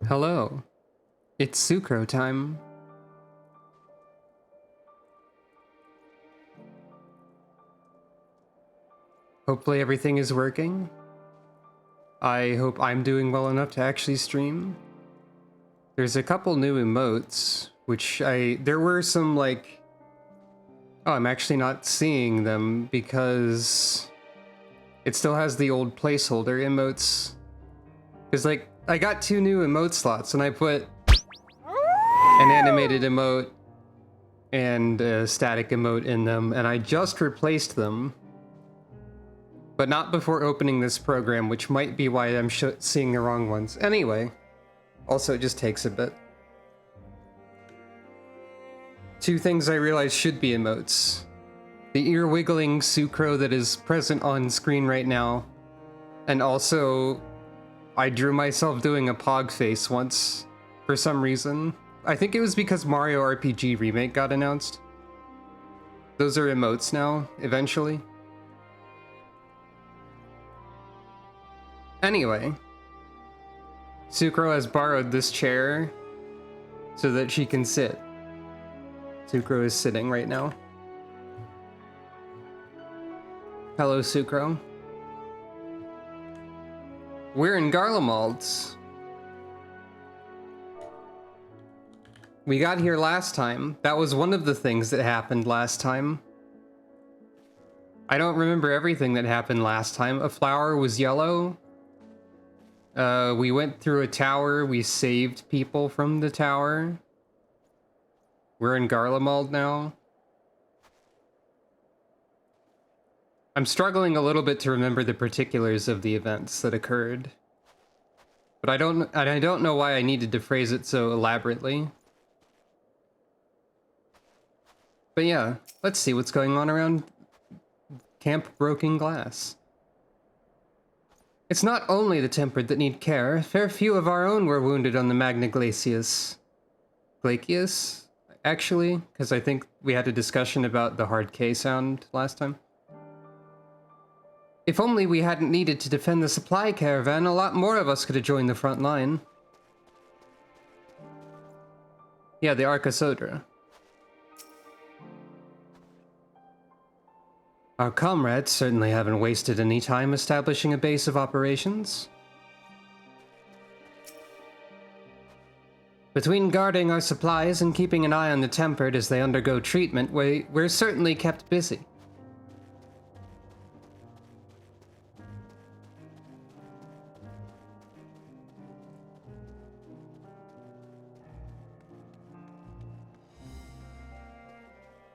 Hello. It's Sucro time. Hopefully everything is working. I hope I'm doing well enough to actually stream. There's a couple new emotes, which there were some like... Oh, I'm actually not seeing them because it still has the old placeholder emotes. Because like, I got 2 new emote slots and I put an animated emote and a static emote in them, and I just replaced them. But not before opening this program, which might be why I'm seeing the wrong ones. Anyway, also it just takes a bit. 2 things I realized should be emotes. The ear-wiggling Sucro that is present on screen right now, and also I drew myself doing a pog face once for some reason. I think it was because Mario RPG Remake got announced. Those are emotes now, eventually. Anyway, Sucro has borrowed this chair so that she can sit. Sucro is sitting right now. Hello, Sucro. We're in Garlemald. We got here last time. That was one of the things that happened last time. I don't remember everything that happened last time. A flower was yellow. We went through a tower. We saved people from the tower. We're in Garlemald now. I'm struggling a little bit to remember the particulars of the events that occurred. But I don't know why I needed to phrase it so elaborately. But yeah, let's see what's going on around Camp Broken Glass. It's not only the tempered that need care. A fair few of our own were wounded on the Magna Glacius. Glacius? Actually, because I think we had a discussion about the hard K sound last time. If only we hadn't needed to defend the supply caravan, a lot more of us could have joined the front line. Yeah, the Arcasodra. Our comrades certainly haven't wasted any time establishing a base of operations. Between guarding our supplies and keeping an eye on the tempered as they undergo treatment, we're certainly kept busy.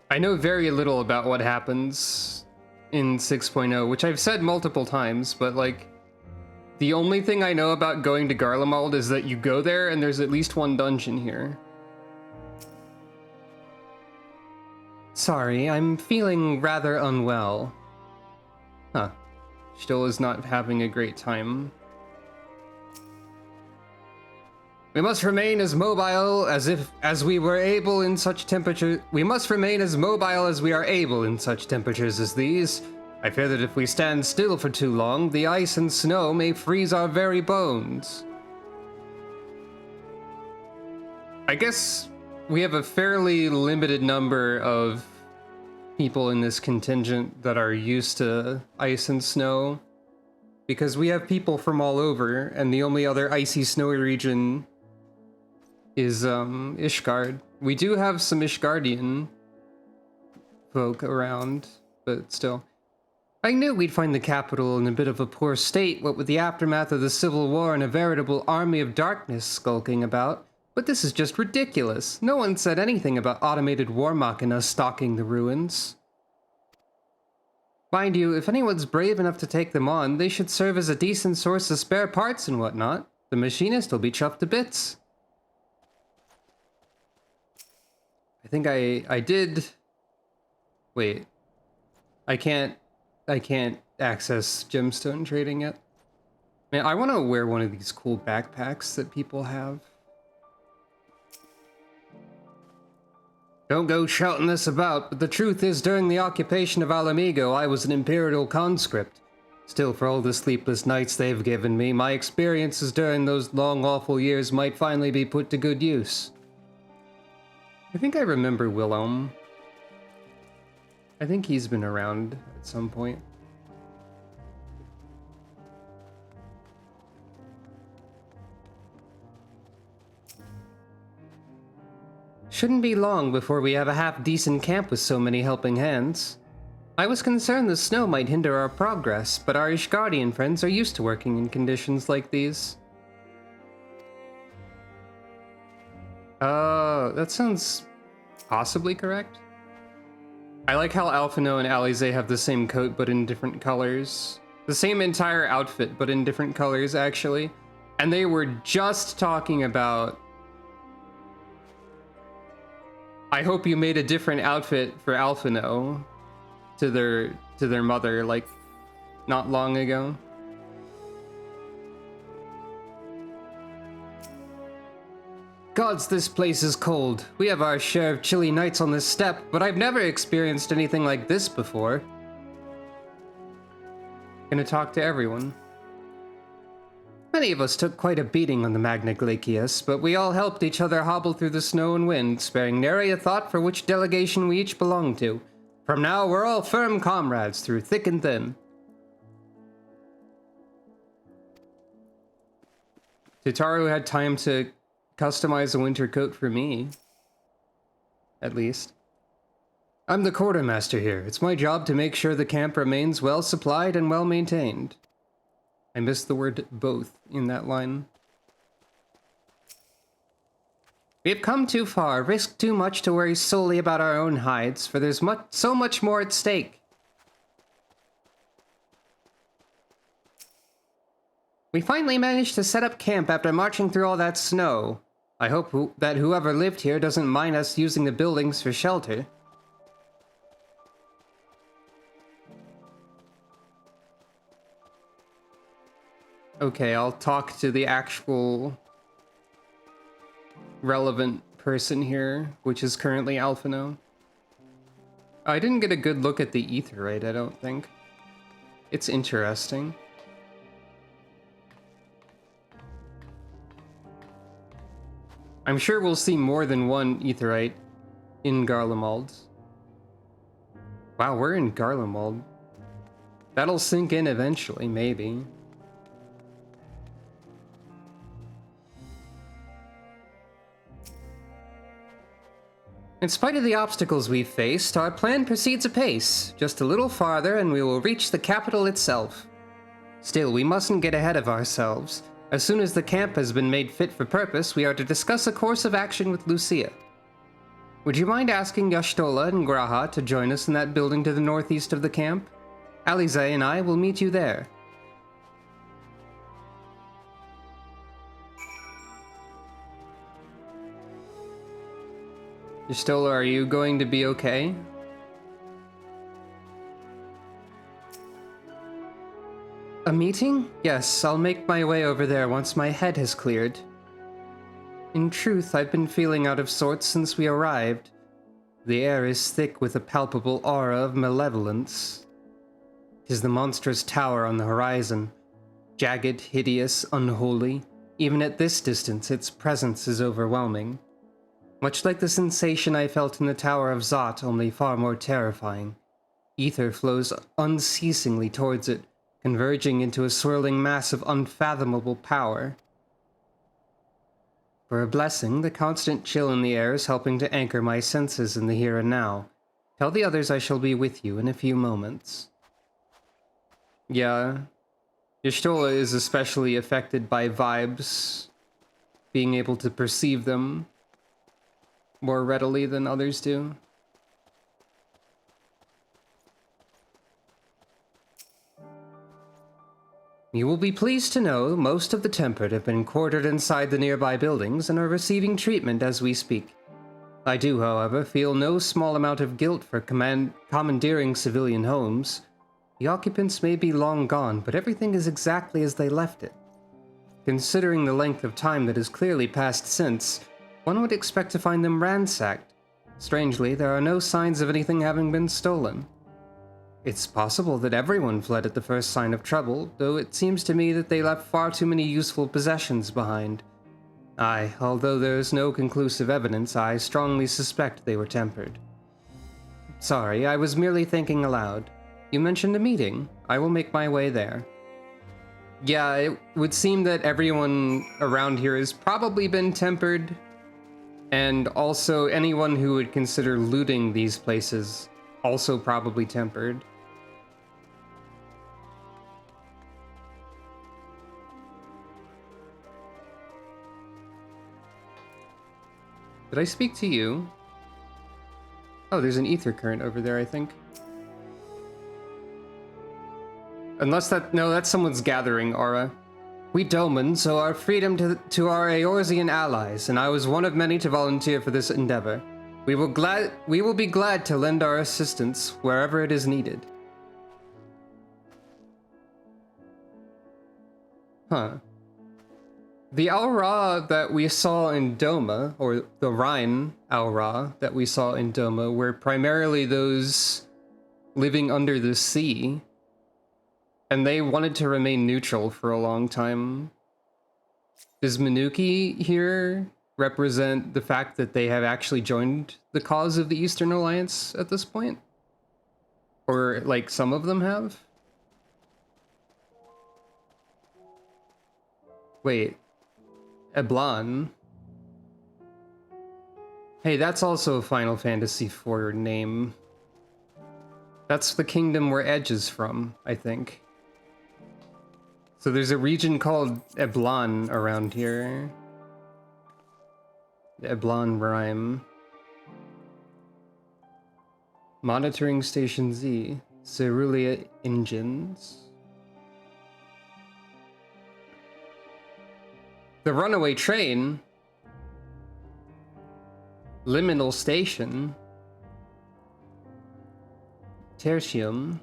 I know very little about what happens in 6.0, which I've said multiple times, but like, the only thing I know about going to Garlemald is that you go there and there's at least 1 dungeon here. Sorry, I'm feeling rather unwell. Huh. Still is not having a great time. We must remain as mobile as we were able in such temperature. We must remain as mobile as we are able in such temperatures as these. I fear that if we stand still for too long, the ice and snow may freeze our very bones. I guess we have a fairly limited number of people in this contingent that are used to ice and snow, because we have people from all over, and the only other icy snowy region is Ishgard. We do have some Ishgardian folk around, but still. I knew we'd find the capital in a bit of a poor state, what with the aftermath of the Civil War and a veritable army of darkness skulking about. But this is just ridiculous. No one said anything about automated war machina stalking the ruins. Mind you, if anyone's brave enough to take them on, they should serve as a decent source of spare parts and whatnot. The machinist will be chuffed to bits. I think I did... Wait. I can't access gemstone trading yet. Man, I want to wear one of these cool backpacks that people have. Don't go shouting this about, but the truth is during the occupation of Alamigo, I was an Imperial conscript. Still, for all the sleepless nights they've given me, my experiences during those long, awful years might finally be put to good use. I think I remember Willem. I think he's been around at some point. Shouldn't be long before we have a half-decent camp with so many helping hands. I was concerned the snow might hinder our progress, but our Ishgardian friends are used to working in conditions like these. That sounds possibly correct. I like how Alphino and Alize have the same coat but in different colors. The same entire outfit but in different colors, actually. And they were just talking about... I hope you made a different outfit for Alphino to their mother, like, not long ago. Gods, this place is cold. We have our share of chilly nights on this steppe, but I've never experienced anything like this before. Gonna talk to everyone. Many of us took quite a beating on the Magna Glacius, but we all helped each other hobble through the snow and wind, sparing nary a thought for which delegation we each belonged to. From now, we're all firm comrades through thick and thin. Tataru had time to customize a winter coat for me. At least. I'm the quartermaster here. It's my job to make sure the camp remains well supplied and well maintained. I missed the word both in that line. We have come too far, risked too much to worry solely about our own hides, for there's so much more at stake. We finally managed to set up camp after marching through all that snow. I hope that whoever lived here doesn't mind us using the buildings for shelter. Okay, I'll talk to the actual relevant person here, which is currently Alphino. I didn't get a good look at the Aetheryte, I don't think. It's interesting. I'm sure we'll see more than one Aetheryte in Garlemald. Wow, we're in Garlemald. That'll sink in eventually, maybe. In spite of the obstacles we've faced, our plan proceeds apace. Just a little farther and we will reach the capital itself. Still, we mustn't get ahead of ourselves. As soon as the camp has been made fit for purpose, we are to discuss a course of action with Lucia. Would you mind asking Y'shtola and Graha to join us in that building to the northeast of the camp? Alize and I will meet you there. Y'shtola, are you going to be okay? A meeting? Yes, I'll make my way over there once my head has cleared. In truth, I've been feeling out of sorts since we arrived. The air is thick with a palpable aura of malevolence. 'Tis the monstrous tower on the horizon. Jagged, hideous, unholy. Even at this distance, its presence is overwhelming. Much like the sensation I felt in the Tower of Zot, only far more terrifying. Ether flows unceasingly towards it, converging into a swirling mass of unfathomable power. For a blessing, the constant chill in the air is helping to anchor my senses in the here and now. Tell the others I shall be with you in a few moments. Yeah, Y'shtola is especially affected by vibes, being able to perceive them more readily than others do. You will be pleased to know most of the Tempered have been quartered inside the nearby buildings and are receiving treatment as we speak. I do, however, feel no small amount of guilt for commandeering civilian homes. The occupants may be long gone, but everything is exactly as they left it. Considering the length of time that has clearly passed since, one would expect to find them ransacked. Strangely, there are no signs of anything having been stolen. It's possible that everyone fled at the first sign of trouble, though it seems to me that they left far too many useful possessions behind. Aye, although there is no conclusive evidence, I strongly suspect they were tempered. Sorry, I was merely thinking aloud. You mentioned a meeting. I will make my way there. Yeah, it would seem that everyone around here has probably been tempered, and also anyone who would consider looting these places also probably tempered. Did I speak to you? Oh, there's an ether current over there, I think. Unless no, that's someone's gathering aura. We Domans owe our freedom to our Eorzean allies, and I was one of many to volunteer for this endeavor. We will be glad to lend our assistance wherever it is needed. Huh. The Aura that we saw in Doma, or the Rhine Aura that we saw in Doma, were primarily those living under the sea, and they wanted to remain neutral for a long time. Does Manuki here represent the fact that they have actually joined the cause of the Eastern Alliance at this point? Or, like, some of them have? Wait. Eblan. Hey, that's also a Final Fantasy IV name. That's the kingdom where Edge is from, I think. So there's a region called Eblan around here. The Eblan Rhyme. Monitoring Station Z. Cerulean Engines. The Runaway Train. Liminal Station. Tertium.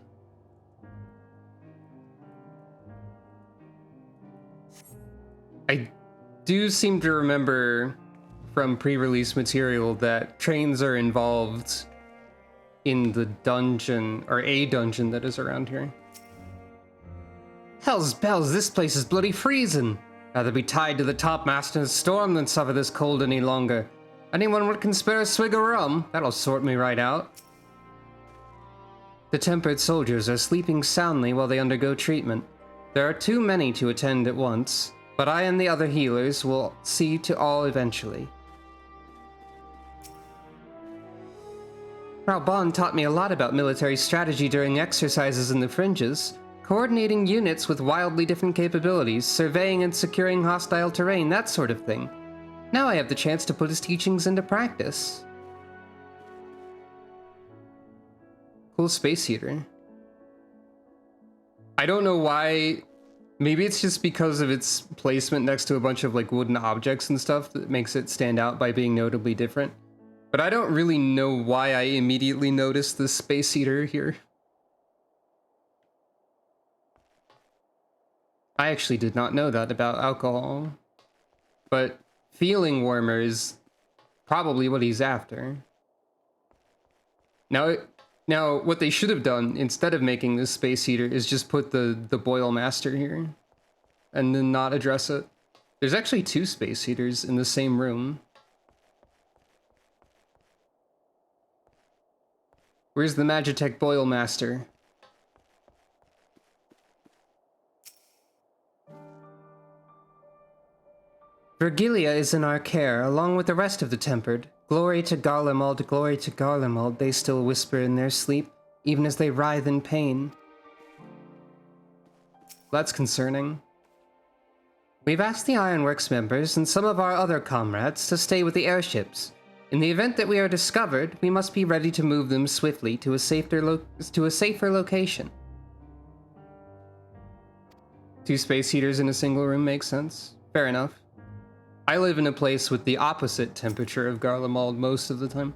I do seem to remember from pre-release material that trains are involved in the dungeon, or a dungeon that is around here. Hell's bells, this place is bloody freezing. Rather be tied to the topmast in a storm than suffer this cold any longer. Anyone would can spare a swig of rum? That'll sort me right out. The tempered soldiers are sleeping soundly while they undergo treatment. There are too many to attend at once, but I and the other healers will see to all eventually. Frau Bond taught me a lot about military strategy during exercises in the fringes. Coordinating units with wildly different capabilities, surveying and securing hostile terrain, that sort of thing. Now I have the chance to put his teachings into practice. Cool space heater. I don't know why. Maybe it's just because of its placement next to a bunch of like wooden objects and stuff that makes it stand out by being notably different. But I don't really know why I immediately noticed the space heater here. I actually did not know that about alcohol. But feeling warmer is probably what he's after. Now what they should have done, instead of making this space heater, is just put the Boil Master here. And then not address it. There's actually 2 space heaters in the same room. Where's the Magitech Boil Master? Virgilia is in our care, along with the rest of the Tempered. Glory to Garlemald, they still whisper in their sleep, even as they writhe in pain. That's concerning. We've asked the Ironworks members and some of our other comrades to stay with the airships. In the event that we are discovered, we must be ready to move them swiftly to a safer location. 2 space heaters in a single room makes sense. Fair enough. I live in a place with the opposite temperature of Garlemald most of the time.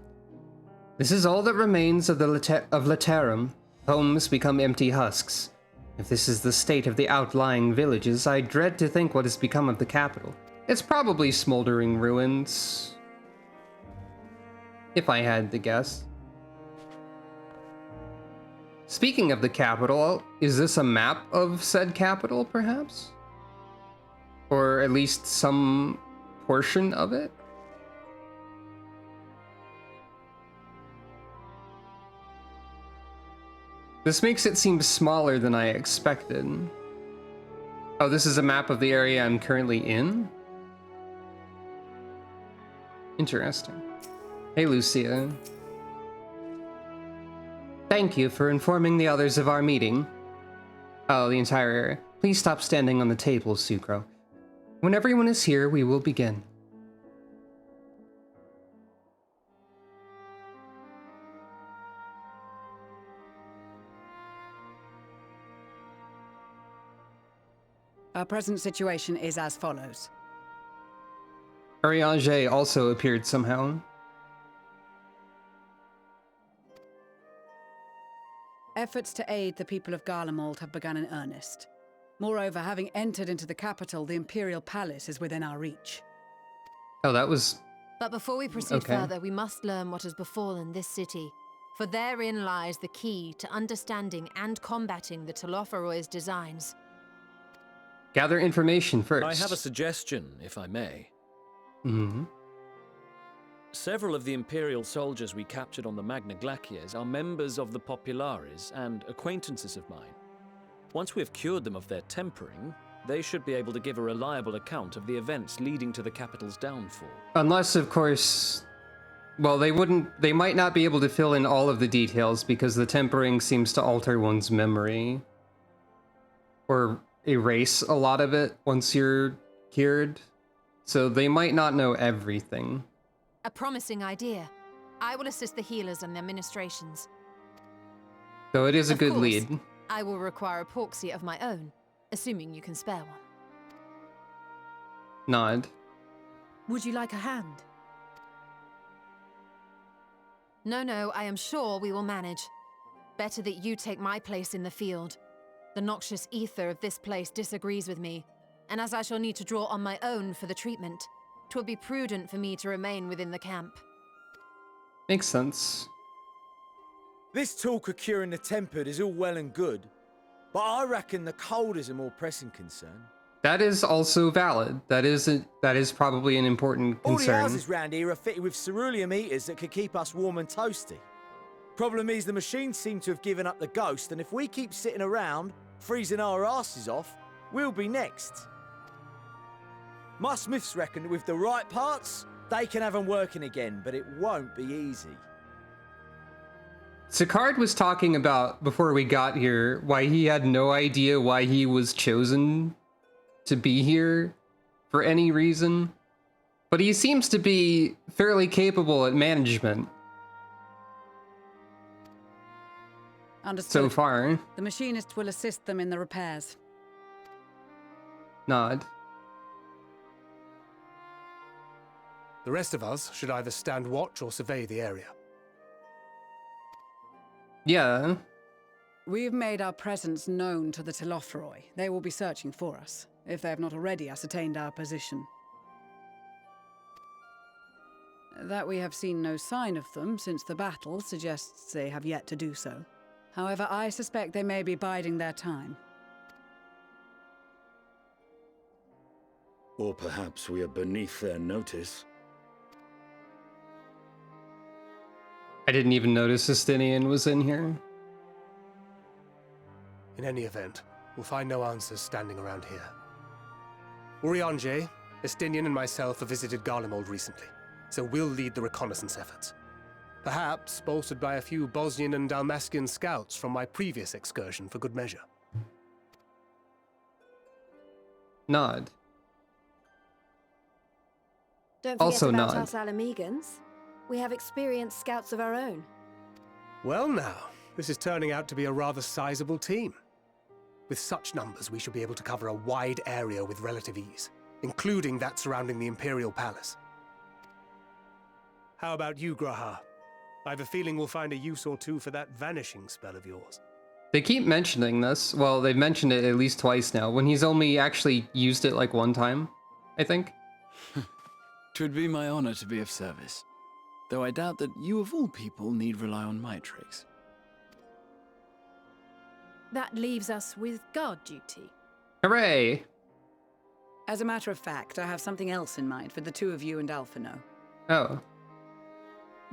This is all that remains of Laterum. Homes become empty husks. If this is the state of the outlying villages, I dread to think what has become of the capital. It's probably smoldering ruins. If I had to guess. Speaking of the capital, is this a map of said capital, perhaps? Or at least some portion of it? This makes it seem smaller than I expected. Oh, this is a map of the area I'm currently in? Interesting. Hey, Lucia. Thank you for informing the others of our meeting. Oh, the entire area. Please stop standing on the table, Sucro. When everyone is here, we will begin. Our present situation is as follows. Ariange also appeared somehow. Efforts to aid the people of Garlemald have begun in earnest. Moreover, having entered into the capital, the Imperial Palace is within our reach. Oh, that was... But before we proceed further, we must learn what has befallen this city. For therein lies the key to understanding and combating the Telophoroid's designs. Gather information first. I have a suggestion, if I may. Mm-hmm. Several of the Imperial soldiers we captured on the Magna Glaciers are members of the Populares and acquaintances of mine. Once we have cured them of their tempering, they should be able to give a reliable account of the events leading to the capital's downfall. Unless, of course... Well, they might not be able to fill in all of the details because the tempering seems to alter one's memory. Or erase a lot of it once you're cured. So they might not know everything. A promising idea. I will assist the healers and their ministrations. So it is a Of good course, lead. I will require a porksy of my own, assuming you can spare one. Nod. Would you like a hand? No, I am sure we will manage. Better that you take my place in the field. The noxious ether of this place disagrees with me, and as I shall need to draw on my own for the treatment, 'twill be prudent for me to remain within the camp. Makes sense. This talk of curing the tempered is all well and good, but I reckon the cold is a more pressing concern. That is also valid. That is probably an important All the concern. houses round here are fitted with ceruleum heaters that could keep us warm and toasty. Problem is the machines seem to have given up the ghost, and if we keep sitting around, freezing our asses off, we'll be next. My smiths reckon that with the right parts, they can have them working again, but it won't be easy. Sicard was talking about, before we got here, why he had no idea why he was chosen to be here for any reason. But he seems to be fairly capable at management Understood. so far. The machinist will assist them in the repairs. Nod. The rest of us should either stand watch or survey the area. Yeah. We've made our presence known to the Telophoroi. They will be searching for us, if they have not already ascertained our position. That we have seen no sign of them since the battle suggests they have yet to do so. However, I suspect they may be biding their time. Or perhaps we are beneath their notice. I didn't even notice Justinian was in here. In any event, we'll find no answers standing around here. Uriange, Estinian and myself have visited Garlemald recently, so we'll lead the reconnaissance efforts. Perhaps bolstered by a few Bosnian and Dalmatian scouts from my previous excursion for good measure. Nod. Don't forget Also about nod. us Alamegans. We have experienced scouts of our own. Well now, this is turning out to be a rather sizable team. With such numbers, we should be able to cover a wide area with relative ease, including that surrounding the Imperial Palace. How about you, Graha? I have a feeling we'll find a use or two for that vanishing spell of yours. They keep mentioning this. Well, they've mentioned it at least twice now, when he's only actually used it like one time, I think. 'Twould be my honor to be of service, though I doubt that you of all people need rely on my tricks. That leaves us with guard duty. Hooray! As a matter of fact, I have something else in mind for the two of you and Alphino. Oh.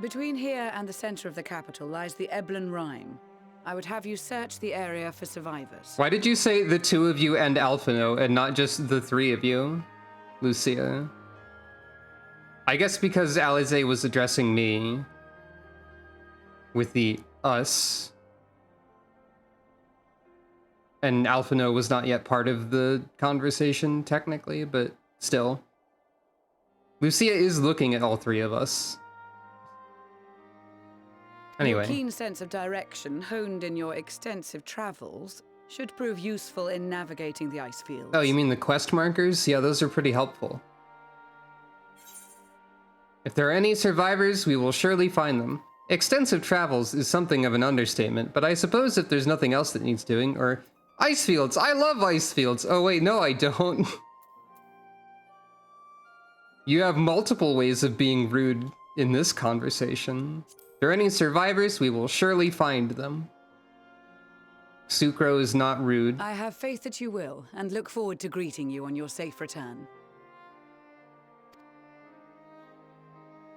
Between here and the center of the capital lies the Eblan Rime. I would have you search the area for survivors. Why did you say the two of you and Alphino and not just the three of you, Lucia? I guess because Alize was addressing me with the us. And Alphino was not yet part of the conversation, technically, but still. Lucia is looking at all three of us. Anyway. Your keen sense of direction, honed in your extensive travels, should prove useful in navigating the ice fields. Oh, you mean the quest markers? Yeah, those are pretty helpful. If there are any survivors, we will surely find them. Extensive travels is something of an understatement, but I suppose if there's nothing else that needs doing, or... Ice fields! I love ice fields! Oh wait, no I don't. You have multiple ways of being rude in this conversation. If there are any survivors, we will surely find them. Sucro is not rude. I have faith that you will, and look forward to greeting you on your safe return.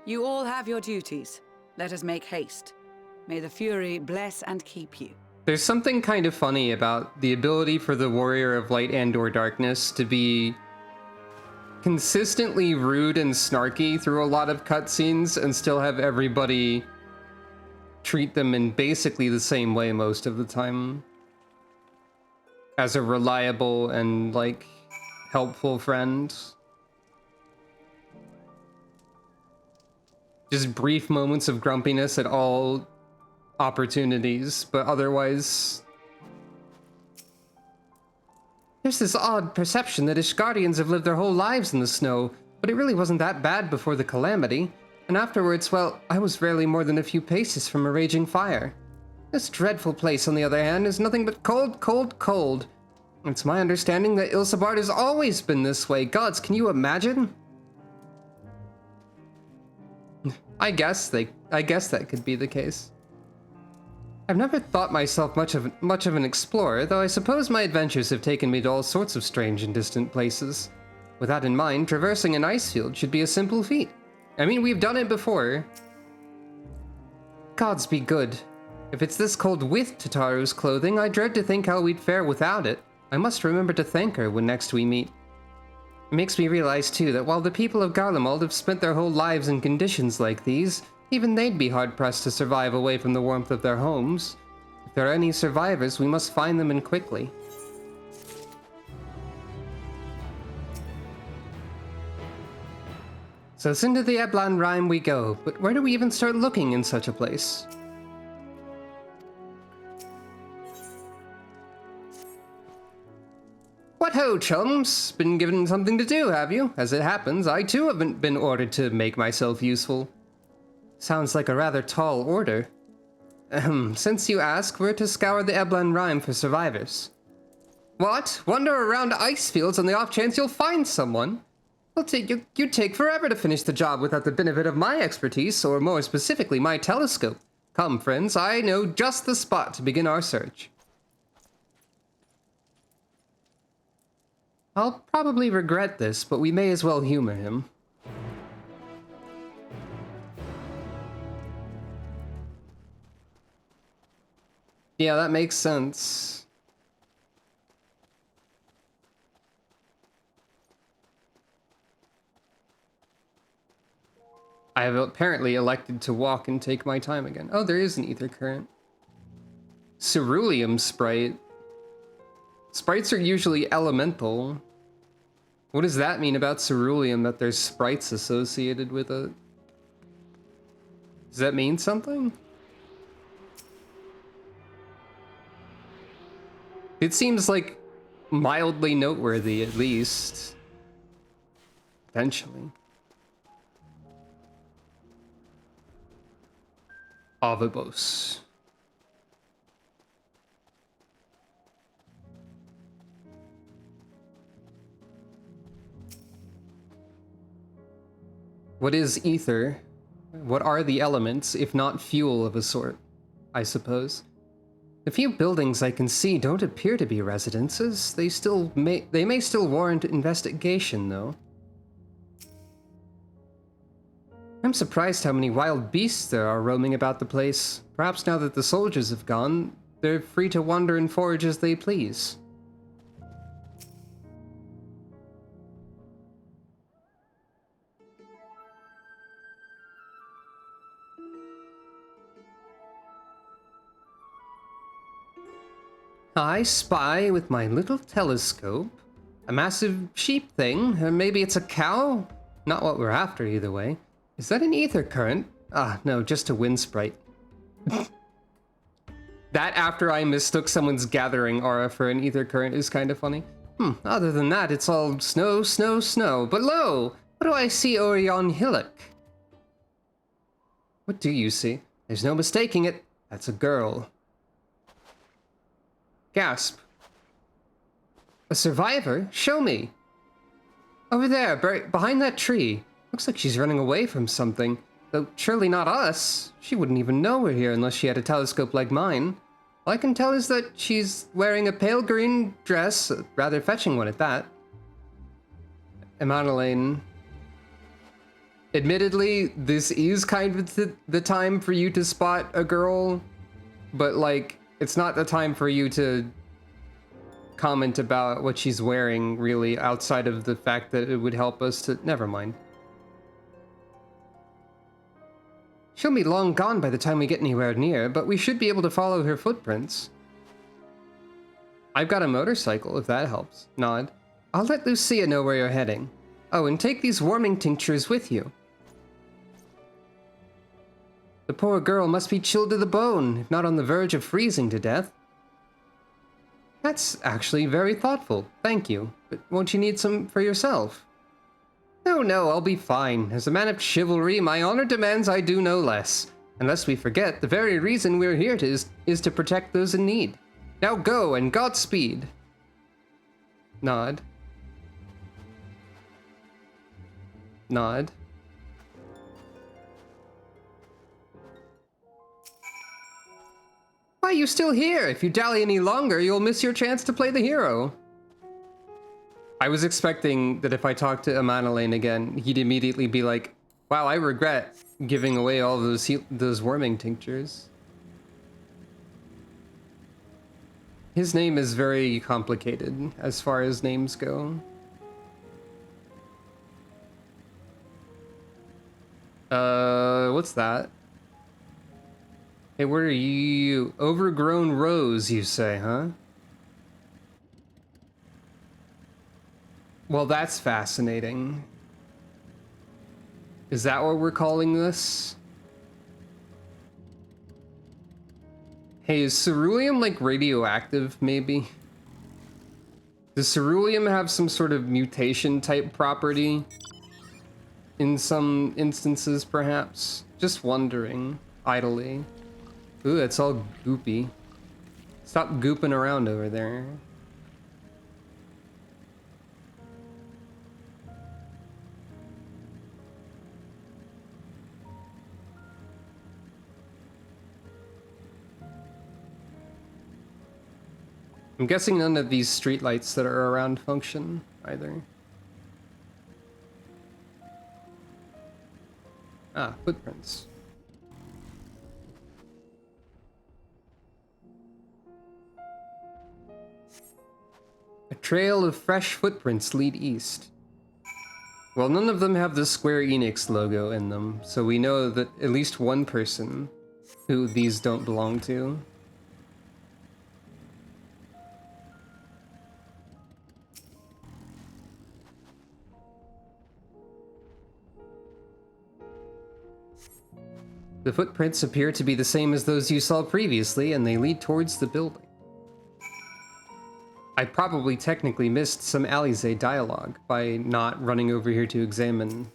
You all have your duties. Let us make haste. May the Fury bless and keep you. There's something kind of funny about the ability for the Warrior of Light and/or Darkness to be consistently rude and snarky through a lot of cutscenes and still have everybody treat them in basically the same way most of the time. As a reliable and, like, helpful friend. Just brief moments of grumpiness at all opportunities, but otherwise... There's this odd perception that Ishgardians have lived their whole lives in the snow, but it really wasn't that bad before the calamity. And afterwards, well, I was rarely more than a few paces from a raging fire. This dreadful place, on the other hand, is nothing but cold, cold, cold. It's my understanding that Ilsabard has always been this way. Gods, can you imagine? I guess that could be the case. I've never thought myself much of an explorer, though I suppose my adventures have taken me to all sorts of strange and distant places. With that in mind, traversing an ice field should be a simple feat. I mean, we've done it before. Gods be good. If it's this cold with Tataru's clothing, I dread to think how we'd fare without it. I must remember to thank her when next we meet. It makes me realize, too, that while the people of Garlemald have spent their whole lives in conditions like these, even they'd be hard-pressed to survive away from the warmth of their homes. If there are any survivors, we must find them and quickly. So it's into the Eblan Rime we go, but where do we even start looking in such a place? What ho, chums? Been given something to do, have you? As it happens, I too have been ordered to make myself useful. Sounds like a rather tall order. Since you ask, we're to scour the Eblan Rime for survivors. What? Wander around ice fields on the off chance you'll find someone? You'd take forever to finish the job without the benefit of my expertise, or more specifically, my telescope. Come, friends, I know just the spot to begin our search. I'll probably regret this, but we may as well humor him. Yeah, that makes sense. I have apparently elected to walk and take my time again. Oh, there is an ether current. Ceruleum sprite. Sprites are usually elemental. What does that mean about ceruleum, that there's sprites associated with it? Does that mean something? It seems like mildly noteworthy, at least. Potentially. Avibos. What is ether? What are the elements, if not fuel of a sort, I suppose? The few buildings I can see don't appear to be residences. They may still warrant investigation, though. I'm surprised how many wild beasts there are roaming about the place. Perhaps now that the soldiers have gone, they're free to wander and forage as they please. I spy with my little telescope a massive sheep thing, or maybe it's a cow? Not what we're after either way. Is that an ether current? Ah, no, just a wind sprite. That after I mistook someone's gathering aura for an ether current is kind of funny. Other than that, it's all snow, snow, snow. But lo, what do I see over yon hillock? What do you see? There's no mistaking it. That's a girl. Gasp. A survivor? Show me. Over there, behind that tree. Looks like she's running away from something. Though surely not us. She wouldn't even know we're here unless she had a telescope like mine. All I can tell is that she's wearing a pale green dress, a rather fetching one at that. Emanuelaine. Admittedly, this is kind of the time for you to spot a girl, but like, it's not the time for you to comment about what she's wearing, really, outside of the fact that it would help us to... Never mind. She'll be long gone by the time we get anywhere near, but we should be able to follow her footprints. I've got a motorcycle, if that helps. Nod. I'll let Lucia know where you're heading. Oh, and take these warming tinctures with you. The poor girl must be chilled to the bone, if not on the verge of freezing to death. That's actually very thoughtful, thank you. But won't you need some for yourself? No, I'll be fine. As a man of chivalry, my honor demands I do no less. Unless we forget, the very reason we're here is to protect those in need. Now go, and Godspeed. Nod. Nod. Why are you still here? If you dally any longer, you'll miss your chance to play the hero. I was expecting that if I talked to Emanuelaine again, he'd immediately be like, wow, I regret giving away all those warming tinctures. His name is very complicated as far as names go. What's that? Hey, where are you? Overgrown rose, you say, huh? Well, that's fascinating. Is that what we're calling this? Hey, is ceruleum like radioactive, maybe? Does ceruleum have some sort of mutation type property? In some instances, perhaps? Just wondering, idly. Ooh, it's all goopy. Stop gooping around over there. I'm guessing none of these streetlights that are around function either. Ah, footprints. A trail of fresh footprints lead east. Well, none of them have the Square Enix logo in them, so we know that at least one person who these don't belong to. The footprints appear to be the same as those you saw previously, and they lead towards the building. I probably technically missed some Alize dialogue by not running over here to examine...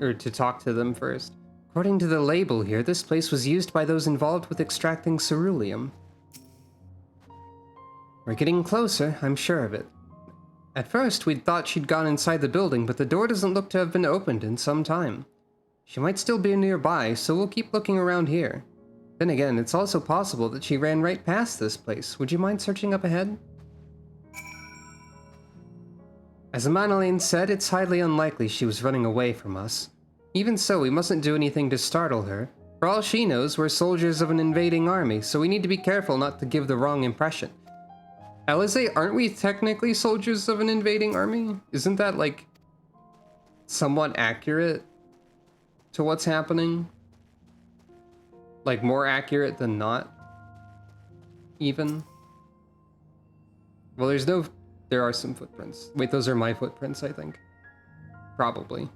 or to talk to them first. According to the label here, this place was used by those involved with extracting ceruleum. We're getting closer, I'm sure of it. At first, we'd thought she'd gone inside the building, but the door doesn't look to have been opened in some time. She might still be nearby, so we'll keep looking around here. Then again, it's also possible that she ran right past this place. Would you mind searching up ahead? As Amanaline said, it's highly unlikely she was running away from us. Even so, we mustn't do anything to startle her. For all she knows, we're soldiers of an invading army, so we need to be careful not to give the wrong impression. Alize, aren't we technically soldiers of an invading army? Isn't that, like, somewhat accurate to what's happening? Like, more accurate than not? Even? Well, there are some footprints. Wait, those are my footprints, I think. Probably.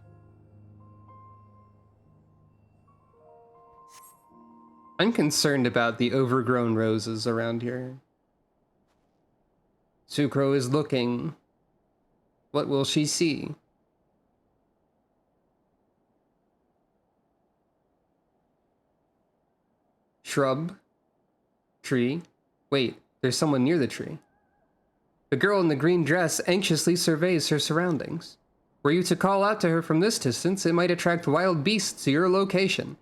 I'm concerned about the overgrown roses around here. Sucro is looking. What will she see? Shrub. Tree. Wait, there's someone near the tree. The girl in the green dress anxiously surveys her surroundings. Were you to call out to her from this distance, it might attract wild beasts to your location.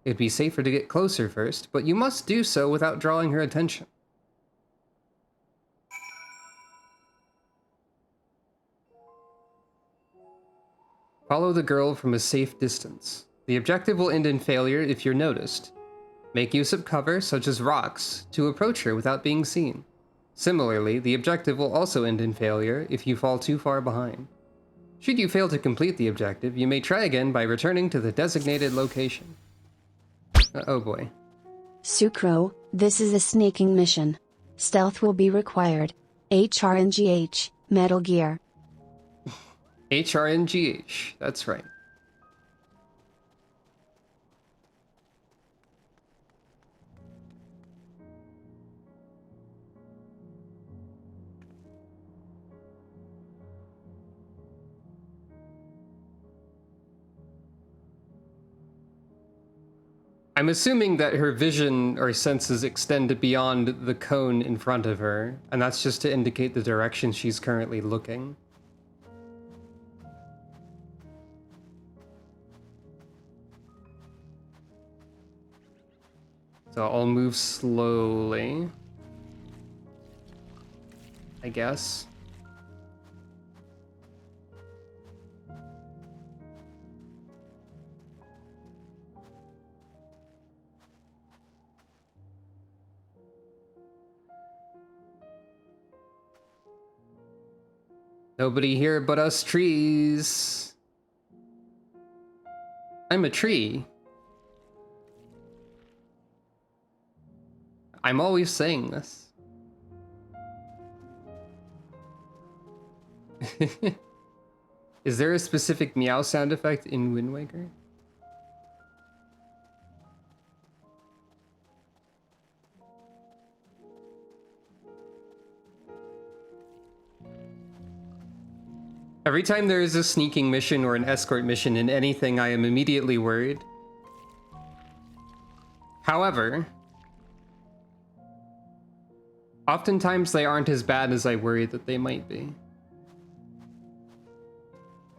It'd be safer to get closer first, but you must do so without drawing her attention. Follow the girl from a safe distance. The objective will end in failure if you're noticed. Make use of cover, such as rocks, to approach her without being seen. Similarly, the objective will also end in failure if you fall too far behind. Should you fail to complete the objective, you may try again by returning to the designated location. Oh boy. Sucro, this is a sneaking mission. Stealth will be required. HRNGH, Metal Gear. HRNGH, that's right. I'm assuming that her vision or senses extend beyond the cone in front of her, and that's just to indicate the direction she's currently looking. So I'll move slowly, I guess. Nobody here but us trees. I'm a tree. I'm always saying this. Is there a specific meow sound effect in Wind Waker? Every time there is a sneaking mission or an escort mission in anything, I am immediately worried. However, oftentimes they aren't as bad as I worry that they might be.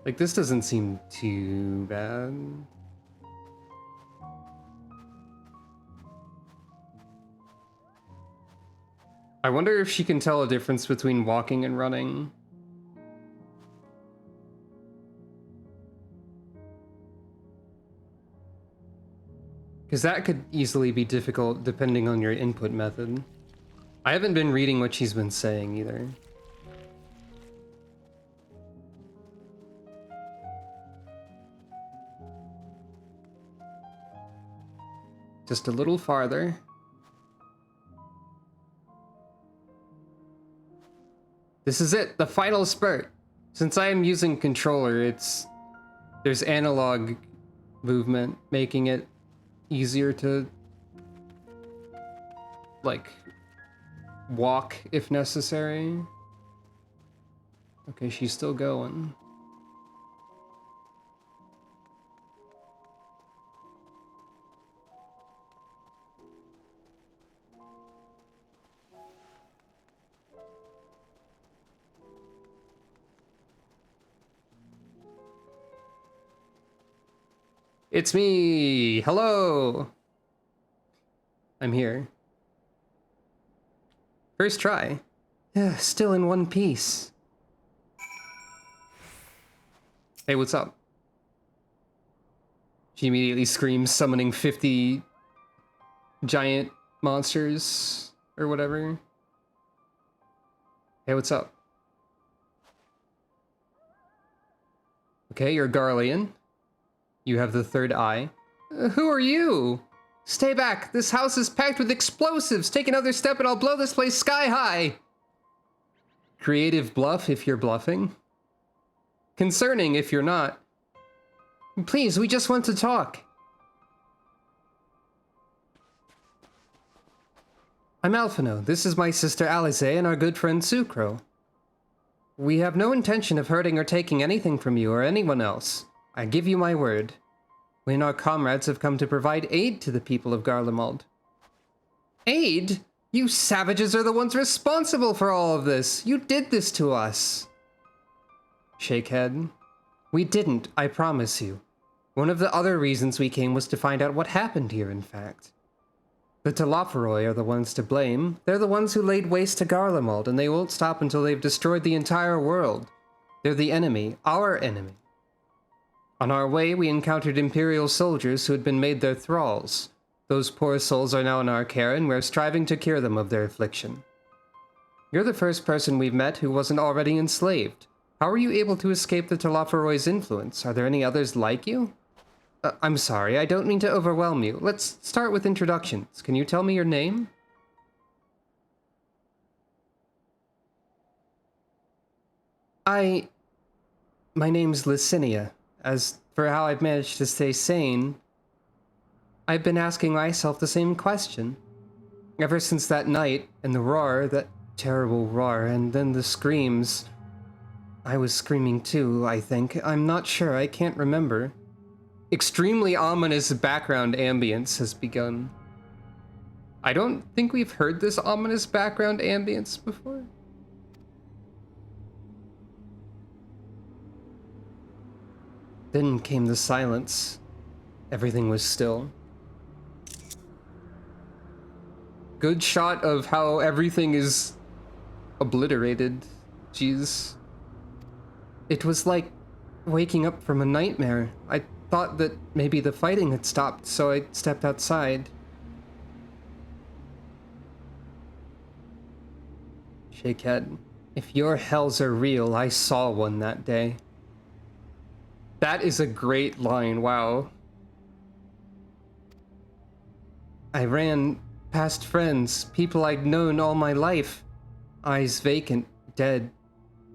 Like, this doesn't seem too bad. I wonder if she can tell a difference between walking and running. Because that could easily be difficult depending on your input method. I haven't been reading what she's been saying either. Just a little farther. This is it, the final spurt. Since I am using controller, there's analog movement, making it easier to, like, walk if necessary. Okay, she's still going. It's me! Hello! I'm here. First try. Still in one piece. Hey, what's up? She immediately screams, summoning 50 giant monsters or whatever. Hey, what's up? Okay, you're Garlean. You have the third eye. Who are you? Stay back. This house is packed with explosives. Take another step and I'll blow this place sky high. Creative bluff if you're bluffing. Concerning if you're not. Please, we just want to talk. I'm Alphino. This is my sister Alize and our good friend Sucro. We have no intention of hurting or taking anything from you or anyone else. I give you my word. We and our comrades have come to provide aid to the people of Garlemald. Aid? You savages are the ones responsible for all of this. You did this to us. Shake head. We didn't, I promise you. One of the other reasons we came was to find out what happened here, in fact. The Telophoroi are the ones to blame. They're the ones who laid waste to Garlemald, and they won't stop until they've destroyed the entire world. They're the enemy, our enemy. On our way, we encountered Imperial soldiers who had been made their thralls. Those poor souls are now in our care, and we're striving to cure them of their affliction. You're the first person we've met who wasn't already enslaved. How were you able to escape the Telophoroi's influence? Are there any others like you? I'm sorry, I don't mean to overwhelm you. Let's start with introductions. Can you tell me your name? My name's Licinia. As for how I've managed to stay sane, I've been asking myself the same question. Ever since that night, and the roar, that terrible roar, and then the screams. I was screaming too, I think. I'm not sure, I can't remember. Extremely ominous background ambience has begun. I don't think we've heard this ominous background ambience before. Then came the silence. Everything was still. Good shot of how everything is obliterated. Jeez. It was like waking up from a nightmare. I thought that maybe the fighting had stopped, so I stepped outside. Shake head. If your hells are real, I saw one that day. That is a great line, wow. I ran past friends, people I'd known all my life. Eyes vacant, dead,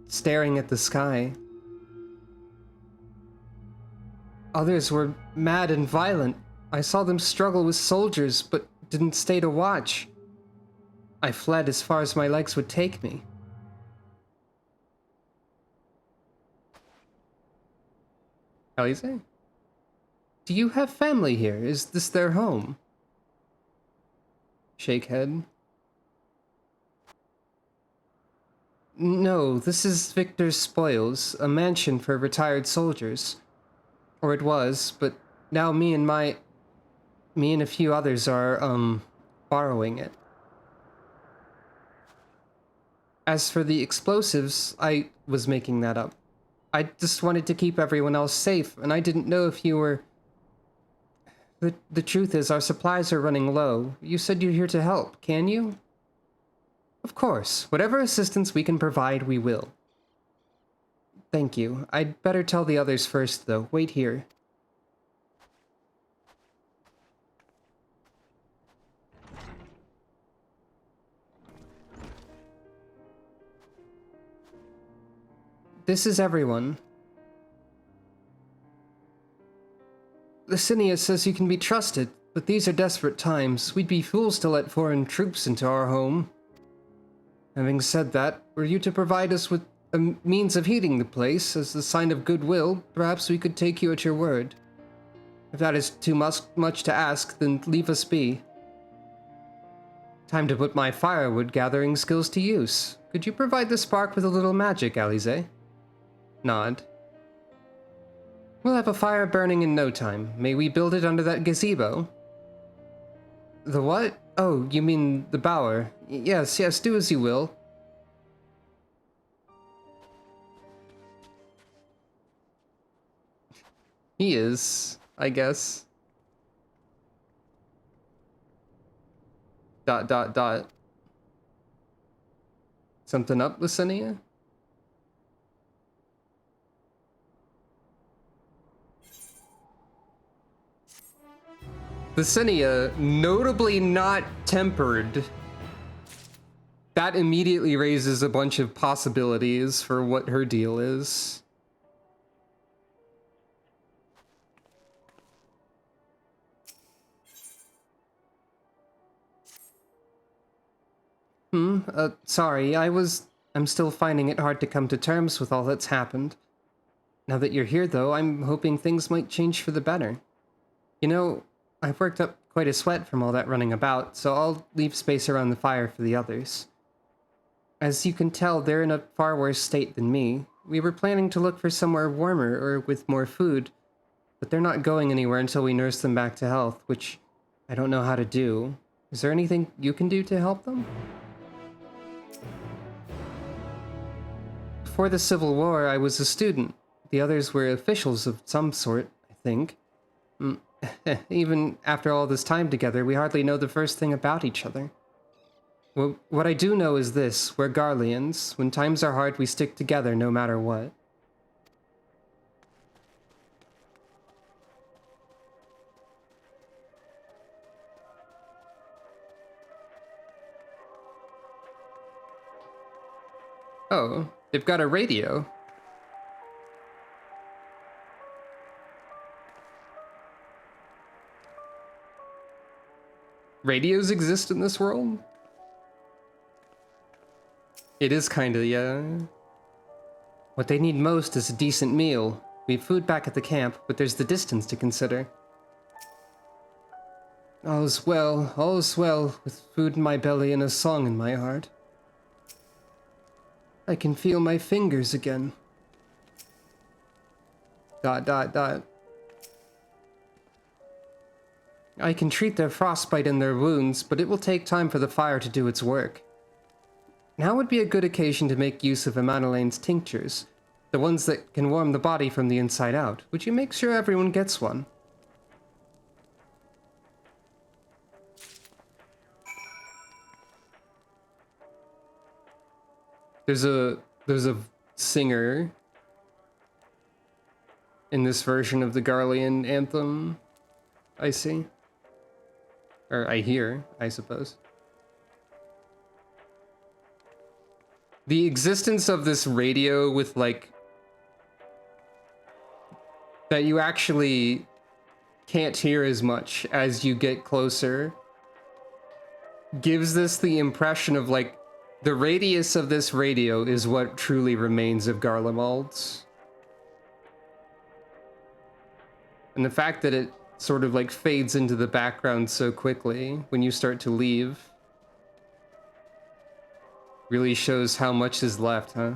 staring at the sky. Others were mad and violent. I saw them struggle with soldiers, but didn't stay to watch. I fled as far as my legs would take me. Alize? Do you have family here? Is this their home? Shake head. No, this is Victor's Spoils, a mansion for retired soldiers. Or it was, but now me and a few others are, borrowing it. As for the explosives, I was making that up. I just wanted to keep everyone else safe, and I didn't know if you were... The truth is, our supplies are running low. You said you're here to help, can you? Of course. Whatever assistance we can provide, we will. Thank you. I'd better tell the others first, though. Wait here. This is everyone. Licinia says you can be trusted, but these are desperate times. We'd be fools to let foreign troops into our home. Having said that, were you to provide us with a means of heating the place as a sign of goodwill, perhaps we could take you at your word. If that is too much to ask, then leave us be. Time to put my firewood gathering skills to use. Could you provide the spark with a little magic, Alize? Nod. We'll have a fire burning in no time. May we build it under that gazebo? The what? Oh, you mean the bower. Yes, yes, do as you will. He is, I guess. Dot, dot, dot. Something up, Licinia? Licinia, notably not tempered. That immediately raises a bunch of possibilities for what her deal is. Sorry, I'm still finding it hard to come to terms with all that's happened. Now that you're here, though, I'm hoping things might change for the better. You know, I've worked up quite a sweat from all that running about, so I'll leave space around the fire for the others. As you can tell, they're in a far worse state than me. We were planning to look for somewhere warmer or with more food, but they're not going anywhere until we nurse them back to health, which I don't know how to do. Is there anything you can do to help them? Before the Civil War, I was a student. The others were officials of some sort, I think. Even after all this time together, we hardly know the first thing about each other. Well, what I do know is this: we're Garleans. When times are hard, we stick together no matter what. Oh, they've got a radio. Radios exist in this world? It is kinda, yeah. What they need most is a decent meal. We've food back at the camp, but there's the distance to consider. All is well, with food in my belly and a song in my heart. I can feel my fingers again. Dot, dot, dot. I can treat their frostbite and their wounds, but it will take time for the fire to do its work. Now would be a good occasion to make use of Amanalane's tinctures, the ones that can warm the body from the inside out. Would you make sure everyone gets one? There's a singer in this version of the Garlean anthem, I see. Or I hear, I suppose. The existence of this radio with, like, that you actually can't hear as much as you get closer gives this the impression of, like, the radius of this radio is what truly remains of Garlemald. And the fact that it sort of, like, fades into the background so quickly when you start to leave really shows how much is left, huh?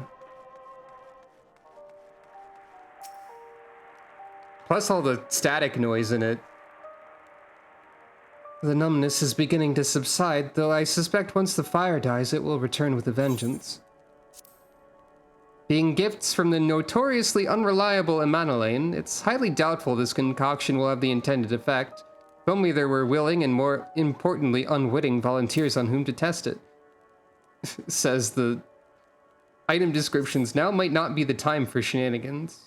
Plus all the static noise in it. The numbness is beginning to subside, though I suspect once the fire dies, it will return with a vengeance. Being gifts from the notoriously unreliable Amanalane, it's highly doubtful this concoction will have the intended effect. If only there were willing and, more importantly, unwitting volunteers on whom to test it. Says the item descriptions, now might not be the time for shenanigans.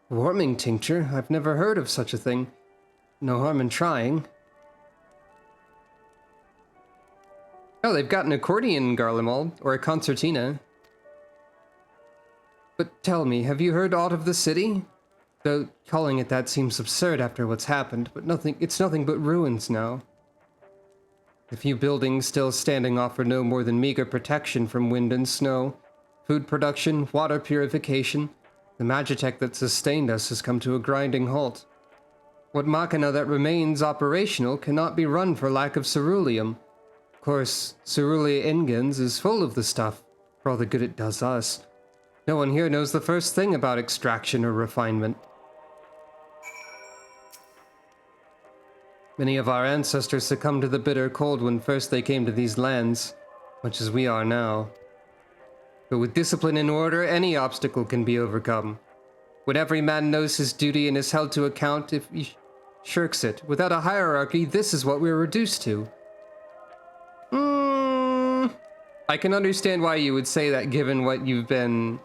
Warming tincture? I've never heard of such a thing. No harm in trying. Oh, they've got an accordion, Garlemald, or a concertina. But tell me, have you heard aught of the city? Though calling it that seems absurd after what's happened, but it's nothing but ruins now. The few buildings still standing offer no more than meager protection from wind and snow. Food production, water purification, the magitech that sustained us has come to a grinding halt. What machina that remains operational cannot be run for lack of ceruleum. Of course, Cerulia Ingens is full of the stuff, for all the good it does us. No one here knows the first thing about extraction or refinement. Many of our ancestors succumbed to the bitter cold when first they came to these lands, much as we are now. But with discipline and order, any obstacle can be overcome. When every man knows his duty and is held to account if he shirks it, without a hierarchy, this is what we're reduced to. I can understand why you would say that given what you've been...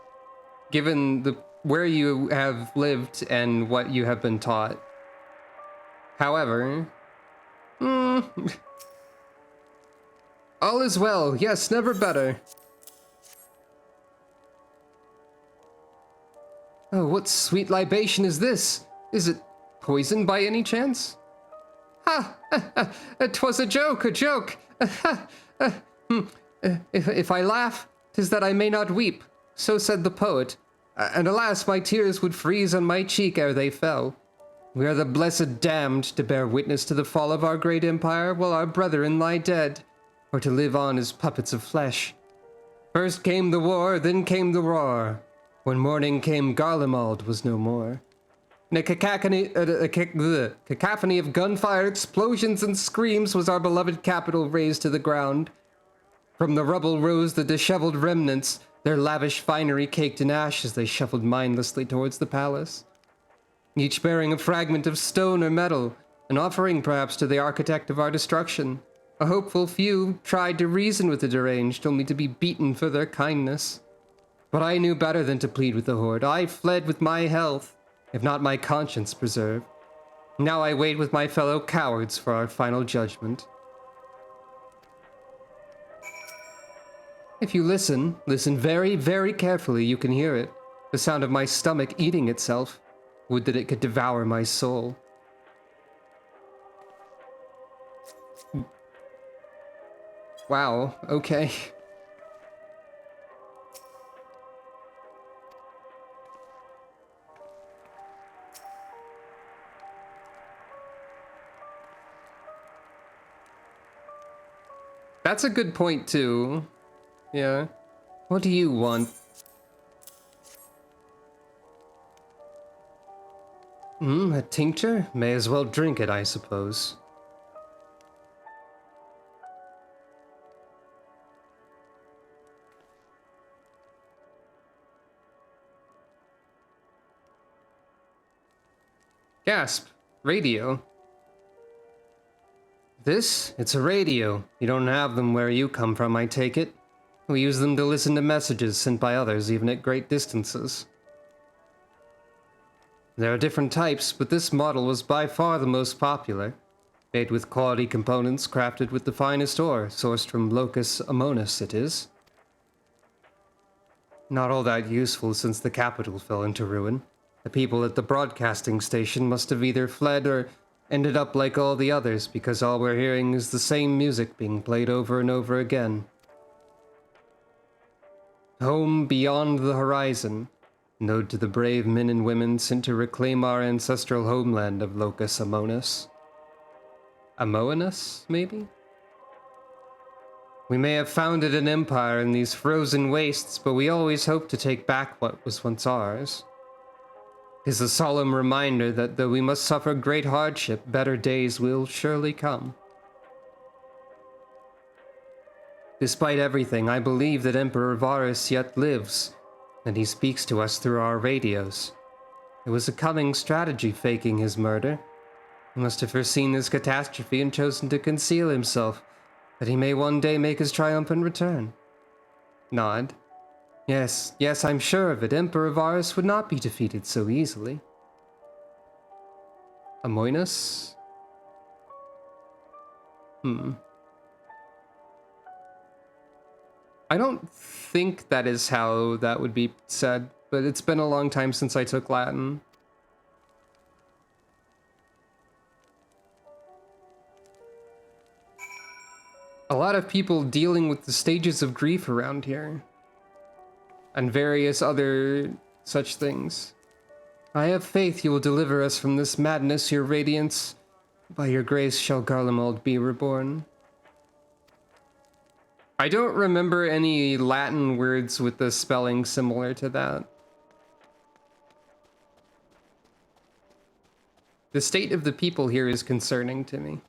given the where you have lived and what you have been taught. However... all is well. Yes, never better. Oh, what sweet libation is this? Is it poison by any chance? Ha! 'Twas a joke, a joke! If I laugh, 'tis that I may not weep. So said the poet. And alas, my tears would freeze on my cheek ere they fell. We are the blessed damned to bear witness to the fall of our great empire while our brethren lie dead, or to live on as puppets of flesh. First came the war, then came the roar. When morning came, Garlemald was no more. In a cacophony of gunfire, explosions, and screams was our beloved capital razed to the ground. From the rubble rose the disheveled remnants, their lavish finery caked in ash as they shuffled mindlessly towards the palace. Each bearing a fragment of stone or metal, an offering perhaps to the architect of our destruction. A hopeful few tried to reason with the deranged, only to be beaten for their kindness. But I knew better than to plead with the horde. I fled with my health, if not my conscience preserved. Now I wait with my fellow cowards for our final judgment. If you listen very, very carefully, you can hear it. The sound of my stomach eating itself. Would that it could devour my soul. Wow, okay. That's a good point, too. Yeah. What do you want? A tincture? May as well drink it, I suppose. Gasp. Radio. This? It's a radio. You don't have them where you come from, I take it. We use them to listen to messages sent by others, even at great distances. There are different types, but this model was by far the most popular. Made with quality components, crafted with the finest ore, sourced from Locus Amonis it is. Not all that useful since the capital fell into ruin. The people at the broadcasting station must have either fled or ended up like all the others, because all we're hearing is the same music being played over and over again. Home beyond the horizon. An ode to the brave men and women sent to reclaim our ancestral homeland of Locus Amonis. Amonis, maybe? We may have founded an empire in these frozen wastes, but we always hope to take back what was once ours. 'Tis a solemn reminder that though we must suffer great hardship, better days will surely come. Despite everything, I believe that Emperor Varus yet lives, and he speaks to us through our radios. It was a cunning strategy faking his murder. He must have foreseen this catastrophe and chosen to conceal himself, that he may one day make his triumphant return. Nod. Yes, I'm sure of it. Emperor Varus would not be defeated so easily. Amoinus? I don't think that is how that would be said, but it's been a long time since I took Latin. A lot of people dealing with the stages of grief around here. And various other such things. I have faith you will deliver us from this madness, your radiance. By your grace shall Garlemald be reborn. I don't remember any Latin words with the spelling similar to that. The state of the people here is concerning to me.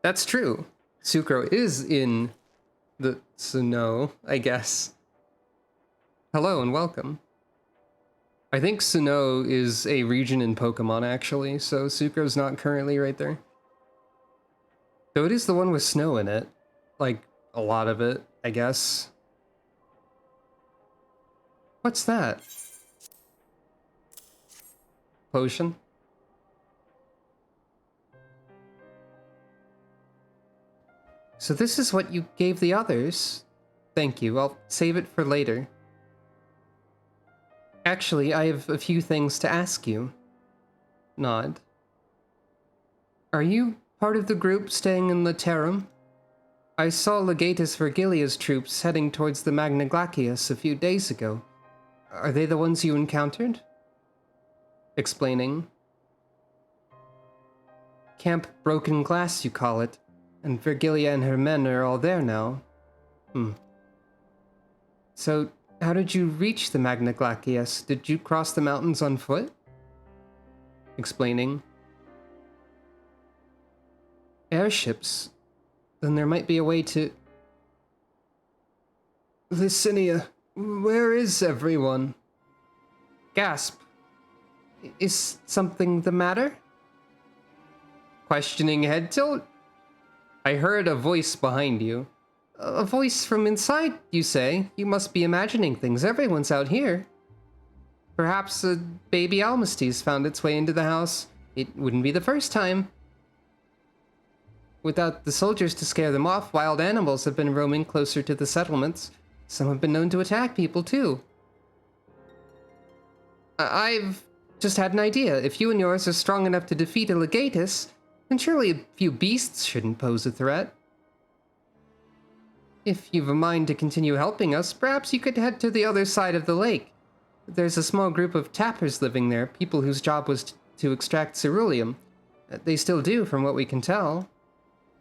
That's true. Sucro is in the Sinnoh, I guess. Hello and welcome. I think Sinnoh is a region in Pokemon, actually, so Sucro's not currently right there. Though it is the one with snow in it. Like, a lot of it, I guess. What's that? Potion? So this is what you gave the others? Thank you, I'll save it for later. Actually, I have a few things to ask you. Nod. Are you part of the group staying in Laterrum? I saw Legatus Vergilia's troops heading towards the Magna Glacius a few days ago. Are they the ones you encountered? Explaining. Camp Broken Glass, you call it, and Vergilia and her men are all there now. So, how did you reach the Magna Glacius? Did you cross the mountains on foot? Explaining. Airships? Then there might be a way to... Licinia, where is everyone? Gasp. Is something the matter? Questioning head tilt? I heard a voice behind you. A voice from inside, you say? You must be imagining things. Everyone's out here. Perhaps a baby Almasties found its way into the house. It wouldn't be the first time. Without the soldiers to scare them off, wild animals have been roaming closer to the settlements. Some have been known to attack people, too. I've just had an idea. If you and yours are strong enough to defeat a Legatus, then surely a few beasts shouldn't pose a threat. If you've a mind to continue helping us, perhaps you could head to the other side of the lake. There's a small group of tappers living there, people whose job was to extract ceruleum. They still do, from what we can tell.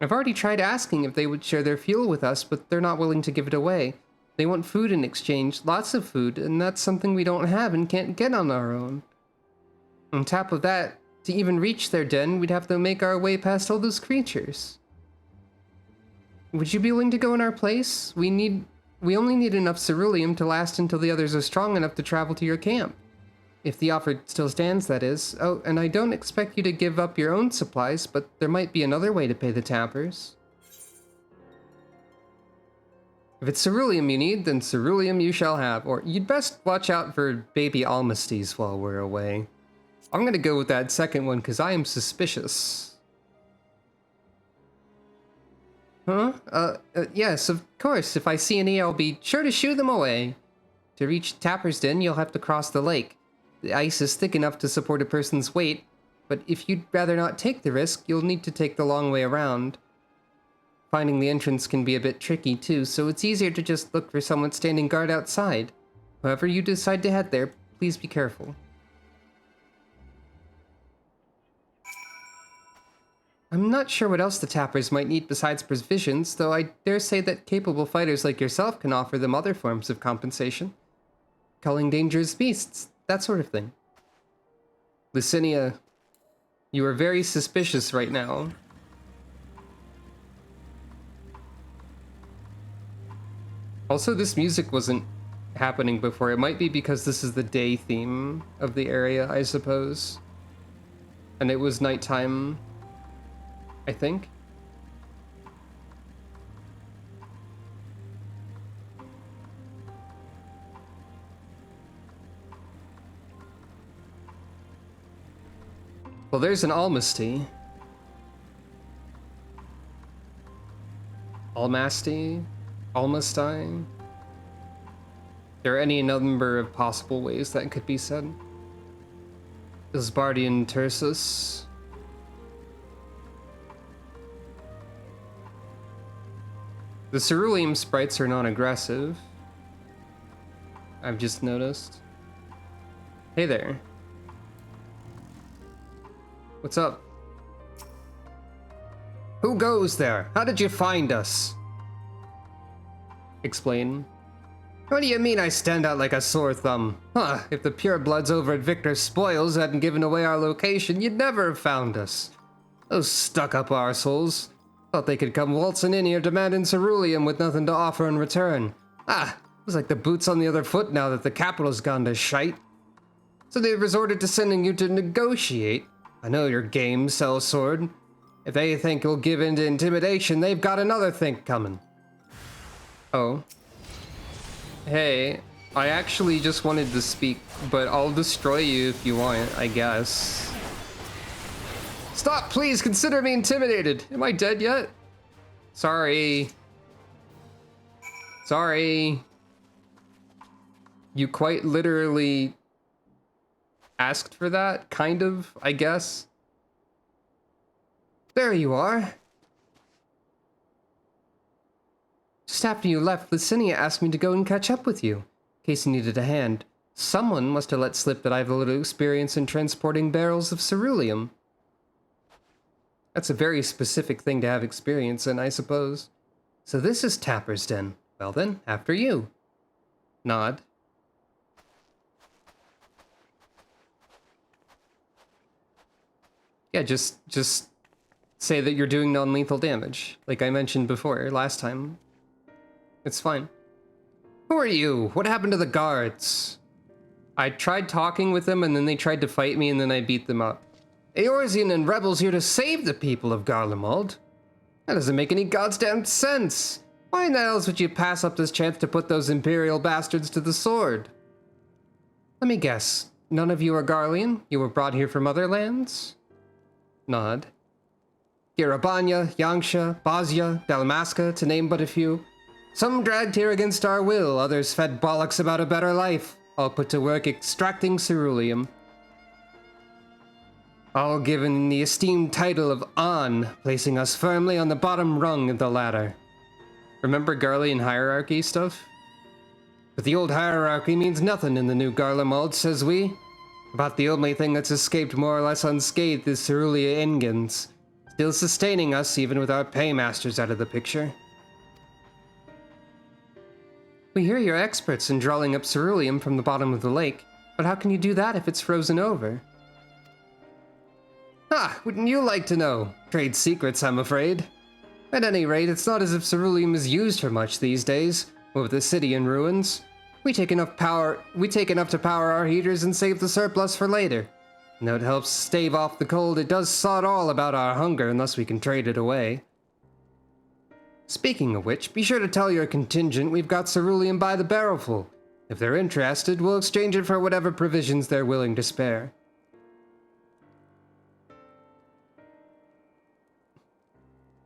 I've already tried asking if they would share their fuel with us, but they're not willing to give it away. They want food in exchange, lots of food, and that's something we don't have and can't get on our own. On top of that, to even reach their den, we'd have to make our way past all those creatures. Would you be willing to go in our place? We only need enough ceruleum to last until the others are strong enough to travel to your camp. If the offer still stands, that is. Oh, and I don't expect you to give up your own supplies, but there might be another way to pay the tappers. If it's ceruleum you need, then ceruleum you shall have, or you'd best watch out for baby Almasties while we're away. I'm gonna go with that second one, because I am suspicious. Huh? Yes, of course. If I see any, I'll be sure to shoo them away. To reach Tapper's Den, you'll have to cross the lake. The ice is thick enough to support a person's weight, but if you'd rather not take the risk, you'll need to take the long way around. Finding the entrance can be a bit tricky too, so it's easier to just look for someone standing guard outside. However you decide to head there, please be careful. I'm not sure what else the tappers might need besides provisions, though I dare say that capable fighters like yourself can offer them other forms of compensation. Culling dangerous beasts, that sort of thing. Licinia, you are very suspicious right now. Also, this music wasn't happening before. It might be because this is the day theme of the area, I suppose. And it was nighttime, I think. Well, there's an Almasty. Almasty? Almasty? There are any number of possible ways that could be said. Isbardian Tersus. The ceruleum sprites are non-aggressive. I've just noticed. Hey there. What's up? Who goes there? How did you find us? Explain. What do you mean I stand out like a sore thumb? Huh, if the purebloods over at Victor's Spoils hadn't given away our location, you'd never have found us. Those stuck-up arseholes. Thought they could come waltzing in here demanding ceruleum with nothing to offer in return. Ah, it was like the boots on the other foot now that the capital's gone to shite. So they resorted to sending you to negotiate. I know your game, sellsword. If they think you'll give in to intimidation, they've got another think coming. Oh. Hey, I actually just wanted to speak, but I'll destroy you if you want, I guess. Stop, please, consider me intimidated. Am I dead yet? Sorry. Sorry. You quite literally asked for that, kind of, I guess. There you are. Just after you left, Licinia asked me to go and catch up with you, in case you needed a hand. Someone must have let slip that I have a little experience in transporting barrels of ceruleum. That's a very specific thing to have experience in, I suppose. So this is Tapper's Den. Well then, after you. Nod. Yeah, just say that you're doing non-lethal damage, like I mentioned before, last time. It's fine. Who are you? What happened to the guards? I tried talking with them, and then they tried to fight me, and then I beat them up. Eorzean and rebels here to save the people of Garlemald? That doesn't make any goddamn sense. Why in the hell would you pass up this chance to put those Imperial bastards to the sword? Let me guess. None of you are Garlean? You were brought here from other lands? Nod. Girabanya, Yangsha, Bosnia, Dalmasca, to name but a few. Some dragged here against our will, others fed bollocks about a better life, all put to work extracting ceruleum. All given the esteemed title of An, placing us firmly on the bottom rung of the ladder. Remember Garlean hierarchy stuff? But the old hierarchy means nothing in the new Garlemald, says we. About the only thing that's escaped more or less unscathed is Cerulia Ingens, still sustaining us even with our paymasters out of the picture. We hear you're experts in drawing up ceruleum from the bottom of the lake, but how can you do that if it's frozen over? Ah, wouldn't you like to know? Trade secrets, I'm afraid. At any rate, it's not as if ceruleum is used for much these days, with the city in ruins. We take enough to power our heaters and save the surplus for later. And though it helps stave off the cold, it does sod all about our hunger unless we can trade it away. Speaking of which, be sure to tell your contingent we've got ceruleum by the barrelful. If they're interested, we'll exchange it for whatever provisions they're willing to spare.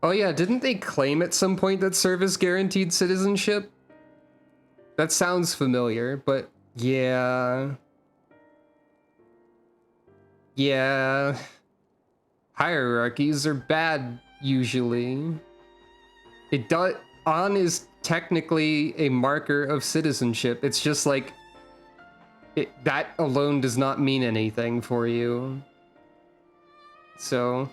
Oh yeah, didn't they claim at some point that service guaranteed citizenship? That sounds familiar, but yeah. Yeah. Hierarchies are bad, usually. An is technically a marker of citizenship. It's just like, that alone does not mean anything for you. So...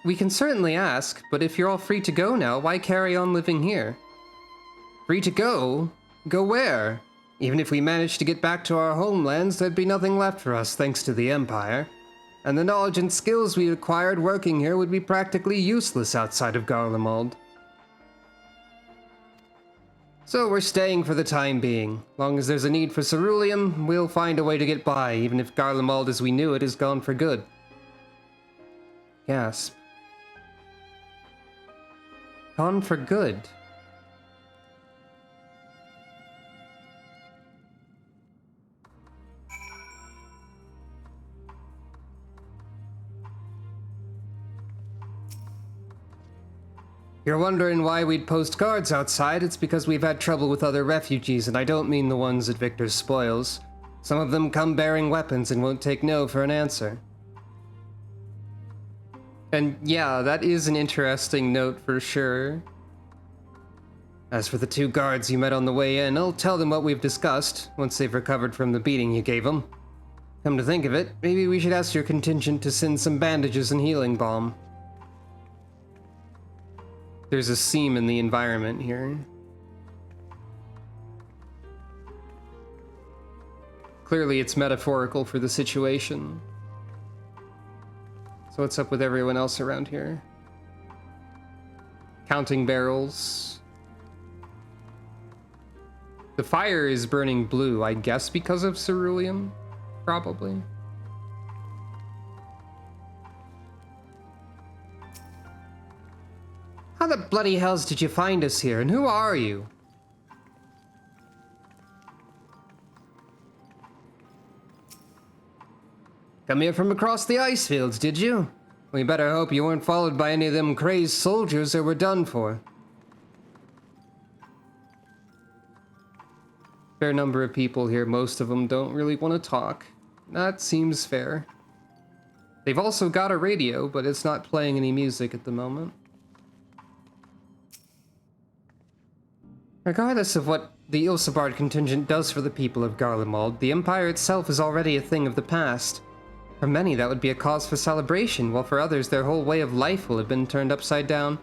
we can certainly ask, but if you're all free to go now, why carry on living here? Free to go? Go where? Even if we managed to get back to our homelands, there'd be nothing left for us thanks to the Empire. And the knowledge and skills we acquired working here would be practically useless outside of Garlemald. So we're staying for the time being. Long as there's a need for ceruleum, we'll find a way to get by, even if Garlemald as we knew it is gone for good. Gasp. Gone for good. You're wondering why we'd post guards outside? It's because we've had trouble with other refugees, and I don't mean the ones at Victor's Spoils. Some of them come bearing weapons and won't take no for an answer. And yeah, that is an interesting note for sure. As for the two guards you met on the way in, I'll tell them what we've discussed, once they've recovered from the beating you gave them. Come to think of it, maybe we should ask your contingent to send some bandages and healing balm. there's a seam in the environment here. Clearly it's metaphorical for the situation. So what's up with everyone else around here? Counting barrels. The fire is burning blue, I guess because of ceruleum? Probably. How the bloody hells did you find us here, and who are you? Come here from across the ice fields, did you? We better hope you weren't followed by any of them crazed soldiers or we're done for. Fair number of people here, most of them don't really want to talk. That seems fair. They've also got a radio, but it's not playing any music at the moment. Regardless of what the Ilsabard contingent does for the people of Garlemald, the Empire itself is already a thing of the past. For many, that would be a cause for celebration, while for others, their whole way of life will have been turned upside down.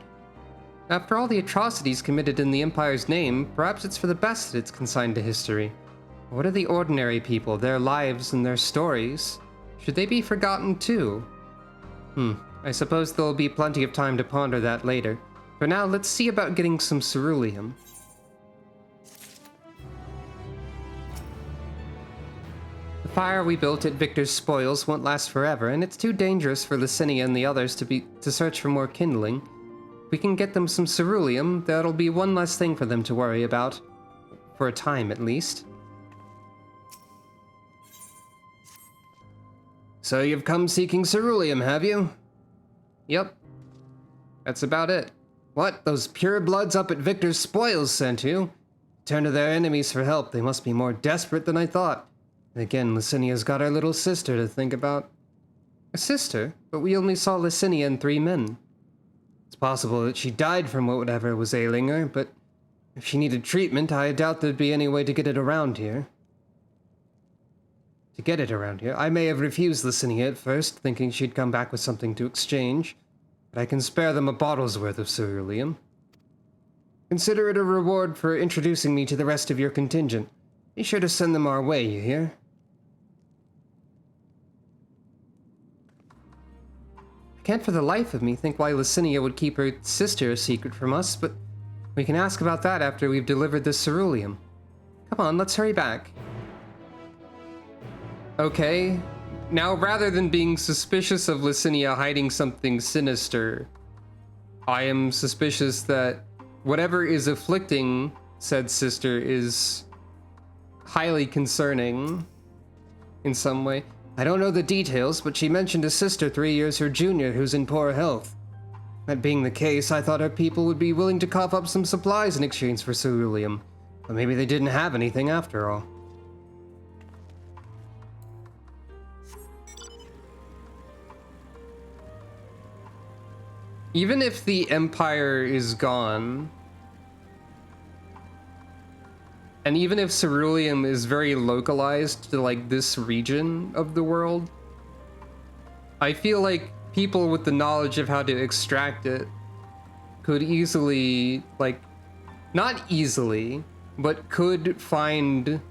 After all the atrocities committed in the Empire's name, perhaps it's for the best that it's consigned to history. What are the ordinary people, their lives and their stories? Should they be forgotten too? I suppose there'll be plenty of time to ponder that later. For now, let's see about getting some ceruleum. The fire we built at Victor's spoils won't last forever, and it's too dangerous for Licinia and the others to search for more kindling. If we can get them some ceruleum, that'll be one less thing for them to worry about. For a time, at least. So you've come seeking ceruleum, have you? Yep. That's about it. What? Those purebloods up at Victor's spoils sent you? Turn to their enemies for help. They must be more desperate than I thought. And again, Licinia's got our little sister to think about. A sister? But we only saw Licinia and 3 men. It's possible that she died from whatever was ailing her, but if she needed treatment, I doubt there'd be any way to get it around here. I may have refused Licinia at first, thinking she'd come back with something to exchange, but I can spare them a bottle's worth of ceruleum. Consider it a reward for introducing me to the rest of your contingent. Be sure to send them our way, you hear? I can't for the life of me think why Licinia would keep her sister a secret from us, but we can ask about that after we've delivered the ceruleum. Come on, let's hurry back. Okay, now rather than being suspicious of Licinia hiding something sinister, I am suspicious that whatever is afflicting said sister is highly concerning in some way. I don't know the details, but she mentioned a sister 3 years her junior who's in poor health. That being the case, I thought her people would be willing to cough up some supplies in exchange for ceruleum, but maybe they didn't have anything after all. Even if the Empire is gone, and even if ceruleum is very localized to, like, this region of the world, I feel like people with the knowledge of how to extract it could easily, like, not easily, but could find,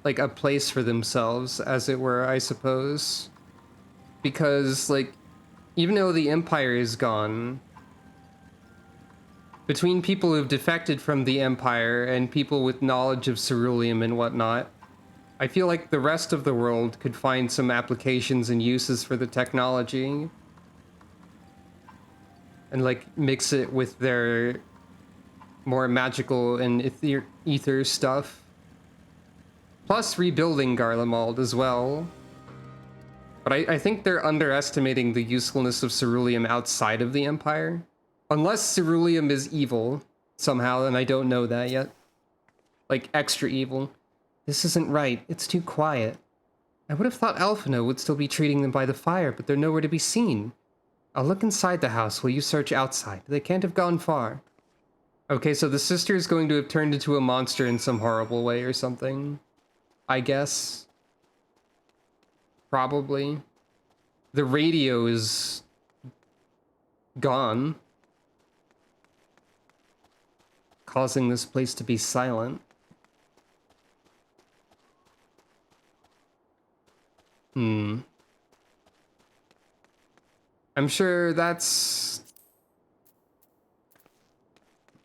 like, a place for themselves, as it were, I suppose. Because, like, even though the Empire is gone, between people who've defected from the Empire and people with knowledge of ceruleum and whatnot, I feel like the rest of the world could find some applications and uses for the technology. And, like, mix it with their more magical and ether stuff. Plus rebuilding Garlemald as well. But I think they're underestimating the usefulness of ceruleum outside of the Empire. Unless ceruleum is evil, somehow, and I don't know that yet. Like, extra evil. This isn't right. It's too quiet. I would have thought Alphino would still be treating them by the fire, but they're nowhere to be seen. I'll look inside the house while you search outside. They can't have gone far. Okay, so the sister is going to have turned into a monster in some horrible way or something. I guess. Probably. The radio is gone. causing this place to be silent. I'm sure that's...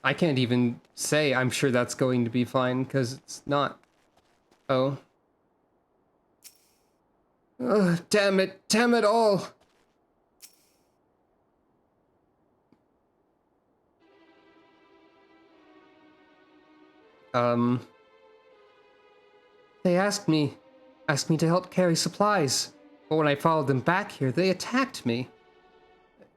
I can't even say I'm sure that's going to be fine, because it's not. Oh. Ugh, damn it all! They asked me to help carry supplies, but when I followed them back here, they attacked me.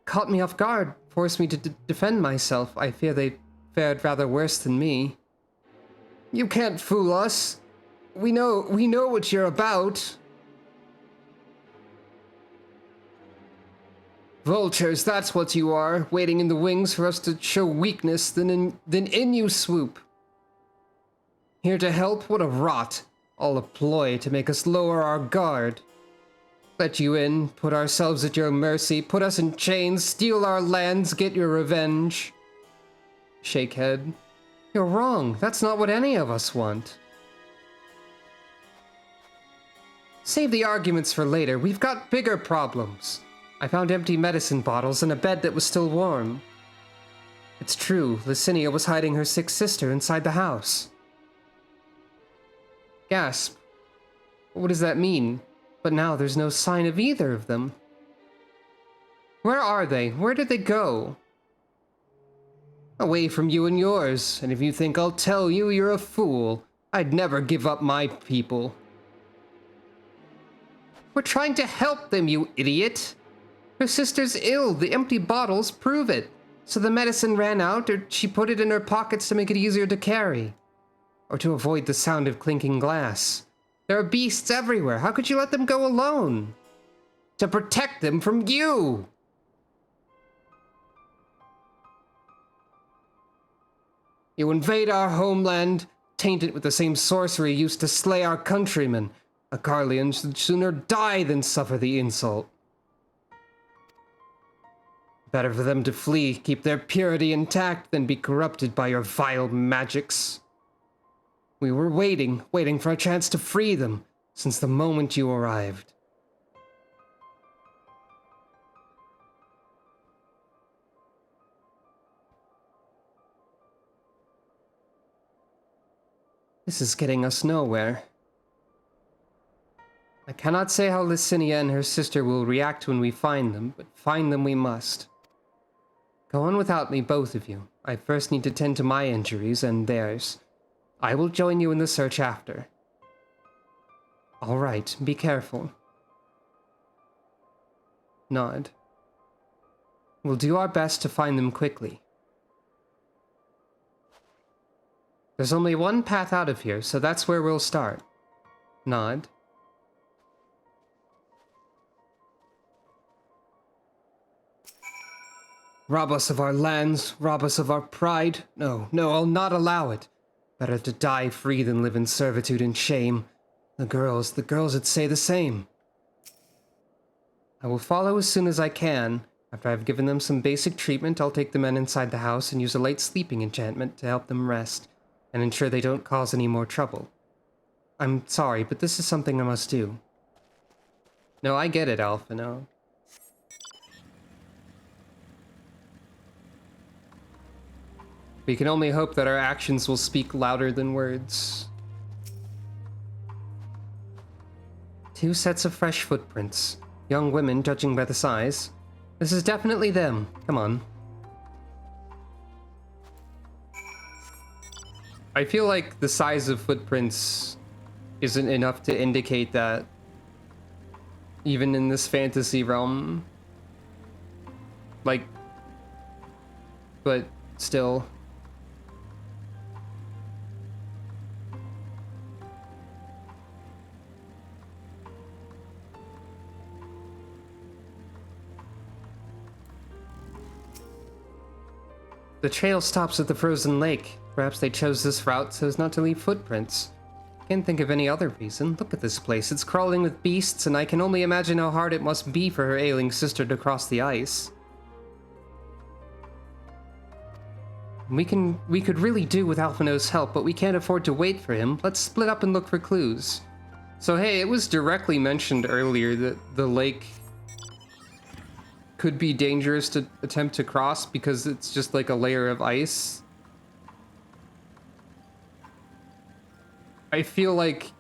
Caught me off guard, forced me to defend myself. I fear they fared rather worse than me. You can't fool us. We know what you're about. Vultures, that's what you are, waiting in the wings for us to show weakness, then in you swoop. Here to help? What a rot. All a ploy to make us lower our guard. Let you in, put ourselves at your mercy, put us in chains, steal our lands, get your revenge. Shake head. You're wrong. That's not what any of us want. Save the arguments for later. We've got bigger problems. I found empty medicine bottles and a bed that was still warm. It's true, Licinia was hiding her sick sister inside the house. Gasp. What does that mean? But now there's no sign of either of them. Where are they? Where did they go? Away from you and yours, and if you think I'll tell you, you're a fool. I'd never give up my people. We're trying to help them, you idiot! Her sister's ill, the empty bottles prove it. So the medicine ran out, or she put it in her pockets to make it easier to carry. Or to avoid the sound of clinking glass. There are beasts everywhere, how could you let them go alone? To protect them from you! You invade our homeland, taint it with the same sorcery used to slay our countrymen. A Garlean should sooner die than suffer the insult. Better for them to flee, keep their purity intact, than be corrupted by your vile magics. We were waiting for a chance to free them, since the moment you arrived. This is getting us nowhere. I cannot say how Licinia and her sister will react when we find them, but find them we must. Go on without me, both of you. I first need to tend to my injuries and theirs. I will join you in the search after. All right, be careful. Nod. We'll do our best to find them quickly. There's only one path out of here, so that's where we'll start. Nod. Rob us of our lands, rob us of our pride. No, I'll not allow it. Better to die free than live in servitude and shame. The girls would say the same. I will follow as soon as I can. After I've given them some basic treatment, I'll take the men inside the house and use a light sleeping enchantment to help them rest, and ensure they don't cause any more trouble. I'm sorry, but this is something I must do. No, I get it, Alpha, no. We can only hope that our actions will speak louder than words. 2 sets of fresh footprints. Young women, judging by the size. This is definitely them. Come on. I feel like the size of footprints isn't enough to indicate that even in this fantasy realm. Like, but still. The trail stops at the frozen lake. Perhaps they chose this route so as not to leave footprints. Can't think of any other reason. Look at this place. It's crawling with beasts, and I can only imagine how hard it must be for her ailing sister to cross the ice. We could really do with Alphino's help, but we can't afford to wait for him. Let's split up and look for clues. So hey, it was directly mentioned earlier that the lake could be dangerous to attempt to cross because it's just like a layer of ice. I feel like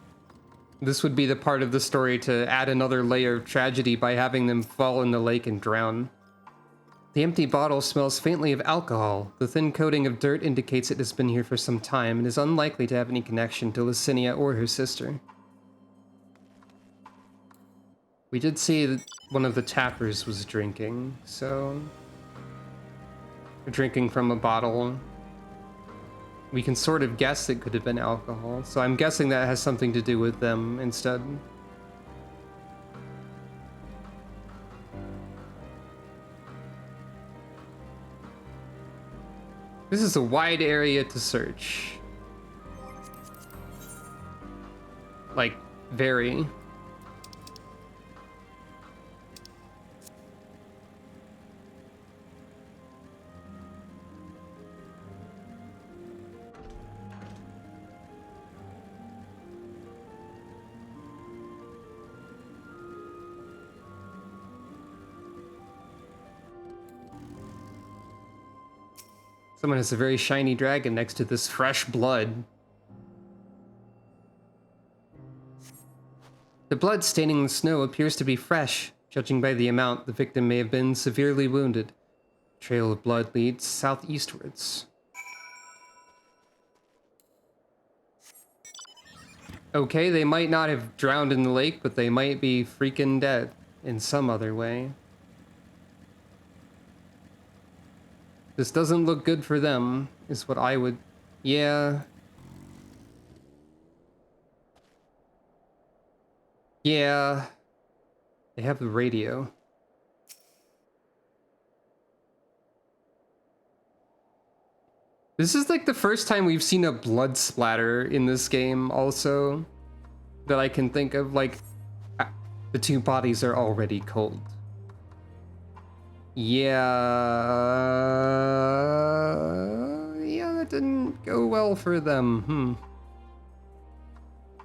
this would be the part of the story to add another layer of tragedy by having them fall in the lake and drown. The empty bottle smells faintly of alcohol. The thin coating of dirt indicates it has been here for some time and is unlikely to have any connection to Licinia or her sister. We did see that one of the tappers was drinking, so... drinking from a bottle. We can sort of guess it could have been alcohol, so I'm guessing that has something to do with them instead. This is a wide area to search. Like, very. Someone has a very shiny dragon next to this fresh blood. The blood staining the snow appears to be fresh. Judging by the amount, the victim may have been severely wounded. Trail of blood leads southeastwards. Okay, they might not have drowned in the lake, but they might be freaking dead in some other way. This doesn't look good for them, is what I would... Yeah. Yeah. They have the radio. This is like the first time we've seen a blood splatter in this game also. That I can think of, like... The two bodies are already cold. Yeah, that didn't go well for them.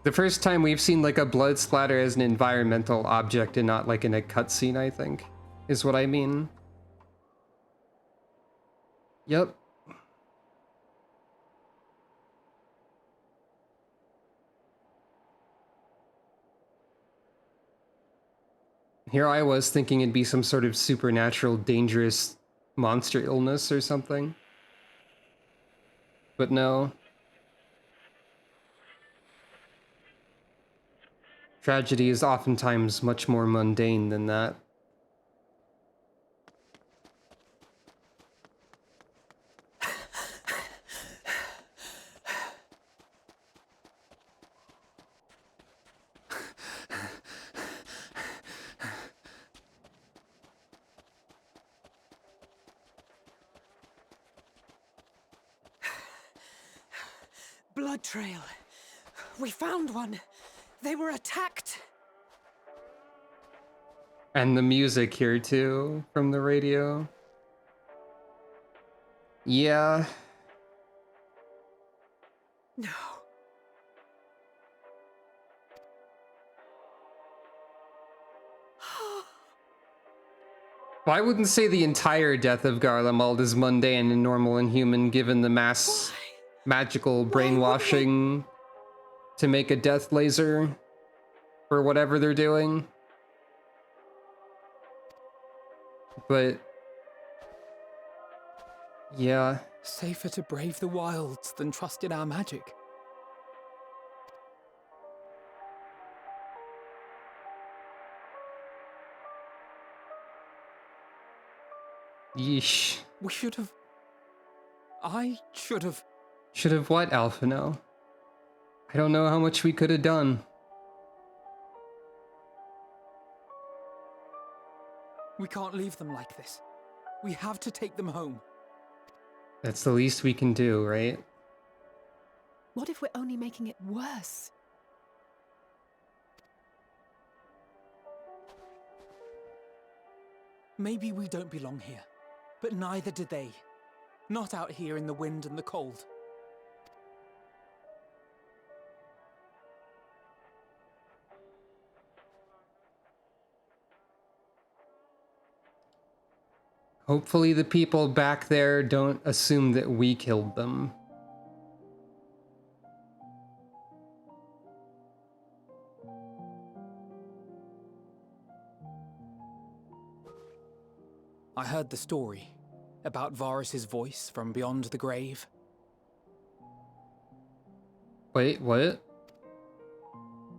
The first time we've seen like a blood splatter as an environmental object and not like in a cutscene, I think, is what I mean. Yep. Here I was thinking it'd be some sort of supernatural, dangerous monster illness or something. But no. Tragedy is oftentimes much more mundane than that. Blood trail. We found one. They were attacked. And the music here too, from the radio. Yeah. No. Well, I wouldn't say the entire death of Garlemald is mundane and normal and human, given the mass magical brainwashing to make a death laser or whatever they're doing. But yeah. Safer to brave the wilds than trust in our magic. Yeesh. We should have... I should have... Should have what, Alphino? I don't know how much we could have done. We can't leave them like this. We have to take them home. That's the least we can do, right? What if we're only making it worse? Maybe we don't belong here, but neither do they. Not out here in the wind and the cold. Hopefully the people back there don't assume that we killed them. I heard the story about Varus's voice from beyond the grave. Wait, what?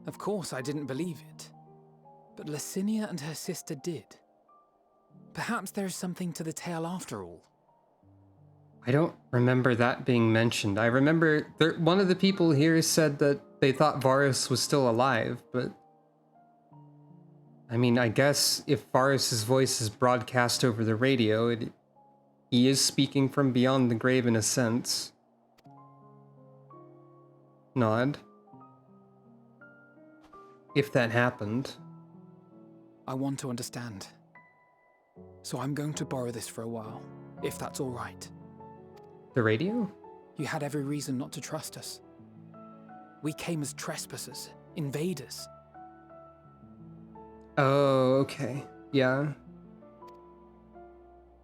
Of course I didn't believe it, but Licinia and her sister did. Perhaps there is something to the tale after all. I don't remember that being mentioned. I remember one of the people here said that they thought Varus was still alive, but... I mean, I guess if Varus's voice is broadcast over the radio, he is speaking from beyond the grave in a sense. Nod. If that happened. I want to understand. So I'm going to borrow this for a while, if that's all right. The radio? You had every reason not to trust us. We came as trespassers, invaders. Oh, okay. Yeah.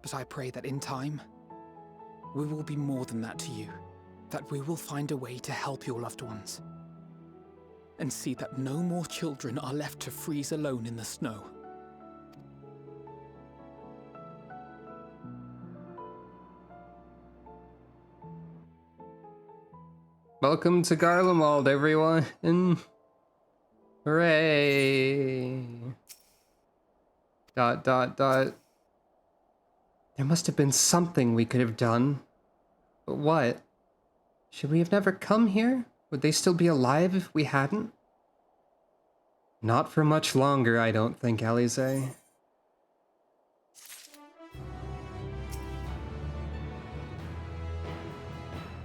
But I pray that in time, we will be more than that to you. That we will find a way to help your loved ones. And see that no more children are left to freeze alone in the snow. Welcome to Garlemald, everyone. Hooray. ... There must have been something we could have done. But what? Should we have never come here? Would they still be alive if we hadn't? Not for much longer, I don't think, Alize.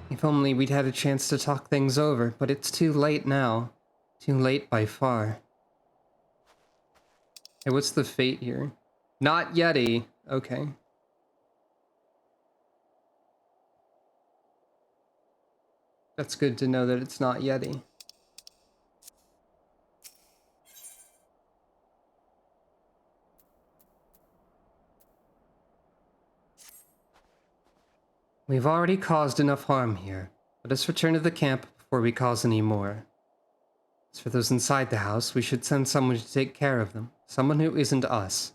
If only we'd had a chance to talk things over, but it's too late now. Too late by far. Hey, what's the fate here? Not Yeti. Okay. That's good to know that it's not Yeti. We've already caused enough harm here. Let us return to the camp before we cause any more. As for those inside the house, we should send someone to take care of them. Someone who isn't us.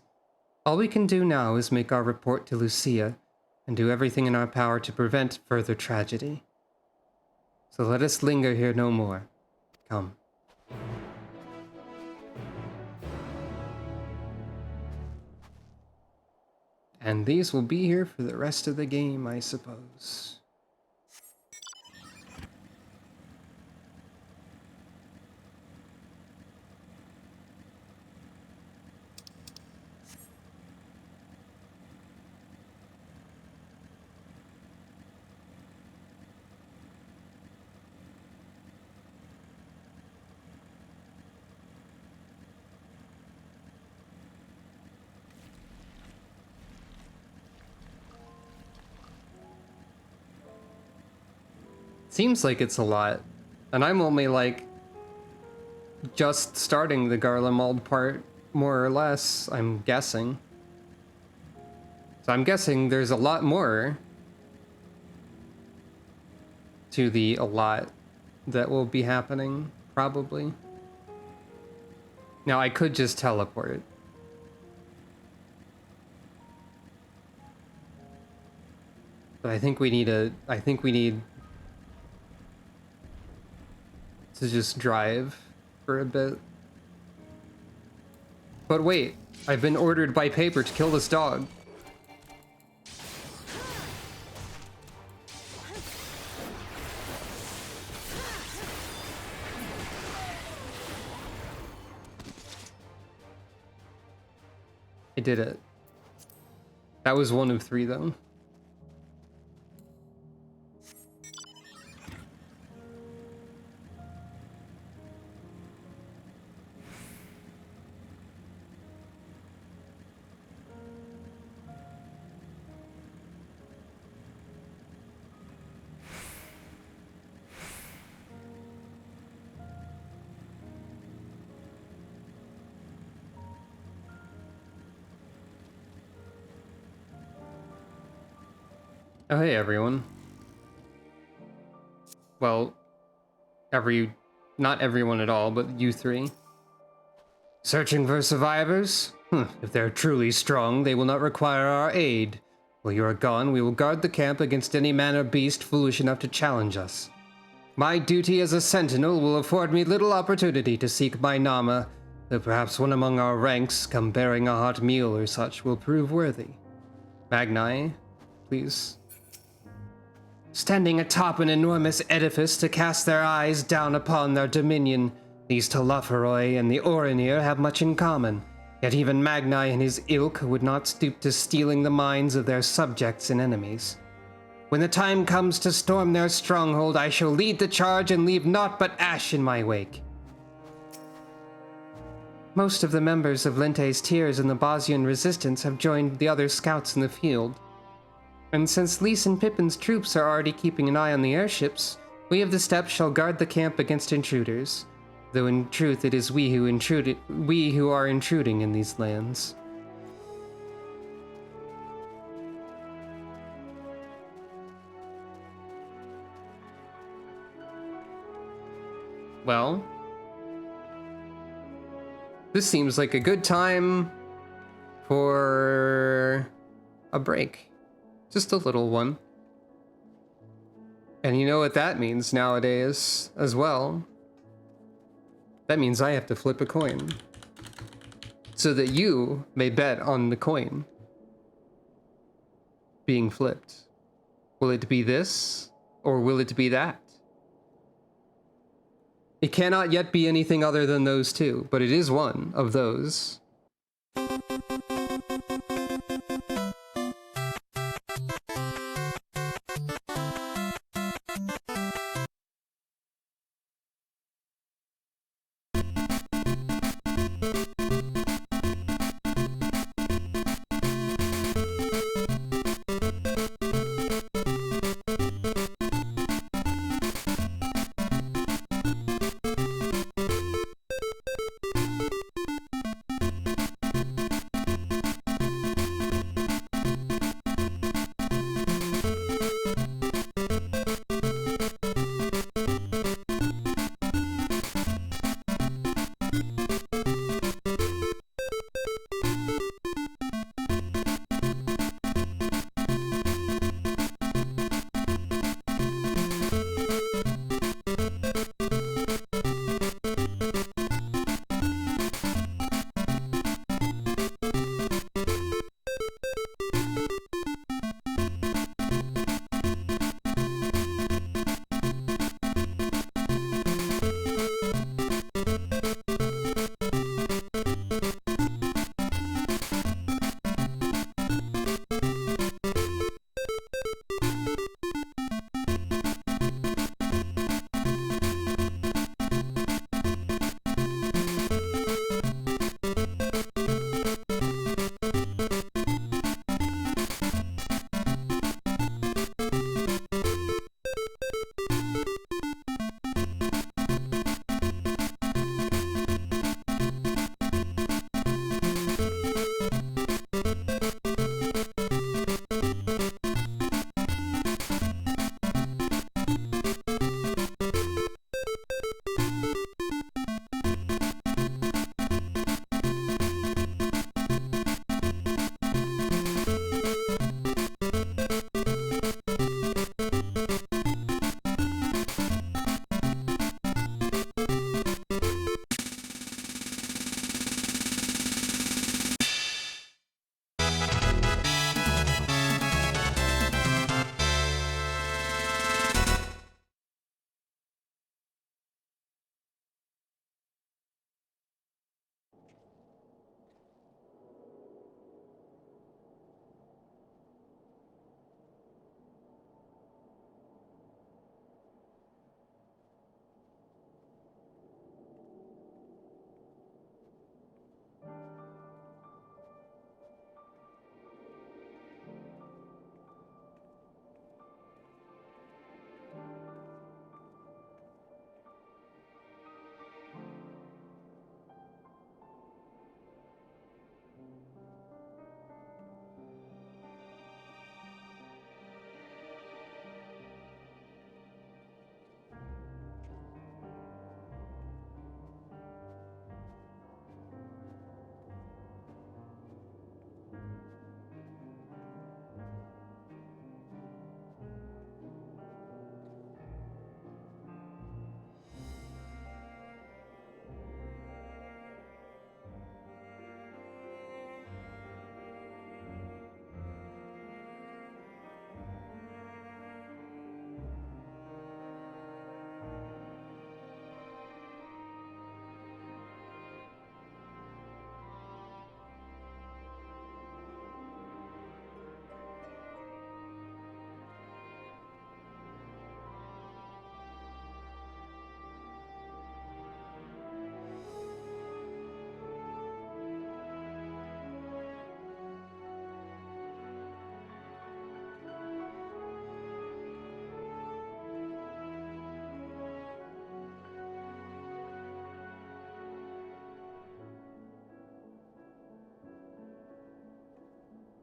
All we can do now is make our report to Lucia and do everything in our power to prevent further tragedy. So let us linger here no more. Come. And these will be here for the rest of the game, I suppose. Seems like it's a lot. And I'm only like just starting the Garlemald part, more or less, I'm guessing. So I'm guessing there's a lot more to the a lot that will be happening, probably. Now I could just teleport. But I think we need to just drive for a bit. But wait, I've been ordered by paper to kill this dog. I did it. That was one of 3 though. Oh, hey, everyone. Well, not everyone at all, but you three. Searching for survivors? If they're truly strong, they will not require our aid. While you are gone, we will guard the camp against any man or beast foolish enough to challenge us. My duty as a sentinel will afford me little opportunity to seek my Nama, though perhaps one among our ranks, come bearing a hot meal or such, will prove worthy. Magni, please. Standing atop an enormous edifice to cast their eyes down upon their dominion, these Telophoroi and the Orinir have much in common, yet even Magni and his ilk would not stoop to stealing the minds of their subjects and enemies. When the time comes to storm their stronghold, I shall lead the charge and leave naught but ash in my wake. Most of the members of Lente's tiers and the Bosnian resistance have joined the other scouts in the field. And since Lys and Pippin's troops are already keeping an eye on the airships, we of the Steppes shall guard the camp against intruders, though in truth it is we who are intruding in these lands. Well, this seems like a good time for a break. Just a little one. And you know what that means nowadays as well. That means I have to flip a coin. So that you may bet on the coin being flipped. Will it be this, or will it be that? It cannot yet be anything other than those two, but it is one of those.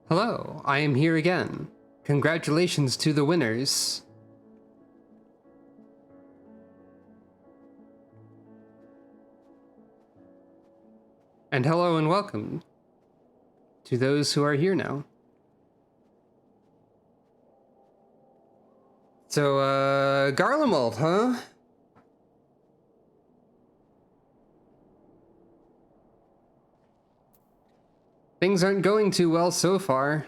Hello, I am here again. Congratulations to the winners. And hello and welcome to those who are here now. So, Garlemald, huh? Things aren't going too well so far.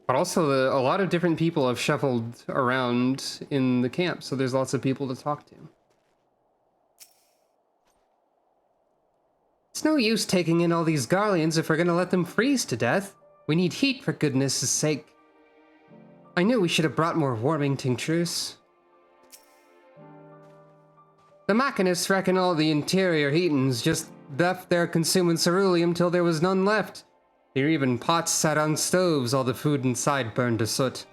But also, a lot of different people have shuffled around in the camp, so there's lots of people to talk to. It's no use taking in all these Garleans if we're gonna let them freeze to death. We need heat, for goodness' sake. I knew we should have brought more warming tinctures. The machinists reckon all the interior heatings just left there consuming ceruleum till there was none left. There are even pots sat on stoves, all the food inside burned to soot.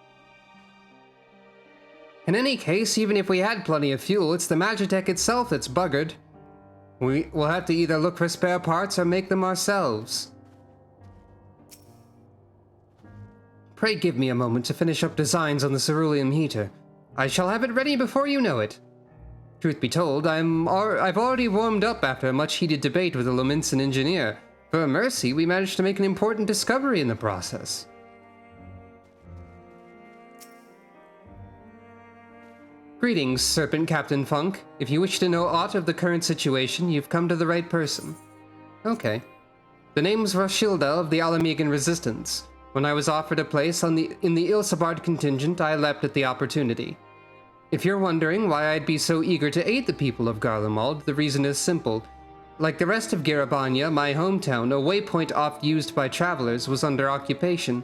In any case, even if we had plenty of fuel, it's the Magitech itself that's buggered. We'll have to either look for spare parts or make them ourselves. Pray give me a moment to finish up designs on the ceruleum heater. I shall have it ready before you know it. Truth be told, I've already warmed up after a much heated debate with a Lominsan engineer. For a mercy, we managed to make an important discovery in the process. Greetings, Serpent Captain Funk. If you wish to know aught of the current situation, you've come to the right person. Okay. The name's Roshilda of the Alamegan Resistance. When I was offered a place in the Ilsabard contingent, I leapt at the opportunity. If you're wondering why I'd be so eager to aid the people of Garlemald, the reason is simple. Like the rest of Garabania, my hometown, a waypoint oft used by travelers, was under occupation.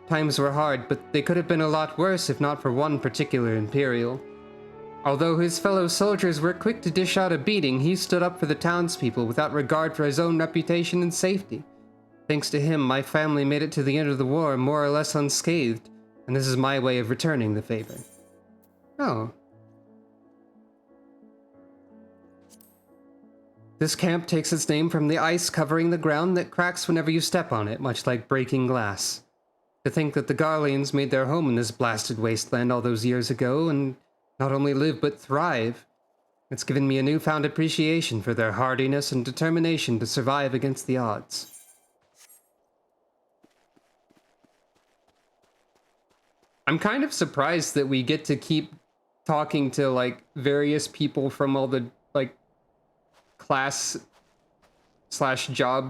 Times were hard, but they could have been a lot worse if not for one particular Imperial. Although his fellow soldiers were quick to dish out a beating, he stood up for the townspeople without regard for his own reputation and safety. Thanks to him, my family made it to the end of the war more or less unscathed, and this is my way of returning the favor. Oh. This camp takes its name from the ice covering the ground that cracks whenever you step on it, much like breaking glass. To think that the Garleans made their home in this blasted wasteland all those years ago, and not only live but thrive. It's given me a newfound appreciation for their hardiness and determination to survive against the odds. I'm kind of surprised that we get to keep talking to, like, various people from all the, like, class/job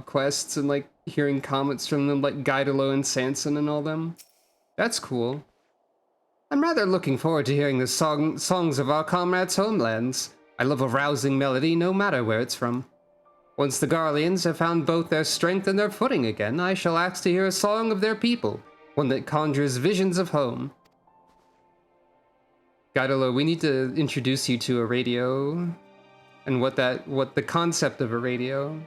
quests and, like, hearing comments from them, like Guidolo and Sanson and all them. That's cool. I'm rather looking forward to hearing the songs of our comrades' homelands. I love a rousing melody no matter where it's from. Once the Garleans have found both their strength and their footing again, I shall ask to hear a song of their people, one that conjures visions of home. Guidolo, we need to introduce you to a radio, and what the concept of a radio.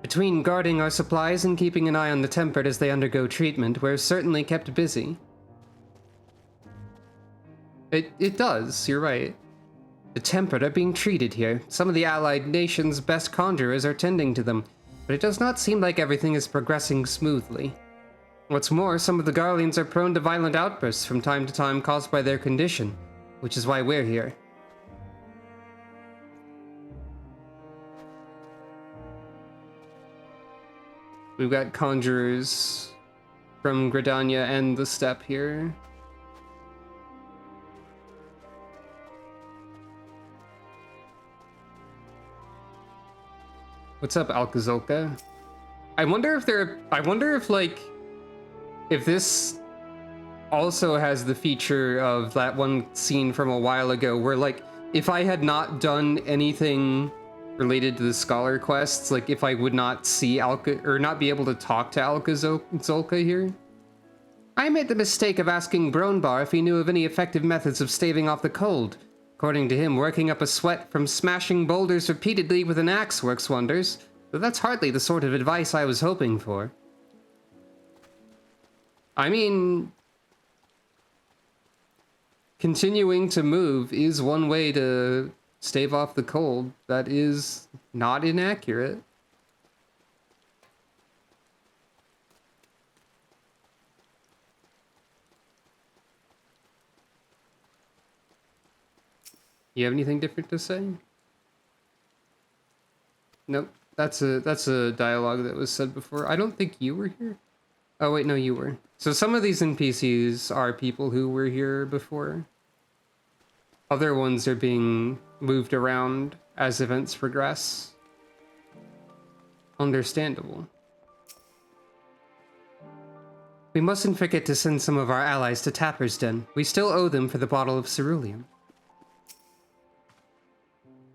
Between guarding our supplies and keeping an eye on the Tempered as they undergo treatment, we're certainly kept busy. It does, you're right. The Tempered are being treated here. Some of the allied nations' best conjurers are tending to them, but it does not seem like everything is progressing smoothly. What's more, some of the Garleans are prone to violent outbursts from time to time caused by their condition, which is why we're here. We've got conjurers from Gridania and the Steppe here. What's up, Alkazolka? I wonder if like, if this also has the feature of that one scene from a while ago where, like, if I had not done anything related to the scholar quests, like if I would not see or not be able to talk to Alkazolka here. I made the mistake of asking Bronbar if he knew of any effective methods of staving off the cold. According to him, working up a sweat from smashing boulders repeatedly with an axe works wonders, but that's hardly the sort of advice I was hoping for. I mean, continuing to move is one way to stave off the cold. That is not inaccurate. You have anything different to say? Nope. That's a dialogue that was said before. I don't think you were here. Oh wait, no, you were. So some of these NPCs are people who were here before. Other ones are being moved around as events progress. Understandable. We mustn't forget to send some of our allies to Tapper's Den. We still owe them for the bottle of cerulean.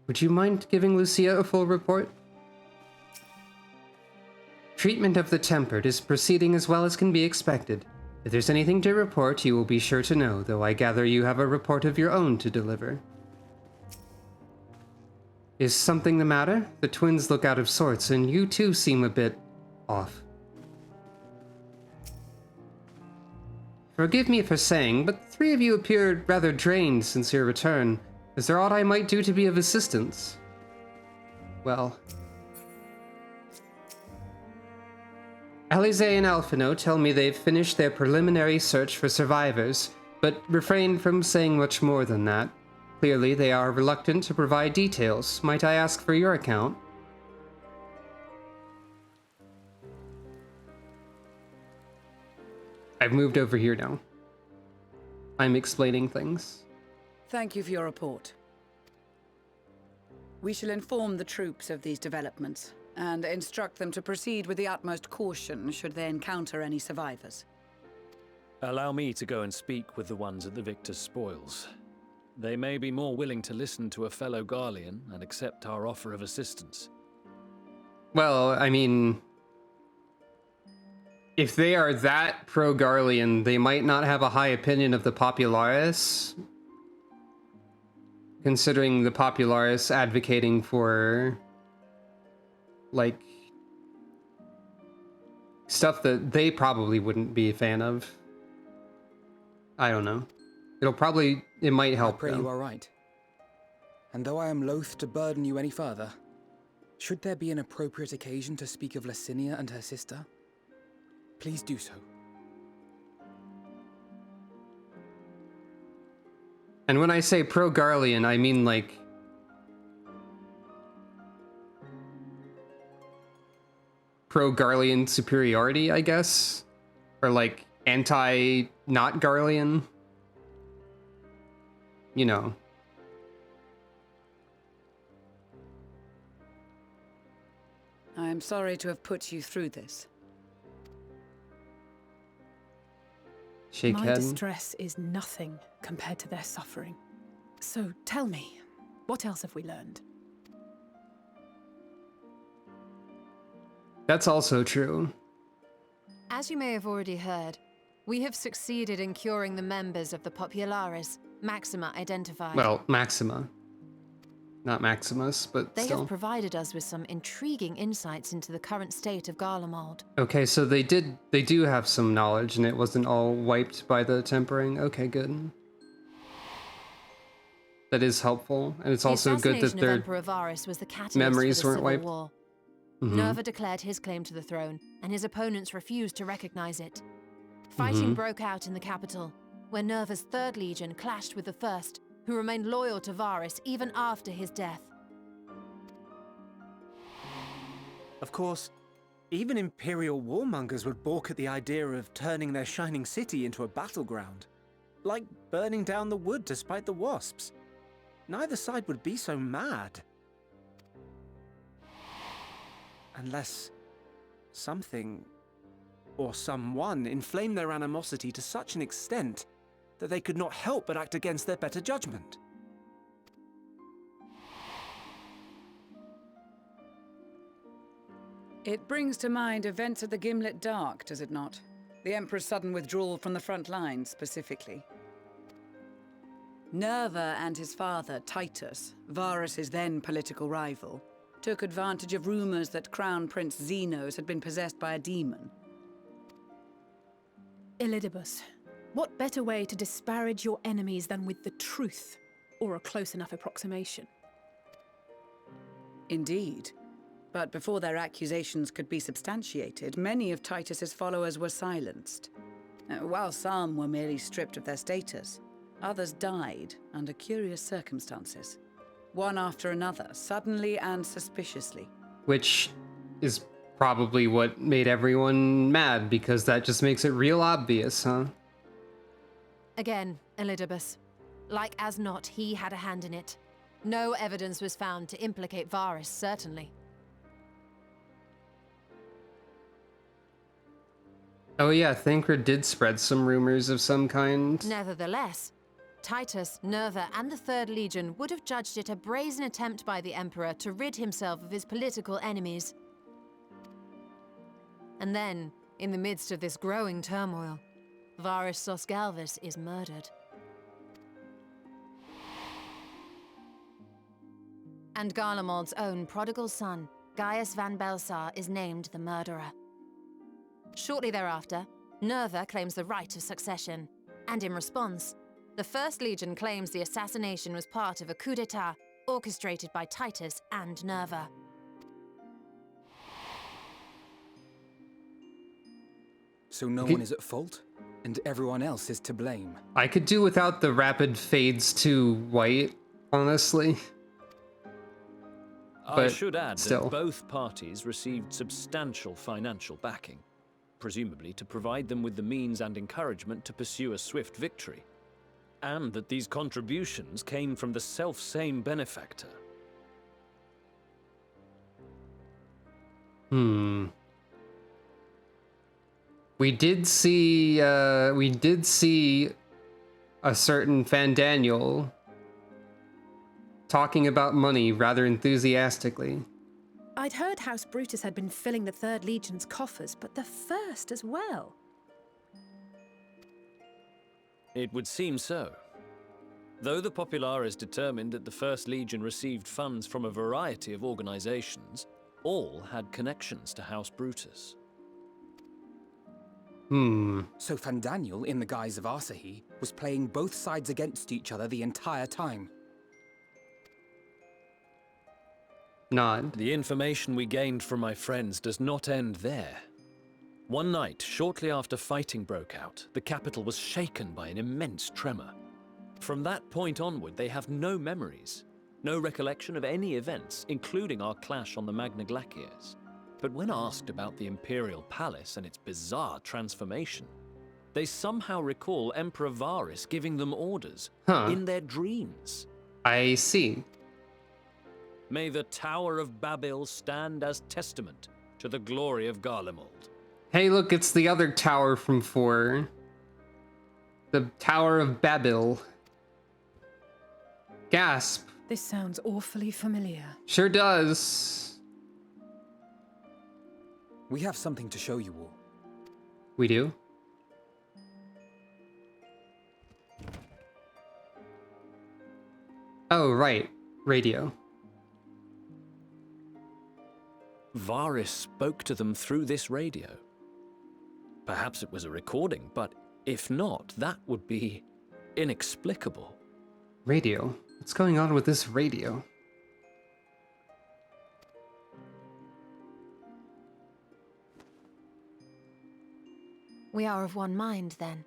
Would you mind giving Lucia a full report? Treatment of the Tempered is proceeding as well as can be expected. If there's anything to report, you will be sure to know, though I gather you have a report of your own to deliver. Is something the matter? The twins look out of sorts, and you too seem a bit off. Forgive me for saying, but the three of you appeared rather drained since your return. Is there aught I might do to be of assistance? Well... Alize and Alphino tell me they've finished their preliminary search for survivors, but refrain from saying much more than that. Clearly, they are reluctant to provide details. Might I ask for your account? I've moved over here now. I'm explaining things. Thank you for your report. We shall inform the troops of these developments and instruct them to proceed with the utmost caution should they encounter any survivors. Allow me to go and speak with the ones at the victor's spoils. They may be more willing to listen to a fellow Garlean and accept our offer of assistance. Well, I mean... if they are that pro-Garlean, they might not have a high opinion of the Popularis. Considering the Popularis advocating for... like... stuff that they probably wouldn't be a fan of. I don't know. It might help. I pray you are right. And though I am loath to burden you any further, should there be an appropriate occasion to speak of Licinia and her sister, please do so. And when I say pro-Garlean, I mean like... pro-Garlean superiority, I guess? Or like anti-not Garlean? You know. I am sorry to have put you through this. Shake My head. distress is nothing compared to their suffering. So tell me, what else have we learned? That's also true. As you may have already heard, we have succeeded in curing the members of the Popularis, Maxima identified. Well, Maxima. Not Maximus, but They still. have provided us with some intriguing insights into the current state of Garlemald. Okay, so they do have some knowledge, and it wasn't all wiped by the tempering. Okay, good. That is helpful, and it's also good that The assassination their of Emperor Varus was the catalyst memories for the weren't Civil wiped. War. Mhm. Nerva declared his claim to the throne, and his opponents refused to recognize it. Fighting broke out in the capital, where Nerva's 3rd Legion clashed with the 1st, who remained loyal to Varus even after his death. Of course, even Imperial warmongers would balk at the idea of turning their shining city into a battleground. Like burning down the wood to spite the wasps. Neither side would be so mad. Unless something or someone inflamed their animosity to such an extent that they could not help but act against their better judgment. It brings to mind events at the Gimlet Dark, does it not? The Emperor's sudden withdrawal from the front lines, specifically. Nerva and his father, Titus, Varus's then political rival, took advantage of rumors that Crown Prince Xenos had been possessed by a demon. Elidibus, what better way to disparage your enemies than with the truth, or a close enough approximation? Indeed. But before their accusations could be substantiated, many of Titus's followers were silenced. While some were merely stripped of their status, others died under curious circumstances. One after another, suddenly and suspiciously. Which is probably what made everyone mad, because that just makes it real obvious, huh? Again, Elidibus. Like as not, he had a hand in it. No evidence was found to implicate Varus, certainly. Oh yeah, Thancred did spread some rumors of some kind. Nevertheless, Titus, Nerva, and the Third Legion would have judged it a brazen attempt by the Emperor to rid himself of his political enemies. And then, in the midst of this growing turmoil, Varus Sosgalvus is murdered. And Garlemald's own prodigal son, Gaius van Belsar, is named the murderer. Shortly thereafter, Nerva claims the right of succession, and in response, the First Legion claims the assassination was part of a coup d'etat orchestrated by Titus and Nerva. So no one is at fault, and everyone else is to blame. I could do without the rapid fades to white, honestly. I But should add still. that both parties received substantial financial backing, presumably to provide them with the means and encouragement to pursue a swift victory, and that these contributions came from the self-same benefactor. We did see a certain Fandaniel talking about money rather enthusiastically. I'd heard House Brutus had been filling the Third Legion's coffers, but the First as well. It would seem so. Though the Populares determined that the First Legion received funds from a variety of organizations, all had connections to House Brutus. So Fandaniel, in the guise of Asahi, was playing both sides against each other the entire time. Nod. The information we gained from my friends does not end there. One night, shortly after fighting broke out, the capital was shaken by an immense tremor. From that point onward, they have no memories, no recollection of any events, including our clash on the Magna Glaciers. But when asked about the Imperial Palace and its bizarre transformation, they somehow recall Emperor Varus giving them orders in their dreams. I see. May the Tower of Babil stand as testament to the glory of Garlemald. Hey, look, it's the other tower from 4. The Tower of Babil. Gasp. This sounds awfully familiar. Sure does. We have something to show you all. We do? Oh, right. Radio. Varus spoke to them through this radio. Perhaps it was a recording, but if not, that would be inexplicable. Radio? What's going on with this radio? We are of one mind, then.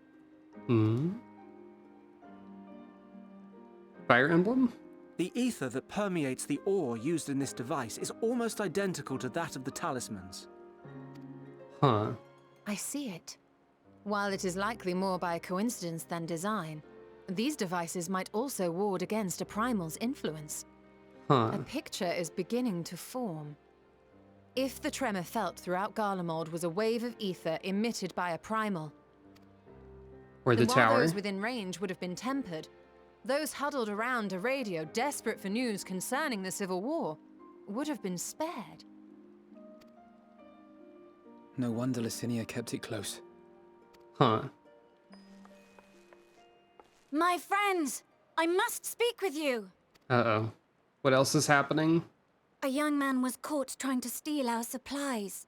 Fire emblem? The ether that permeates the ore used in this device is almost identical to that of the talismans. Huh. I see it. While it is likely more by coincidence than design, these devices might also ward against a primal's influence. Huh. A picture is beginning to form. If the tremor felt throughout Garlemald was a wave of ether emitted by a primal, Or the then tower. while those within range would have been tempered, those huddled around a radio desperate for news concerning the Civil War would have been spared. No wonder Licinia kept it close. Huh. My friends, I must speak with you. Uh-oh. What else is happening? A young man was caught trying to steal our supplies.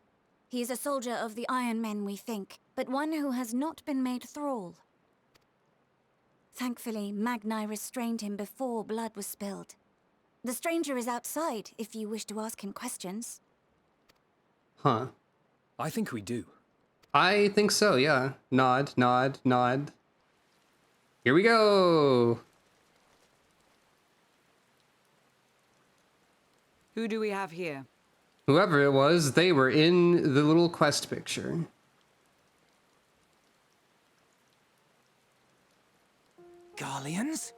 He is a soldier of the Iron Men, we think, but one who has not been made thrall. Thankfully, Magni restrained him before blood was spilled. The stranger is outside, if you wish to ask him questions. Huh. I think we do. I think so, yeah. Nod, nod, nod. Here we go! Who do we have here? Whoever it was, they were in the little quest picture. Garleans?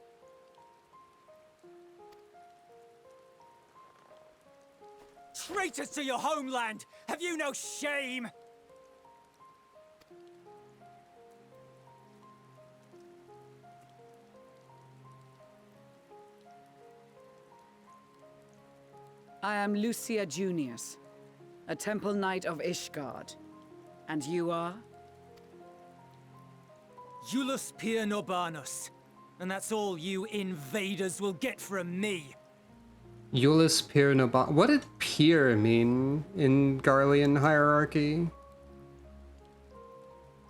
Traitors to your homeland! Have you no shame? I am Lucia Junius, a temple knight of Ishgard. And you are? Iulus Pier Norbanus. And that's all you invaders will get from me. Iulus Pier Noban. What did Pier mean in Garlean hierarchy?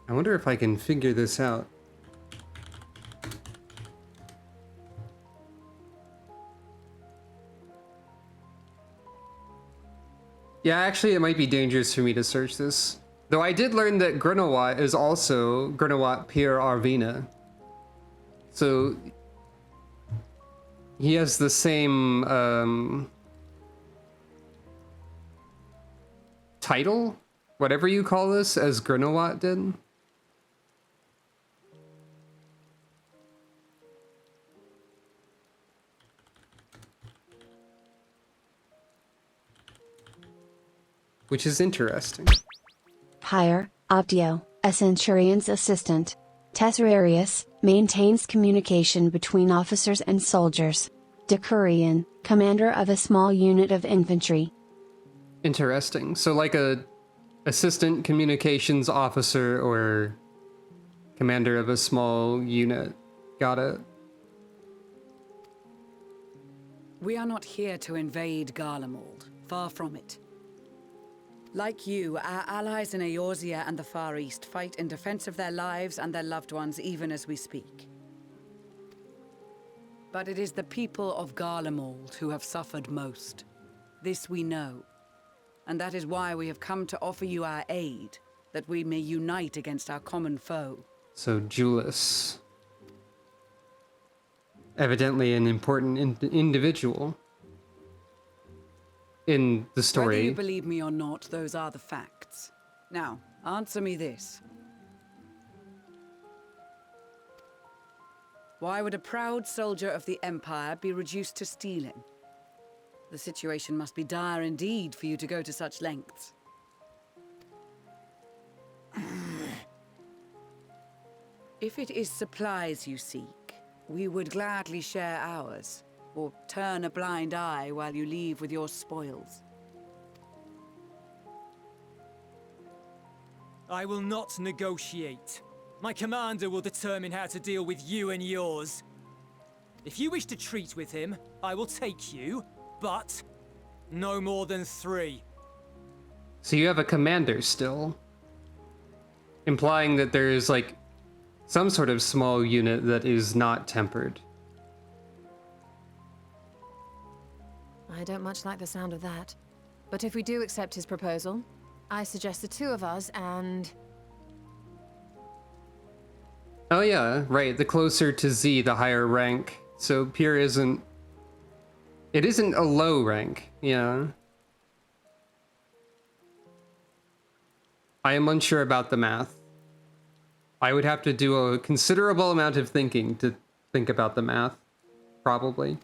I wonder if I can figure this out. Yeah, actually, it might be dangerous for me to search this. Though I did learn that Grunawat is also Grunawat Pier Arvina. So he has the same title, whatever you call this, as Grunawat did. Which is interesting. Hire, Optio, a Centurion's assistant. Tesserarius, maintains communication between officers and soldiers. Decurion, commander of a small unit of infantry. Interesting. So like a assistant communications officer or commander of a small unit. Got it. We are not here to invade Garlemald. Far from it. Like you, our allies in Eorzea and the Far East fight in defense of their lives and their loved ones even as we speak. But it is the people of Garlemald who have suffered most. This we know. And that is why we have come to offer you our aid, that we may unite against our common foe. So Julius. Evidently an important individual in the story. Whether you believe me or not, those are the facts. Now, answer me this. Why would a proud soldier of the Empire be reduced to stealing? The situation must be dire indeed for you to go to such lengths. If it is supplies you seek, we would gladly share ours, or turn a blind eye while you leave with your spoils. I will not negotiate. My commander will determine how to deal with you and yours. If you wish to treat with him, I will take you, but no more than 3. So you have a commander still, implying that there's like some sort of small unit that is not tempered. I don't much like the sound of that. But if we do accept his proposal, I suggest the 2 of us and... Oh yeah, right, the closer to Z, the higher rank. So Pier isn't... It isn't a low rank, yeah. I am unsure about the math. I would have to do a considerable amount of thinking to think about the math, probably.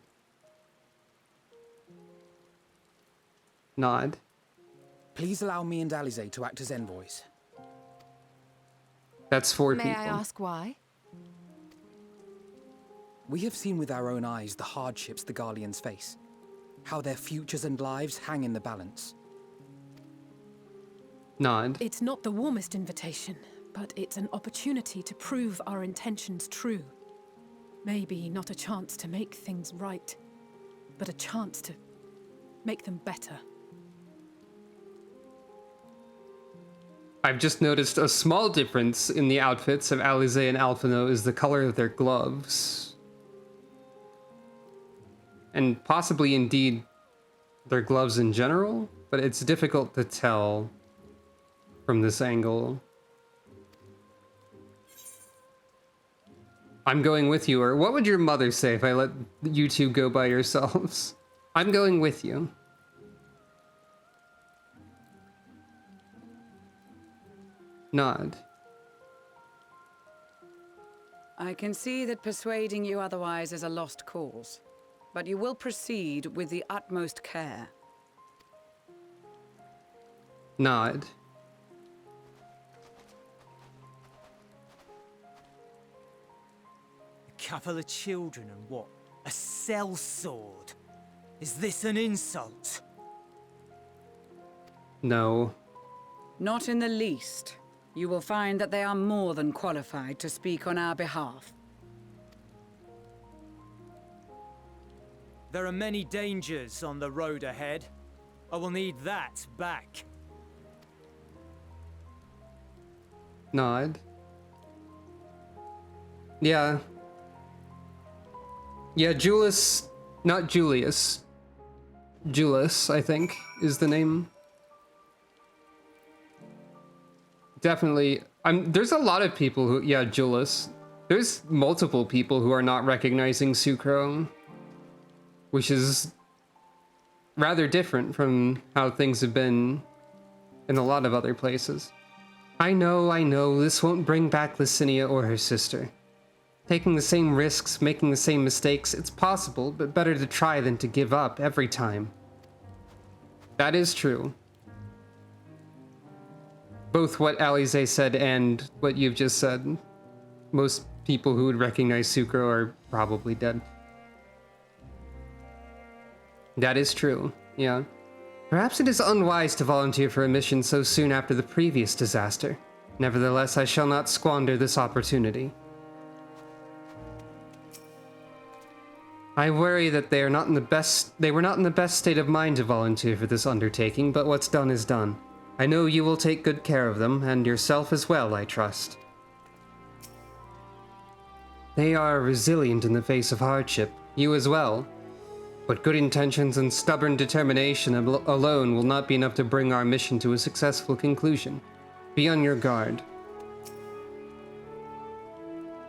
Nod. Please allow me and Alize to act as envoys. That's 4 May people. I ask why? We have seen with our own eyes the hardships the Garleans face. How their futures and lives hang in the balance. Nod. It's not the warmest invitation, but it's an opportunity to prove our intentions true. Maybe not a chance to make things right, but a chance to make them better. I've just noticed a small difference in the outfits of Alize and Alphino is the color of their gloves. and possibly indeed their gloves in general, but it's difficult to tell from this angle. I'm going with you, or what would your mother say if I let you two go by yourselves? I'm going with you. Nod. I can see that persuading you otherwise is a lost cause, but you will proceed with the utmost care. Nod. A couple of children and what? A sellsword? Is this an insult? No. Not in the least. You will find that they are more than qualified to speak on our behalf. There are many dangers on the road ahead. I will need that back. Nod. Yeah. Yeah, Julius, not Julius. Julius, I think, is the name. Definitely. There's a lot of people who, yeah, Julius. There's multiple people who are not recognizing Sucro, which is rather different from how things have been in a lot of other places. I know, this won't bring back Licinia or her sister. Taking the same risks, making the same mistakes, it's possible, but better to try than to give up every time. That is true. Both what Alize said and what you've just said. Most people who would recognize Sucro are probably dead. That is true, yeah. Perhaps it is unwise to volunteer for a mission so soon after the previous disaster. Nevertheless, I shall not squander this opportunity. I worry that they were not in the best state of mind to volunteer for this undertaking, but what's done is done. I know you will take good care of them, and yourself as well, I trust. They are resilient in the face of hardship, you as well. But good intentions and stubborn determination alone will not be enough to bring our mission to a successful conclusion. Be on your guard.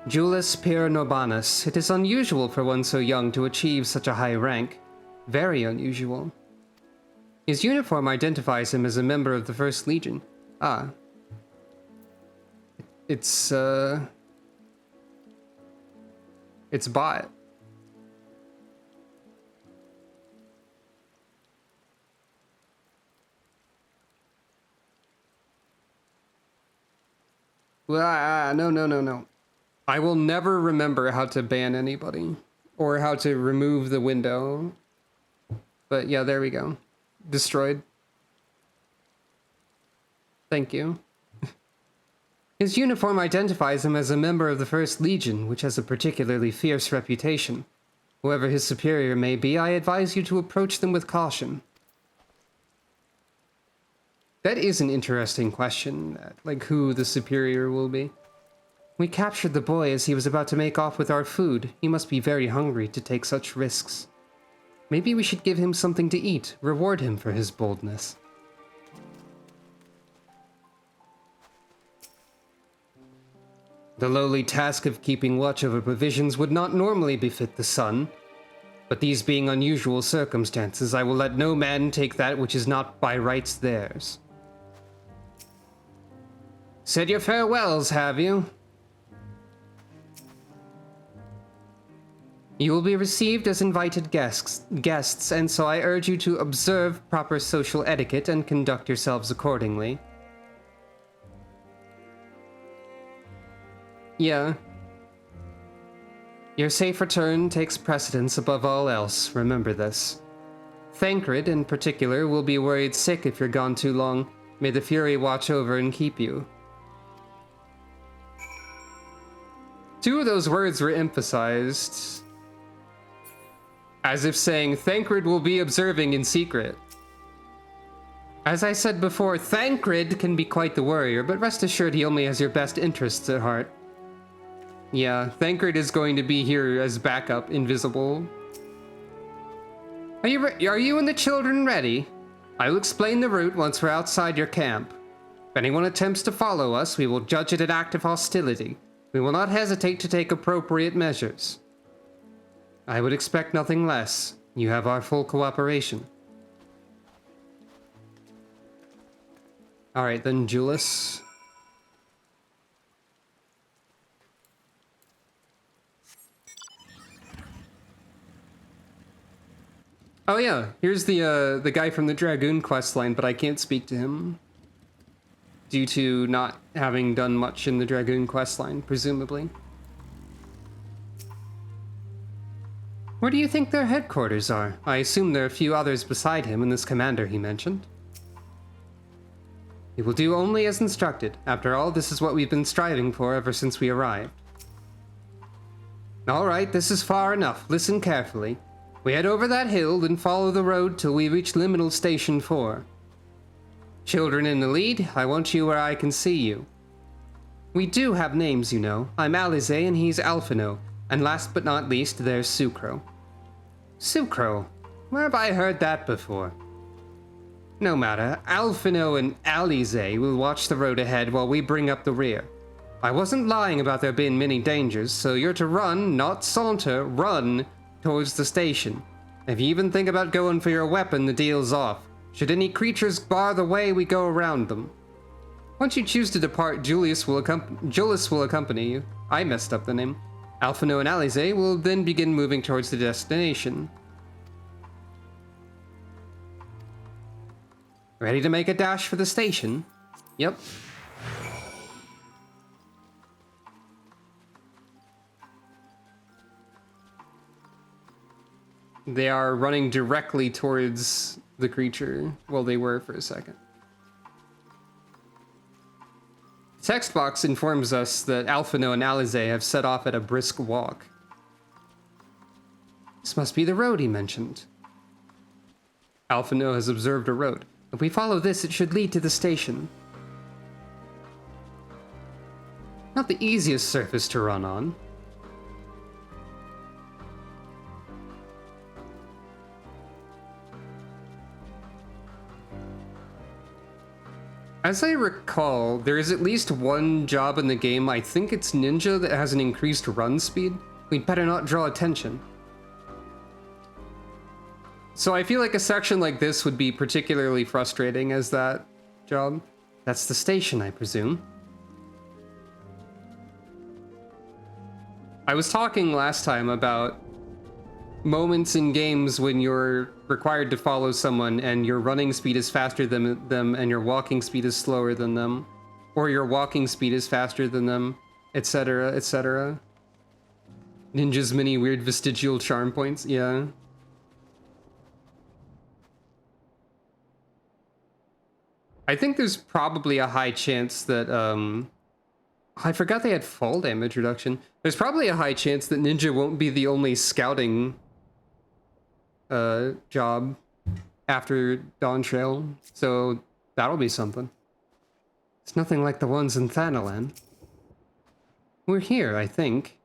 Julius Pierre Nobanus, it is unusual for one so young to achieve such a high rank. Very unusual. His uniform identifies him as a member of the First Legion. Ah. It's bot. No. I will never remember how to ban anybody or how to remove the window. But yeah, there we go. Destroyed. Thank you. His uniform identifies him as a member of the First Legion, which has a particularly fierce reputation. Whoever his superior may be, I advise you to approach them with caution. That is an interesting question, like who the superior will be. We captured the boy as he was about to make off with our food. He must be very hungry to take such risks. Maybe we should give him something to eat, reward him for his boldness. The lowly task of keeping watch over provisions would not normally befit the sun, but these being unusual circumstances, I will let no man take that which is not by rights theirs. Said your farewells, have you? You will be received as invited guests, and so I urge you to observe proper social etiquette and conduct yourselves accordingly. Yeah. Your safe return takes precedence above all else, remember this. Thancred, in particular, will be worried sick if you're gone too long. May the Fury watch over and keep you. Two of those words were emphasized, as if saying, Thancred will be observing in secret. As I said before, Thancred can be quite the warrior, but rest assured he only has your best interests at heart. Yeah, Thancred is going to be here as backup, invisible. Are you and the children ready? I will explain the route once we're outside your camp. If anyone attempts to follow us, we will judge it an act of hostility. We will not hesitate to take appropriate measures. I would expect nothing less. You have our full cooperation. Alright then, Julius. Oh yeah, here's the guy from the Dragoon questline, but I can't speak to him. Due to not having done much in the Dragoon questline, presumably. Where do you think their headquarters are? I assume there are a few others beside him and this commander he mentioned. We will do only as instructed. After all, this is what we've been striving for ever since we arrived. Alright, this is far enough. Listen carefully. We head over that hill, then follow the road till we reach Liminal Station 4. Children in the lead, I want you where I can see you. We do have names, you know. I'm Alize and he's Alphino. And last but not least, there's Sucro. Sucro? Where have I heard that before? No matter, Alphino and Alize will watch the road ahead while we bring up the rear. I wasn't lying about there being many dangers, so you're to run, not saunter, run towards the station. If you even think about going for your weapon, the deal's off. Should any creatures bar the way, we go around them. Once you choose to depart, Julius will accompany you. I messed up the name. Alphino and Alize will then begin moving towards the destination. Ready to make a dash for the station? Yep. They are running directly towards the creature. Well, they were for a second. The text box informs us that Alphino and Alize have set off at a brisk walk. This must be the road he mentioned. Alphino has observed a road. If we follow this, it should lead to the station. Not the easiest surface to run on. As I recall, there is at least one job in the game, I think it's Ninja, that has an increased run speed. We'd better not draw attention. So I feel like a section like this would be particularly frustrating as that job. That's the station, I presume. I was talking last time about moments in games when you're required to follow someone and your running speed is faster than them and your walking speed is slower than them, or your walking speed is faster than them, etc., etc. Ninja's many weird vestigial charm points, yeah. I think there's probably a high chance that, I forgot they had fall damage reduction. There's probably a high chance that Ninja won't be the only scouting job after Dawn Trail, so that'll be something. It's nothing like the ones in Thanalan. We're here, I think.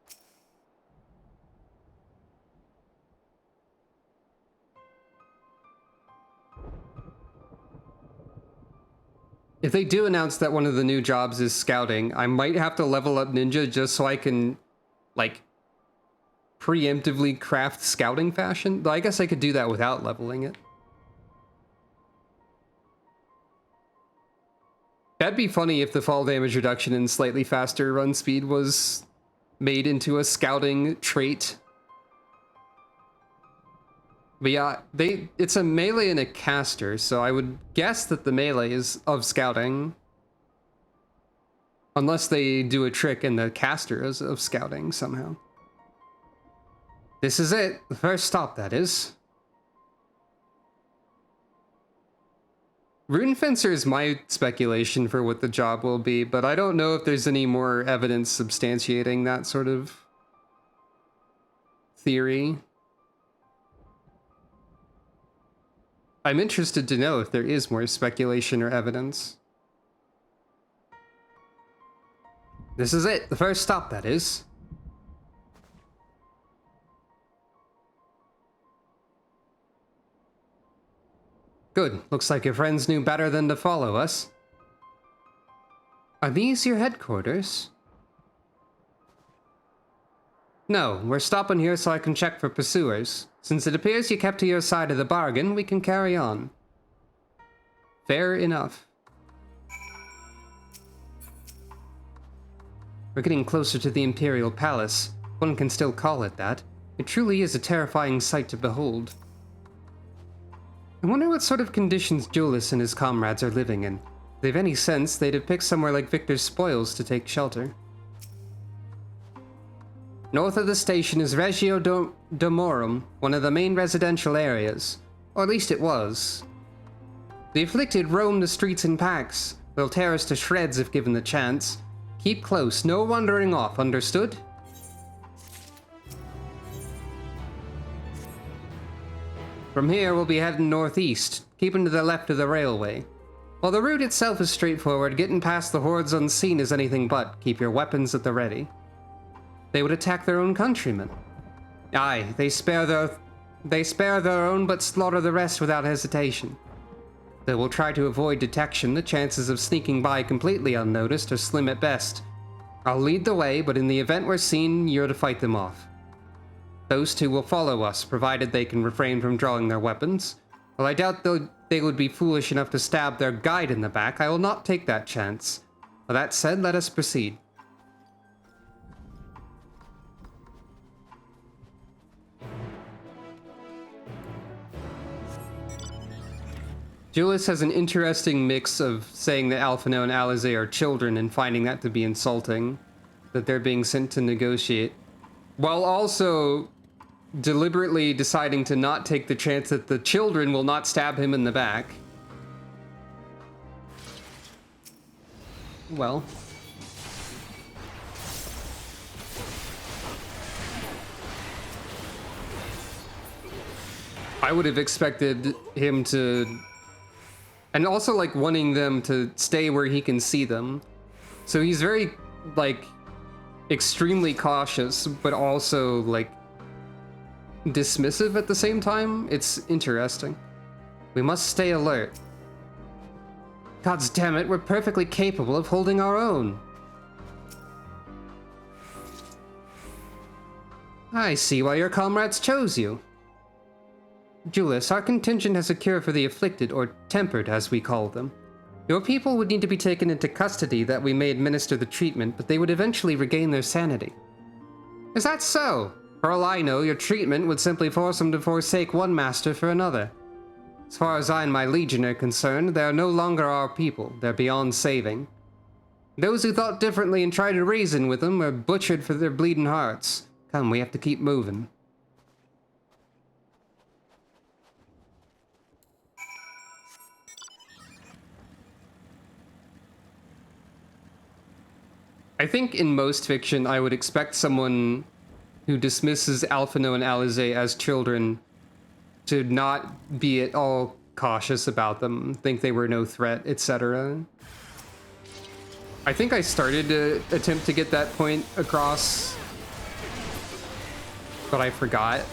If they do announce that one of the new jobs is scouting, I might have to level up Ninja just so I can, like, preemptively craft scouting fashion. Though I guess I could do that without leveling it. That'd be funny if the fall damage reduction and slightly faster run speed was made into a scouting trait. But yeah, it's a melee and a caster, so I would guess that the melee is of scouting. Unless they do a trick and the caster is of scouting somehow. This is it. The first stop, that is. Rune Fencer is my speculation for what the job will be, but I don't know if there's any more evidence substantiating that sort of theory. I'm interested to know if there is more speculation or evidence. This is it. The first stop, that is. Good. Looks like your friends knew better than to follow us. Are these your headquarters? No, we're stopping here so I can check for pursuers. Since it appears you kept to your side of the bargain, we can carry on. Fair enough. We're getting closer to the Imperial Palace. One can still call it that. It truly is a terrifying sight to behold. I wonder what sort of conditions Julius and his comrades are living in. If they've any sense, they'd have picked somewhere like Victor's Spoils to take shelter. North of the station is Regio Domorum, one of the main residential areas. Or at least it was. The afflicted roam the streets in packs. They'll tear us to shreds if given the chance. Keep close, no wandering off, understood? From here, we'll be heading northeast, keeping to the left of the railway. While the route itself is straightforward, getting past the hordes unseen is anything but. Keep your weapons at the ready. They would attack their own countrymen. Aye, they spare their own but slaughter the rest without hesitation. They will try to avoid detection. The chances of sneaking by completely unnoticed are slim at best. I'll lead the way, but in the event we're seen, you're to fight them off. Those two will follow us, provided they can refrain from drawing their weapons. While I doubt they would be foolish enough to stab their guide in the back, I will not take that chance. With that said, let us proceed. Julius has an interesting mix of saying that Alphino and Alizé are children and finding that to be insulting, that they're being sent to negotiate, while also deliberately deciding to not take the chance that the children will not stab him in the back. Well. I would have expected him to... And also, like, wanting them to stay where he can see them. So he's very, like, extremely cautious, but also, like, dismissive at the same time. It's interesting. We must stay alert. Gods damn it, we're perfectly capable of holding our own. I see why your comrades chose you. Julius, our contingent has a cure for the afflicted, or tempered as we call them. Your people would need to be taken into custody that we may administer the treatment, but they would eventually regain their sanity. Is that so? For all I know, your treatment would simply force them to forsake one master for another. As far as I and my legion are concerned, they are no longer our people. They're beyond saving. Those who thought differently and tried to reason with them were butchered for their bleeding hearts. Come, we have to keep moving. I think in most fiction, I would expect someone who dismisses Alphino and Alizé as children to not be at all cautious about them, think they were no threat, etc. I think I started to attempt to get that point across, but I forgot.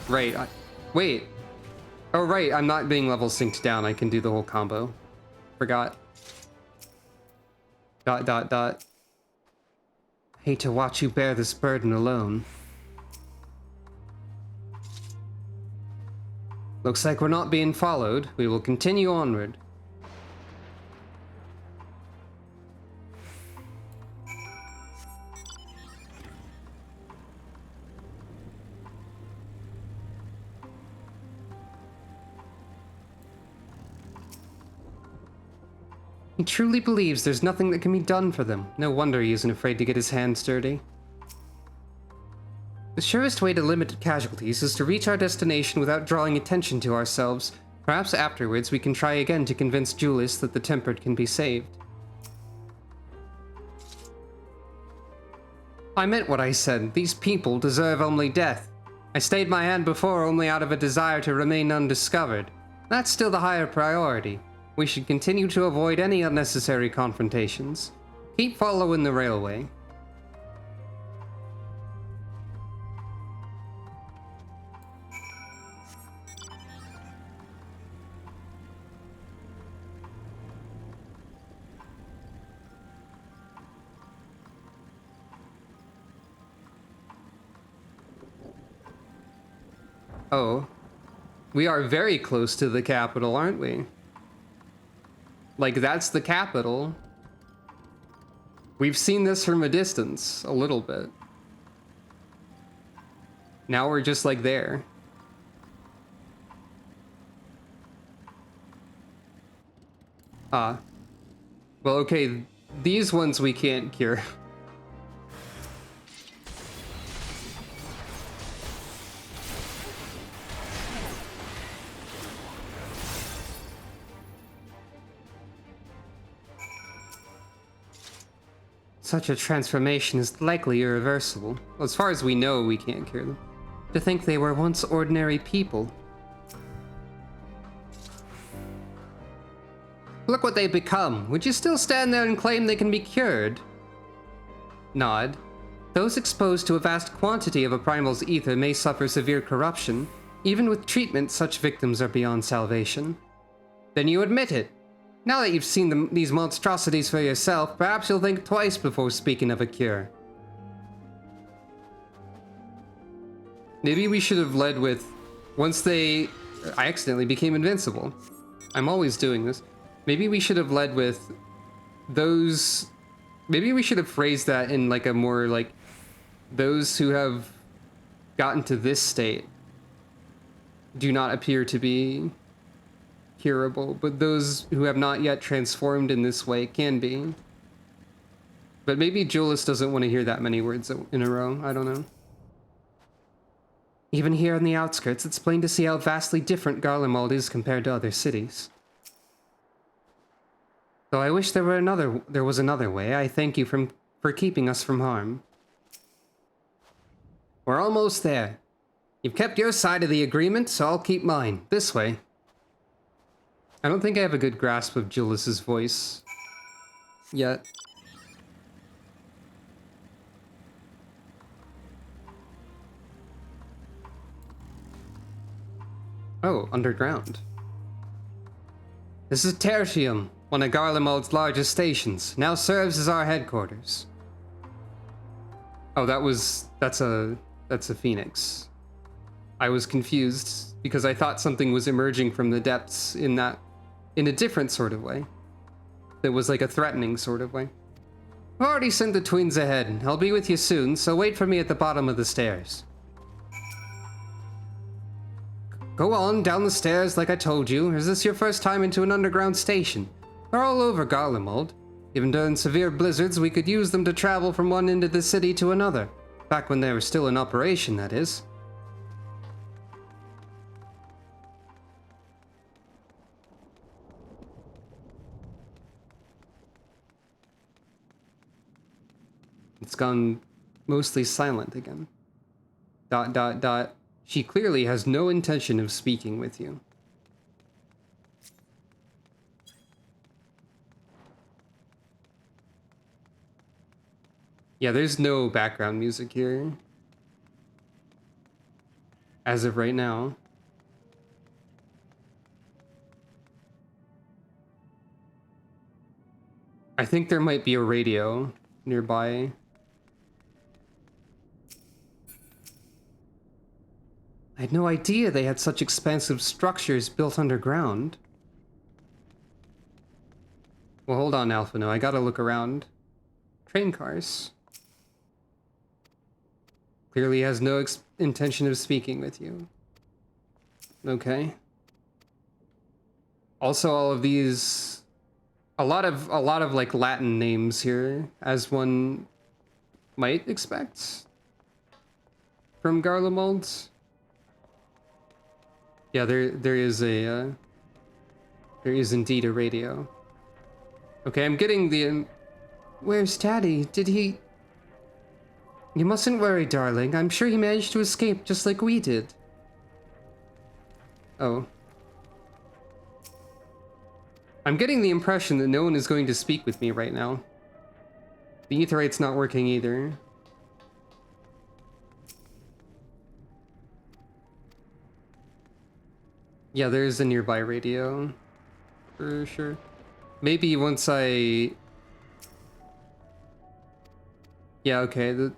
Right, wait. Oh right, I'm not being level synced down, I can do the whole combo. Forgot. ... Hate to watch you bear this burden alone. Looks like we're not being followed. We will continue onward. He truly believes there's nothing that can be done for them. No wonder he isn't afraid to get his hands dirty. The surest way to limit casualties is to reach our destination without drawing attention to ourselves. Perhaps afterwards we can try again to convince Julius that the Tempered can be saved. I meant what I said. These people deserve only death. I stayed my hand before only out of a desire to remain undiscovered. That's still the higher priority. We should continue to avoid any unnecessary confrontations. Keep following the railway. Oh. We are very close to the capital, aren't we? Like, that's the capital. We've seen this from a distance, a little bit. Now we're just, like, there. Ah. Well, okay, these ones we can't cure. Such a transformation is likely irreversible. As far as we know, we can't cure them. To think they were once ordinary people. Look what they've become. Would you still stand there and claim they can be cured? Nod. Those exposed to a vast quantity of a primal's ether may suffer severe corruption. Even with treatment, such victims are beyond salvation. Then you admit it. Now that you've seen these monstrosities for yourself, perhaps you'll think twice before speaking of a cure. Maybe we should have led with, I accidentally became invincible. I'm always doing this. Maybe we should have led with those, maybe we should have phrased that in like a more like, those who have gotten to this state do not appear to be curable, but those who have not yet transformed in this way can be. But maybe Julius doesn't want to hear that many words in a row. I don't know. Even here on the outskirts, it's plain to see how vastly different Garlemald is compared to other cities. Though I wish there was another way. I thank you for keeping us from harm. We're almost there. You've kept your side of the agreement, so I'll keep mine. This way. I don't think I have a good grasp of Julius's voice yet. Oh, underground. This is Tertium, one of Garlemald's largest stations. Now serves as our headquarters. Oh, that's a phoenix. I was confused because I thought something was emerging from the depths in a different sort of way. That was like a threatening sort of way. I've already sent the twins ahead. I'll be with you soon, so wait for me at the bottom of the stairs. Go on, down the stairs like I told you. Is this your first time into an underground station? They're all over Garlemald. Even during severe blizzards, we could use them to travel from one end of the city to another. Back when they were still in operation, that is. It's gone mostly silent again. ... She clearly has no intention of speaking with you. Yeah, there's no background music here. As of right now. I think there might be a radio nearby. I had no idea they had such expansive structures built underground. Well, hold on, Alphino. I gotta look around. Train cars. Clearly has no intention of speaking with you. Okay. Also, all of these... A lot of like Latin names here, as one might expect from Garlemald. Yeah, there is indeed a radio. Okay, I'm getting the... Where's Daddy? Did he... You mustn't worry, darling. I'm sure he managed to escape just like we did. Oh. I'm getting the impression that no one is going to speak with me right now. The Aetherite's not working either. Yeah, there's a nearby radio. For sure. Maybe once I... Yeah, okay.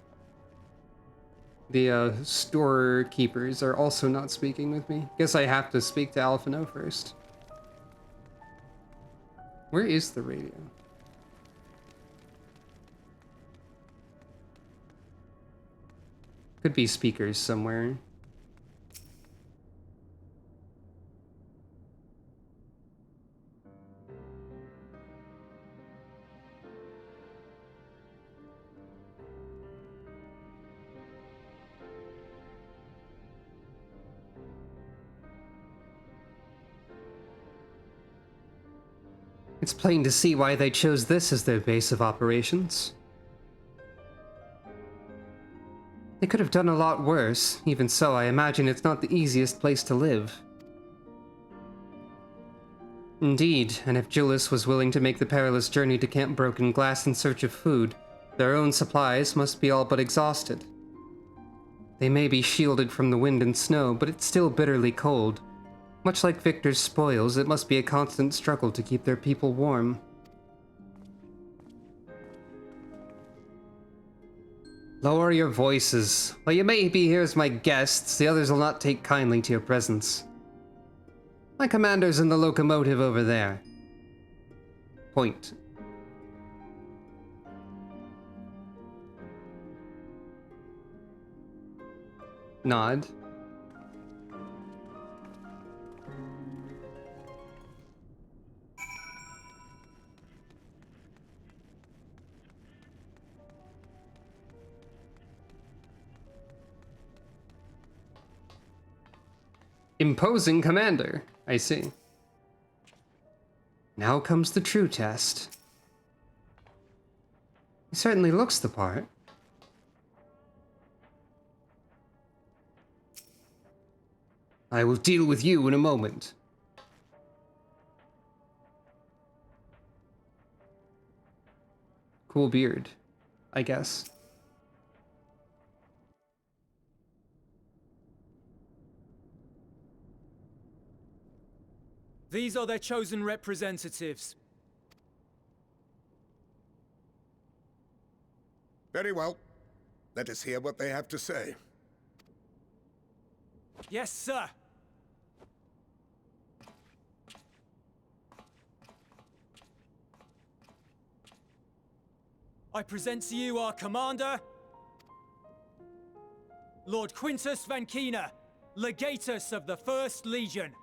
The storekeepers are also not speaking with me. Guess I have to speak to Alphino first. Where is the radio? Could be speakers somewhere. It's plain to see why they chose this as their base of operations. They could have done a lot worse. Even so, I imagine it's not the easiest place to live. Indeed, and if Julius was willing to make the perilous journey to Camp Broken Glass in search of food, their own supplies must be all but exhausted. They may be shielded from the wind and snow, but it's still bitterly cold. Much like Victor's spoils, it must be a constant struggle to keep their people warm. Lower your voices. While you may be here as my guests, the others will not take kindly to your presence. My commander's in the locomotive over there. Point. Nod. Imposing commander, I see. Now comes the true test. He certainly looks the part. I will deal with you in a moment. Cool beard, I guess. These are their chosen representatives. Very well. Let us hear what they have to say. Yes, sir. I present to you our commander, Lord Quintus Van Kina, Legatus of the First Legion.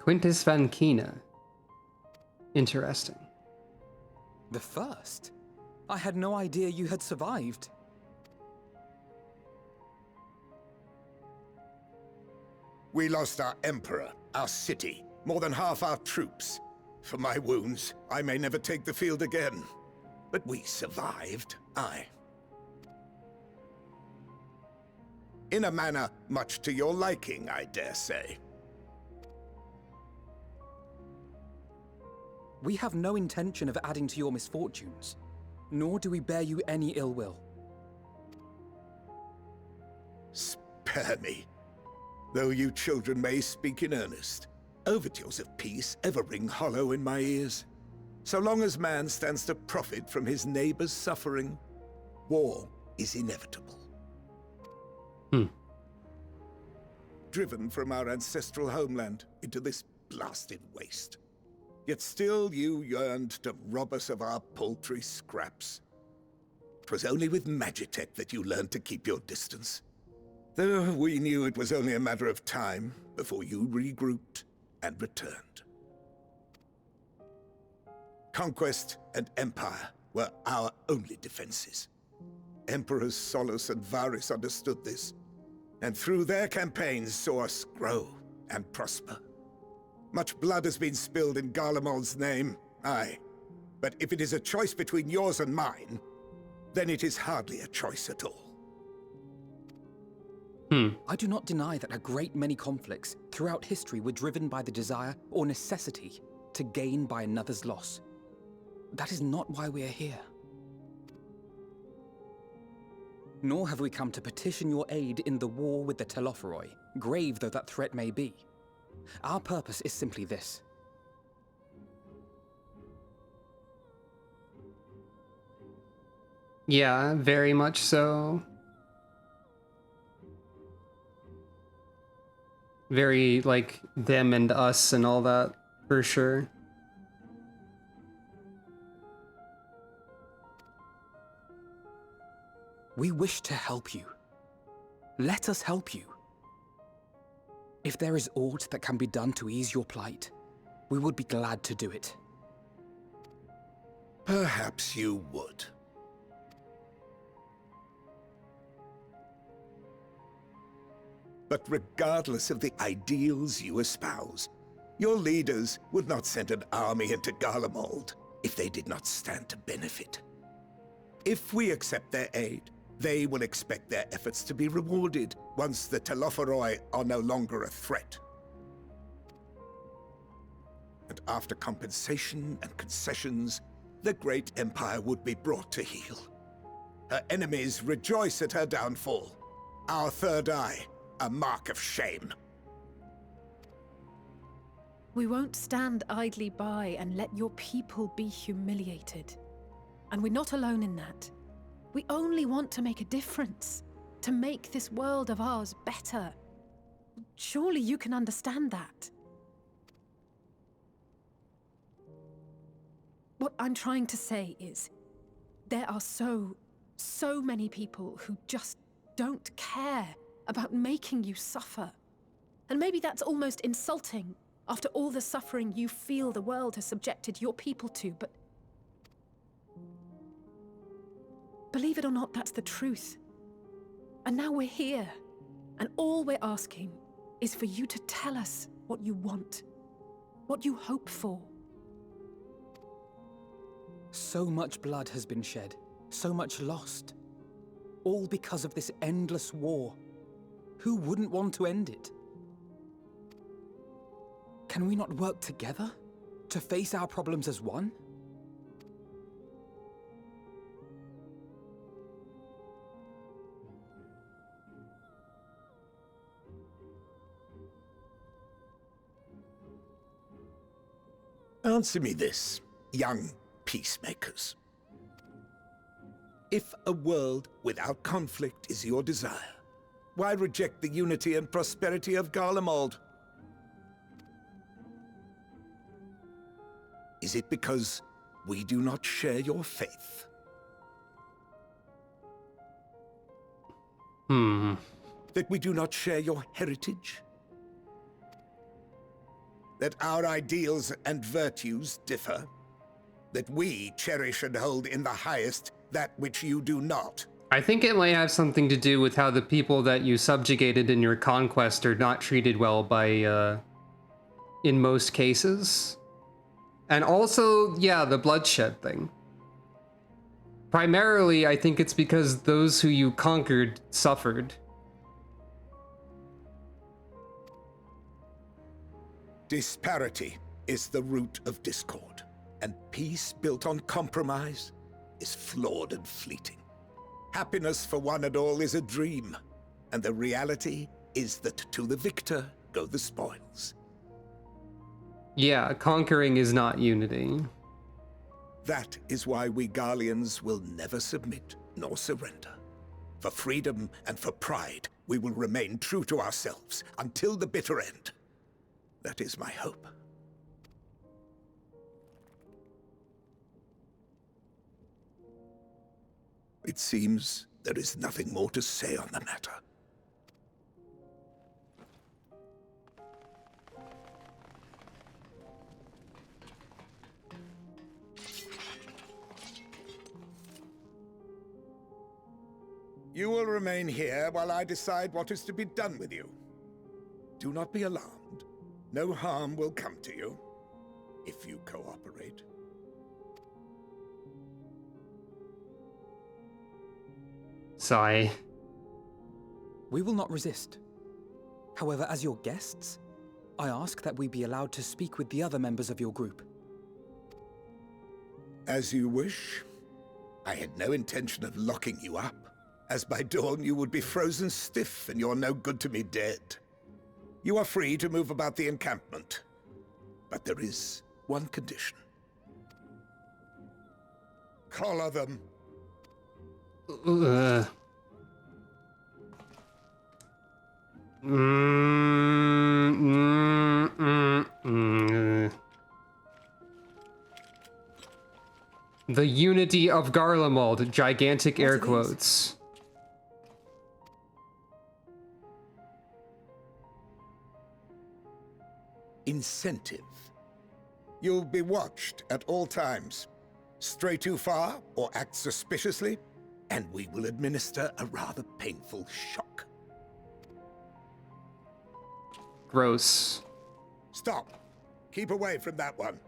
Quintus Van Kina. Interesting. The first? I had no idea you had survived. We lost our emperor, our city, more than half our troops. For my wounds, I may never take the field again. But we survived, aye. In a manner much to your liking, I dare say. We have no intention of adding to your misfortunes, nor do we bear you any ill will. Spare me. Though you children may speak in earnest, overtures of peace ever ring hollow in my ears. So long as man stands to profit from his neighbor's suffering, war is inevitable. Driven from our ancestral homeland into this blasted waste. Yet still you yearned to rob us of our paltry scraps. 'Twas only with Magitech that you learned to keep your distance. Though we knew it was only a matter of time before you regrouped and returned. Conquest and Empire were our only defenses. Emperors Solus and Varys understood this, and through their campaigns saw us grow and prosper. Much blood has been spilled in Garlemald's name, aye. But if it is a choice between yours and mine, then it is hardly a choice at all. I do not deny that a great many conflicts throughout history were driven by the desire or necessity to gain by another's loss. That is not why we are here. Nor have we come to petition your aid in the war with the Telophoroi, grave though that threat may be. Our purpose is simply this. Yeah, very much so. Very, like, them and us and all that, for sure. We wish to help you. Let us help you. If there is aught that can be done to ease your plight, we would be glad to do it. Perhaps you would. But regardless of the ideals you espouse, your leaders would not send an army into Garlemald if they did not stand to benefit. If we accept their aid, they will expect their efforts to be rewarded once the Telophoroi are no longer a threat. And after compensation and concessions, the great empire would be brought to heel. Her enemies rejoice at her downfall. Our third eye, a mark of shame. We won't stand idly by and let your people be humiliated. And we're not alone in that. We only want to make a difference, to make this world of ours better. Surely you can understand that. What I'm trying to say is, there are so many people who just don't care about making you suffer. And maybe that's almost insulting after all the suffering you feel the world has subjected your people to, but believe it or not, that's the truth. And now we're here, and all we're asking is for you to tell us what you want, what you hope for. So much blood has been shed, so much lost. All because of this endless war. Who wouldn't want to end it? Can we not work together to face our problems as one? Answer me this, young peacemakers. If a world without conflict is your desire, why reject the unity and prosperity of Garlemald? Is it because we do not share your faith? That we do not share your heritage? That our ideals and virtues differ? That we cherish and hold in the highest that which you do not? I think it might have something to do with how the people that you subjugated in your conquest are not treated well by, in most cases. And also, yeah, the bloodshed thing. Primarily, I think it's because those who you conquered suffered. Disparity is the root of discord, and peace built on compromise is flawed and fleeting. Happiness for one and all is a dream, and the reality is that to the victor go the spoils. Yeah, conquering is not unity. That is why we Garleans will never submit nor surrender. For freedom and for pride, we will remain true to ourselves until the bitter end. That is my hope. It seems there is nothing more to say on the matter. You will remain here while I decide what is to be done with you. Do not be alarmed. No harm will come to you, if you cooperate. Sigh. We will not resist. However, as your guests, I ask that we be allowed to speak with the other members of your group. As you wish. I had no intention of locking you up, as by dawn you would be frozen stiff and you're no good to me dead. You are free to move about the encampment, but there is one condition. Collar them. The unity of Garlemald, gigantic air What are these? quotes. Incentive. You'll be watched at all times. Stray too far or act suspiciously, and we will administer a rather painful shock. Gross. Stop. Keep away from that one.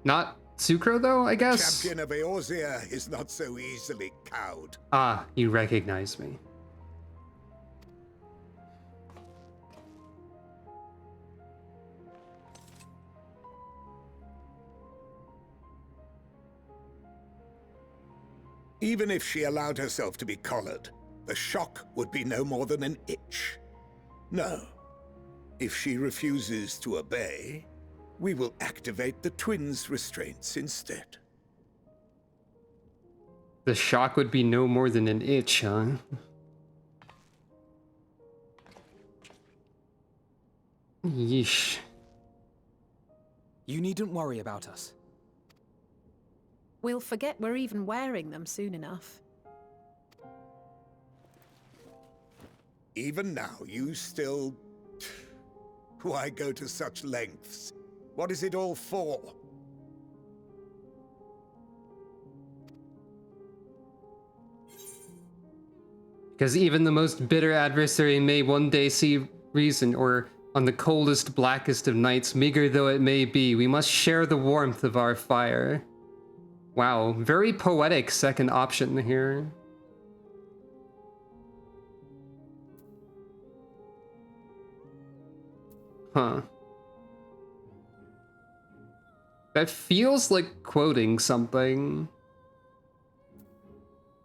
Not Sucro, though, I guess? Champion of Eorzea is not so easily cowed. Ah, you recognize me. Even if she allowed herself to be collared, the shock would be no more than an itch. No. If she refuses to obey, we will activate the twins' restraints instead. The shock would be no more than an itch, huh? Yeesh. You needn't worry about us. We'll forget we're even wearing them soon enough. Even now, you still... Why go to such lengths? What is it all for? Because even the most bitter adversary may one day see reason, or on the coldest, blackest of nights, meager though it may be, we must share the warmth of our fire. Wow, very poetic second option here. Huh. That feels like quoting something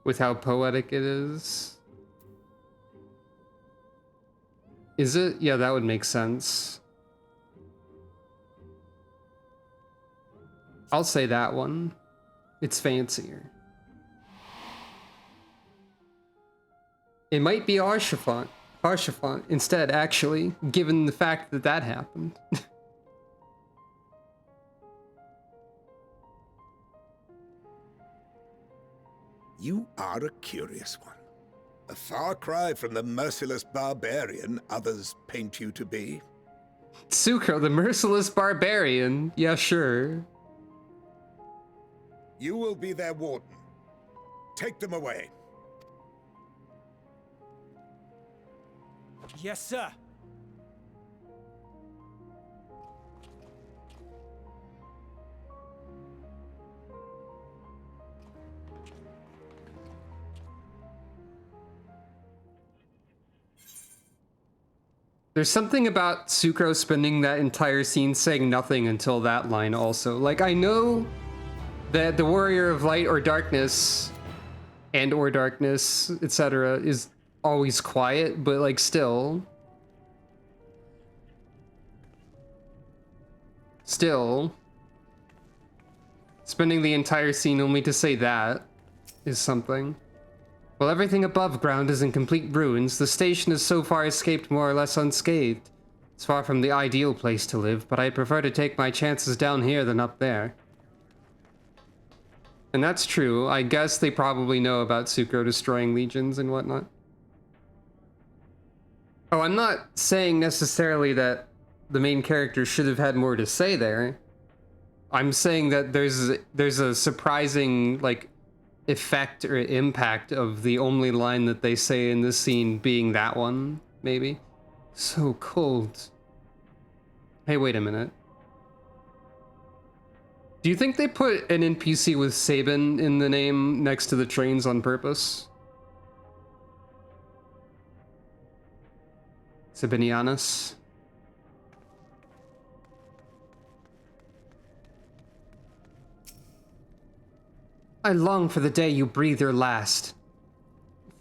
with how poetic it is. Is it? Yeah, that would make sense. I'll say that one. It's fancier. It might be Arshafont instead, actually, given the fact that that happened. You are a curious one. A far cry from the merciless barbarian others paint you to be. Sucro, the merciless barbarian. Yeah, sure. You will be their warden. Take them away. Yes, sir. There's something about Sucro spending that entire scene saying nothing until that line also. Like, I know that the Warrior of Light or Darkness and or Darkness, etc. is always quiet, but like still. Spending the entire scene only to say that is something. While everything above ground is in complete ruins, the station has so far escaped more or less unscathed. It's far from the ideal place to live, but I prefer to take my chances down here than up there. And that's true. I guess they probably know about Sucro destroying legions and whatnot. Oh, I'm not saying necessarily that the main character should have had more to say there. I'm saying that there's a surprising, like, effect or impact of the only line that they say in this scene being that one, maybe. So cold. Hey, wait a minute. Do you think they put an NPC with Sabin in the name next to the trains on purpose? Sabinianus? I long for the day you breathe your last.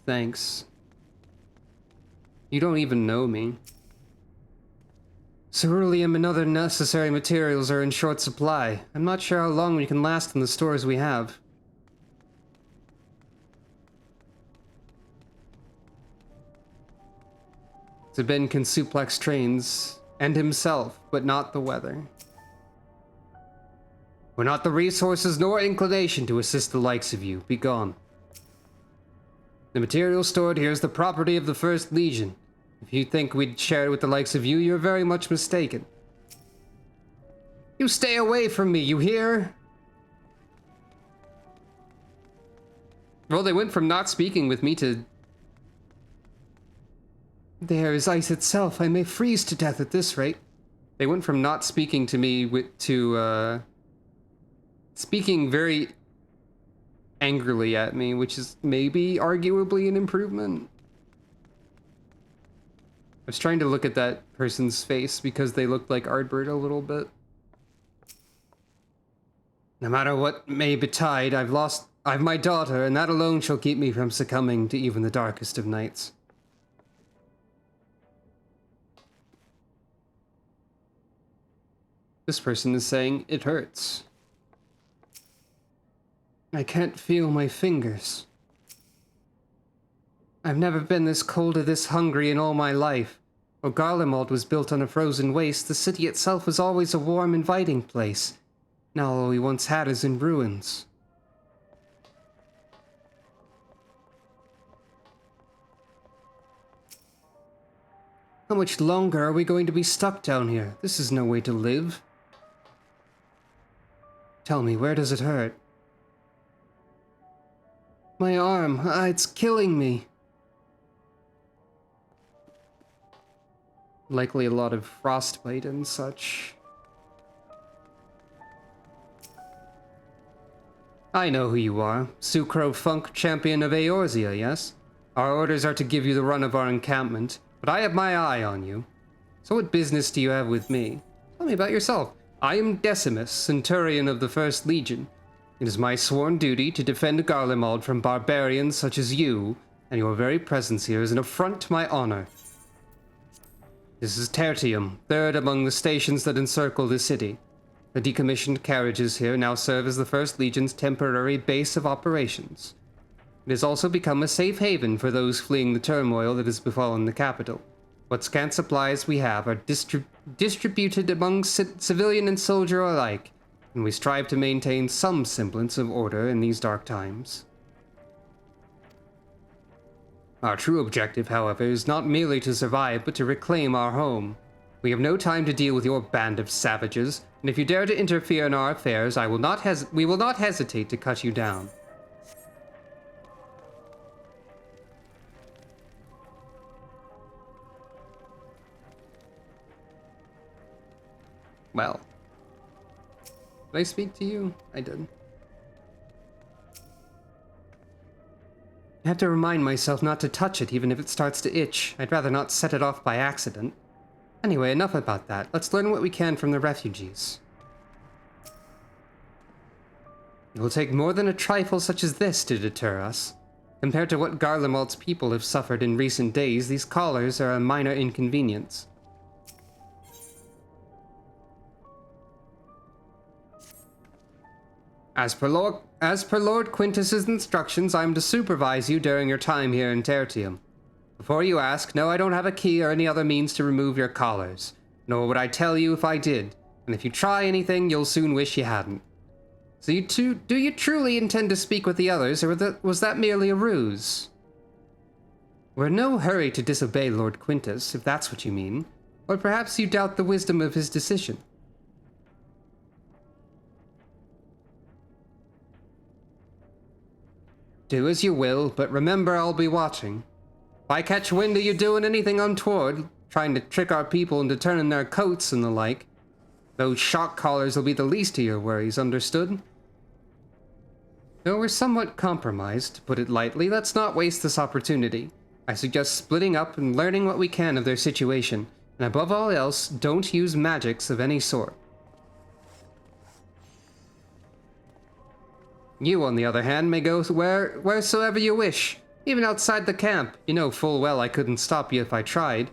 Thanks. You don't even know me. Ceruleum and other necessary materials are in short supply. I'm not sure how long we can last in the stores we have. Sabin can suplex trains, and himself, but not the weather. We're not the resources nor inclination to assist the likes of you. Be gone. The material stored here is the property of the First Legion. If you think we'd share it with the likes of you, you're very much mistaken. You stay away from me, you hear? Well, they went from not speaking with me to... There is ice itself. I may freeze to death at this rate. They went from not speaking to me to, speaking very angrily at me, which is maybe arguably an improvement. I was trying to look at that person's face because they looked like Ardbert a little bit. No matter what may betide, I've my daughter, and that alone shall keep me from succumbing to even the darkest of nights. This person is saying, it hurts. I can't feel my fingers. I've never been this cold or this hungry in all my life. Though Garlemald was built on a frozen waste, the city itself was always a warm, inviting place. Now all we once had is in ruins. How much longer are we going to be stuck down here? This is no way to live. Tell me, where does it hurt? My arm, it's killing me. Likely a lot of frostbite and such. I know who you are. Sucro Funk, champion of Eorzea, yes? Our orders are to give you the run of our encampment, but I have my eye on you. So what business do you have with me? Tell me about yourself. I am Decimus, Centurion of the First Legion. It is my sworn duty to defend Garlemald from barbarians such as you, and your very presence here is an affront to my honor. This is Tertium, third among the stations that encircle the city. The decommissioned carriages here now serve as the First Legion's temporary base of operations. It has also become a safe haven for those fleeing the turmoil that has befallen the capital. What scant supplies we have are distributed among civilian and soldier alike, and we strive to maintain some semblance of order in these dark times. Our true objective, however, is not merely to survive, but to reclaim our home. We have no time to deal with your band of savages, and if you dare to interfere in our affairs, we will not hesitate to cut you down. Well, did I speak to you? I did. I have to remind myself not to touch it even if it starts to itch. I'd rather not set it off by accident. Anyway, enough about that. Let's learn what we can from the refugees. It will take more than a trifle such as this to deter us. Compared to what Garlemald's people have suffered in recent days, these callers are a minor inconvenience. As per Lord Quintus's instructions, I am to supervise you during your time here in Tertium. Before you ask, no, I don't have a key or any other means to remove your collars. Nor would I tell you if I did, and if you try anything, you'll soon wish you hadn't. So do you truly intend to speak with the others, or was that merely a ruse? We're in no hurry to disobey Lord Quintus, if that's what you mean. Or perhaps you doubt the wisdom of his decision. Do as you will, but remember I'll be watching. If I catch wind of you doing anything untoward, trying to trick our people into turning their coats and the like, those shock collars will be the least of your worries, understood? Though we're somewhat compromised, to put it lightly, let's not waste this opportunity. I suggest splitting up and learning what we can of their situation, and above all else, don't use magics of any sort. You, on the other hand, may go wheresoever you wish, even outside the camp. You know full well I couldn't stop you if I tried.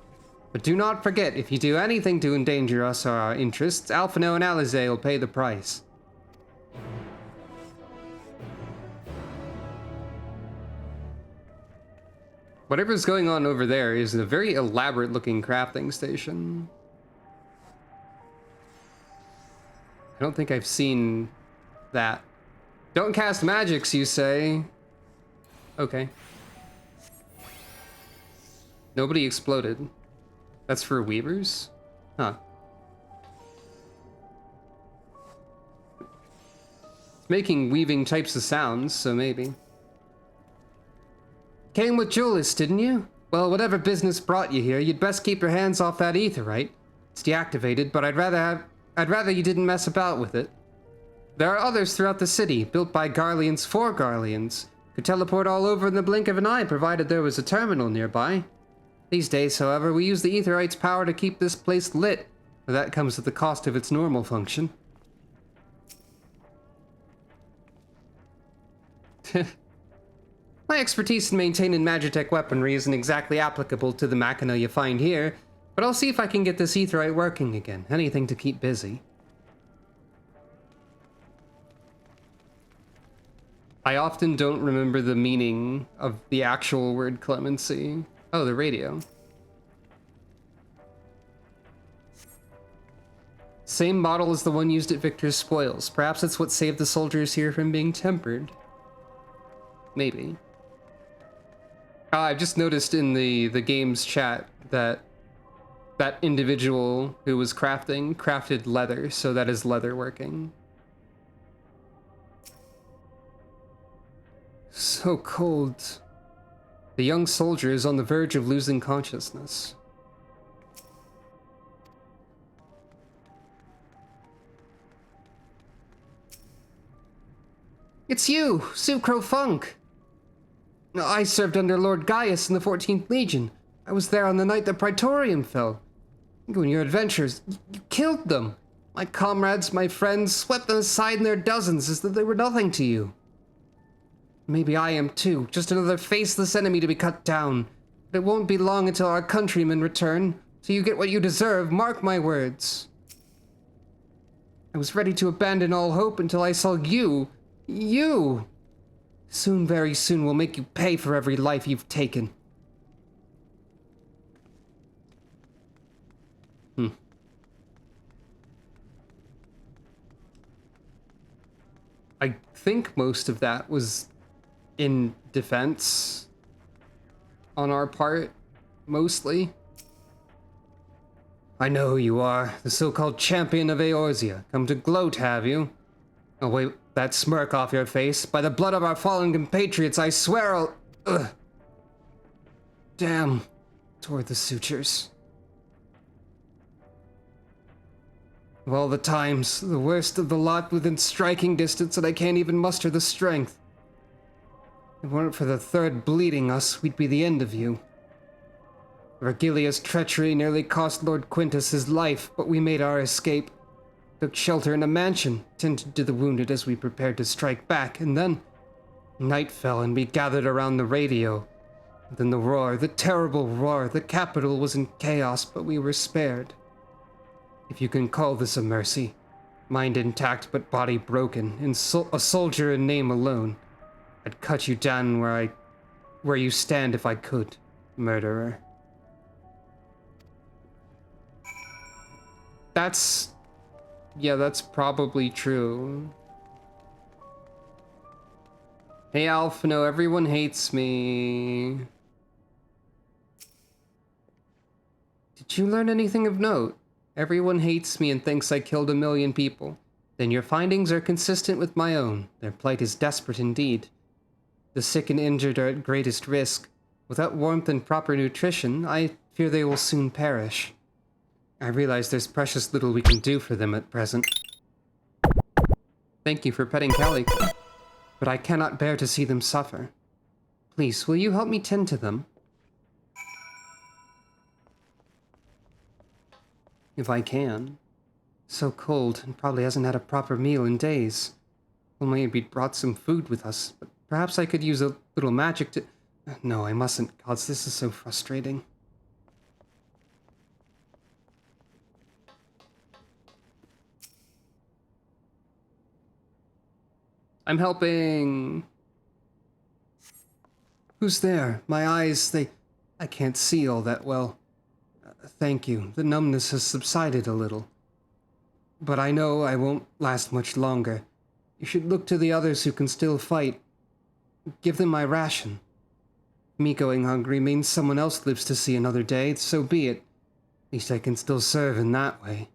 But do not forget, if you do anything to endanger us or our interests, Alphino and Alize will pay the price. Whatever's going on over there is a very elaborate-looking crafting station. I don't think I've seen that. Don't cast magics, you say? Okay. Nobody exploded. That's for weavers? Huh. It's making weaving types of sounds, so maybe. Came with Julius, didn't you? Well, whatever business brought you here, you'd best keep your hands off that aetherite. It's deactivated, but I'd rather you didn't mess about with it. There are others throughout the city, built by Garleans for Garleans. Could teleport all over in the blink of an eye, provided there was a terminal nearby. These days, however, we use the aetherite's power to keep this place lit, but that comes at the cost of its normal function. My expertise in maintaining Magitech weaponry isn't exactly applicable to the machina you find here, but I'll see if I can get this aetherite working again. Anything to keep busy. I often don't remember the meaning of the actual word clemency. Oh, the radio. Same model as the one used at Victor's spoils. Perhaps that's what saved the soldiers here from being tempered. Maybe. I've just noticed in the game's chat that that individual who was crafted leather, so that is leather working. So cold. The young soldier is on the verge of losing consciousness. It's you, Sucro Funk! I served under Lord Gaius in the 14th Legion. I was there on the night the Praetorium fell. On your adventures, you killed them. My comrades, my friends, swept them aside in their dozens as though they were nothing to you. Maybe I am too, just another faceless enemy to be cut down. But it won't be long until our countrymen return, so you get what you deserve, mark my words. I was ready to abandon all hope until I saw you. You! Soon, very soon, we'll make you pay for every life you've taken. I think most of that was in defense on our part, mostly. I know who you are, the so-called champion of Eorzea. Come to gloat, have you? Oh, wait, that smirk off your face. By the blood of our fallen compatriots, I swear I'll... Ugh. Damn. Toward the sutures. Of all the times, the worst of the lot within striking distance, and I can't even muster the strength. If it weren't for the third bleeding us, we'd be the end of you. Vergilia's treachery nearly cost Lord Quintus his life, but we made our escape. Took shelter in a mansion, tended to the wounded as we prepared to strike back, and then... night fell and we gathered around the radio. And then the roar, the terrible roar, the capital was in chaos, but we were spared. If you can call this a mercy. Mind intact but body broken, a soldier in name alone. I'd cut you down where you stand if I could, murderer. Yeah, that's probably true. Hey, Alf, no, everyone hates me. Did you learn anything of note? Everyone hates me and thinks I killed 1 million people. Then your findings are consistent with my own. Their plight is desperate indeed. The sick and injured are at greatest risk. Without warmth and proper nutrition, I fear they will soon perish. I realize there's precious little we can do for them at present. Thank you for petting Calico, but I cannot bear to see them suffer. Please, will you help me tend to them? If I can. So cold, and probably hasn't had a proper meal in days. Only we'd brought some food with us, but perhaps I could use a little magic to... No, I mustn't. Gods, this is so frustrating. I'm helping. Who's there? My eyes, I can't see all that well. Thank you. The numbness has subsided a little. But I know I won't last much longer. You should look to the others who can still fight. Give them my ration. Me going hungry means someone else lives to see another day, so be it. At least I can still serve in that way.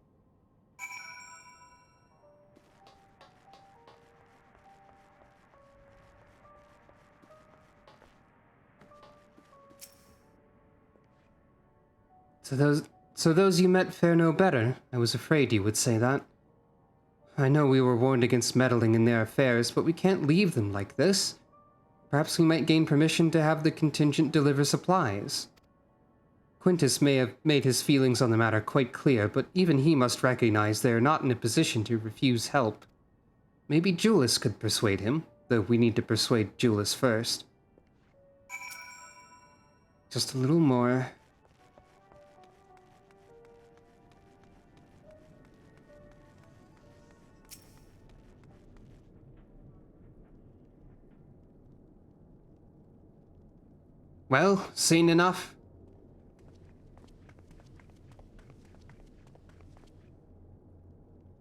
So those you met fare no better. I was afraid you would say that. I know we were warned against meddling in their affairs, but we can't leave them like this. Perhaps we might gain permission to have the contingent deliver supplies. Quintus may have made his feelings on the matter quite clear, but even he must recognize they are not in a position to refuse help. Maybe Julius could persuade him, though we need to persuade Julius first. Just a little more. Well, seen enough?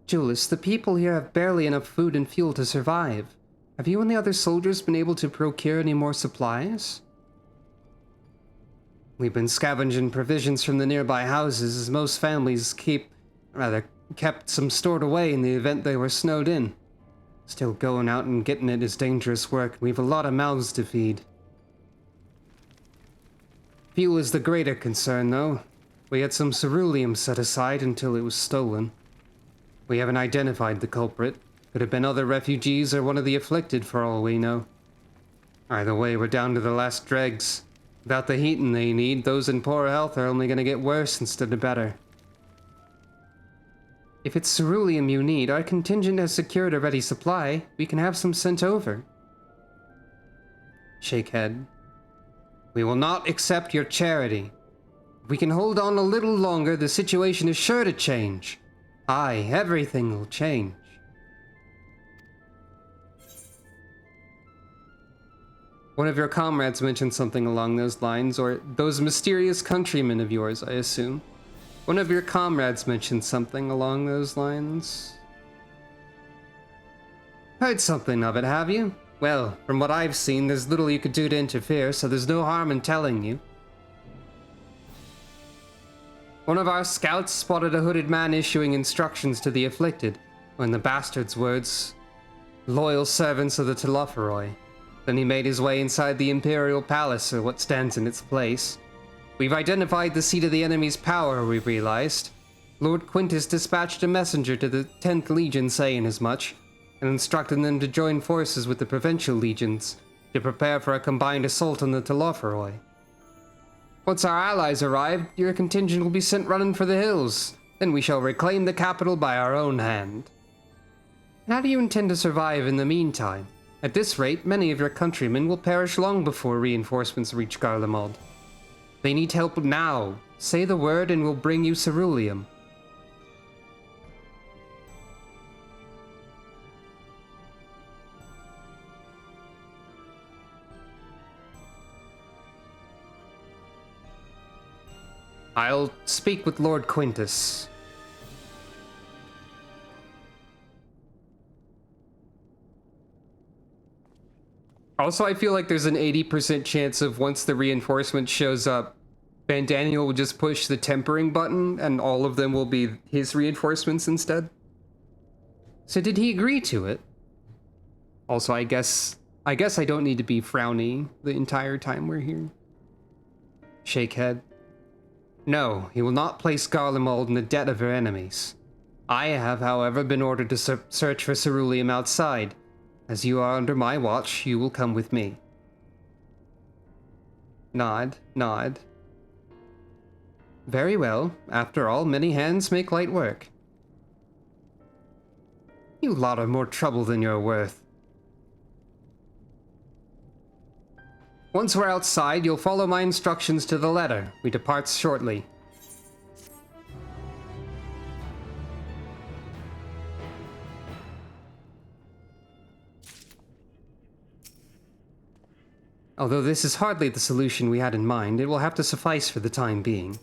Julius, the people here have barely enough food and fuel to survive. Have you and the other soldiers been able to procure any more supplies? We've been scavenging provisions from the nearby houses, as most families kept some stored away in the event they were snowed in. Still, going out and getting it is dangerous work. We've a lot of mouths to feed. Fuel is the greater concern, though. We had some ceruleum set aside until it was stolen. We haven't identified the culprit. Could have been other refugees or one of the afflicted for all we know. Either way, we're down to the last dregs. Without the heating they need, those in poor health are only going to get worse instead of better. If it's ceruleum you need, our contingent has secured a ready supply. We can have some sent over. Shake head. We will not accept your charity. If we can hold on a little longer, the situation is sure to change. Aye, everything will change. One of your comrades mentioned something along those lines, or those mysterious countrymen of yours, I assume. One of your comrades mentioned something along those lines. Heard something of it, have you? Well, from what I've seen, there's little you could do to interfere, so there's no harm in telling you. One of our scouts spotted a hooded man issuing instructions to the afflicted, or in the bastard's words, loyal servants of the Telophoroi. Then he made his way inside the Imperial Palace, or what stands in its place. We've identified the seat of the enemy's power, we've realized. Lord Quintus dispatched a messenger to the 10th Legion saying as much, and instructed them to join forces with the Provincial Legions to prepare for a combined assault on the Telophoroi. Once our allies arrive, your contingent will be sent running for the hills. Then we shall reclaim the capital by our own hand. How do you intend to survive in the meantime? At this rate, many of your countrymen will perish long before reinforcements reach Garlemald. They need help now. Say the word and we'll bring you ceruleum. I'll speak with Lord Quintus. Also, I feel like there's an 80% chance of once the reinforcement shows up, Van Daniel will just push the tempering button and all of them will be his reinforcements instead. So did he agree to it? Also, I guess I don't need to be frowny the entire time we're here. Shake head. No, he will not place Garlemald in the debt of her enemies. I have, however, been ordered to search for ceruleum outside. As you are under my watch, you will come with me. Nod, nod. Very well. After all, many hands make light work. You lot are more trouble than you're worth. Once we're outside, you'll follow my instructions to the letter. We depart shortly. Although this is hardly the solution we had in mind, it will have to suffice for the time being.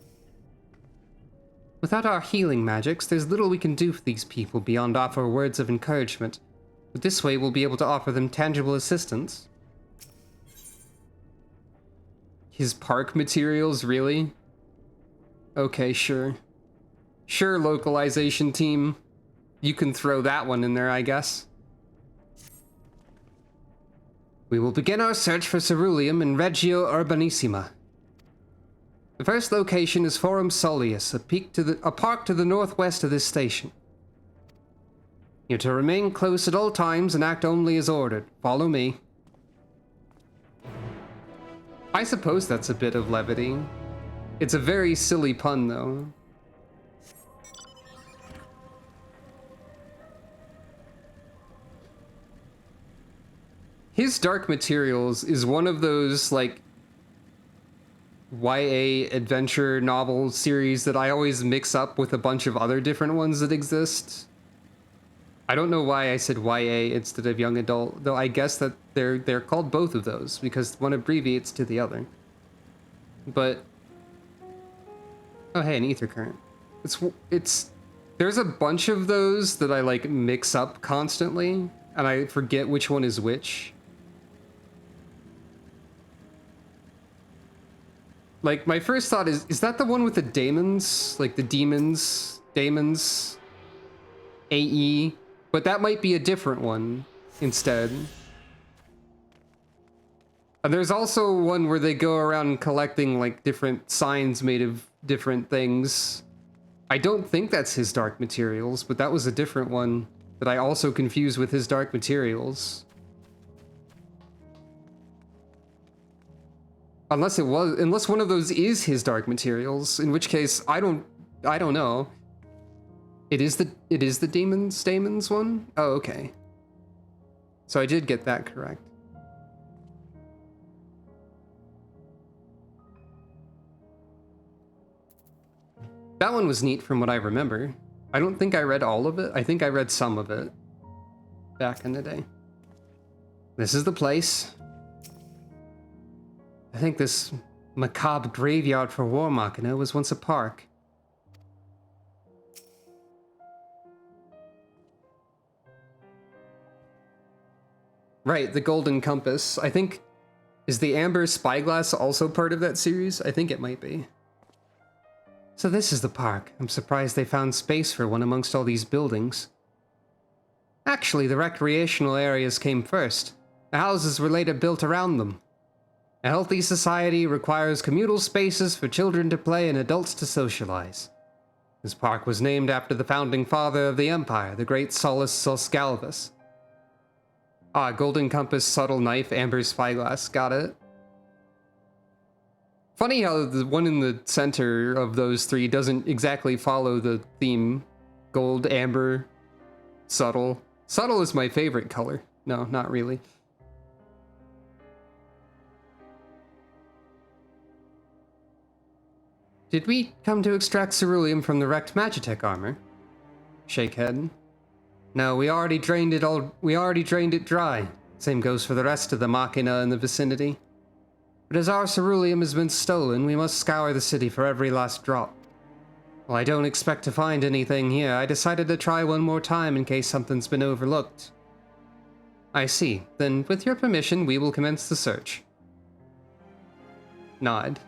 Without our healing magics, there's little we can do for these people beyond offer words of encouragement. But this way we'll be able to offer them tangible assistance. His park materials, really? Okay, sure. Sure, localization team. You can throw that one in there, I guess. We will begin our search for ceruleum in Regio Urbanissima. The first location is Forum Soleus, a park to the northwest of this station. You're to remain close at all times and act only as ordered. Follow me. I suppose that's a bit of levity. It's a very silly pun, though. His Dark Materials is one of those, like, YA adventure novel series that I always mix up with a bunch of other different ones that exist. I don't know why I said YA instead of young adult, though I guess that they're called both of those because one abbreviates to the other. But oh hey, an ether current. There's a bunch of those that I like mix up constantly and I forget which one is which. Like my first thought is that the one with the daemons? Like the daemons AE, but that might be a different one instead. And there's also one where they go around collecting like different signs made of different things. I don't think that's his Dark Materials, but that was a different one that I also confused with his Dark Materials. Unless one of those is his Dark Materials, in which case I don't know. It is the daemons one? Oh, okay. So I did get that correct. That one was neat from what I remember. I don't think I read all of it. I think I read some of it back in the day. This is the place. I think this macabre graveyard for War Machina was once a park. Right, the Golden Compass. I think, is the Amber Spyglass also part of that series? I think it might be. So this is the park. I'm surprised they found space for one amongst all these buildings. Actually, the recreational areas came first. The houses were later built around them. A healthy society requires communal spaces for children to play and adults to socialize. This park was named after the founding father of the Empire, the great Solus Solscalvus. Ah, Golden Compass, Subtle Knife, Amber Spyglass. Got it. Funny how the one in the center of those three doesn't exactly follow the theme. Gold, amber, subtle. Subtle is my favorite color. No, not really. Did we come to extract ceruleum from the wrecked Magitech armor? Shake head. No, we already drained it dry. Same goes for the rest of the machina in the vicinity. But as our ceruleum has been stolen, we must scour the city for every last drop. While I don't expect to find anything here, I decided to try one more time in case something's been overlooked. I see. Then, with your permission, we will commence the search. Nod.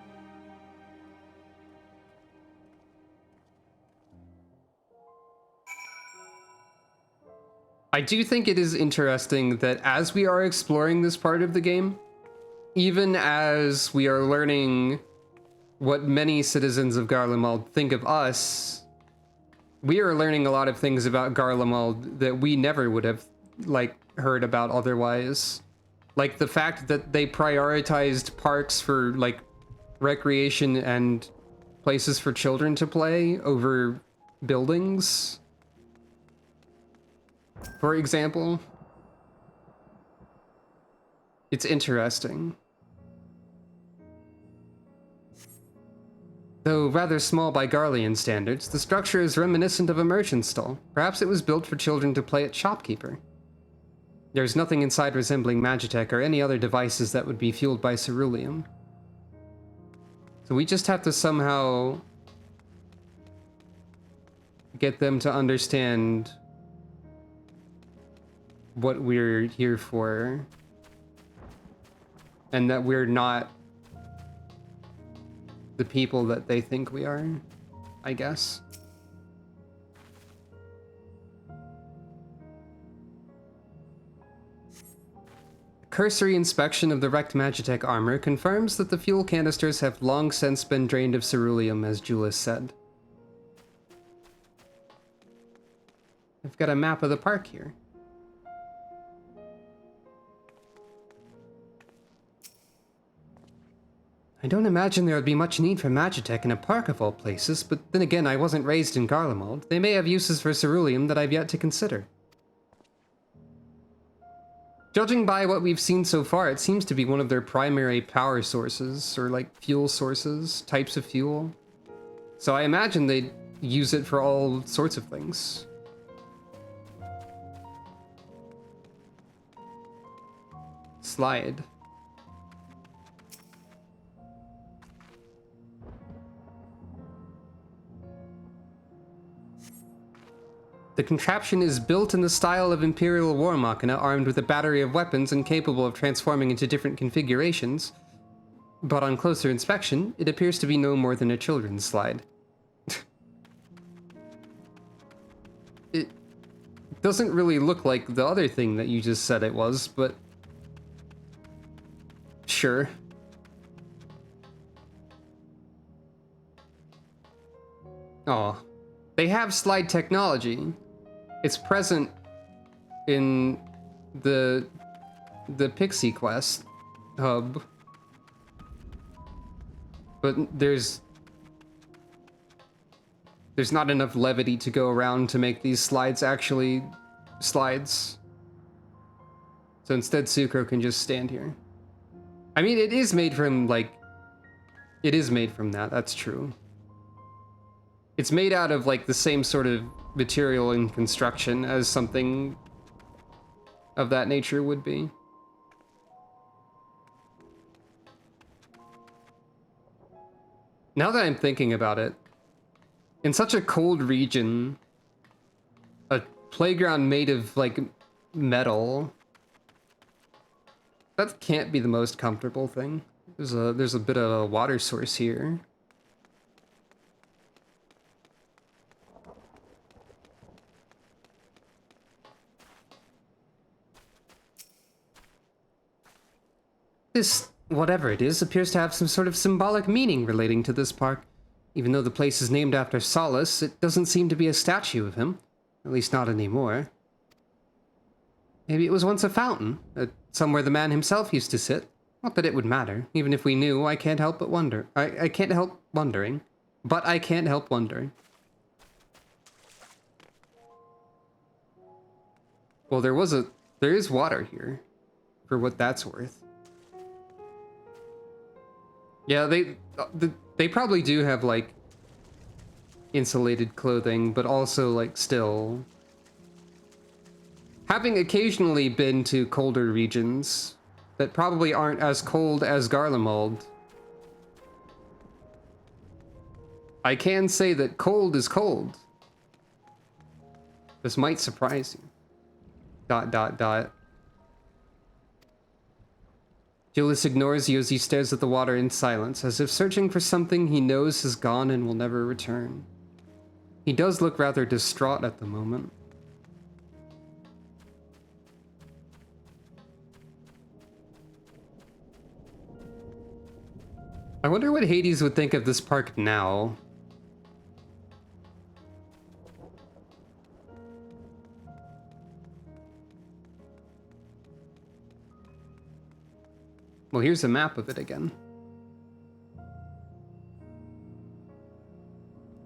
I do think it is interesting that as we are exploring this part of the game, even as we are learning what many citizens of Garlemald think of us, we are learning a lot of things about Garlemald that we never would have, like, heard about otherwise. Like the fact that they prioritized parks for, like, recreation and places for children to play over buildings, for example. It's interesting. Though rather small by Garlean standards, the structure is reminiscent of a merchant stall. Perhaps it was built for children to play at shopkeeper. There's nothing inside resembling Magitech or any other devices that would be fueled by ceruleum. So we just have to somehow get them to understand what we're here for. And that we're not the people that they think we are, I guess. Cursory inspection of the wrecked Magitech armor confirms that the fuel canisters have long since been drained of ceruleum, as Julius said. I've got a map of the park here. I don't imagine there would be much need for Magitech in a park of all places, but then again, I wasn't raised in Garlemald. They may have uses for ceruleum that I've yet to consider. Judging by what we've seen so far, it seems to be one of their primary power sources, or like fuel sources, types of fuel. So I imagine they'd use it for all sorts of things. Slide. The contraption is built in the style of Imperial War Machina, armed with a battery of weapons and capable of transforming into different configurations. But on closer inspection, it appears to be no more than a children's slide. It doesn't really look like the other thing that you just said it was, but sure. Oh, they have slide technology. It's present in the Pixie Quest hub, but there's not enough levity to go around to make these slides actually slides. So instead, Sucro can just stand here. I mean, it is made from, like, it is made from that, that's true. It's made out of, like, the same sort of material and construction as something of that nature would be. Now that I'm thinking about it, in such a cold region, a playground made of, like, metal, that can't be the most comfortable thing. There's a bit of a water source here. This, whatever it is, appears to have some sort of symbolic meaning relating to this park. Even though the place is named after Solus, it doesn't seem to be a statue of him. At least not anymore. Maybe it was once a fountain, somewhere the man himself used to sit. Not that it would matter. Even if we knew, I can't help but wonder. I can't help wondering. But I can't help wondering. Well, there is water here, for what that's worth. Yeah, they probably do have, like, insulated clothing, but also, like, still. Having occasionally been to colder regions that probably aren't as cold as Garlemald, I can say that cold is cold. This might surprise you. ... Julius ignores you as he stares at the water in silence, as if searching for something he knows has gone and will never return. He does look rather distraught at the moment. I wonder what Hades would think of this park now. Well, here's a map of it again.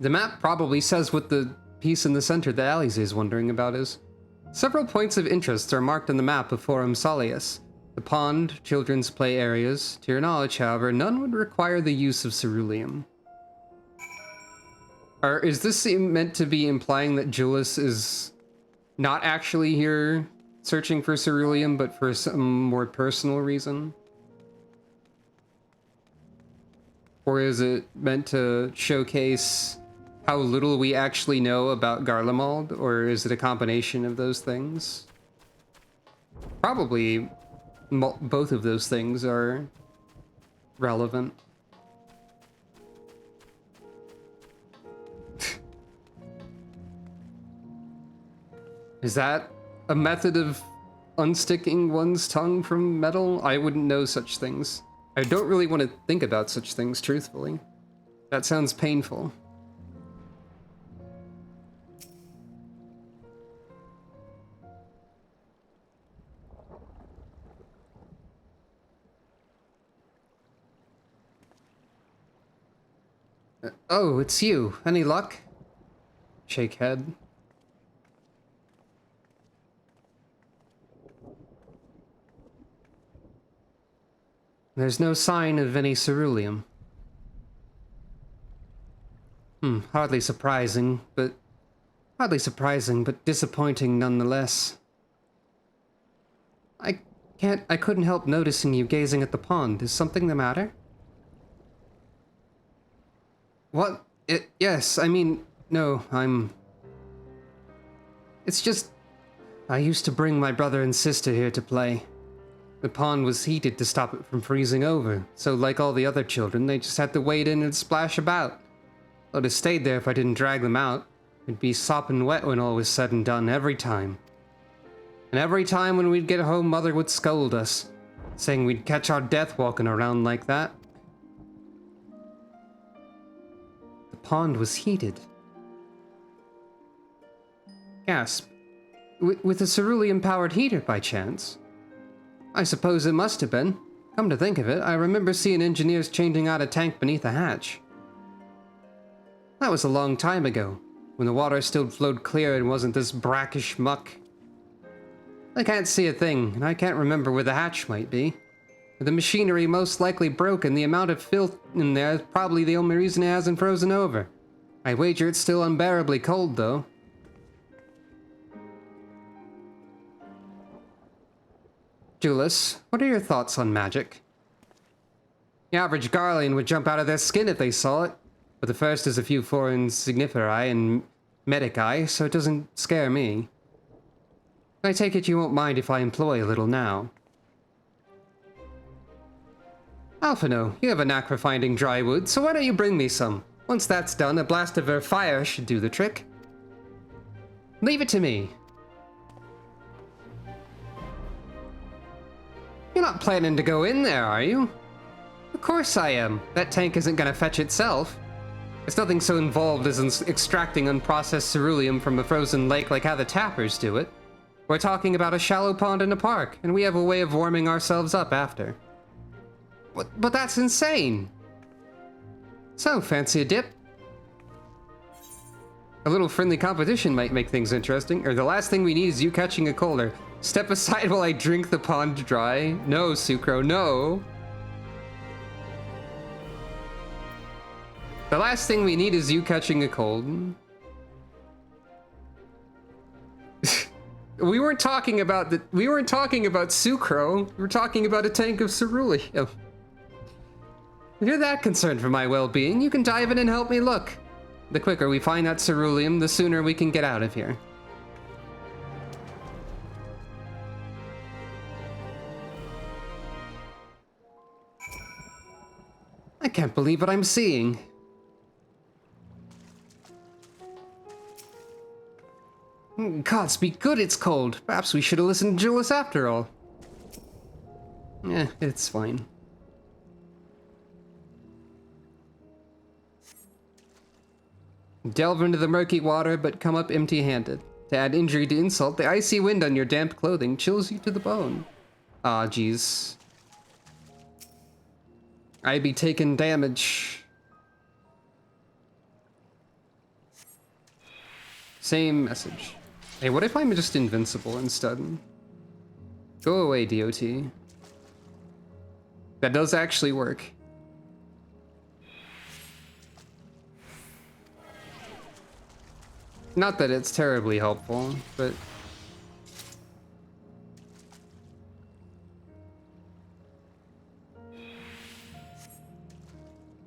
The map probably says what the piece in the center that Alice is wondering about is. Several points of interest are marked on the map of Forum Solius. The pond, children's play areas. To your knowledge, however, none would require the use of ceruleum. Or is this meant to be implying that Julius is not actually here searching for ceruleum, but for some more personal reason? Or is it meant to showcase how little we actually know about Garlemald, or is it a combination of those things? Probably both of those things are relevant. Is that a method of unsticking one's tongue from metal? I wouldn't know such things. I don't really want to think about such things, truthfully. That sounds painful. Oh, it's you. Any luck? Shake head. There's no sign of any ceruleum. Hardly surprising, but disappointing nonetheless. I couldn't help noticing you gazing at the pond. Is something the matter? What? Yes, I mean, no, it's just, I used to bring my brother and sister here to play. The pond was heated to stop it from freezing over, so like all the other children, they just had to wade in and splash about. They'd have stayed there if I didn't drag them out. It'd be sopping wet when all was said and done, every time. And every time when we'd get home, Mother would scold us, saying we'd catch our death walking around like that. The pond was heated. Gasp. With a cerulean-powered heater, by chance? I suppose it must have been. Come to think of it, I remember seeing engineers changing out a tank beneath a hatch. That was a long time ago, when the water still flowed clear and wasn't this brackish muck. I can't see a thing, and I can't remember where the hatch might be. The machinery most likely broke, and the amount of filth in there is probably the only reason it hasn't frozen over. I wager it's still unbearably cold, though. Julius, what are your thoughts on magic? The average Garlean would jump out of their skin if they saw it, but the first is a few foreign signiferi and medici, so it doesn't scare me. I take it you won't mind if I employ a little now. Alphino, you have a knack for finding dry wood, so why don't you bring me some? Once that's done, a blast of her fire should do the trick. Leave it to me. You're not planning to go in there, are you? Of course I am. That tank isn't gonna fetch itself. There's nothing so involved as extracting unprocessed ceruleum from a frozen lake like how the tappers do it. We're talking about a shallow pond in a park, and we have a way of warming ourselves up after. But that's insane! So, fancy a dip? A little friendly competition might make things interesting, or the last thing we need is you catching a cold, or step aside while I drink the pond dry. No, Sucro, no! The last thing we need is you catching a cold. We weren't talking about Sucro. We were talking about a tank of ceruleum. If you're that concerned for my well-being, you can dive in and help me look. The quicker we find that ceruleum, the sooner we can get out of here. I can't believe what I'm seeing. Gods be good, it's cold. Perhaps we should have listened to Julius after all. It's fine. Delve into the murky water, but come up empty-handed. To add injury to insult, the icy wind on your damp clothing chills you to the bone. Ah, jeez. I be taking damage. Same message. Hey, what if I'm just invincible instead? Go away, DOT. That does actually work. Not that it's terribly helpful, but...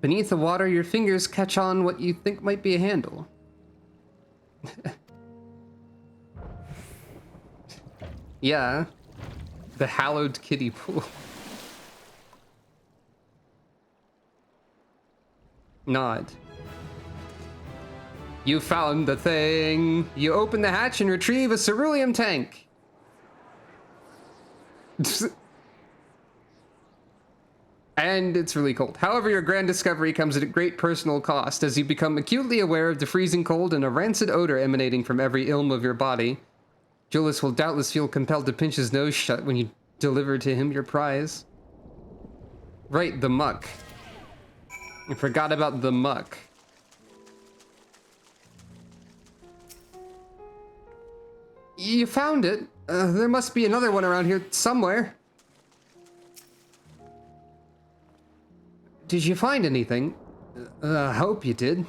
Beneath the water, your fingers catch on what you think might be a handle. Yeah. The hallowed kiddie pool. Nod. You found the thing. You open the hatch and retrieve a ceruleum tank. And it's really cold. However, your grand discovery comes at a great personal cost as you become acutely aware of the freezing cold and a rancid odor emanating from every ilm of your body. Julius will doubtless feel compelled to pinch his nose shut when you deliver to him your prize. Right, the muck. I forgot about the muck. You found it. There must be another one around here somewhere. Did you find anything? I hope you did.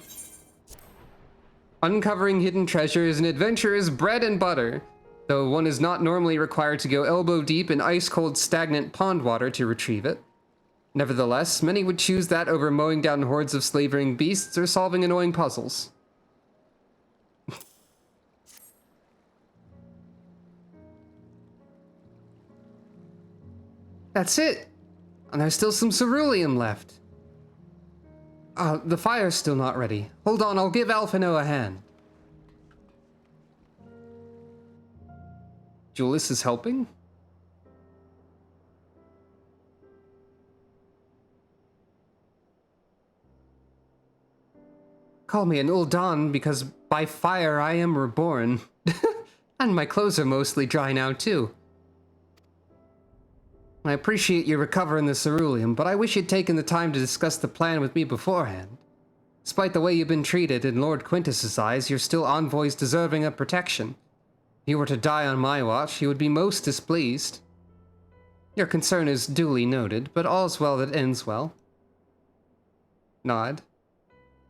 Uncovering hidden treasure is an adventurer's bread and butter, though one is not normally required to go elbow deep in ice-cold stagnant pond water to retrieve it. Nevertheless, many would choose that over mowing down hordes of slavering beasts or solving annoying puzzles. That's it! And there's still some ceruleum left. The fire's still not ready. Hold on, I'll give Alphino a hand. Julius is helping? Call me an Uldan because by fire I am reborn. And my clothes are mostly dry now too. I appreciate you recovering the ceruleum, but I wish you'd taken the time to discuss the plan with me beforehand. Despite the way you've been treated, in Lord Quintus's eyes, you're still envoys deserving of protection. If you were to die on my watch, he would be most displeased. Your concern is duly noted, but all's well that ends well. Nod.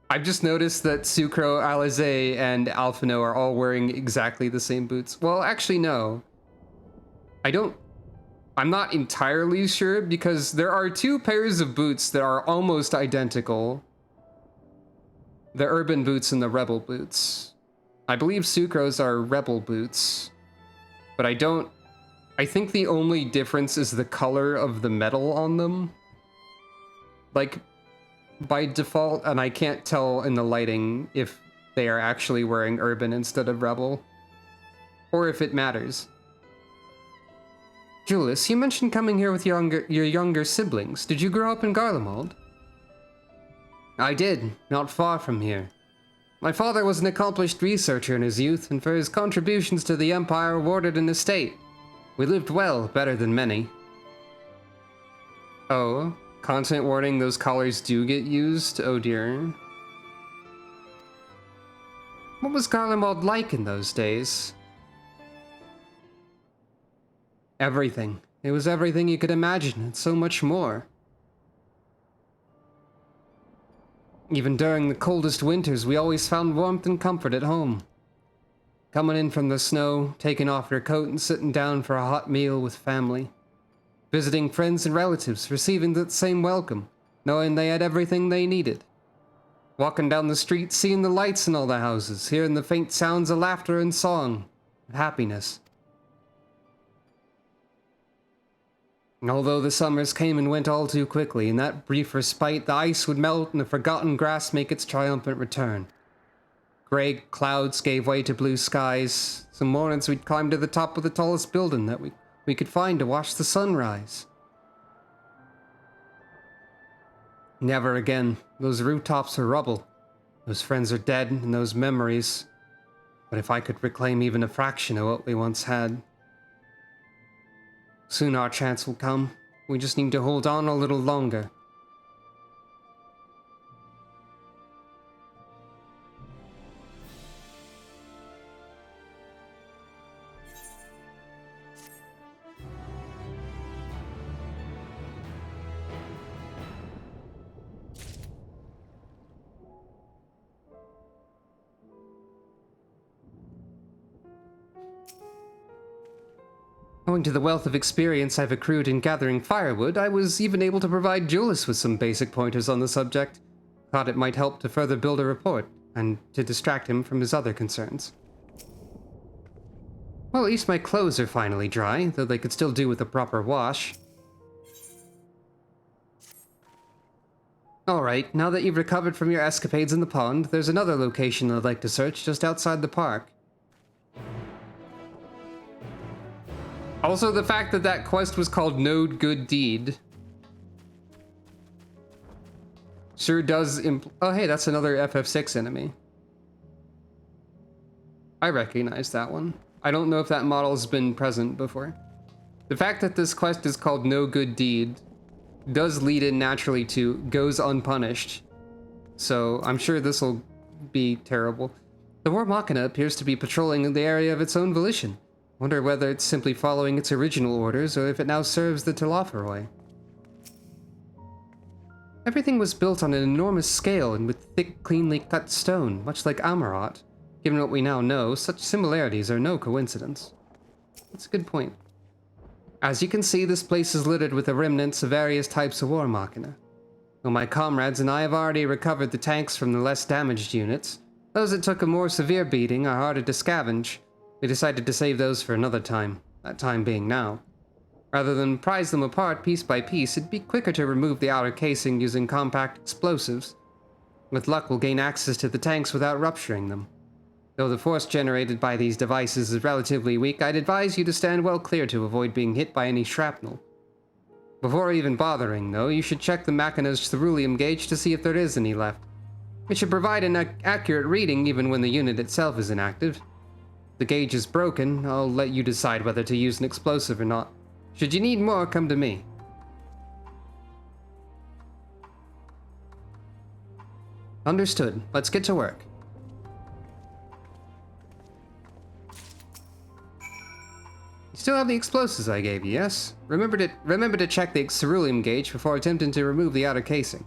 I've just noticed that Sucro, Alize, and Alphino are all wearing exactly the same boots. Well, actually, no. I'm not entirely sure because there are two pairs of boots that are almost identical. The urban boots and the rebel boots. I believe Sucro's are rebel boots, but I think the only difference is the color of the metal on them. Like, by default, and I can't tell in the lighting if they are actually wearing urban instead of rebel, or if it matters. Julius, you mentioned coming here with your younger siblings. Did you grow up in Garlemald? I did, not far from here. My father was an accomplished researcher in his youth, and for his contributions to the Empire awarded an estate. We lived well, better than many. Oh, content warning, those collars do get used? Oh dear. What was Garlemald like in those days? Everything. It was everything you could imagine, and so much more. Even during the coldest winters, we always found warmth and comfort at home. Coming in from the snow, taking off your coat and sitting down for a hot meal with family. Visiting friends and relatives, receiving that same welcome, knowing they had everything they needed. Walking down the street, seeing the lights in all the houses, hearing the faint sounds of laughter and song, and happiness. Although the summers came and went all too quickly, in that brief respite, the ice would melt and the forgotten grass make its triumphant return. Gray clouds gave way to blue skies. Some mornings we'd climb to the top of the tallest building that we could find to watch the sunrise. Never again. Those rooftops are rubble. Those friends are dead, and those memories. But if I could reclaim even a fraction of what we once had. Soon our chance will come. We just need to hold on a little longer. Owing to the wealth of experience I've accrued in gathering firewood, I was even able to provide Julius with some basic pointers on the subject. Thought it might help to further build a rapport, and to distract him from his other concerns. Well, at least my clothes are finally dry, though they could still do with a proper wash. Alright, now that you've recovered from your escapades in the pond, there's another location I'd like to search just outside the park. Also, the fact that that quest was called No Good Deed sure does oh hey, that's another FF6 enemy. I recognize that one. I don't know if that model's been present before. The fact that this quest is called No Good Deed does lead in naturally to goes unpunished. So I'm sure this will be terrible. The War Machina appears to be patrolling the area of its own volition. Wonder whether it's simply following its original orders or if it now serves the Telophoroi. Everything was built on an enormous scale and with thick, cleanly cut stone, much like Amarat. Given what we now know, such similarities are no coincidence. That's a good point. As you can see, this place is littered with the remnants of various types of War Machina. Though my comrades and I have already recovered the tanks from the less damaged units, those that took a more severe beating are harder to scavenge. We decided to save those for another time, that time being now. Rather than prize them apart piece by piece, it'd be quicker to remove the outer casing using compact explosives. With luck, we'll gain access to the tanks without rupturing them. Though the force generated by these devices is relatively weak, I'd advise you to stand well clear to avoid being hit by any shrapnel. Before even bothering, though, you should check the Machina's ceruleum gauge to see if there is any left. It should provide an accurate reading even when the unit itself is inactive. If the gauge is broken, I'll let you decide whether to use an explosive or not. Should you need more, come to me. Understood. Let's get to work. You still have the explosives I gave you, yes? Remember to check the ceruleum gauge before attempting to remove the outer casing,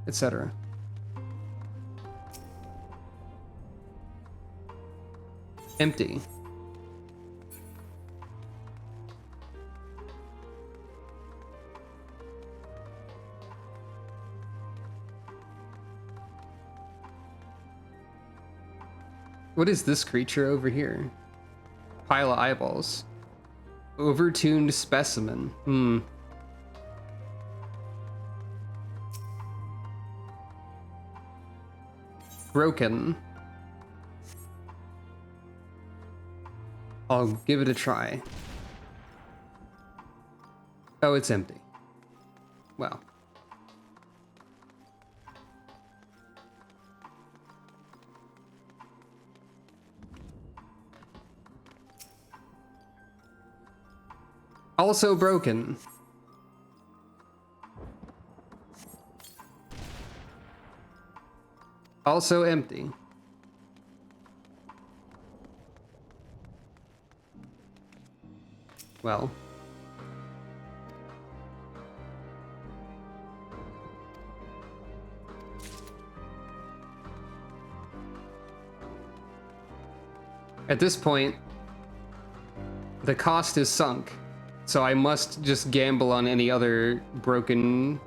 etc. Empty. What is this creature over here? Pile of eyeballs. Overtuned specimen. Broken. I'll give it a try. Oh, it's empty. Well. Also broken. Also empty. Well. At this point, the cost is sunk. So I must just gamble on any other broken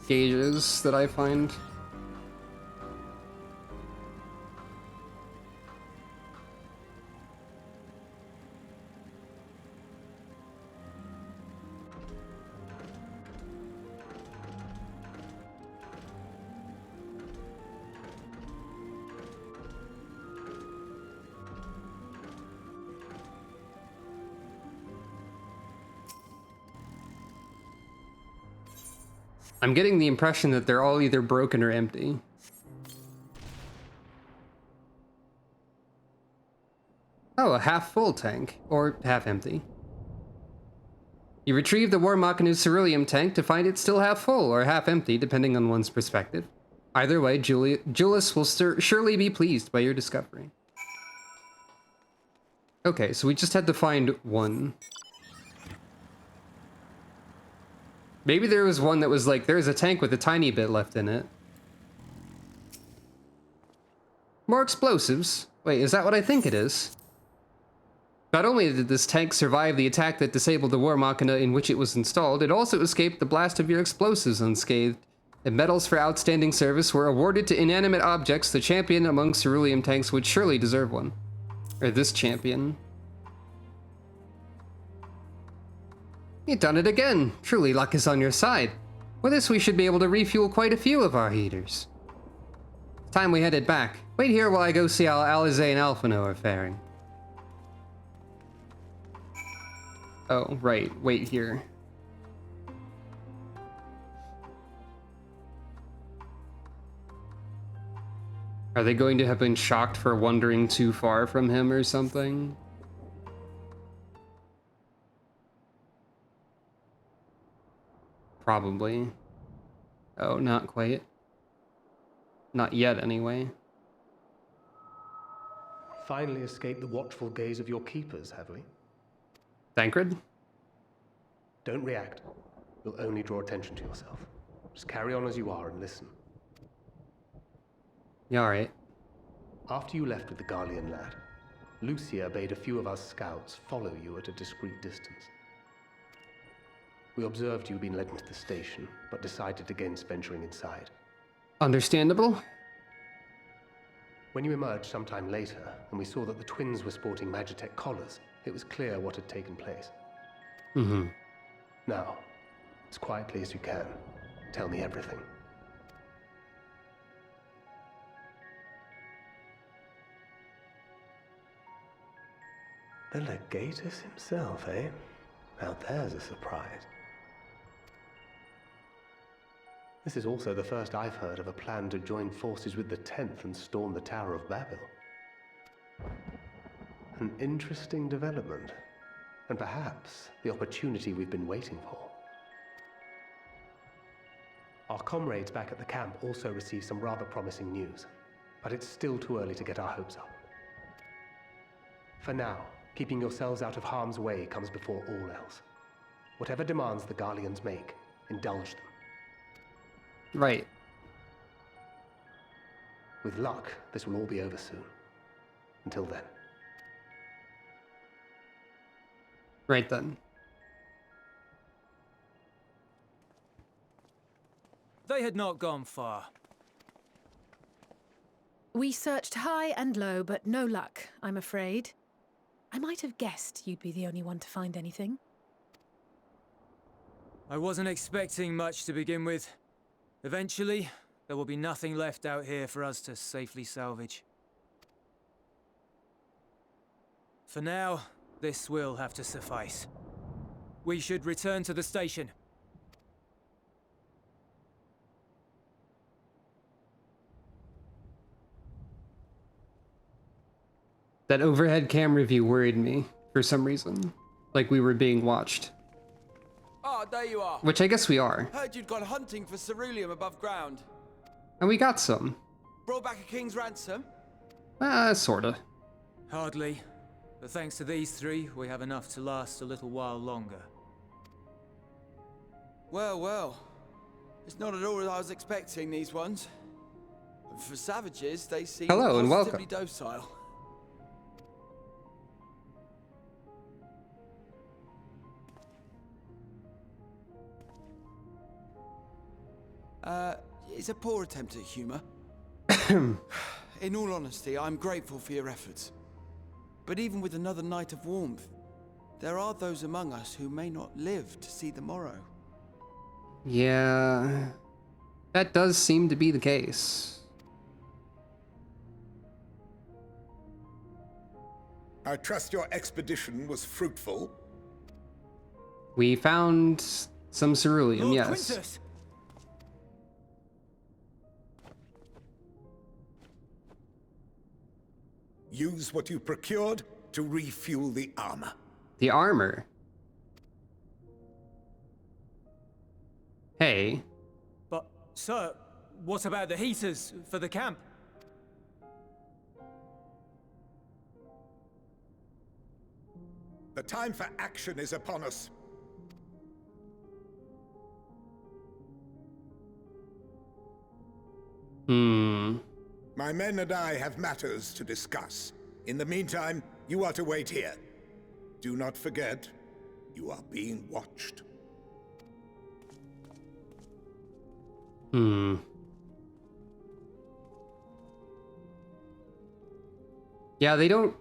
gauges that I find. I'm getting the impression that they're all either broken or empty. Oh, a half-full tank, or half-empty. You retrieve the War Machina's ceruleum tank to find it still half-full or half-empty, depending on one's perspective. Either way, Julius will surely be pleased by your discovery. Okay, so we just had to find one. Maybe there was one that was like, there's a tank with a tiny bit left in it. More explosives? Wait, is that what I think it is? Not only did this tank survive the attack that disabled the War Machina in which it was installed, it also escaped the blast of your explosives unscathed. And medals for outstanding service were awarded to inanimate objects. The champion among ceruleum tanks would surely deserve one. Or this champion. You've done it again. Truly, luck is on your side. With this, we should be able to refuel quite a few of our heaters. It's time we headed back. Wait here while I go see how Alizé and Alphino are faring. Oh, right. Wait here. Are they going to have been shocked for wandering too far from him or something? Probably. Oh, not quite. Not yet, anyway. Finally escaped the watchful gaze of your keepers, have we? Thancred? Don't react. You'll only draw attention to yourself. Just carry on as you are and listen. Yeah, alright. After you left with the Garlean lad, Lucia bade a few of us scouts follow you at a discreet distance. We observed you being led into the station, but decided against venturing inside. Understandable. When you emerged sometime later, and we saw that the twins were sporting Magitech collars, it was clear what had taken place. Mm-hmm. Now, as quietly as you can, tell me everything. The Legatus himself, eh? Now there's a surprise. This is also the first I've heard of a plan to join forces with the 10th and storm the Tower of Babil. An interesting development, and perhaps the opportunity we've been waiting for. Our comrades back at the camp also received some rather promising news, but it's still too early to get our hopes up. For now, keeping yourselves out of harm's way comes before all else. Whatever demands the Garleans make, indulge them. Right. With luck, this will all be over soon. Until then. Right then. They had not gone far. We searched high and low, but no luck, I'm afraid. I might have guessed you'd be the only one to find anything. I wasn't expecting much to begin with. Eventually, there will be nothing left out here for us to safely salvage. For now, this will have to suffice. We should return to the station. That overhead camera view worried me for some reason. Like we were being watched. Ah, there you are. Which I guess we are. Heard you'd gone hunting for ceruleum above ground. And we got some. Brought back a king's ransom? Sorta. Hardly. But thanks to these three, we have enough to last a little while longer. Well, well. It's not at all as I was expecting, these ones. For savages, they seem Hello and positively welcome. docile. It's a poor attempt at humor. In all honesty, I'm grateful for your efforts. But even with another night of warmth, there are those among us who may not live to see the morrow. Yeah, that does seem to be the case. I trust your expedition was fruitful. We found some ceruleum, Lord yes. Quintus! Use what you procured to refuel the armor. The armor? Hey. But, sir, what about the heaters for the camp? The time for action is upon us. My men and I have matters to discuss. In the meantime, you are to wait here. Do not forget, you are being watched. Yeah, they don't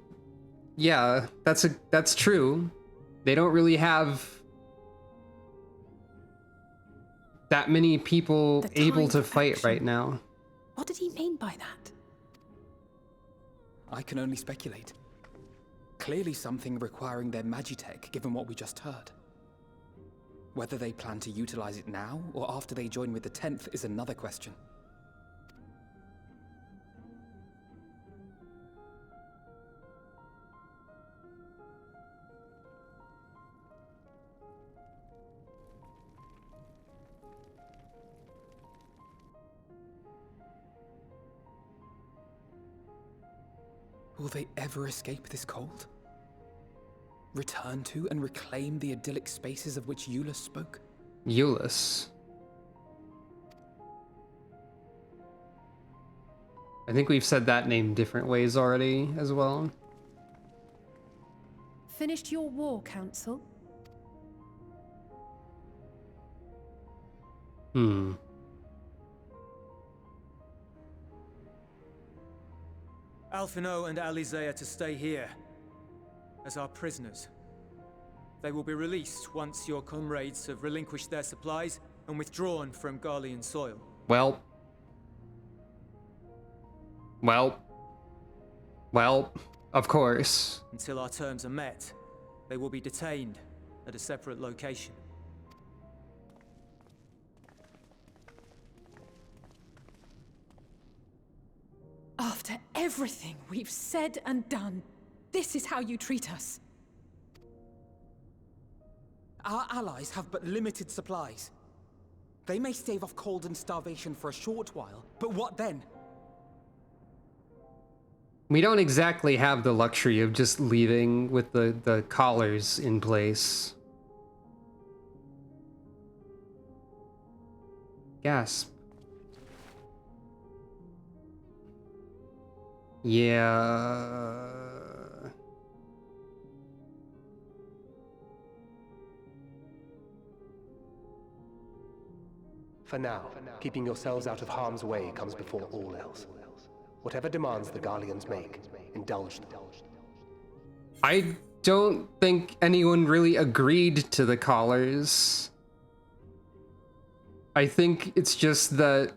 Yeah, that's true. They don't really have that many people The able time to for fight action. right now. What did he mean by that? I can only speculate. Clearly something requiring their magitech, given what we just heard. Whether they plan to utilize it now, or after they join with the 10th, is another question. Will they ever escape this cold? Return to and reclaim the idyllic spaces of which Euless spoke? Euless. I think we've said that name different ways already as well. Finished your war, Council? Hmm. Alphino and Alizé are to stay here as our prisoners. They will be released once your comrades have relinquished their supplies and withdrawn from Garlean soil. Well, of course. Until our terms are met, they will be detained at a separate location. After everything we've said and done, this is how you treat us. Our allies have but limited supplies. They may stave off cold and starvation for a short while, but what then? We don't exactly have the luxury of just leaving with the collars in place. Gasp. Yeah. For now, keeping yourselves out of harm's way comes before all else. Whatever demands the Garleans make, indulge them. I don't think anyone really agreed to the collars. I think it's just that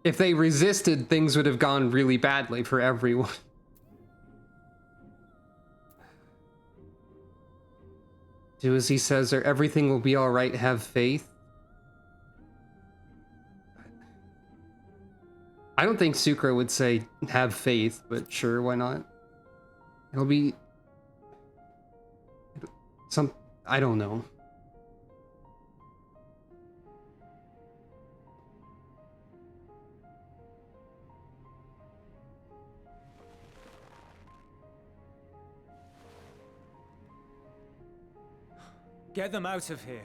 if they resisted, things would have gone really badly for everyone. Do as he says, or everything will be alright, have faith. I don't think Sucro would say have faith, but sure, why not? It'll be I don't know. Get them out of here.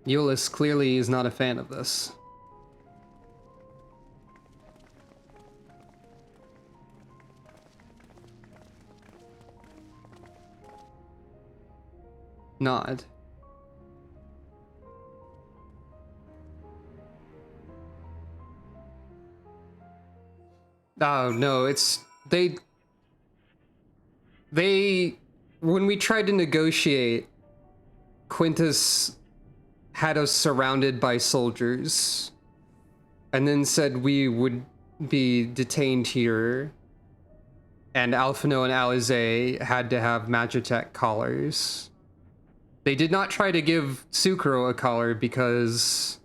Euless clearly is not a fan of this. Nod. Oh no, it's they when we tried to negotiate, Quintus had us surrounded by soldiers and then said we would be detained here, and Alphino and Alizé had to have Magitech collars. They did not try to give Sucro a collar because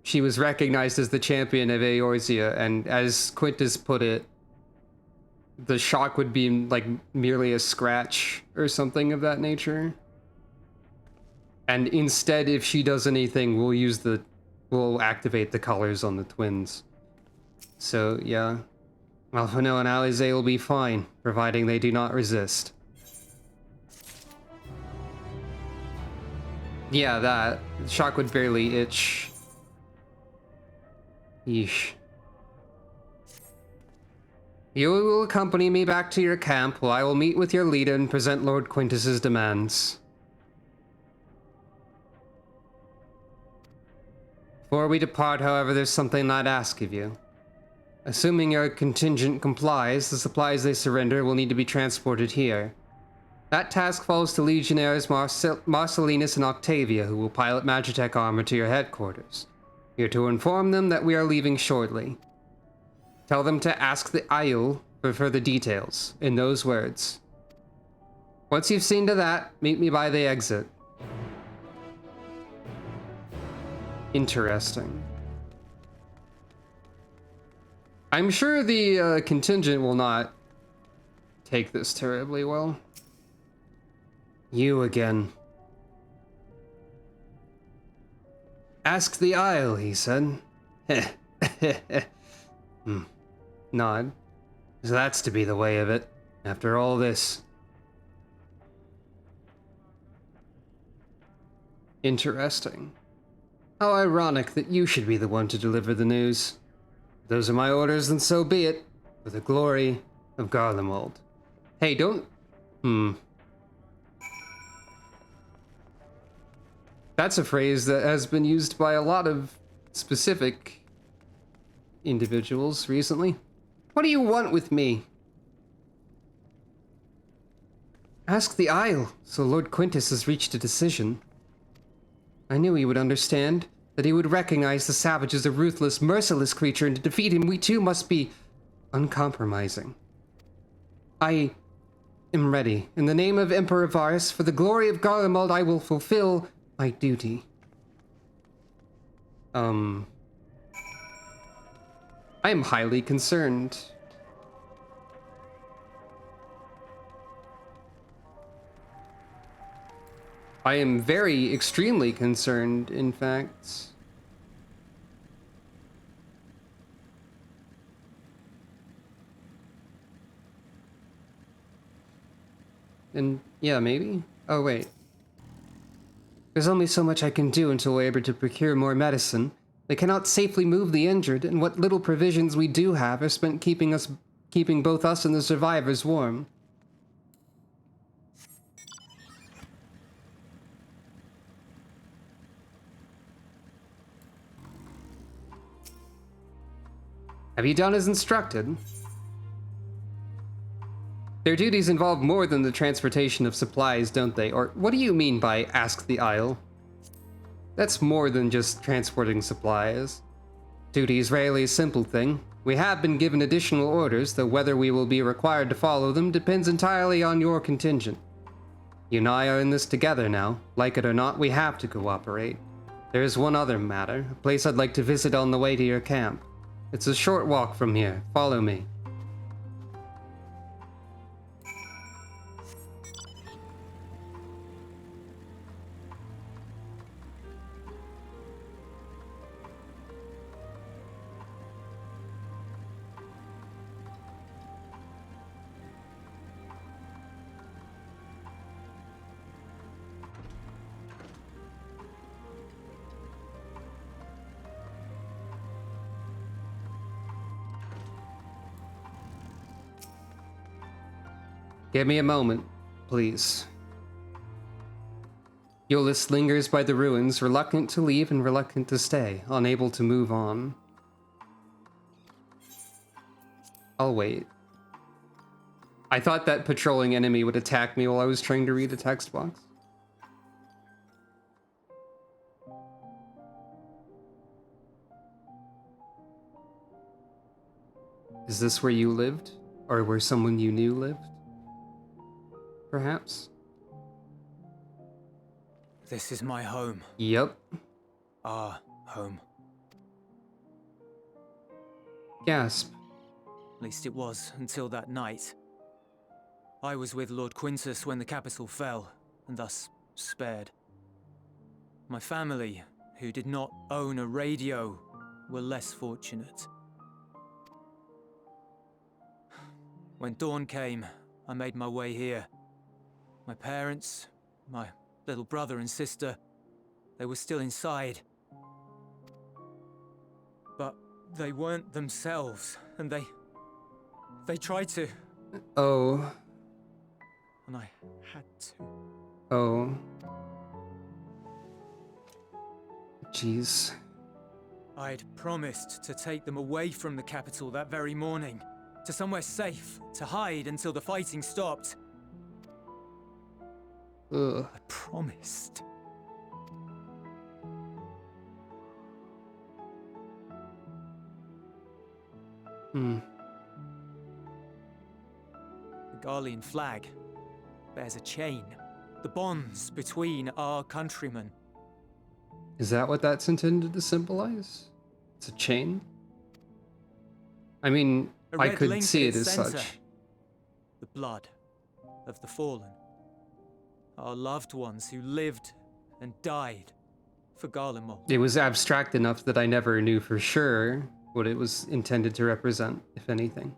she was recognized as the champion of Eorzea, and as Quintus put it, the shock would be like merely a scratch or something of that nature. And instead, if she does anything, we'll activate the collars on the twins. So yeah, Alphino and Alizé will be fine, providing they do not resist. Yeah, that. Shock would barely itch. Yeesh. You will accompany me back to your camp, while I will meet with your leader and present Lord Quintus's demands. Before we depart, however, there's something I'd ask of you. Assuming our contingent complies, the supplies they surrender will need to be transported here. That task falls to Legionnaires Marcellinus and Octavia, who will pilot Magitech armor to your headquarters. You're to inform them that we are leaving shortly. Tell them to ask the Aiel for further details, in those words. Once you've seen to that, meet me by the exit. Interesting. I'm sure the contingent will not take this terribly well. You again. Ask the Isle, he said. Nod. So that's to be the way of it, after all this. Interesting. How ironic that you should be the one to deliver the news. If those are my orders, then so be it, for the glory of Garlemald. Hey, don't... That's a phrase that has been used by a lot of specific individuals recently. What do you want with me? Ask the Isle, so Lord Quintus has reached a decision. I knew he would understand, that he would recognize the savage as a ruthless, merciless creature, and to defeat him we too must be uncompromising. I am ready. In the name of Emperor Varus, for the glory of Garlemald, I will fulfill my duty. I am highly concerned. I am very, extremely concerned, in fact. And, yeah, maybe? Oh, wait. There's only so much I can do until we're able to procure more medicine. They cannot safely move the injured, and what little provisions we do have are spent keeping both us and the survivors warm. Have you done as instructed? Their duties involve more than the transportation of supplies, don't they? Or what do you mean by ask the Isle? That's more than just transporting supplies. Duty is rarely a simple thing. We have been given additional orders, though whether we will be required to follow them depends entirely on your contingent. You and I are in this together now. Like it or not, we have to cooperate. There is one other matter, a place I'd like to visit on the way to your camp. It's a short walk from here. Follow me. Give me a moment, please. Eolus lingers by the ruins, reluctant to leave and reluctant to stay, unable to move on. I'll wait. I thought that patrolling enemy would attack me while I was trying to read a text box. Is this where you lived? Or where someone you knew lived? Perhaps? This is my home. Yep. Our home. Gasp. At least it was, until that night. I was with Lord Quintus when the capital fell, and thus spared. My family, who did not own a radio, were less fortunate. When dawn came, I made my way here. My parents, my little brother and sister, they were still inside. But they weren't themselves, and they tried to. Oh. And I had to. Oh. Jeez. I'd promised to take them away from the capital that very morning, to somewhere safe, to hide until the fighting stopped. Ugh. I promised. Hmm. The Garlean flag bears a chain. The bonds between our countrymen. Is that what that's intended to symbolize? It's a chain? I mean, A I red could link see at it its as center. such. The blood of the fallen. Our loved ones who lived and died for Garlemald. It was abstract enough that I never knew for sure what it was intended to represent, if anything.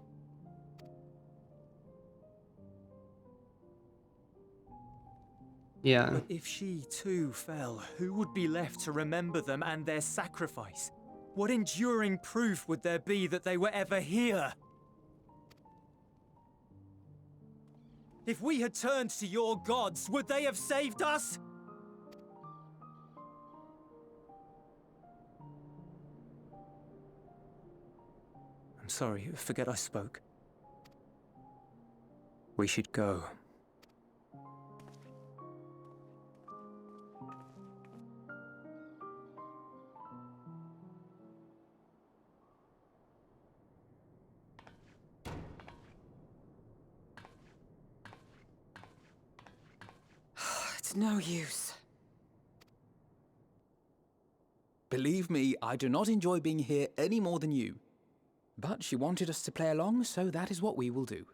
Yeah. But if she too fell, who would be left to remember them and their sacrifice? What enduring proof would there be that they were ever here? If we had turned to your gods, would they have saved us? I'm sorry, forget I spoke. We should go. It's no use. Believe me, I do not enjoy being here any more than you. But she wanted us to play along, so that is what we will do.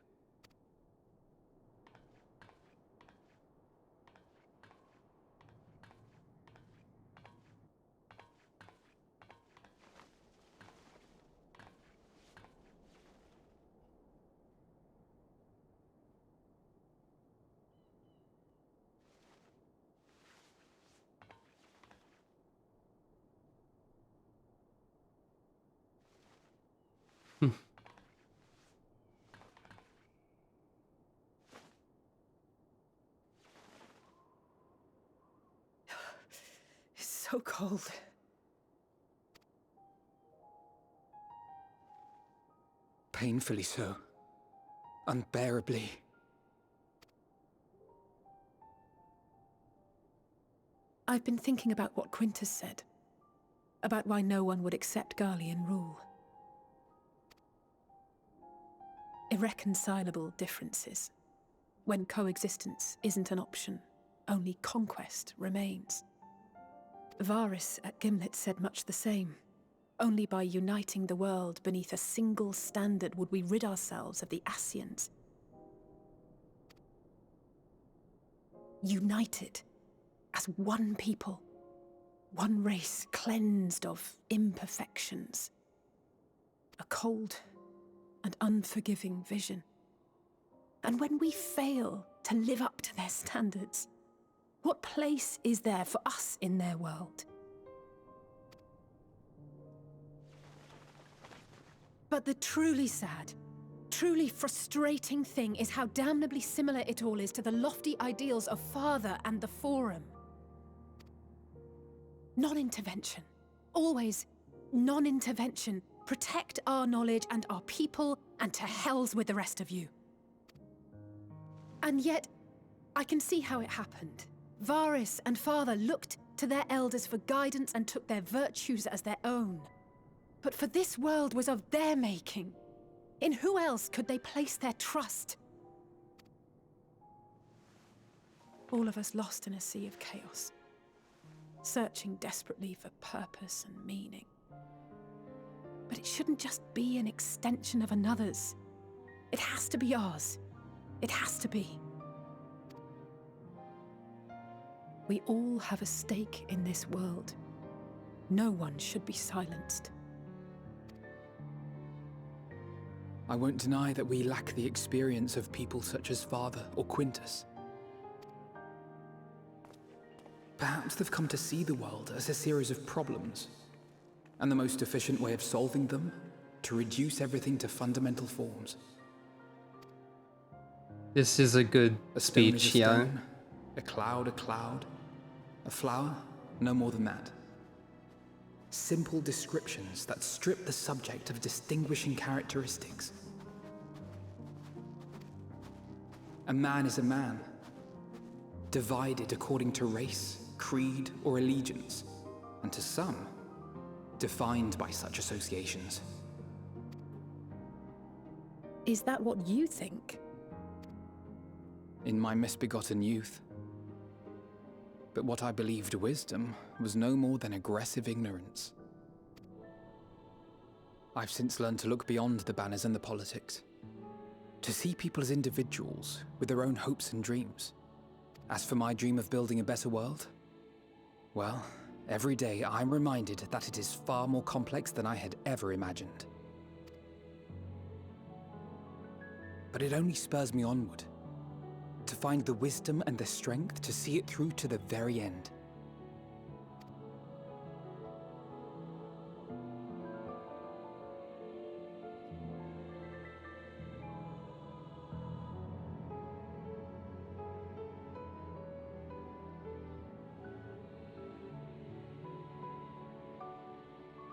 It's so cold. Painfully so. Unbearably. I've been thinking about what Quintus said. About why no one would accept Garlean rule. Irreconcilable differences. When coexistence isn't an option, only conquest remains. Varys at Gimlet said much the same. Only by uniting the world beneath a single standard would we rid ourselves of the Ascians. United as one people, one race cleansed of imperfections. A cold and unforgiving vision. And when we fail to live up to their standards, what place is there for us in their world? But the truly sad, truly frustrating thing is how damnably similar it all is to the lofty ideals of Father and the Forum. Non-intervention. Always non-intervention. Protect our knowledge and our people, and to hells with the rest of you. And yet, I can see how it happened. Varys and Father looked to their elders for guidance and took their virtues as their own. But for this world was of their making. In who else could they place their trust? All of us lost in a sea of chaos, searching desperately for purpose and meaning. But it shouldn't just be an extension of another's. It has to be ours. It has to be. We all have a stake in this world. No one should be silenced. I won't deny that we lack the experience of people such as Father or Quintus. Perhaps they've come to see the world as a series of problems, and the most efficient way of solving them, to reduce everything to fundamental forms. This is a good A stone is a speech, yeah. stone, a cloud, a flower, no more than that. Simple descriptions that strip the subject of distinguishing characteristics. A man is a man, divided according to race, creed, or allegiance, and to some, defined by such associations. Is that what you think? In my misbegotten youth. But what I believed wisdom was no more than aggressive ignorance. I've since learned to look beyond the banners and the politics, to see people as individuals with their own hopes and dreams. As for my dream of building a better world, well, every day I'm reminded that it is far more complex than I had ever imagined. But it only spurs me onward, to find the wisdom and the strength to see it through to the very end.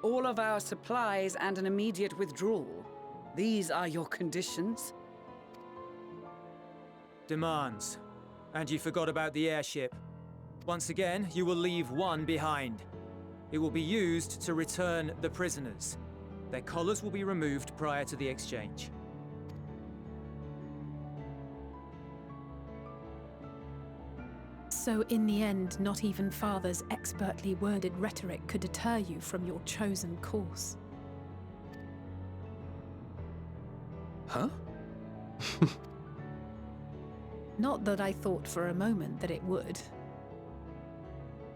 All of our supplies and an immediate withdrawal. These are your conditions? Demands. And you forgot about the airship. Once again, you will leave one behind. It will be used to return the prisoners. Their collars will be removed prior to the exchange. So in the end, not even Father's expertly worded rhetoric could deter you from your chosen course. Huh? Not that I thought for a moment that it would.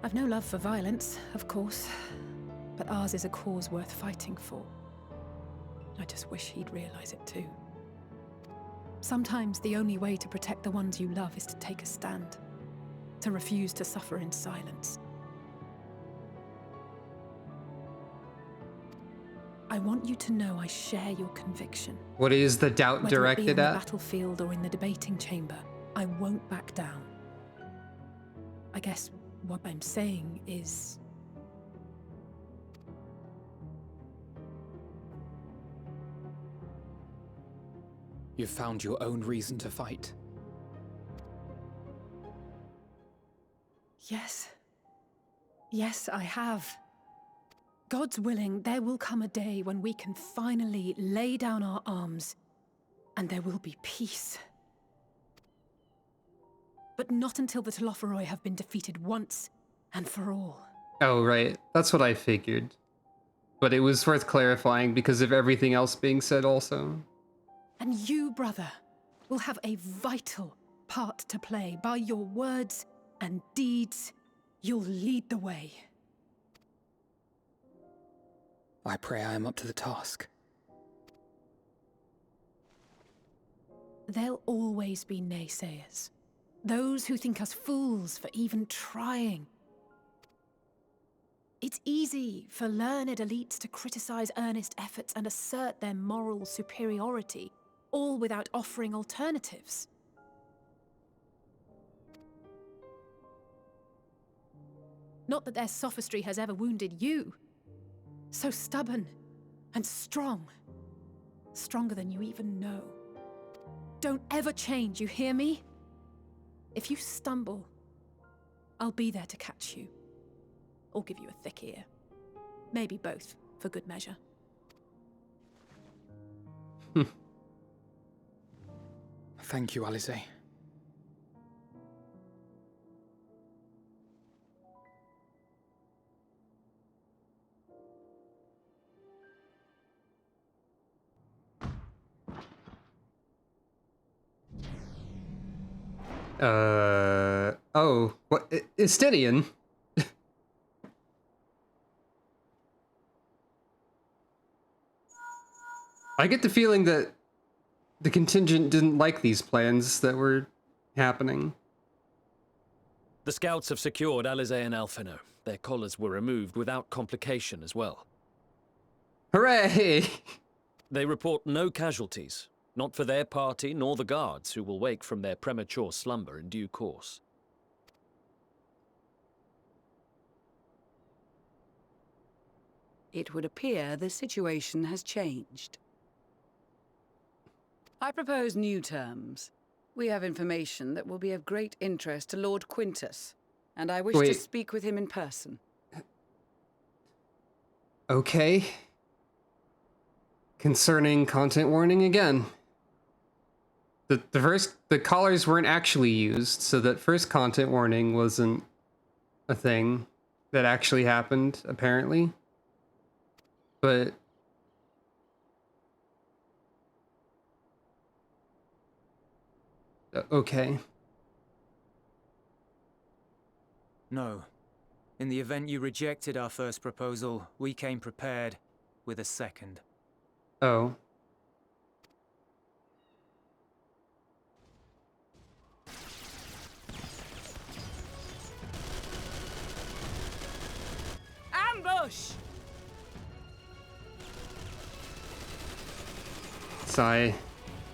I've no love for violence, of course, but ours is a cause worth fighting for. I just wish he'd realize it too. Sometimes the only way to protect the ones you love is to take a stand, to refuse to suffer in silence. I want you to know I share your conviction. What is the doubt Whether it be directed on at? the battlefield or in the debating chamber, I won't back down. I guess what I'm saying is... You've found your own reason to fight. Yes. Yes, I have. God's willing, there will come a day when we can finally lay down our arms, and there will be peace. But not until the Telophoroi have been defeated once and for all. Oh, right. That's what I figured. But it was worth clarifying because of everything else being said also. And you, brother, will have a vital part to play. By your words and deeds, you'll lead the way. I pray I am up to the task. There'll always be naysayers. Those who think us fools for even trying. It's easy for learned elites to criticize earnest efforts and assert their moral superiority, all without offering alternatives. Not that their sophistry has ever wounded you. So stubborn and strong. Stronger than you even know. Don't ever change, you hear me? If you stumble, I'll be there to catch you. Or give you a thick ear. Maybe both, for good measure. Thank you, Alice. Oh, what? Estinian? I get the feeling that the contingent didn't like these plans that were happening. The scouts have secured Alize and Alfino. Their collars were removed without complication as well. Hooray! They report no casualties, not for their party nor the guards, who will wake from their premature slumber in due course. It would appear the situation has changed. I propose new terms. We have information that will be of great interest to Lord Quintus, and I wish to speak with him in person. Okay. Concerning content warning again. The collars weren't actually used, so that first content warning wasn't a thing that actually happened, apparently. But okay. No. In the event you rejected our first proposal, we came prepared with a second. Oh. Ambush! Sigh.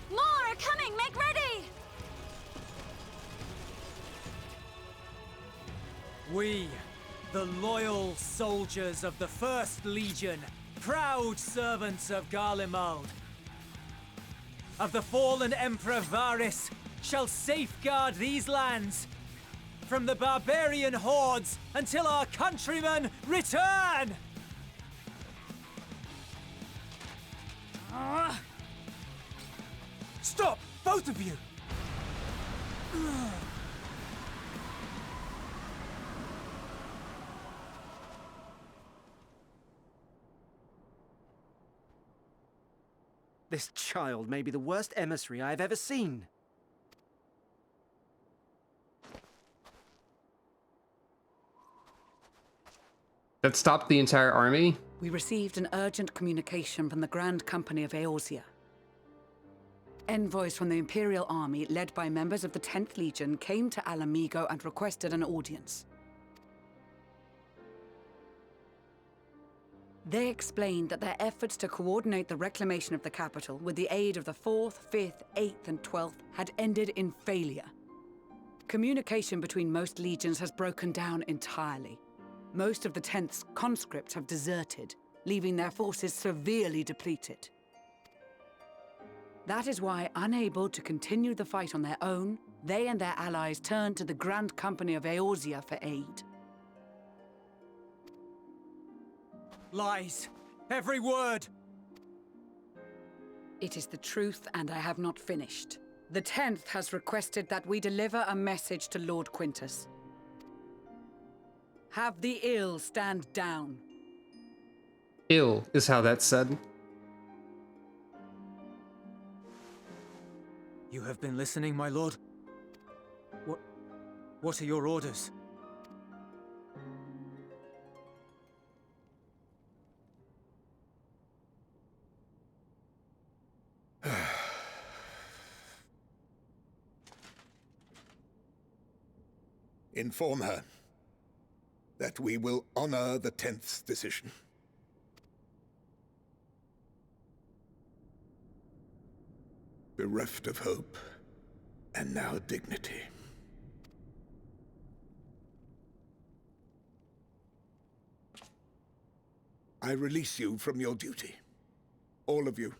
More are coming! Make ready! We, the loyal soldiers of the First Legion, proud servants of Garlemald, of the fallen Emperor Varys, shall safeguard these lands from the barbarian hordes until our countrymen return! Stop! Both of you! This child may be the worst emissary I have ever seen. That stopped the entire army? We received an urgent communication from the Grand Company of Eorzea. Envoys from the Imperial Army, led by members of the 10th Legion, came to Alamigo and requested an audience. They explained that their efforts to coordinate the reclamation of the capital with the aid of the 4th, 5th, 8th, and 12th had ended in failure. Communication between most legions has broken down entirely. Most of the 10th's conscripts have deserted, leaving their forces severely depleted. That is why, unable to continue the fight on their own, they and their allies turned to the Grand Company of Eorzea for aid. Lies! Every word! It is the truth, and I have not finished. The 10th has requested that we deliver a message to Lord Quintus. Have the ill stand down. Ill is how that's said. You have been listening, my lord? What are your orders? Inform her that we will honor the 10th's decision. Bereft of hope, and now dignity. I release you from your duty. All of you.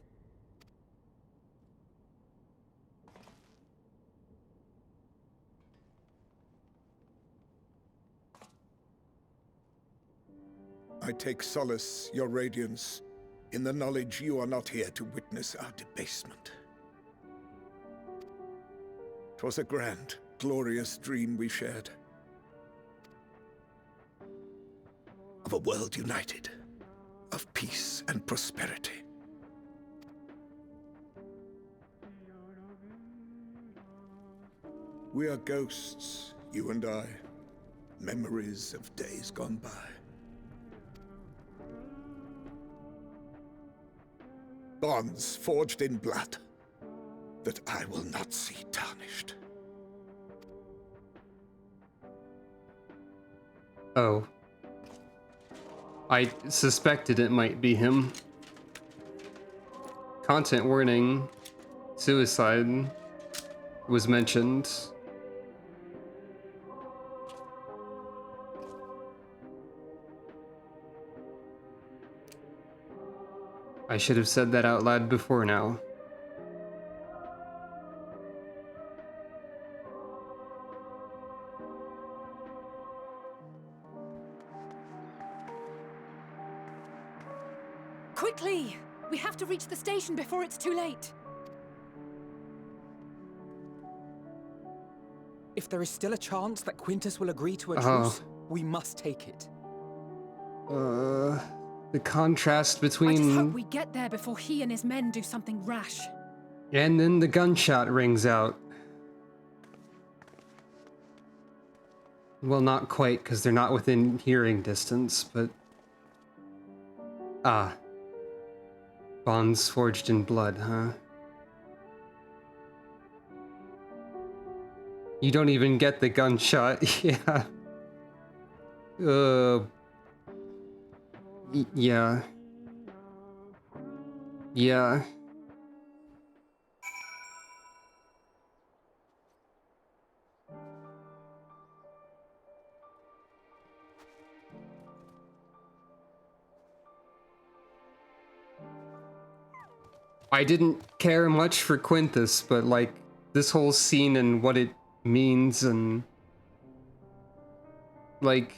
I take solace, your radiance, in the knowledge you are not here to witness our debasement. 'Twas a grand, glorious dream we shared. Of a world united, of peace and prosperity. We are ghosts, you and I, memories of days gone by. Bonds forged in blood that I will not see tarnished. Oh. I suspected it might be him. Content warning. Suicide was mentioned. I should have said that out loud before now. Quickly! We have to reach the station before it's too late. If there is still a chance that Quintus will agree to a truce, we must take it. The contrast between... I just hope we get there before he and his men do something rash. And then the gunshot rings out. Well, not quite, because they're not within hearing distance, but... Ah. Bonds forged in blood, huh? You don't even get the gunshot, yeah. Yeah. Yeah. I didn't care much for Quintus, but like this whole scene and what it means and like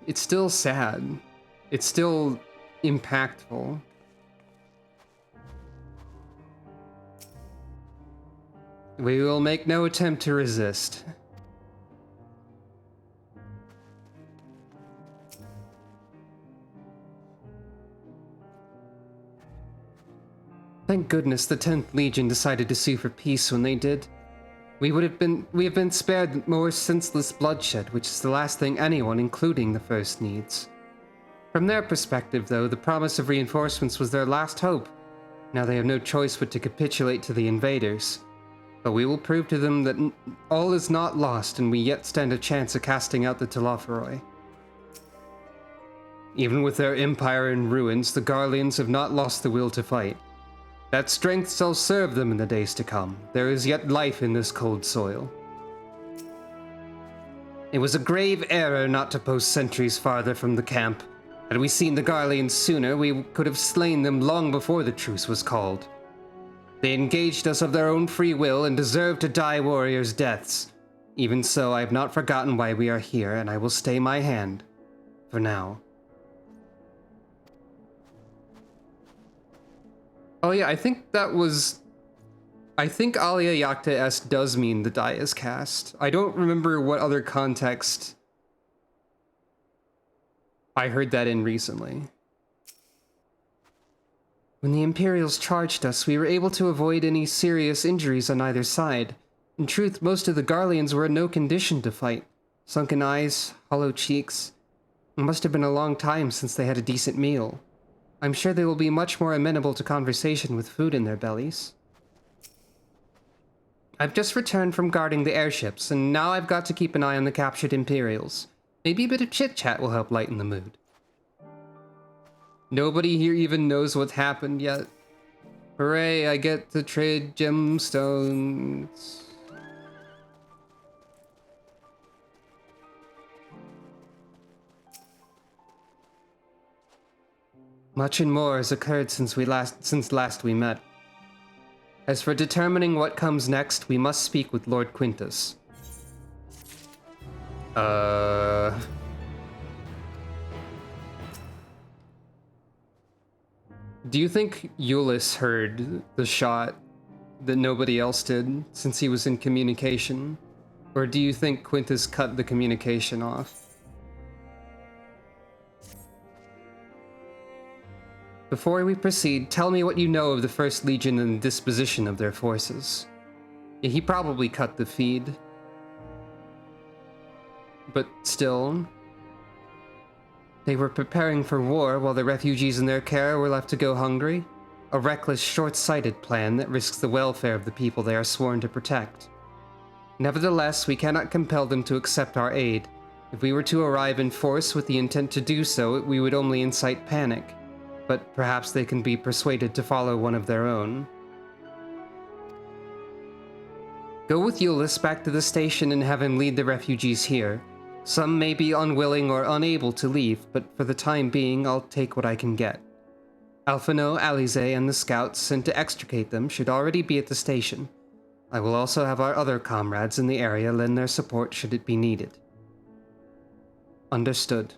it's still sad. It's still impactful. We will make no attempt to resist. Thank goodness the 10th Legion decided to sue for peace when they did. We have been spared more senseless bloodshed, which is the last thing anyone, including the First, needs. From their perspective, though, the promise of reinforcements was their last hope. Now they have no choice but to capitulate to the invaders. But we will prove to them that all is not lost, and we yet stand a chance of casting out the Telophoroi. Even with their empire in ruins, the Garleans have not lost the will to fight. That strength shall serve them in the days to come. There is yet life in this cold soil. It was a grave error not to post sentries farther from the camp. Had we seen the Garleans sooner, we could have slain them long before the truce was called. They engaged us of their own free will and deserve to die warriors' deaths. Even so, I have not forgotten why we are here, and I will stay my hand. For now. Oh yeah, I think Alia Yacta Est does mean the die is cast. I don't remember what other context I heard that in recently. When the Imperials charged us, we were able to avoid any serious injuries on either side. In truth, most of the Garleans were in no condition to fight. Sunken eyes, hollow cheeks. It must have been a long time since they had a decent meal. I'm sure they will be much more amenable to conversation with food in their bellies. I've just returned from guarding the airships, and now I've got to keep an eye on the captured Imperials. Maybe a bit of chit-chat will help lighten the mood. Nobody here even knows what's happened yet. Hooray, I get to trade gemstones. Much and more has occurred since last we met. As for determining what comes next, we must speak with Lord Quintus. Do you think Euless heard the shot that nobody else did since he was in communication? Or do you think Quintus cut the communication off? Before we proceed, tell me what you know of the First Legion and the disposition of their forces. Yeah, he probably cut the feed. But still, they were preparing for war while the refugees in their care were left to go hungry. A reckless, short-sighted plan that risks the welfare of the people they are sworn to protect. Nevertheless, we cannot compel them to accept our aid. If we were to arrive in force with the intent to do so, we would only incite panic. But perhaps they can be persuaded to follow one of their own. Go with Euless back to the station and have him lead the refugees here. Some may be unwilling or unable to leave, but for the time being, I'll take what I can get. Alphino, Alize, and the scouts sent to extricate them should already be at the station. I will also have our other comrades in the area lend their support should it be needed. Understood.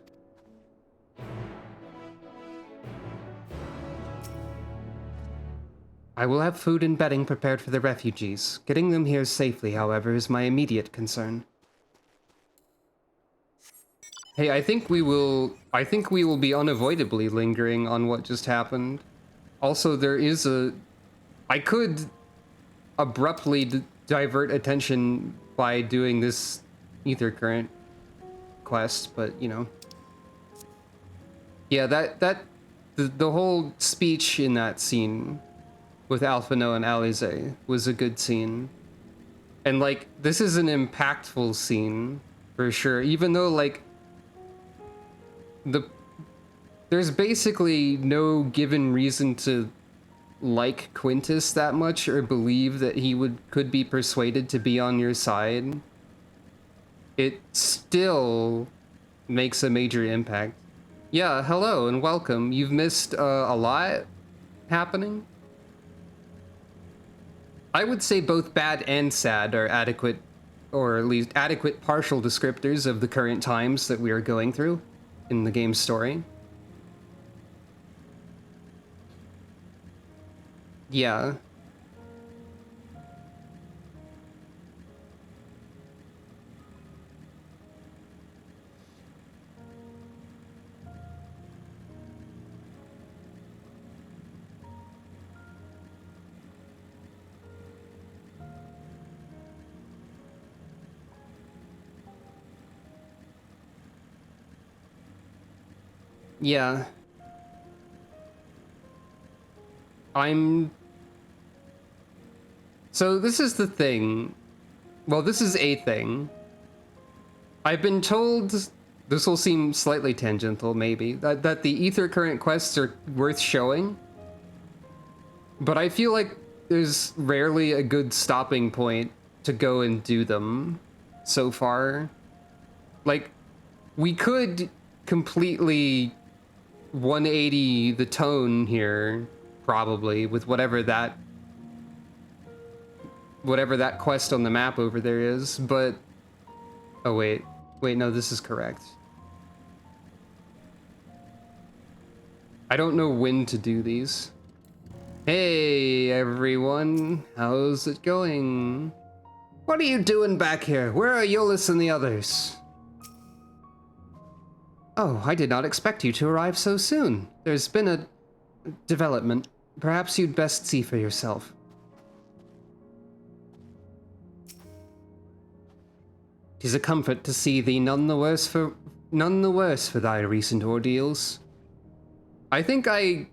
I will have food and bedding prepared for the refugees. Getting them here safely, however, is my immediate concern. Hey, I think we will be unavoidably lingering on what just happened. Also, I could abruptly divert attention by doing this ether current quest, but you know. Yeah, the whole speech in that scene with Alphino and Alize was a good scene. And like, this is an impactful scene for sure, even though like there's basically no given reason to like Quintus that much or believe that he could be persuaded to be on your side. It still makes a major impact. Yeah, hello and welcome. You've missed a lot happening. I would say both bad and sad are adequate, or at least adequate partial descriptors of the current times that we are going through in the game's story. Yeah. Yeah. So this is the thing. Well, this is a thing. I've been told, this will seem slightly tangential maybe, that the ether current quests are worth showing. But I feel like there's rarely a good stopping point to go and do them so far. Like, we could completely 180 the tone here, probably, with whatever that quest on the map over there is, but... Oh, wait, no, this is correct. I don't know when to do these. Hey, everyone, how's it going? What are you doing back here? Where are Iolus and the others? Oh, I did not expect you to arrive so soon. There's been a development. Perhaps you'd best see for yourself. Tis a comfort to see thee none the worse for thy recent ordeals. I think I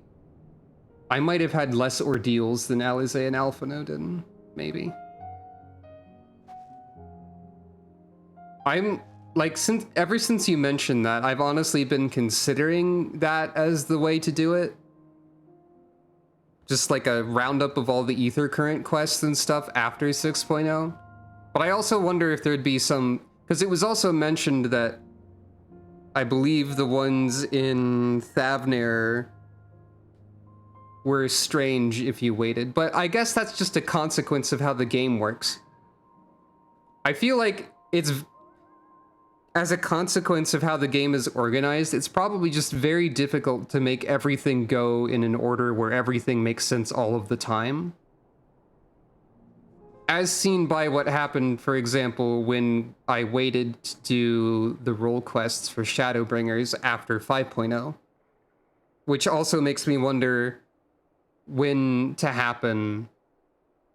might have had less ordeals than Alize and Alphino did, maybe. I'm like, ever since you mentioned that, I've honestly been considering that as the way to do it. Just like a roundup of all the ether current quests and stuff after 6.0. But I also wonder if there'd be some, because it was also mentioned that I believe the ones in Thavnair were strange if you waited, but I guess that's just a consequence of how the game works. I feel like it's, as a consequence of how the game is organized, it's probably just very difficult to make everything go in an order where everything makes sense all of the time. As seen by what happened, for example, when I waited to do the role quests for Shadowbringers after 5.0. Which also makes me wonder when to happen,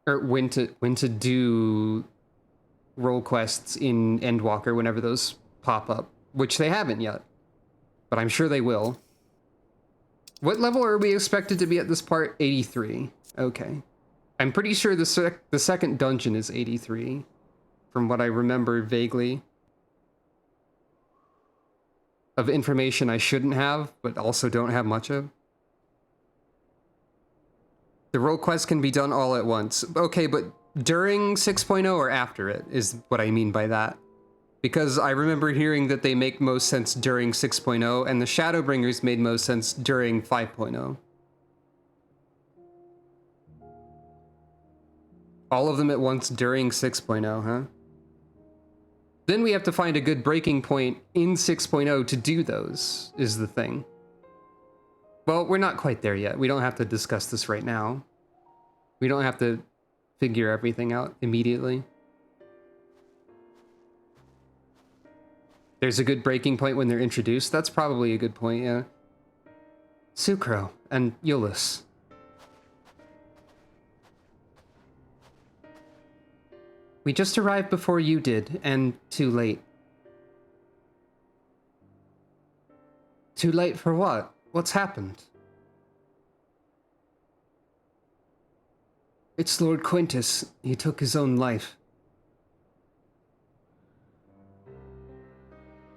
or when to do role quests in Endwalker whenever those pop up, which they haven't yet, but I'm sure they will. What level are we expected to be at this part? 83. Okay. I'm pretty sure the second dungeon is 83, from what I remember vaguely. Of information I shouldn't have, but also don't have much of. The role quest can be done all at once. Okay, but during 6.0 or after it is what I mean by that. Because I remember hearing that they make most sense during 6.0, and the Shadowbringers made most sense during 5.0. All of them at once during 6.0, huh? Then we have to find a good breaking point in 6.0 to do those, is the thing. Well, we're not quite there yet. We don't have to discuss this right now. We don't have to figure everything out immediately. There's a good breaking point when they're introduced. That's probably a good point, yeah. Sucro and Eulus. We just arrived before you did, and too late. Too late for what? What's happened? It's Lord Quintus. He took his own life.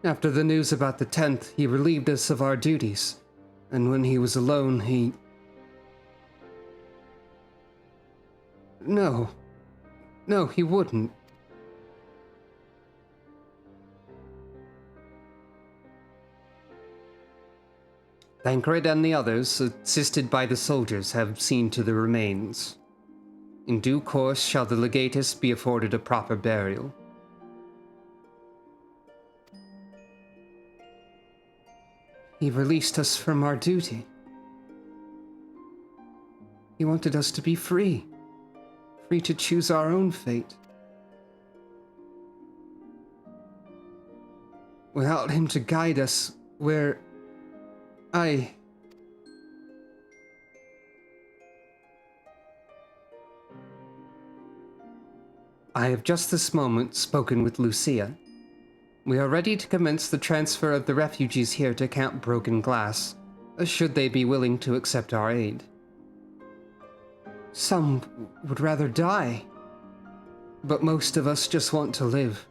After the news about the 10th, he relieved us of our duties. And when he was alone, he... No, he wouldn't. Thancred and the others, assisted by the soldiers, have seen to the remains. In due course shall the legatus be afforded a proper burial. He released us from our duty. He wanted us to be free. Free to choose our own fate. Without him to guide us, where... I have just this moment spoken with Lucia. We are ready to commence the transfer of the refugees here to Camp Broken Glass, should they be willing to accept our aid. Some would rather die, but most of us just want to live.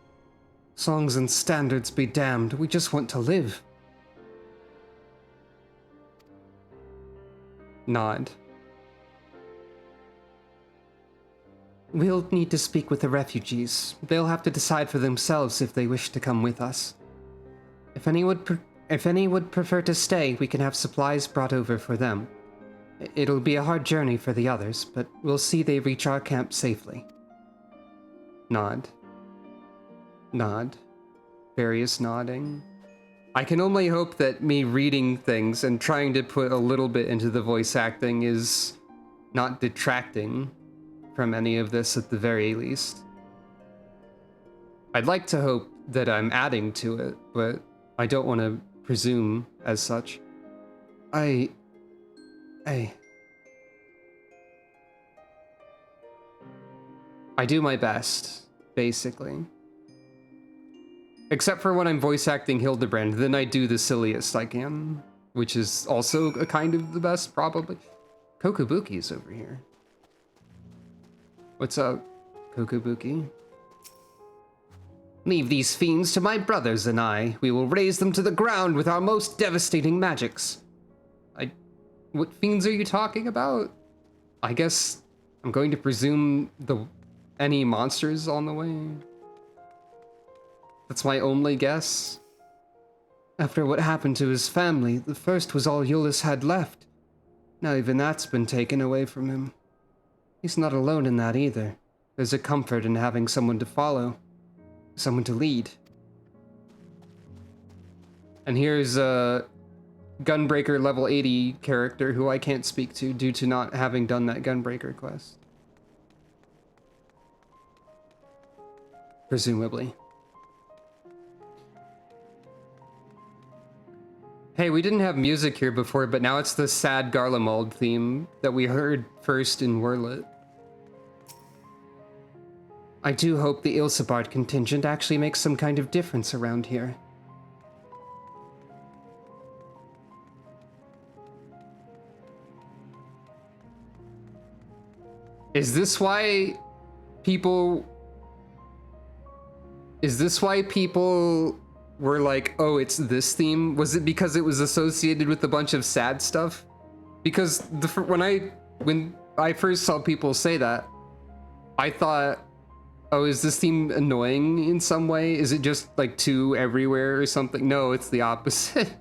Songs and standards be damned, we just want to live. Nod. We'll need to speak with the refugees. They'll have to decide for themselves if they wish to come with us. If any would prefer to stay, we can have supplies brought over for them. It'll be a hard journey for the others, but we'll see they reach our camp safely. Nod. Nod. Various nodding. I can only hope that me reading things and trying to put a little bit into the voice acting is not detracting from any of this at the very least. I'd like to hope that I'm adding to it, but I don't want to presume as such. I do my best, basically. Except for when I'm voice acting Hildebrand, then I do the silliest I can, which is also a kind of the best, probably. Kokubuki's over here. What's up, Kokubuki? Leave these fiends to my brothers and I. We will raze them to the ground with our most devastating magics. What fiends are you talking about? I guess I'm going to presume any monsters on the way. That's my only guess. After what happened to his family, the first was all Eulus had left. Now even that's been taken away from him. He's not alone in that either. There's a comfort in having someone to follow. Someone to lead. And here's a Gunbreaker level 80 character who I can't speak to due to not having done that Gunbreaker quest. Presumably. Hey, we didn't have music here before, but now it's the sad Garlemald theme that we heard first in Werlet. I do hope the Ilsebard contingent actually makes some kind of difference around here. Is this why people were like, oh, it's this theme? Was it because it was associated with a bunch of sad stuff? Because when I first saw people say that, I thought, oh, is this theme annoying in some way? Is it just like too everywhere or something? No, it's the opposite.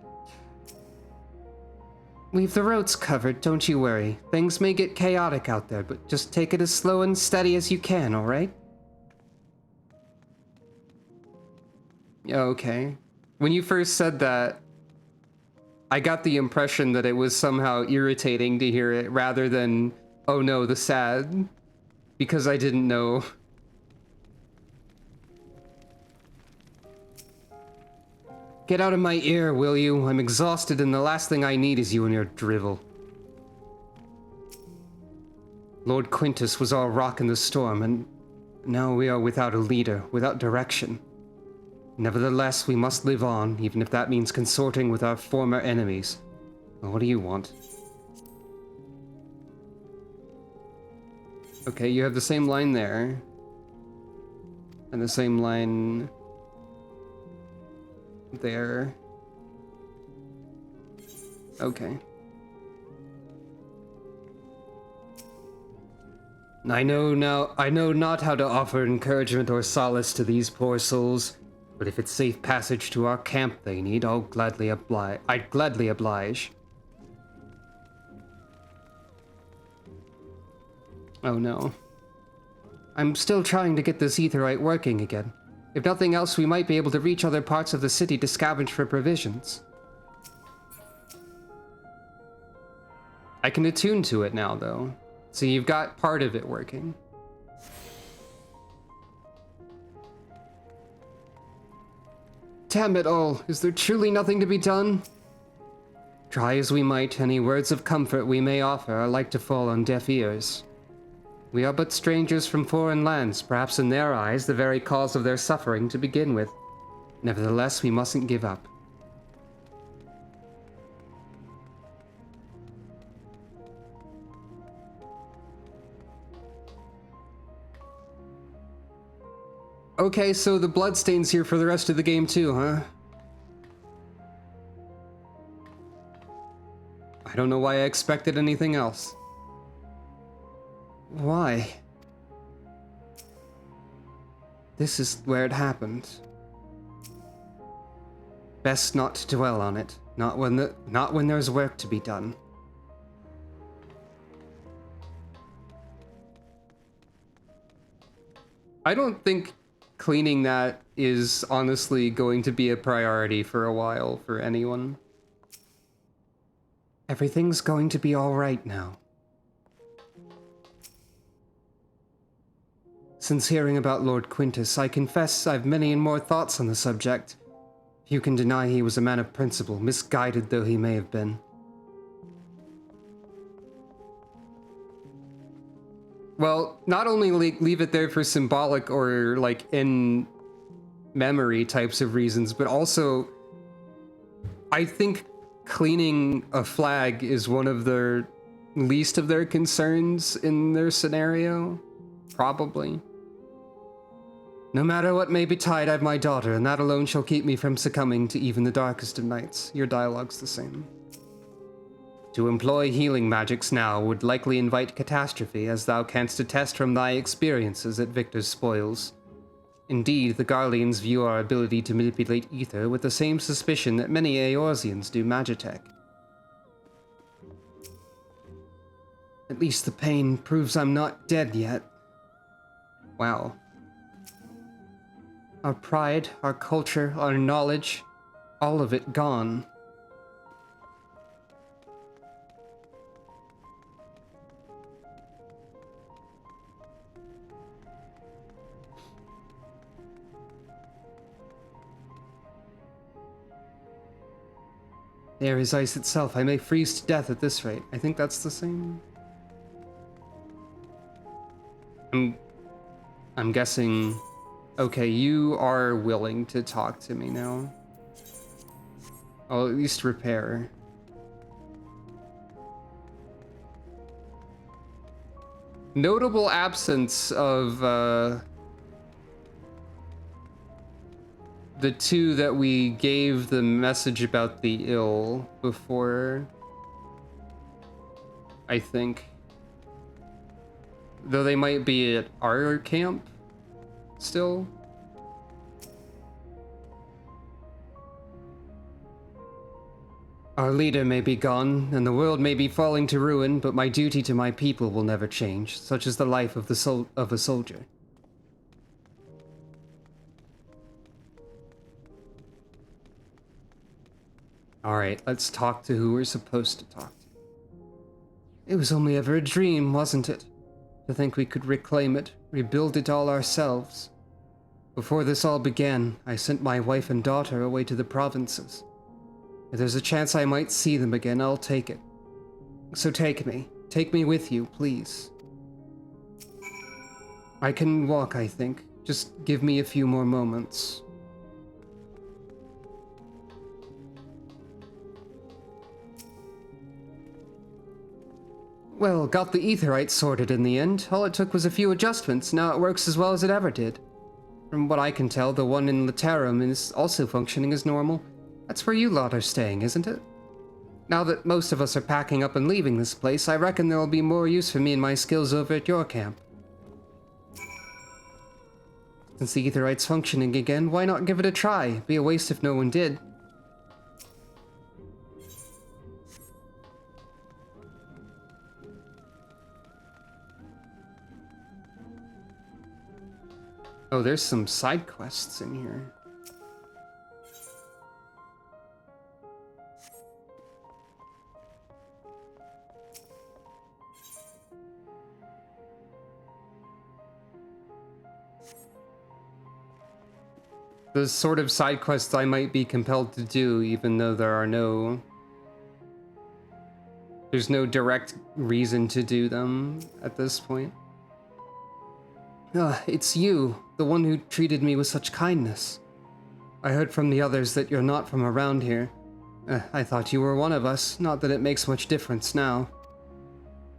We've the roads covered, don't you worry. Things may get chaotic out there, but just take it as slow and steady as you can, alright? Okay. When you first said that, I got the impression that it was somehow irritating to hear it rather than, oh no, the sad. Because I didn't know. Get out of my ear, will you? I'm exhausted and the last thing I need is you and your drivel. Lord Quintus was all rock in the storm, and now we are without a leader, without direction. Nevertheless, we must live on, even if that means consorting with our former enemies. Well, what do you want? Okay, you have the same line there. And the same line there. Okay. I know not how to offer encouragement or solace to these poor souls, but if it's safe passage to our camp they need, I'd gladly oblige. Oh no. I'm still trying to get this aetherite working again. If nothing else, we might be able to reach other parts of the city to scavenge for provisions. I can attune to it now, though. So you've got part of it working. Damn it all, is there truly nothing to be done? Try as we might, any words of comfort we may offer are like to fall on deaf ears. We are but strangers from foreign lands, perhaps in their eyes the very cause of their suffering to begin with. Nevertheless, we mustn't give up. Okay, so the bloodstain's here for the rest of the game too, huh? I don't know why I expected anything else. Why? This is where it happened. Best not to dwell on it, not when there's work to be done. I don't think cleaning that is honestly going to be a priority for a while for anyone. Everything's going to be all right now. Since hearing about Lord Quintus, I confess I've many and more thoughts on the subject. Few can deny he was a man of principle, misguided though he may have been. Well, not only leave it there for symbolic or like in memory types of reasons, but also I think cleaning a flag is one of their least of their concerns in their scenario. Probably. No matter what may betide, I've my daughter, and that alone shall keep me from succumbing to even the darkest of nights. Your dialogue's the same. To employ healing magics now would likely invite catastrophe, as thou canst attest from thy experiences at Victor's spoils. Indeed, the Garleans view our ability to manipulate ether with the same suspicion that many Eorzeans do Magitech. At least the pain proves I'm not dead yet. Wow. Our pride, our culture, our knowledge, all of it gone. Air is ice itself. I may freeze to death at this rate. I think that's the same. I'm guessing... Okay, you are willing to talk to me now. I'll at least repair. Notable absence of the two that we gave the message about the ill before, I think. Though they might be at our camp still. Our leader may be gone, and the world may be falling to ruin, but my duty to my people will never change. Such is the life of a soldier. Alright, let's talk to who we're supposed to talk to. It was only ever a dream, wasn't it? To think we could reclaim it, rebuild it all ourselves. Before this all began, I sent my wife and daughter away to the provinces. If there's a chance I might see them again, I'll take it. So take me. Take me with you, please. I can walk, I think. Just give me a few more moments. Well, got the aetherites sorted in the end. All it took was a few adjustments. Now it works as well as it ever did. From what I can tell, the one in Laterum is also functioning as normal. That's where you lot are staying, isn't it? Now that most of us are packing up and leaving this place, I reckon there will be more use for me and my skills over at your camp. Since the aetherite's functioning again, why not give it a try? Be a waste if no one did. Oh, there's some side quests in here. The sort of side quests I might be compelled to do, even though there's no direct reason to do them at this point. It's you, the one who treated me with such kindness. I heard from the others that you're not from around here. I thought you were one of us, not that it makes much difference now.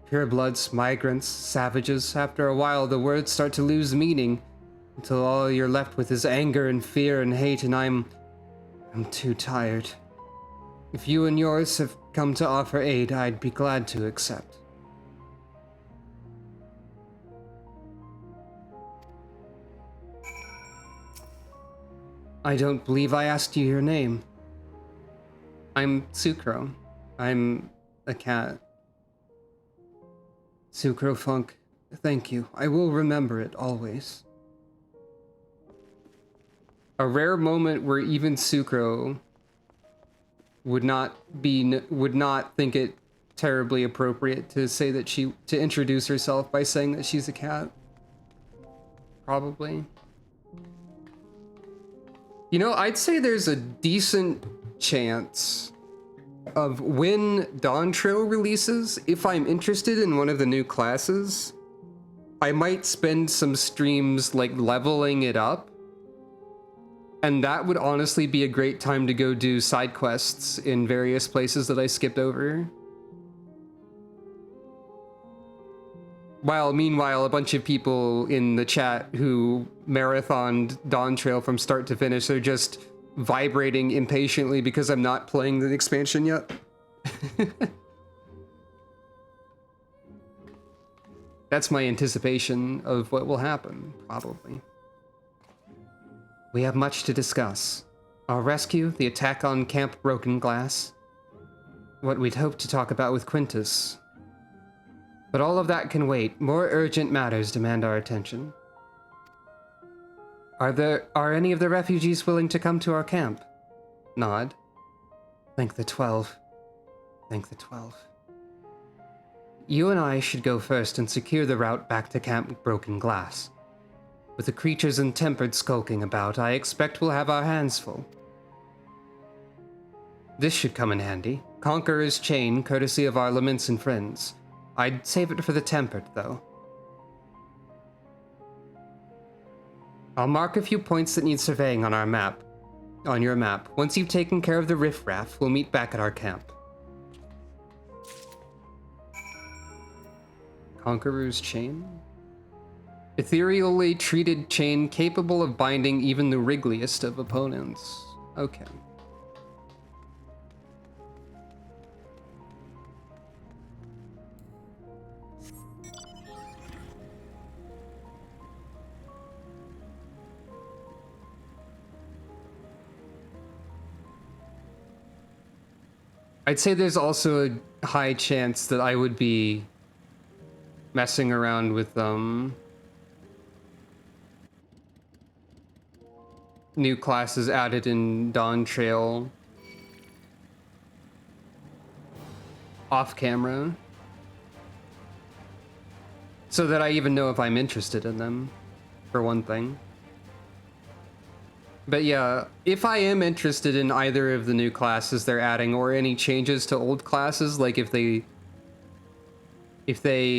Purebloods, migrants, savages, after a while the words start to lose meaning, until all you're left with is anger and fear and hate, and I'm too tired. If you and yours have come to offer aid, I'd be glad to accept. I don't believe I asked you your name. I'm Sucro. I'm a cat. Sucro Funk, thank you. I will remember it always. A rare moment where even Sucro would not think it terribly appropriate to say that to introduce herself by saying that she's a cat. Probably. You know, I'd say there's a decent chance of when Dawn Trail releases, if I'm interested in one of the new classes, I might spend some streams like leveling it up. And that would honestly be a great time to go do side quests in various places that I skipped over. While meanwhile, a bunch of people in the chat who marathoned Dawn Trail from start to finish are just vibrating impatiently because I'm not playing the expansion yet. That's my anticipation of what will happen, probably. We have much to discuss. Our rescue, the attack on Camp Broken Glass, what we'd hoped to talk about with Quintus. But all of that can wait. More urgent matters demand our attention. Are any of the refugees willing to come to our camp? Nod. Thank the 12. Thank the 12. You and I should go first and secure the route back to Camp Broken Glass. With the creatures and tempered skulking about, I expect we'll have our hands full. This should come in handy. Conqueror's Chain, courtesy of our laments and friends. I'd save it for the tempered, though. I'll mark a few points that need surveying on your map. Once you've taken care of the riffraff, we'll meet back at our camp. Conqueror's Chain? Ethereally treated chain capable of binding even the wriggliest of opponents. Okay. I'd say there's also a high chance that I would be messing around with new classes added in Dawn Trail off camera, so that I even know if I'm interested in them, for one thing. But yeah, if I am interested in either of the new classes they're adding or any changes to old classes, like if they,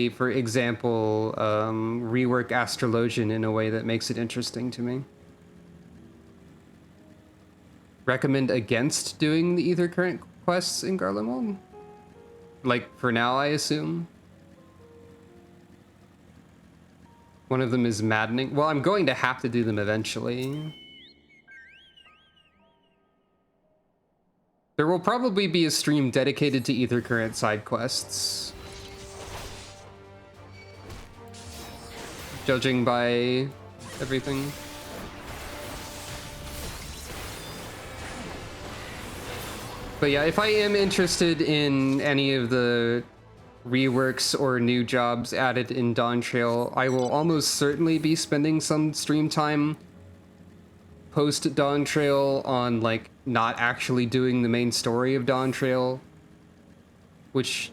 for example, rework Astrologian in a way that makes it interesting to me. Recommend against doing the Ether Current quests in Garlemald? Like, for now, I assume? One of them is maddening. Well, I'm going to have to do them eventually. There will probably be a stream dedicated to Ether Current side quests. Judging by everything. But yeah, if I am interested in any of the reworks or new jobs added in Dawn Trail, I will almost certainly be spending some stream time post Dawn Trail on like not actually doing the main story of Dawn Trail, which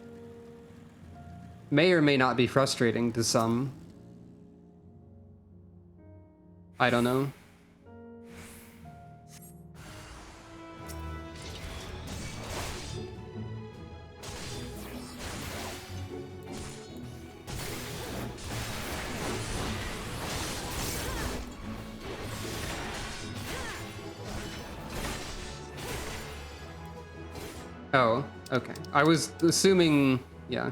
may or may not be frustrating to some. I don't know. Oh, okay. I was assuming, yeah.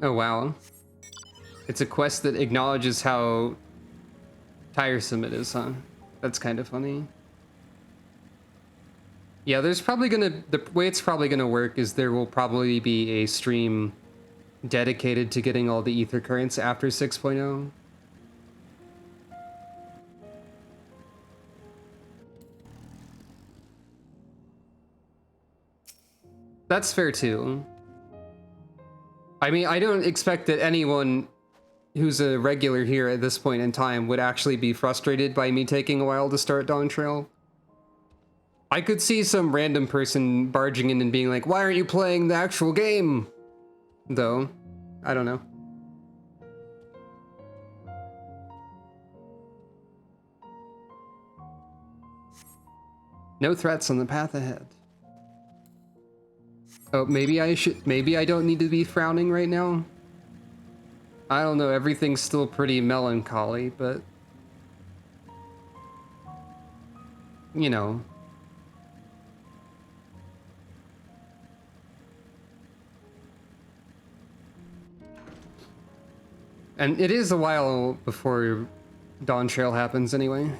Oh, wow. It's a quest that acknowledges how tiresome it is, huh? That's kind of funny. Yeah, there's probably gonna... The way it's probably gonna work is there will probably be a stream dedicated to getting all the Ether Currents after 6.0. That's fair too. I mean, I don't expect that anyone who's a regular here at this point in time would actually be frustrated by me taking a while to start Dawn Trail. I could see some random person barging in and being like, why aren't you playing the actual game? Though, I don't know. No threats on the path ahead. Oh, maybe I don't need to be frowning right now? I don't know, everything's still pretty melancholy, but... You know. And it is a while before Dawn Trail happens anyway.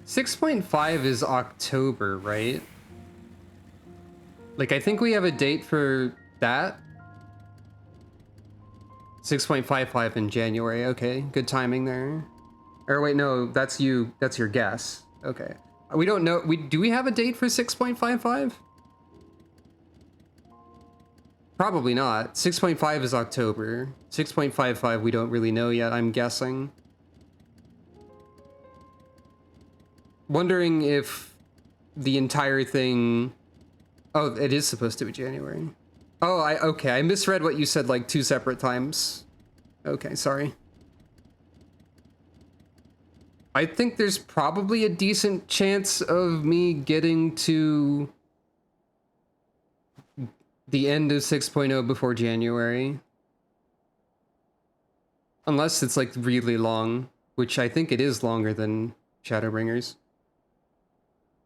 .5 is October, right? Like, I think we have a date for that. 6.55 in January. Okay, good timing there. Or wait, no, that's you. That's your guess. Okay. We don't know. Do we have a date for 6.55? Probably not. 6.5 is October. 6.55 we don't really know yet, I'm guessing. Wondering if the entire thing... Oh, it is supposed to be January. Oh, okay, I misread what you said like 2 separate times. Okay, sorry. I think there's probably a decent chance of me getting to the end of 6.0 before January. Unless it's like really long, which I think it is longer than Shadowbringers.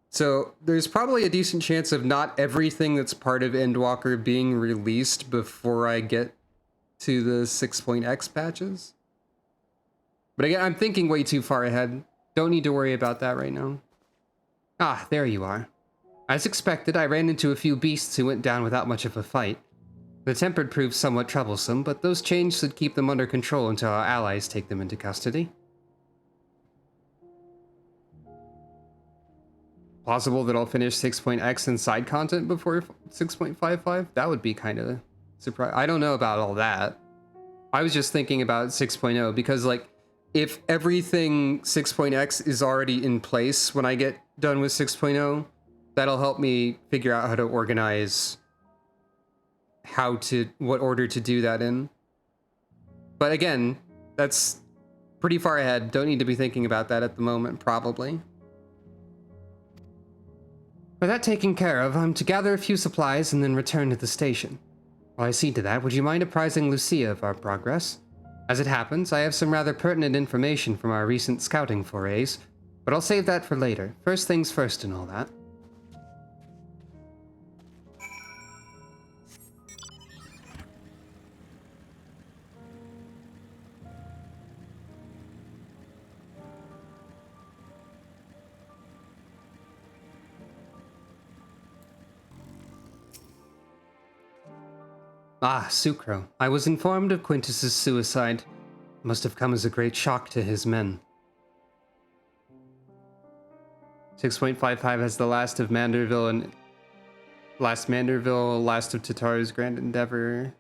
So there's probably a decent chance of not everything that's part of Endwalker being released before I get to the 6.x patches. But again, I'm thinking way too far ahead. Don't need to worry about that right now. Ah, there you are. As expected, I ran into a few beasts who went down without much of a fight. The tempered proved somewhat troublesome, but those chains should keep them under control until our allies take them into custody. Possible that I'll finish 6.x and side content before 6.55? That would be kind of surprising. I don't know about all that. I was just thinking about 6.0 because, like, if everything 6.x is already in place when I get done with 6.0, that'll help me figure out how to organize what order to do that in. But again, that's pretty far ahead. Don't need to be thinking about that at the moment, probably. With that taken care of, I'm to gather a few supplies and then return to the station. While I see to that, would you mind apprising Lucia of our progress? As it happens, I have some rather pertinent information from our recent scouting forays, but I'll save that for later. First things first and all that. Ah, Sucro. I was informed of Quintus's suicide. It must have come as a great shock to his men. 6.55 has the last of Manderville and last of Tataru's Grand Endeavor.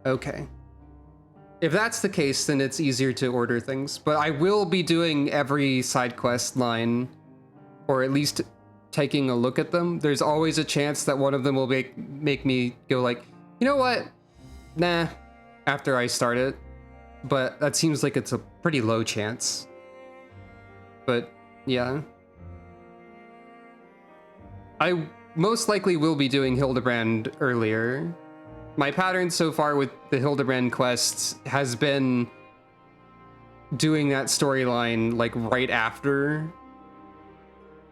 Okay. If that's the case, then it's easier to order things. But I will be doing every side quest line, or at least taking a look at them. There's always a chance that one of them will make me go like, you know what? Nah, after I start it. But that seems like it's a pretty low chance. But yeah. I most likely will be doing Hildebrand earlier. My pattern so far with the Hildebrand quests has been doing that storyline like right after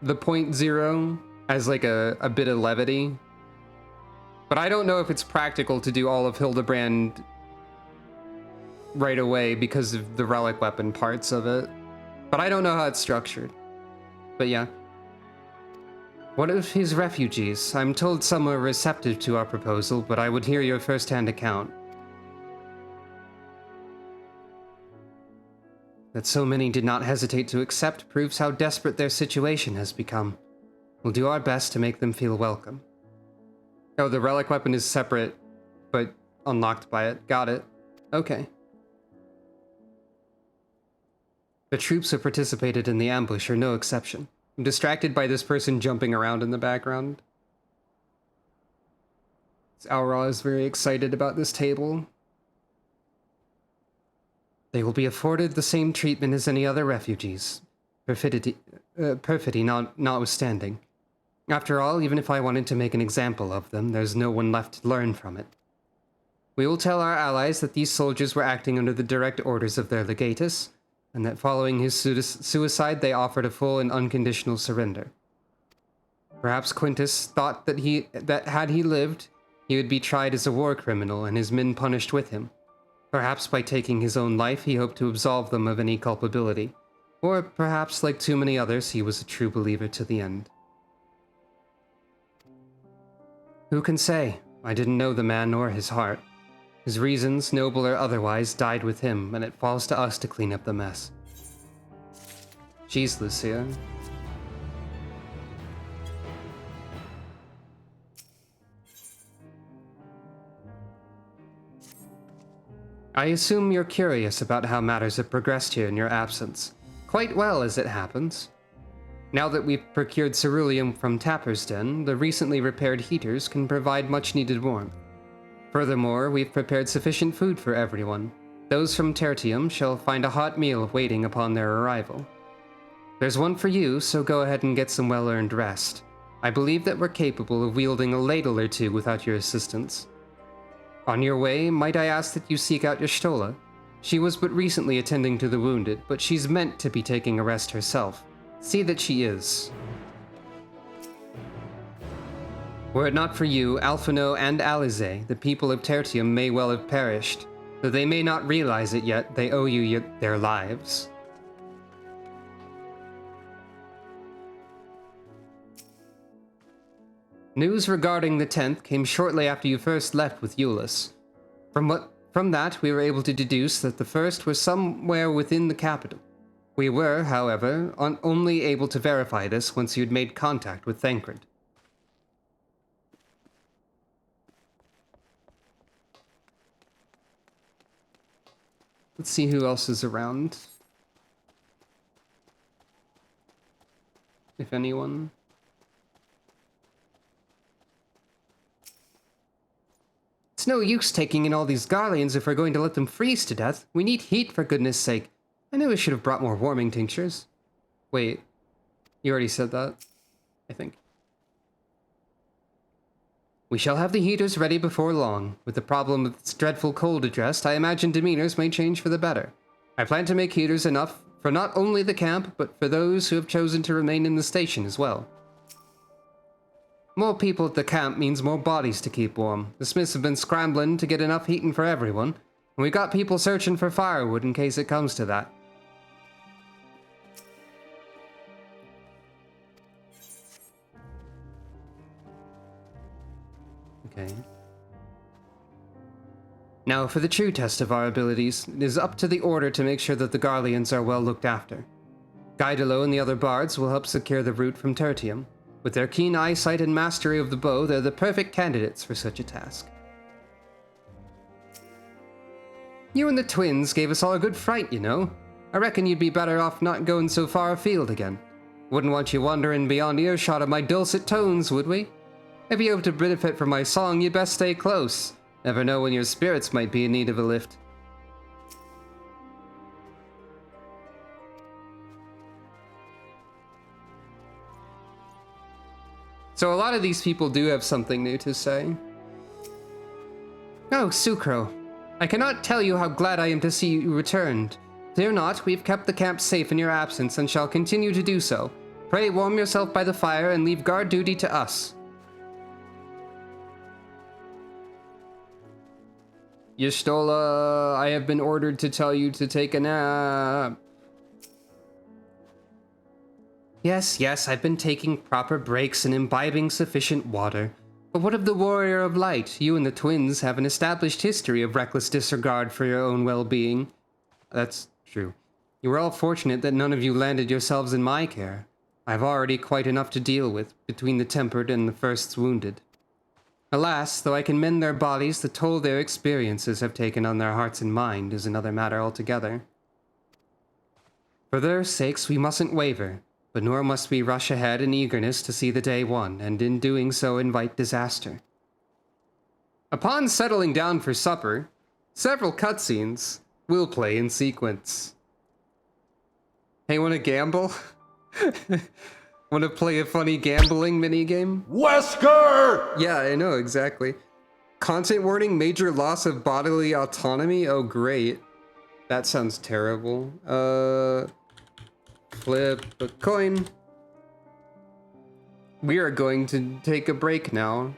the 0.0 as like a bit of levity. But I don't know if it's practical to do all of Hildebrand right away because of the relic weapon parts of it. But I don't know how it's structured. But yeah. What of his refugees? I'm told some are receptive to our proposal, but I would hear your first-hand account. That so many did not hesitate to accept proves how desperate their situation has become. We'll do our best to make them feel welcome. Oh, the relic weapon is separate, but unlocked by it. Got it. Okay. The troops who participated in the ambush are no exception. I'm distracted by this person jumping around in the background. Aura is very excited about this table. They will be afforded the same treatment as any other refugees, perfidy notwithstanding. After all, even if I wanted to make an example of them, there's no one left to learn from it. We will tell our allies that these soldiers were acting under the direct orders of their legatus, and that following his suicide they offered a full and unconditional surrender. Perhaps Quintus thought that had he lived, he would be tried as a war criminal and his men punished with him. Perhaps by taking his own life, he hoped to absolve them of any culpability. Or perhaps, like too many others, he was a true believer to the end. Who can say? I didn't know the man nor his heart. His reasons, noble or otherwise, died with him, and it falls to us to clean up the mess. Jeez, Lucia. I assume you're curious about how matters have progressed here in your absence. Quite well, as it happens. Now that we've procured ceruleum from Tapper's Den, the recently repaired heaters can provide much-needed warmth. Furthermore, we've prepared sufficient food for everyone. Those from Tertium shall find a hot meal waiting upon their arrival. There's one for you, so go ahead and get some well-earned rest. I believe that we're capable of wielding a ladle or two without your assistance. On your way, might I ask that you seek out Y'shtola? She was but recently attending to the wounded, but she's meant to be taking a rest herself. See that she is. Were it not for you, Alphino and Alize, the people of Tertium may well have perished. Though they may not realize it yet, they owe you their lives. News regarding the 10th came shortly after you first left with Euless. From that, we were able to deduce that the first was somewhere within the capital. We were, however, only able to verify this once you'd made contact with Thancred. Let's see who else is around. If anyone. It's no use taking in all these Garleans if we're going to let them freeze to death. We need heat, for goodness sake. I knew we should have brought more warming tinctures. Wait, you already said that, I think. We shall have the heaters ready before long. With the problem of this dreadful cold addressed, I imagine demeanors may change for the better. I plan to make heaters enough for not only the camp, but for those who have chosen to remain in the station as well. More people at the camp means more bodies to keep warm. The smiths have been scrambling to get enough heating for everyone, and we got people searching for firewood in case it comes to that. Okay. Now, for the true test of our abilities, it is up to the Order to make sure that the Garleans are well looked after. Guidolo and the other bards will help secure the route from Tertium. With their keen eyesight and mastery of the bow, they're the perfect candidates for such a task. You and the twins gave us all a good fright, you know. I reckon you'd be better off not going so far afield again. Wouldn't want you wandering beyond earshot of my dulcet tones, would we? If you hope to benefit from my song, you'd best stay close. Never know when your spirits might be in need of a lift. So a lot of these people do have something new to say. Oh, Sucro. I cannot tell you how glad I am to see you returned. Fear not, we've kept the camp safe in your absence and shall continue to do so. Pray warm yourself by the fire and leave guard duty to us. Y'shtola, I have been ordered to tell you to take a nap. Yes, I've been taking proper breaks and imbibing sufficient water. But what of the Warrior of Light? You and the twins have an established history of reckless disregard for your own well-being. That's true. You were all fortunate that none of you landed yourselves in my care. I've already quite enough to deal with, between the tempered and the first's wounded. Alas, though I can mend their bodies, the toll their experiences have taken on their hearts and mind is another matter altogether. For their sakes, we mustn't waver. But nor must we rush ahead in eagerness to see the day won, and in doing so invite disaster. Upon settling down for supper, several cutscenes will play in sequence. Hey, wanna gamble? Wanna play a funny gambling minigame? Wesker! Yeah, I know, exactly. Content warning, major loss of bodily autonomy? Oh, great. That sounds terrible. Flip a coin. We are going to take a break now.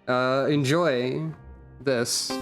Enjoy this.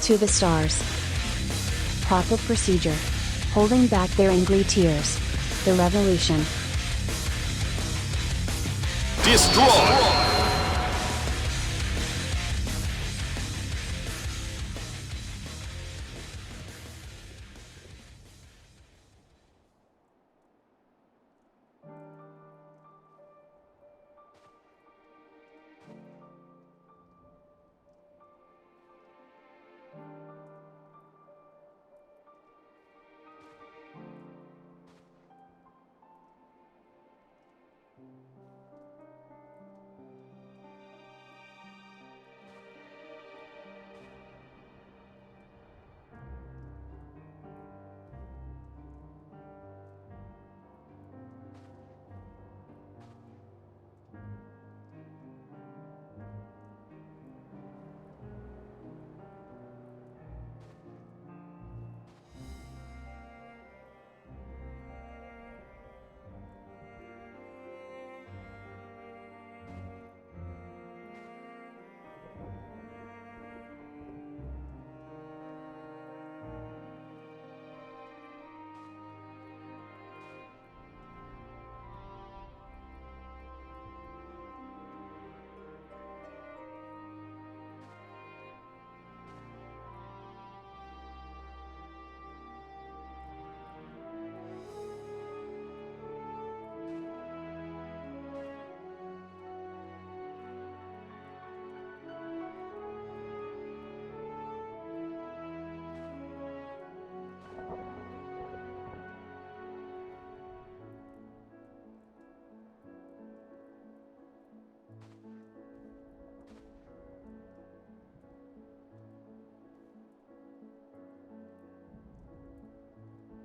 to the stars. Proper procedure. Holding back their angry tears. The revolution. Destroy!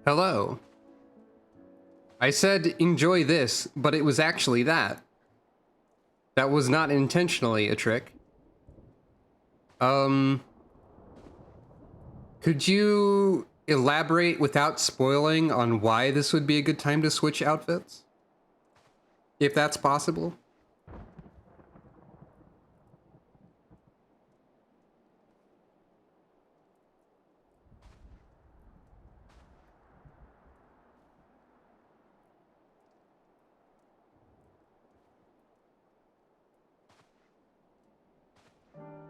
Hello. I said enjoy this, but it was actually that. That was not intentionally a trick. Could you elaborate without spoiling on why this would be a good time to switch outfits? If that's possible?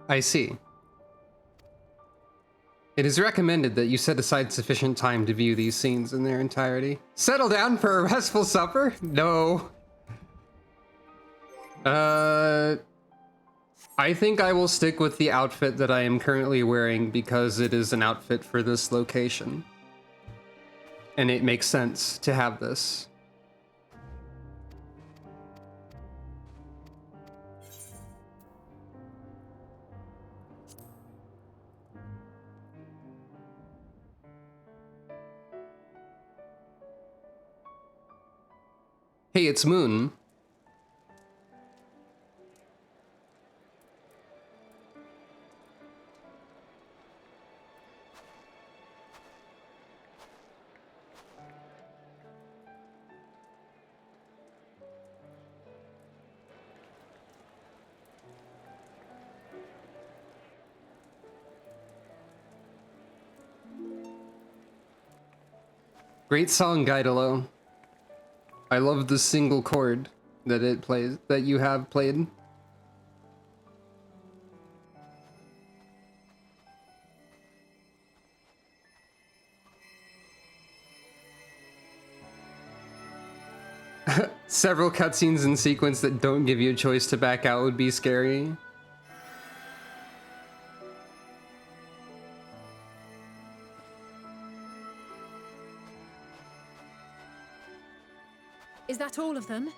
I see. It is recommended that you set aside sufficient time to view these scenes in their entirety. Settle down for a restful supper? No. I think I will stick with the outfit that I am currently wearing because it is an outfit for this location. And it makes sense to have this. Hey, it's Moon. Great song, Gaidalo. I love the single chord that it plays, that you have played. Several cutscenes in sequence that don't give you a choice to back out would be scary. Is that all of them?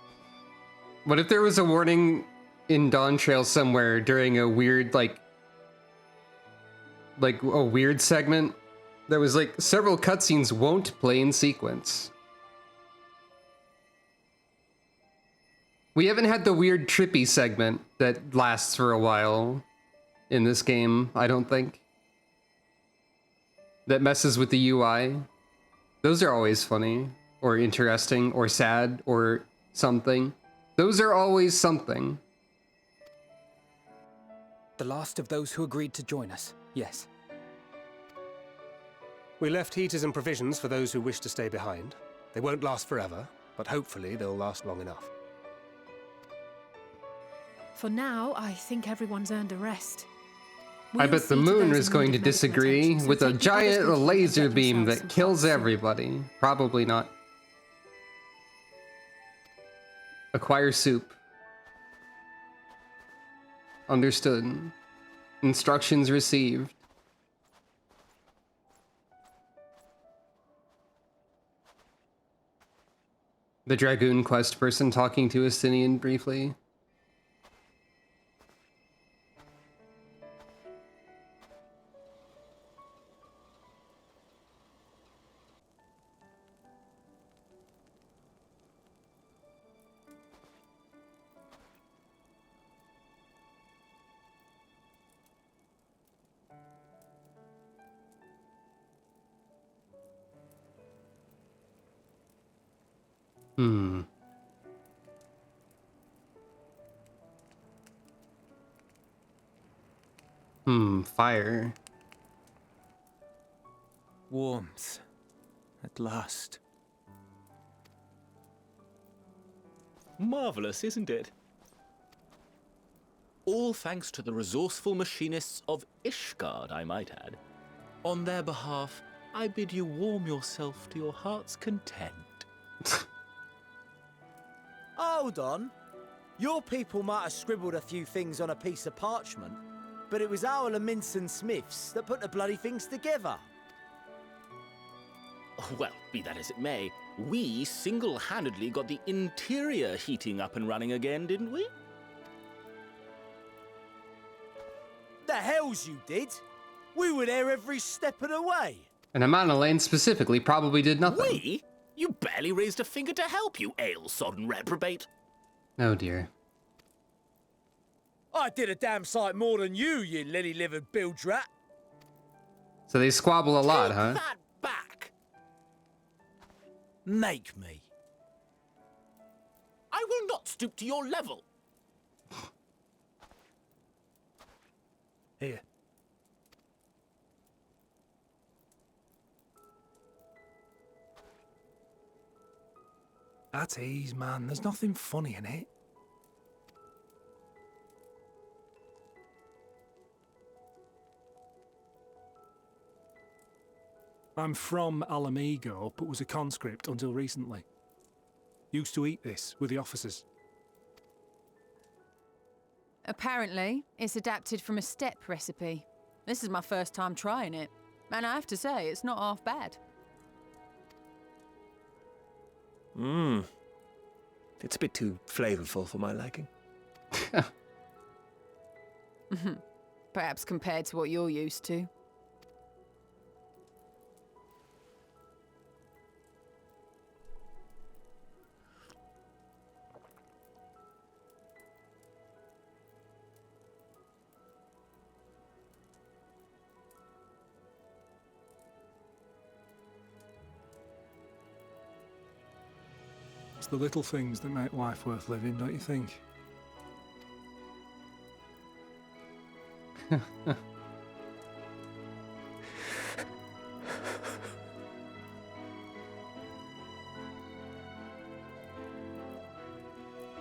What if there was a warning in Dawn Trail somewhere during a weird, like a weird segment that was like several cutscenes won't play in sequence? We haven't had the weird trippy segment that lasts for a while in this game, I don't think. That messes with the UI. Those are always funny, or interesting, or sad, or something. Those are always something. The last of those who agreed to join us, yes. We left heaters and provisions for those who wish to stay behind. They won't last forever, but hopefully they'll last long enough. For now, I think everyone's earned a rest. I We'll bet the see to moon those is in going need to of medical disagree attention, so with a take the others giant with you and laser get beam yourselves that some kills fast food. everybody. Probably not. Acquire soup. Understood. Instructions received. The Dragoon quest person talking to Estinian briefly. Fire. Warmth. At last. Marvelous, isn't it? All thanks to the resourceful machinists of Ishgard, I might add. On their behalf, I bid you warm yourself to your heart's content. Hold on. Your people might have scribbled a few things on a piece of parchment, but it was our Leminson Smiths that put the bloody things together. Well, be that as it may, we single-handedly got the interior heating up and running again, didn't we? The hells you did! We were there every step of the way. And Amana Lane specifically probably did nothing. We? You barely raised a finger to help, you ale-sodden reprobate. Oh dear. I did a damn sight more than you lily-livered bilge rat. So they squabble a lot, huh? That back. Make me. I will not stoop to your level. Here. At ease, man. There's nothing funny in it. I'm from Alamigo, but was a conscript until recently. Used to eat this with the officers. Apparently, it's adapted from a steppe recipe. This is my first time trying it, and I have to say, it's not half bad. It's a bit too flavorful for my liking. Perhaps compared to what you're used to. It's the little things that make life worth living, don't you think?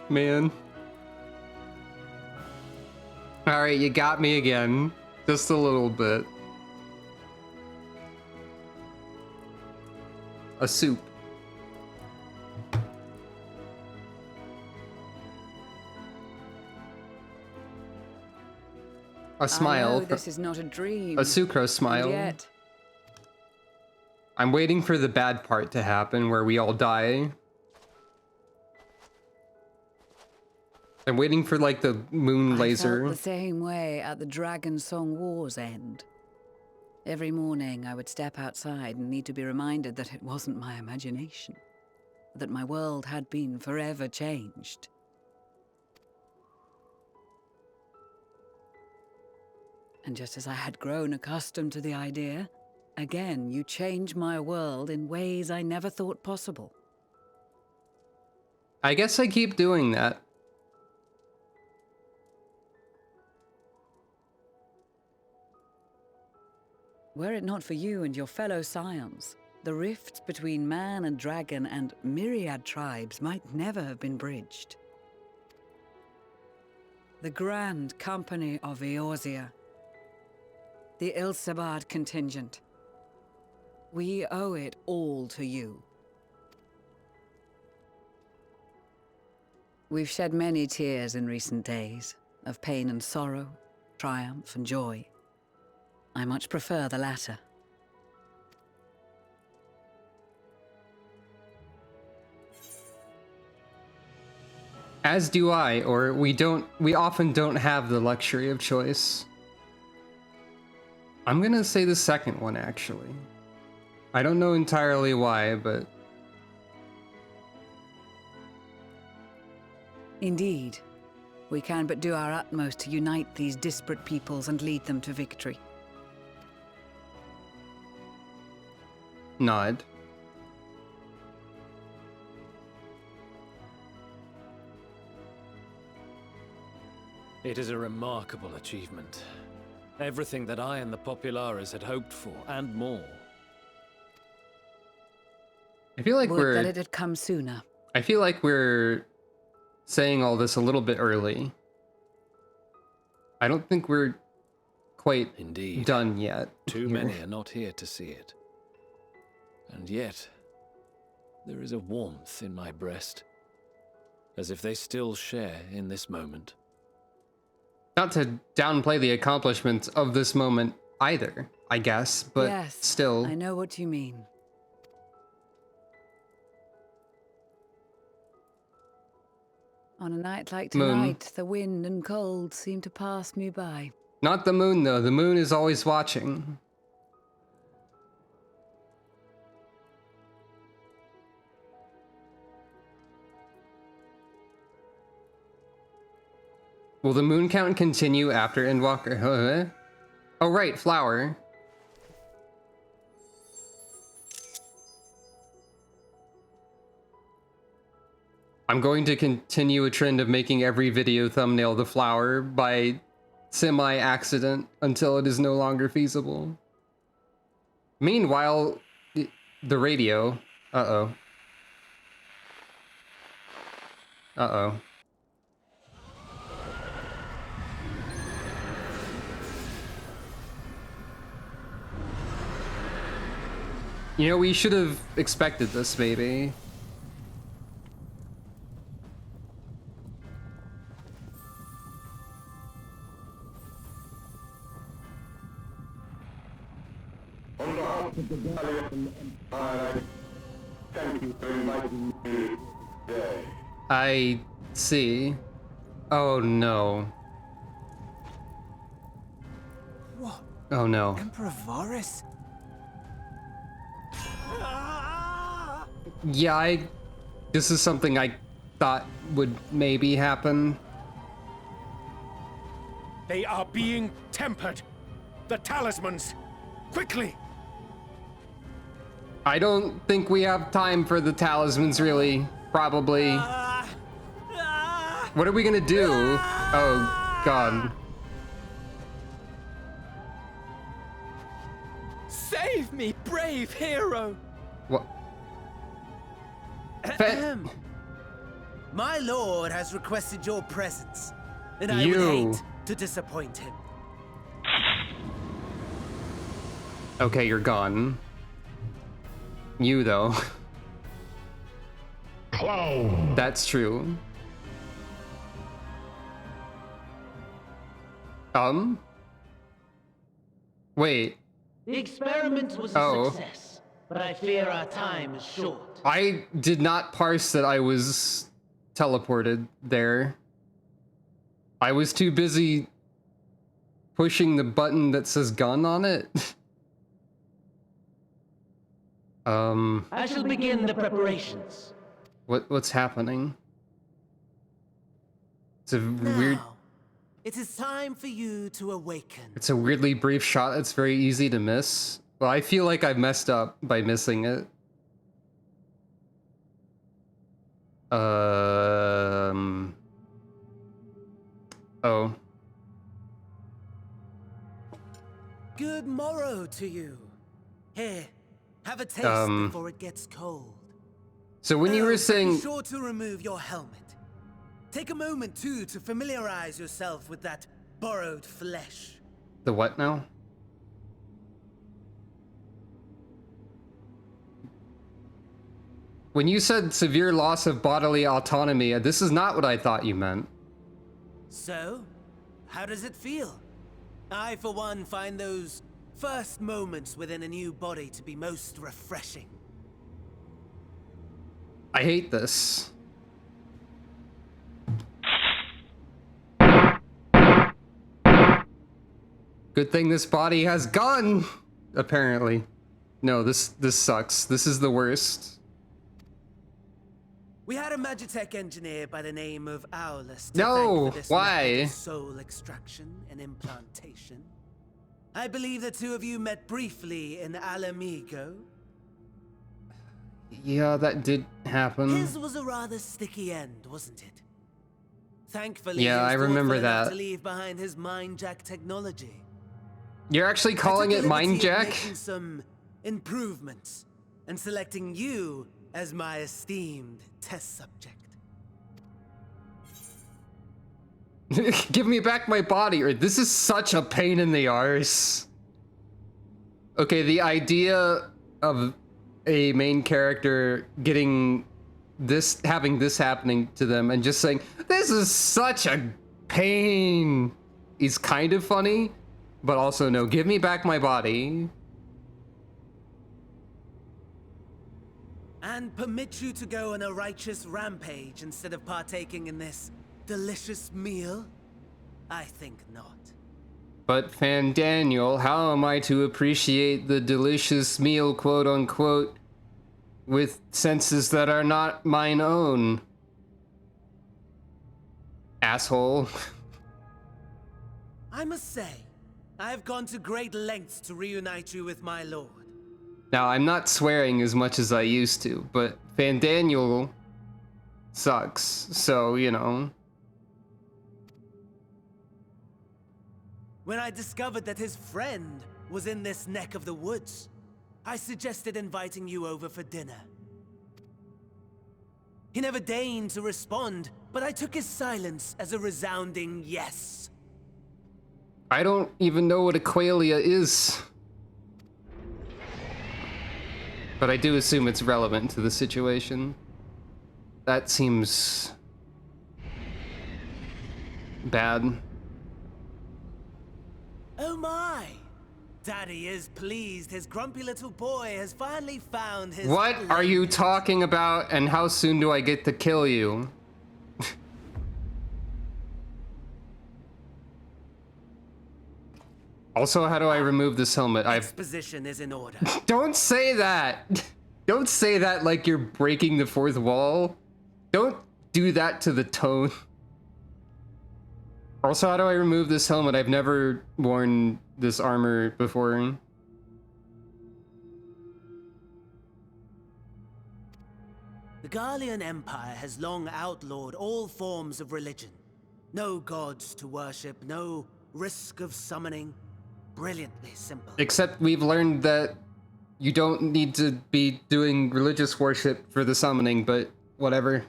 Man. Alright, you got me again. Just a little bit. A soup. A smile. I know this is not a dream. A sucrose smile. And yet, I'm waiting for the bad part to happen where we all die. I'm waiting for like the moon laser. I felt the same way at the Dragon Song War's end. Every morning I would step outside and need to be reminded that it wasn't my imagination. That my world had been forever changed. And just as I had grown accustomed to the idea, again you change my world in ways I never thought possible. I guess I keep doing that. Were it not for you and your fellow scions, the rifts between man and dragon and myriad tribes might never have been bridged. The Grand Company of Eorzea, the Ilsabard contingent. We owe it all to you. We've shed many tears in recent days, of pain and sorrow, triumph and joy. I much prefer the latter. As do I, or we often don't have the luxury of choice. I'm gonna say the second one, actually. I don't know entirely why, but... Indeed. We can but do our utmost to unite these disparate peoples and lead them to victory. Nod. It is a remarkable achievement. Everything that I and the Populares had hoped for, and more. I feel like Would that it had come sooner. I feel like we're saying all this a little bit early. I don't think we're quite done yet. Too many are not here to see it. And yet, there is a warmth in my breast, as if they still share in this moment. Not to downplay the accomplishments of this moment either, I guess, but yes, still. I know what you mean. On a night like tonight, the wind and cold seem to pass me by. Not the moon, though. The moon is always watching. Will the moon count continue after Endwalker? Huh? Oh, right, flower. I'm going to continue a trend of making every video thumbnail the flower by semi-accident until it is no longer feasible. Meanwhile, the radio. Uh-oh. Uh-oh. You know, we should have expected this, maybe. On behalf of the Garlemald Empire, thank you for inviting me today. I see. Oh no. What? Oh no. Emperor Varys? Yeah, this is something I thought would maybe happen. They are being tempered. The talismans. Quickly. I don't think we have time for the talismans, really. Probably. What are we gonna do? Oh, God. Save me, brave hero! What? My lord has requested your presence, and I would hate to disappoint him. Okay, you're gone. You, though. Clown. That's true. Wait. The experiment was a success, but I fear our time is short. I did not parse that I was teleported there. I was too busy pushing the button that says gun on it. I shall begin the preparations. What's happening? It's a weird... It is time for you to awaken. It's a weirdly brief shot that's very easy to miss. Well, I feel like I messed up by missing it. Oh. good morrow to you. Here, have a taste before it gets cold. So when you were saying... Be sure to remove your helmet. Take a moment, too, to familiarize yourself with that borrowed flesh. The what now? When you said severe loss of bodily autonomy, this is not what I thought you meant. So, how does it feel? I, for one, find those first moments within a new body to be most refreshing. I hate this. Good thing this body has gun, apparently. No, this sucks. This is the worst. We had a Magitech engineer by the name of Owlus. No, why? Soul extraction and implantation. I believe the two of you met briefly in Alamigo. Yeah, that did happen. His was a rather sticky end, wasn't it? Thankfully, yeah, I remember that. To leave behind his mindjack technology. You're actually calling it mindjack? Making some improvements and selecting you as my esteemed test subject. Give me back my body, or this is such a pain in the arse. Okay, the idea of a main character getting this, having this happening to them and just saying, this is such a pain, is kind of funny, but also no, give me back my body. And permit you to go on a righteous rampage instead of partaking in this delicious meal? I think not. But Fan Daniel, how am I to appreciate the delicious meal, quote unquote, with senses that are not mine own? Asshole. I must say, I have gone to great lengths to reunite you with my lord. Now, I'm not swearing as much as I used to, but Fan Daniel sucks, so, you know. When I discovered that his friend was in this neck of the woods, I suggested inviting you over for dinner. He never deigned to respond, but I took his silence as a resounding yes. I don't even know what a qualia is. But I do assume it's relevant to the situation. That seems bad. Oh my! Daddy is pleased his grumpy little boy has finally found his... What are you talking about, and how soon do I get to kill you? Also, how do I remove this helmet? Exposition is in order. Don't say that! Don't say that like you're breaking the fourth wall. Don't do that to the tone. Also, how do I remove this helmet? I've never worn this armor before. The Garlean Empire has long outlawed all forms of religion. No gods to worship, no risk of summoning. Brilliantly simple. Except we've learned that you don't need to be doing religious worship for the summoning, but whatever.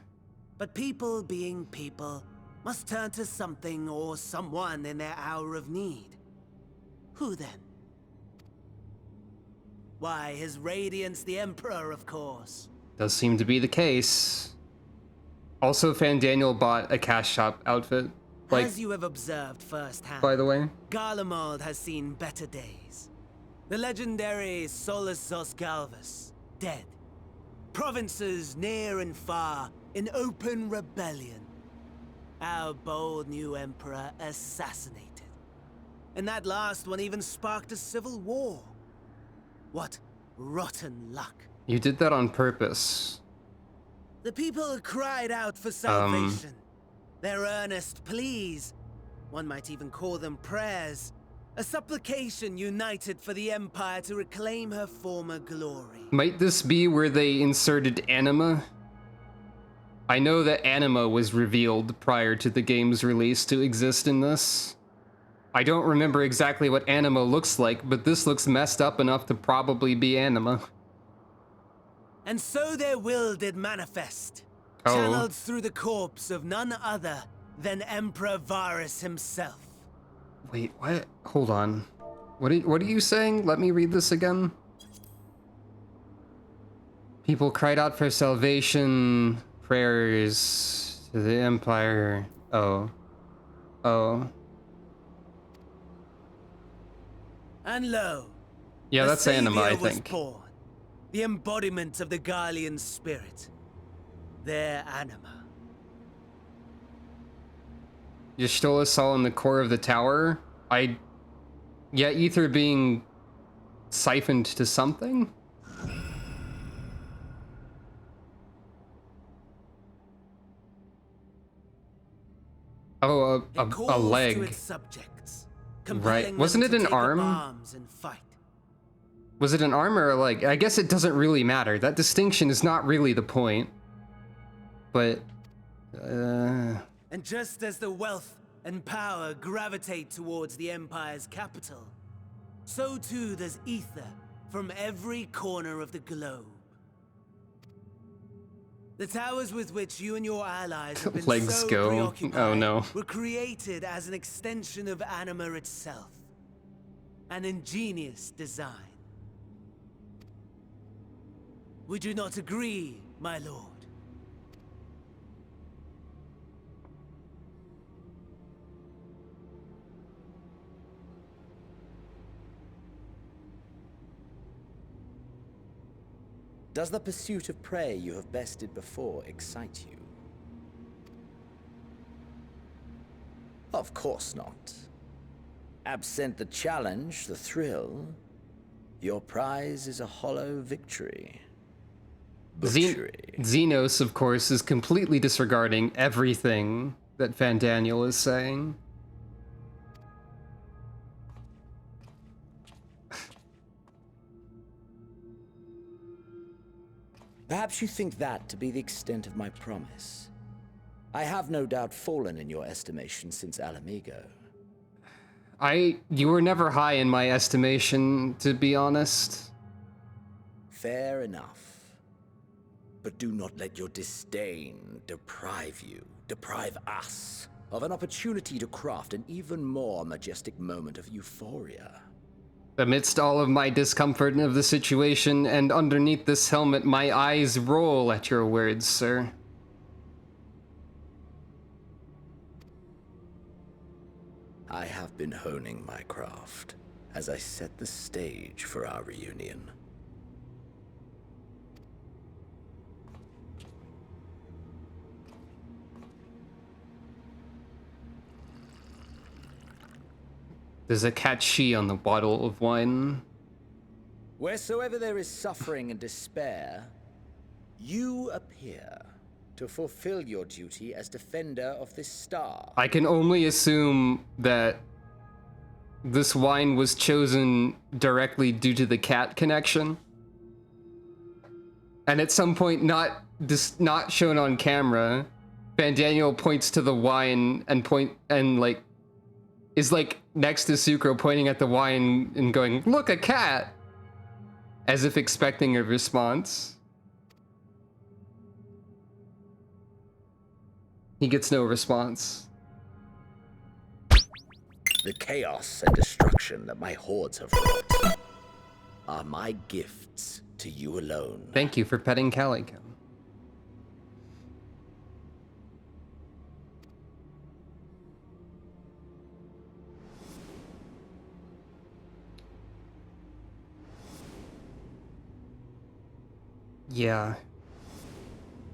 But people being people must turn to something or someone in their hour of need. Who then? Why, His Radiance the Emperor, of course. Does seem to be the case. Also, Fan Daniel bought a cash shop outfit. Like, as you have observed firsthand, by the way, Garlemald has seen better days. The legendary Solus Galvus, dead. Provinces near and far in open rebellion. Our bold new emperor assassinated. And that last one even sparked a civil war. What rotten luck. You did that on purpose. The people cried out for salvation. Their earnest pleas, one might even call them prayers, a supplication united for the Empire to reclaim her former glory. Might this be where they inserted anima? I know that anima was revealed prior to the game's release to exist in this. I don't remember exactly what anima looks like, but this looks messed up enough to probably be anima. And so their will did manifest, Oh. channeled through the corpse of none other than Emperor Varus himself. Wait, what? Hold on. What are you saying? Let me read this again. People cried out for salvation, prayers to the Empire. Oh. Oh. And lo, Yeah, a that's anima, I savior was think. born, the embodiment of the Garlean spirit, their anima. You stole us all in the core of the tower? Yeah, ether being siphoned to something? Oh, a leg. To its subjects, Right. Wasn't it an arm? And fight. Was it an arm or a leg? I guess it doesn't really matter. That distinction is not really the point. But, And just as the wealth and power gravitate towards the Empire's capital, so too does ether from every corner of the globe. The towers with which you and your allies have been legs so go. preoccupied Oh no. were created as an extension of anima itself. An ingenious design. Would you not agree, my lord? Does the pursuit of prey you have bested before excite you? Of course not. Absent the challenge, the thrill, your prize is a hollow victory. Xenos, of course, is completely disregarding everything that Van Daniel is saying. Perhaps you think that to be the extent of my promise. I have no doubt fallen in your estimation since Alamigo. You were never high in my estimation, to be honest. Fair enough. But do not let your disdain deprive us, of an opportunity to craft an even more majestic moment of euphoria. Amidst all of my discomfort of the situation, and underneath this helmet, my eyes roll at your words, sir. I have been honing my craft as I set the stage for our reunion. There's a catchy on the bottle of wine. Wheresoever there is suffering and despair, you appear to fulfill your duty as defender of this star. I can only assume that this wine was chosen directly due to the cat connection. And at some point, not shown on camera, Van Daniel points to the wine and is like next to Sucro, pointing at the wine and going, "Look, a cat!" As if expecting a response. He gets no response. The chaos and destruction that my hordes have wrought are my gifts to you alone. Thank you for petting Calico. Yeah.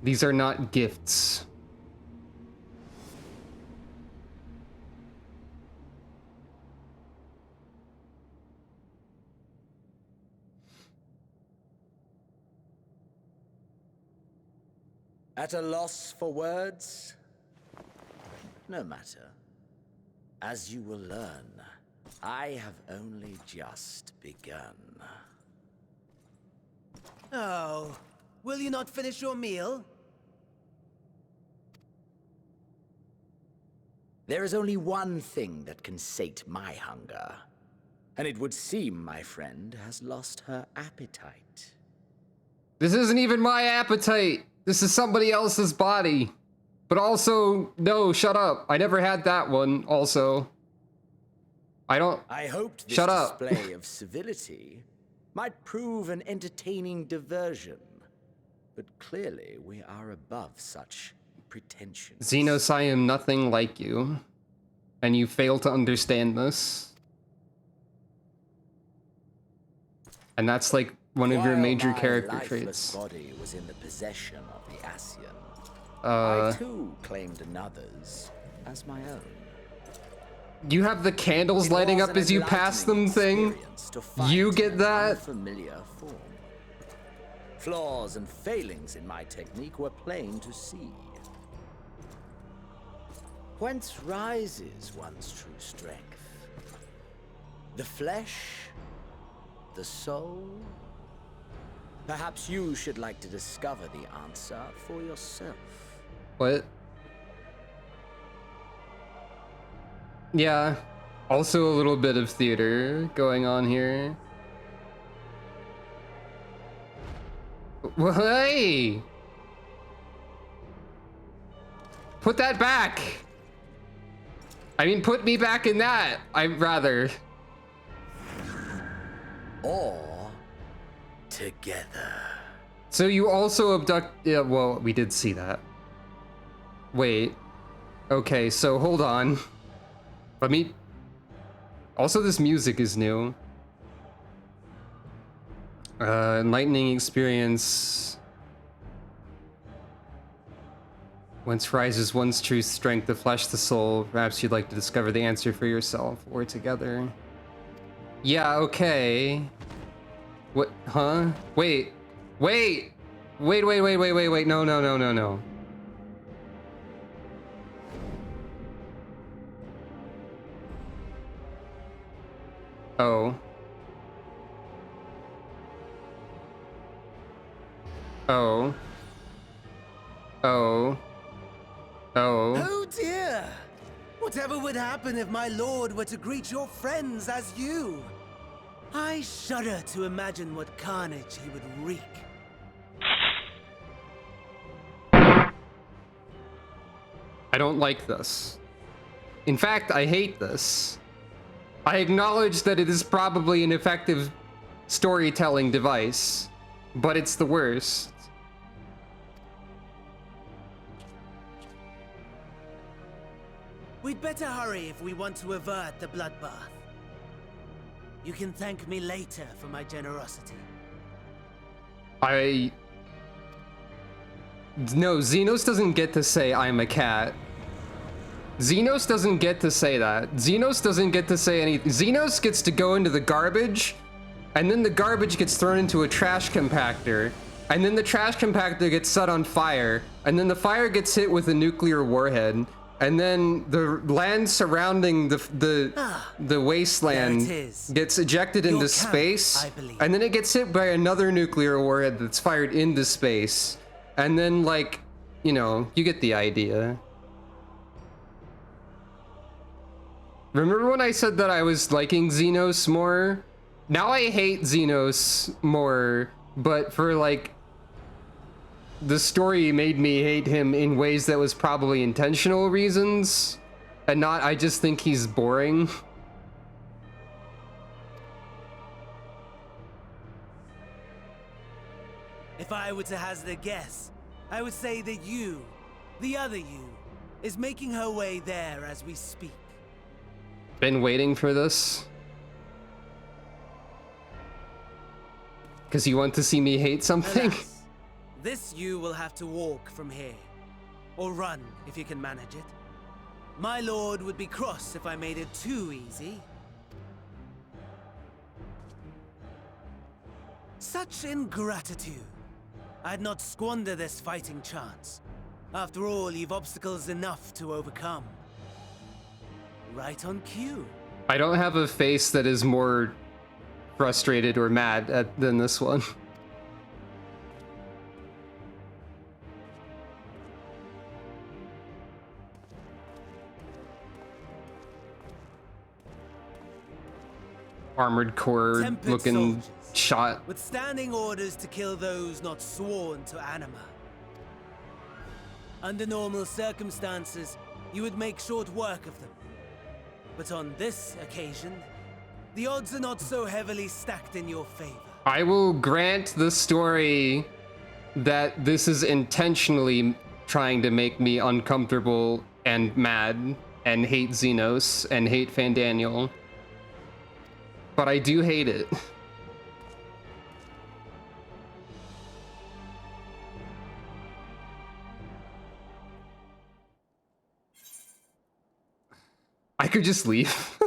These are not gifts. At a loss for words? No matter. As you will learn, I have only just begun. Oh, will you not finish your meal? There is only one thing that can sate my hunger. And it would seem my friend has lost her appetite. This isn't even my appetite. This is somebody else's body. But also, no, shut up. I never had that one, also. I hoped this Shut up. display of civility might prove an entertaining diversion. But clearly, we are above such pretensions. Xenos, I am nothing like you. And you fail to understand this. And that's like one of your major character While my lifeless traits. body was in the possession of the Ascian, Uh, I too claimed another's as my own. You have the candles lighting up as you pass them thing? You get that? Familiar form. Flaws and failings in my technique were plain to see. Whence rises one's true strength? The flesh? The soul? Perhaps you should like to discover the answer for yourself. What? Yeah. Also a little bit of theater going on here. Well, hey! Put that back! I mean, put me back in that, I'd rather. Or together. So you also abduct... Yeah, well, we did see that. Wait. Okay, so hold on. Let me... Also, this music is new. Enlightening experience. Whence rises one's true strength, the flesh, the soul. Perhaps you'd like to discover the answer for yourself, or together. Yeah, okay. What? Huh? Wait. Wait! Wait, wait, wait, wait, wait, wait. No, no, no, no, no. Oh. Oh. Oh. Oh. Oh dear! Whatever would happen if my lord were to greet your friends as you? I shudder to imagine what carnage he would wreak. I don't like this. In fact, I hate this. I acknowledge that it is probably an effective storytelling device, but it's the worst. We'd better hurry if we want to avert the bloodbath. You can thank me later for my generosity. No, Xenos doesn't get to say I'm a cat. Xenos doesn't get to say that. Xenos doesn't get to say anything. Xenos gets to go into the garbage, and then the garbage gets thrown into a trash compactor, and then the trash compactor gets set on fire, and then the fire gets hit with a nuclear warhead, and then the land surrounding the wasteland gets ejected into space, and then it gets hit by another nuclear warhead that's fired into space, and then, like, you know, you get the idea. Remember when I said that I was liking Xenos more? Now I hate Xenos more, but for, like, the story made me hate him in ways that was probably intentional reasons, and not I just think he's boring. If I were to hazard a guess, I would say that you, the other you, is making her way there as we speak. Been waiting for this. Because you want to see me hate something? Alas, this you will have to walk from here. Or run, if you can manage it. My lord would be cross if I made it too easy. Such ingratitude. I'd not squander this fighting chance. After all, you've obstacles enough to overcome. Right on cue. I don't have a face that is more frustrated or mad than this one. armored core Tempered looking soldiers, shot. with standing orders to kill those not sworn to Anima. Under normal circumstances, you would make short work of them. But on this occasion, the odds are not so heavily stacked in your favor. I will grant the story that this is intentionally trying to make me uncomfortable and mad and hate Xenos and hate Fandaniel. But I do hate it. I could just leave.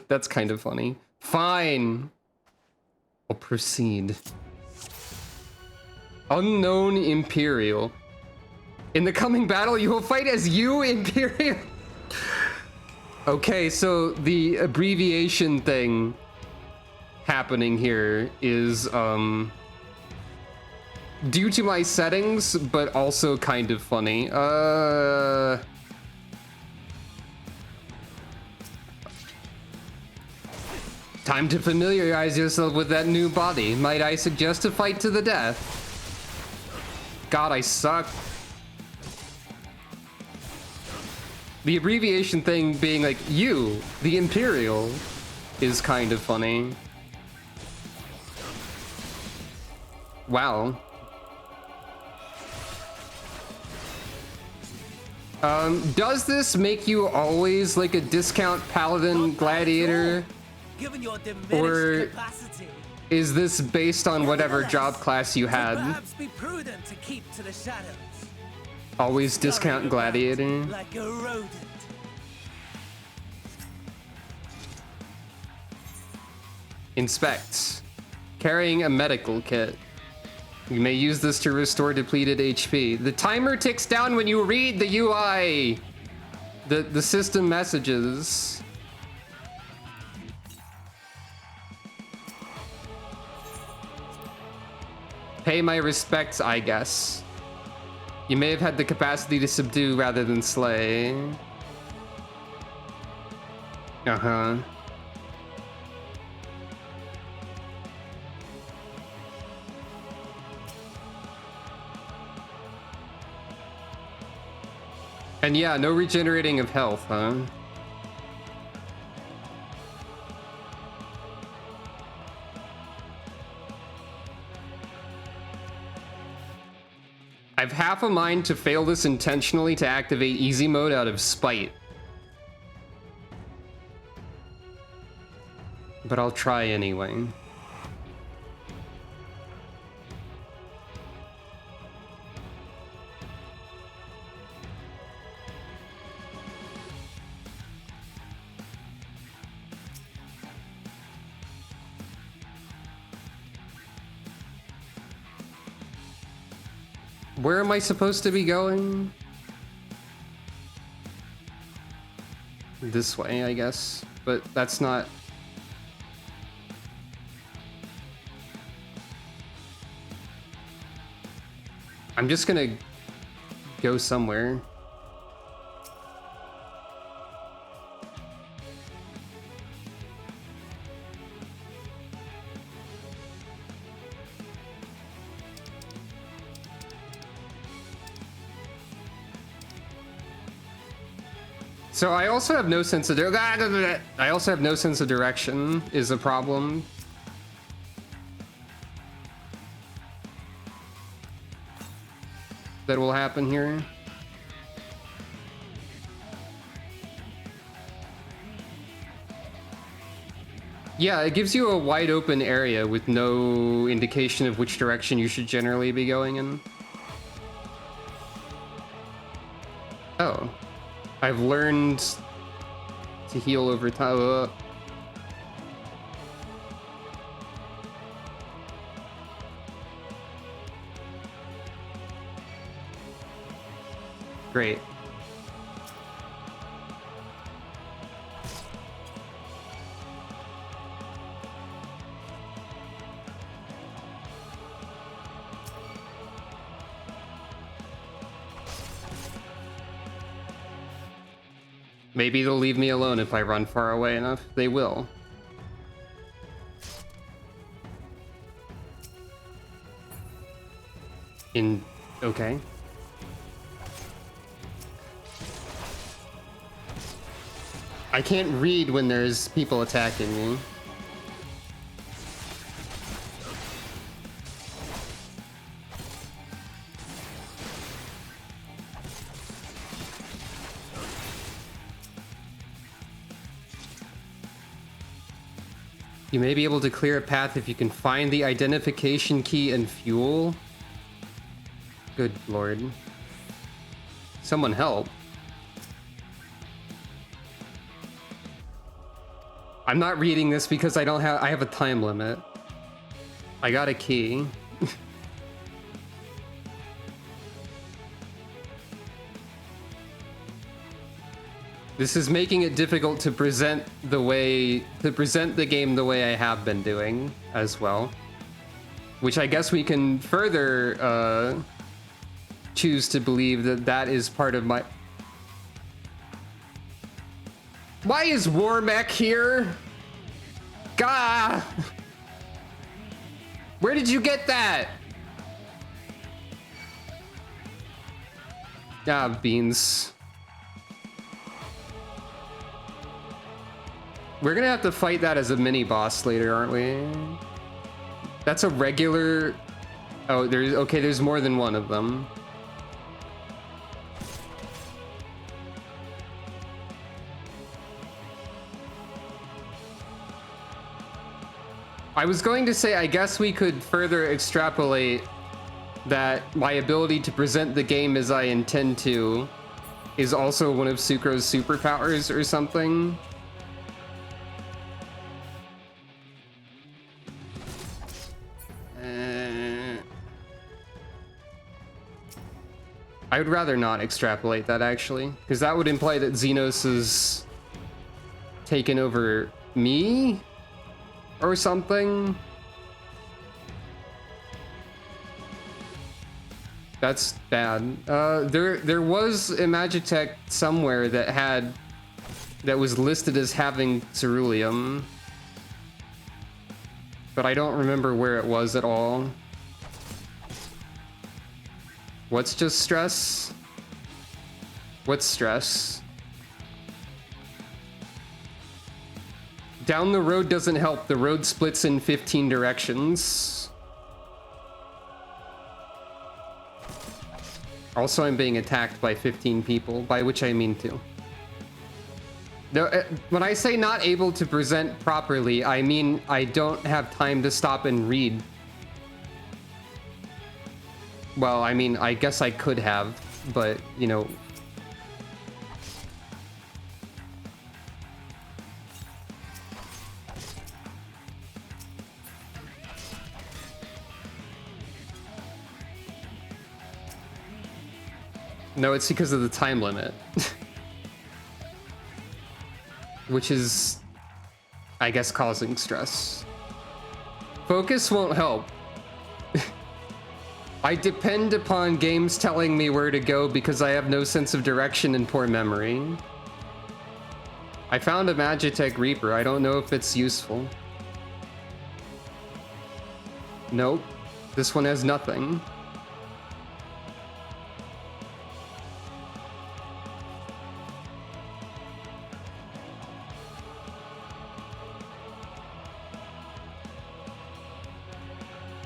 That's kind of funny. Fine. I'll proceed. Unknown Imperial. In the coming battle, you will fight as you, Imperial. Okay, so the abbreviation thing happening here is due to my settings, but also kind of funny. Time to familiarize yourself with that new body. Might I suggest a fight to the death? God, I suck. The abbreviation thing being like, you, the Imperial, is kind of funny. Wow. Does this make you always like a discount paladin gladiator? Given your Or diminished capacity, is this based on whatever job class you had? perhaps be prudent to keep to the shadows. Always discount gladiator? Like a rodent. Inspect. Carrying a medical kit. You may use this to restore depleted HP. The timer ticks down when you read the UI. The system messages. Pay my respects, I guess. You may have had the capacity to subdue rather than slay. Uh-huh. And yeah, no regenerating of health, huh? I've half a mind to fail this intentionally to activate easy mode out of spite. But I'll try anyway. Where am I supposed to be going? This way, I guess. But that's not... I'm just gonna go somewhere. So I also have no sense of I also have no sense of direction is a problem. That will happen here. Yeah, it gives you a wide open area with no indication of which direction you should generally be going in. Oh. I've learned to heal over time. Great. Maybe they'll leave me alone if I run far away enough. They will. Okay. I can't read when there's people attacking me. You may be able to clear a path if you can find the identification key and fuel. Good lord. Someone help. I'm not reading this because I have a time limit. I got a key. This is making it difficult to present the game the way I have been doing as well. Which I guess we can further choose to believe that that is part of my... Why is Warmech here? Gah! Where did you get that? Ah, beans. We're gonna have to fight that as a mini boss later, aren't we? That's a regular... Oh, there's more than one of them. I was going to say, I guess we could further extrapolate that my ability to present the game as I intend to is also one of Sucro's superpowers or something. I would rather not extrapolate that, actually, because that would imply that Xenos is taken over me or something. That's bad. There was a Magitech somewhere that was listed as having ceruleum, but I don't remember where it was at all. What's just stress? What's stress? Down the road doesn't help. The road splits in 15 directions. Also, I'm being attacked by 15 people, by which I mean two. No, when I say not able to present properly, I mean I don't have time to stop and read. Well, I mean, I guess I could have, but, you know... No, it's because of the time limit. Which is, I guess, causing stress. Focus won't help. I depend upon games telling me where to go because I have no sense of direction and poor memory. I found a Magitech Reaper. I don't know if it's useful. Nope. This one has nothing.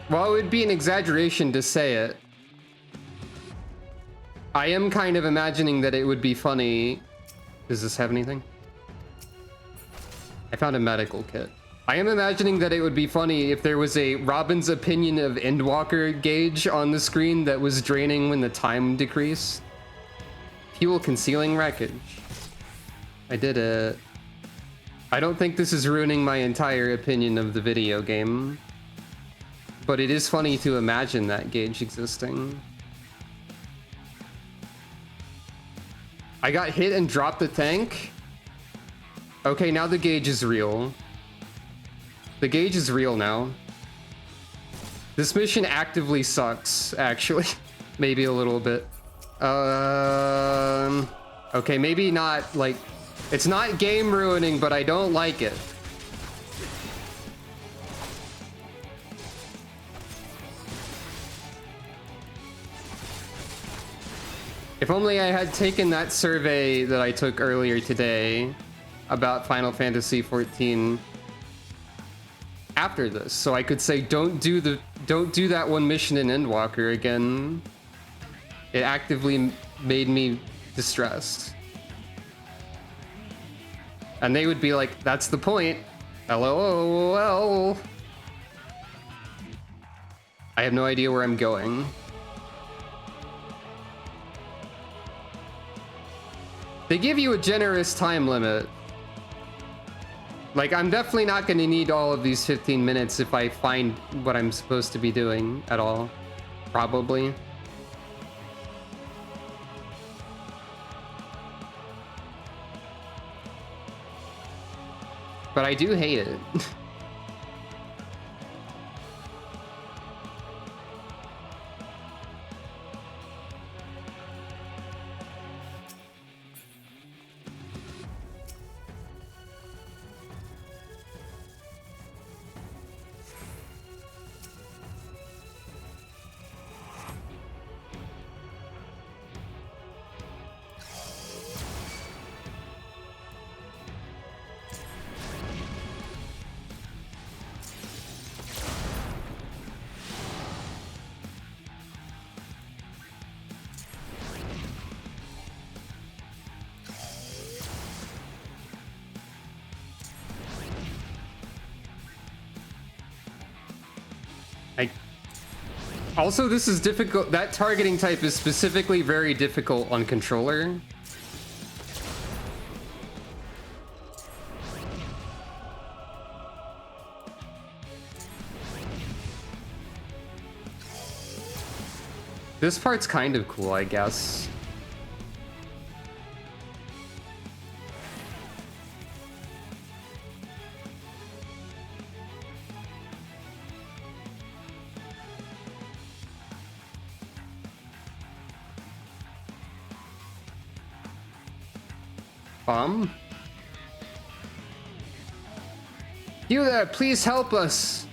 Well, it would be an exaggeration to say it. I am kind of imagining that it would be funny. Does this have anything? I found a medical kit. I am imagining that it would be funny if there was a Robin's opinion of Endwalker gauge on the screen that was draining when the time decreased. Fuel concealing wreckage. I did it. I don't think this is ruining my entire opinion of the video game. But it is funny to imagine that gauge existing. I got hit and dropped the tank? Okay, now the gauge is real. The gauge is real now. This mission actively sucks, actually. Maybe a little bit. Okay, maybe not, like... It's not game ruining, but I don't like it. If only I had taken that survey that I took earlier today about Final Fantasy XIV after this, so I could say don't do that one mission in Endwalker again. It actively made me distressed. And they would be like, that's the point. LOL. I have no idea where I'm going. They give you a generous time limit. Like, I'm definitely not going to need all of these 15 minutes if I find what I'm supposed to be doing at all. Probably. But I do hate it. Also, this is difficult. That targeting type is specifically very difficult on controller. This part's kind of cool, I guess. You there, please help us.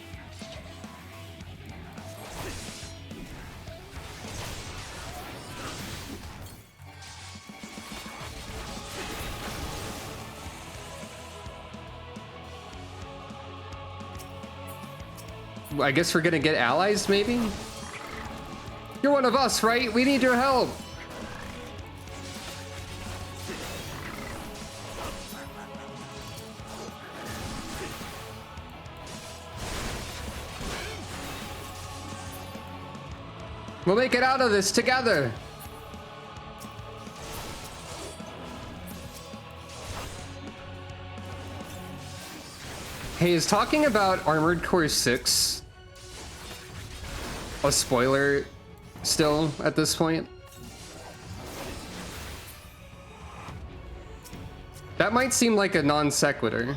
I guess we're gonna get allies, maybe? You're one of us, right? We need your help. We'll make it out of this together. Hey, is talking about Armored Core 6 a spoiler still at this point? That might seem like a non sequitur.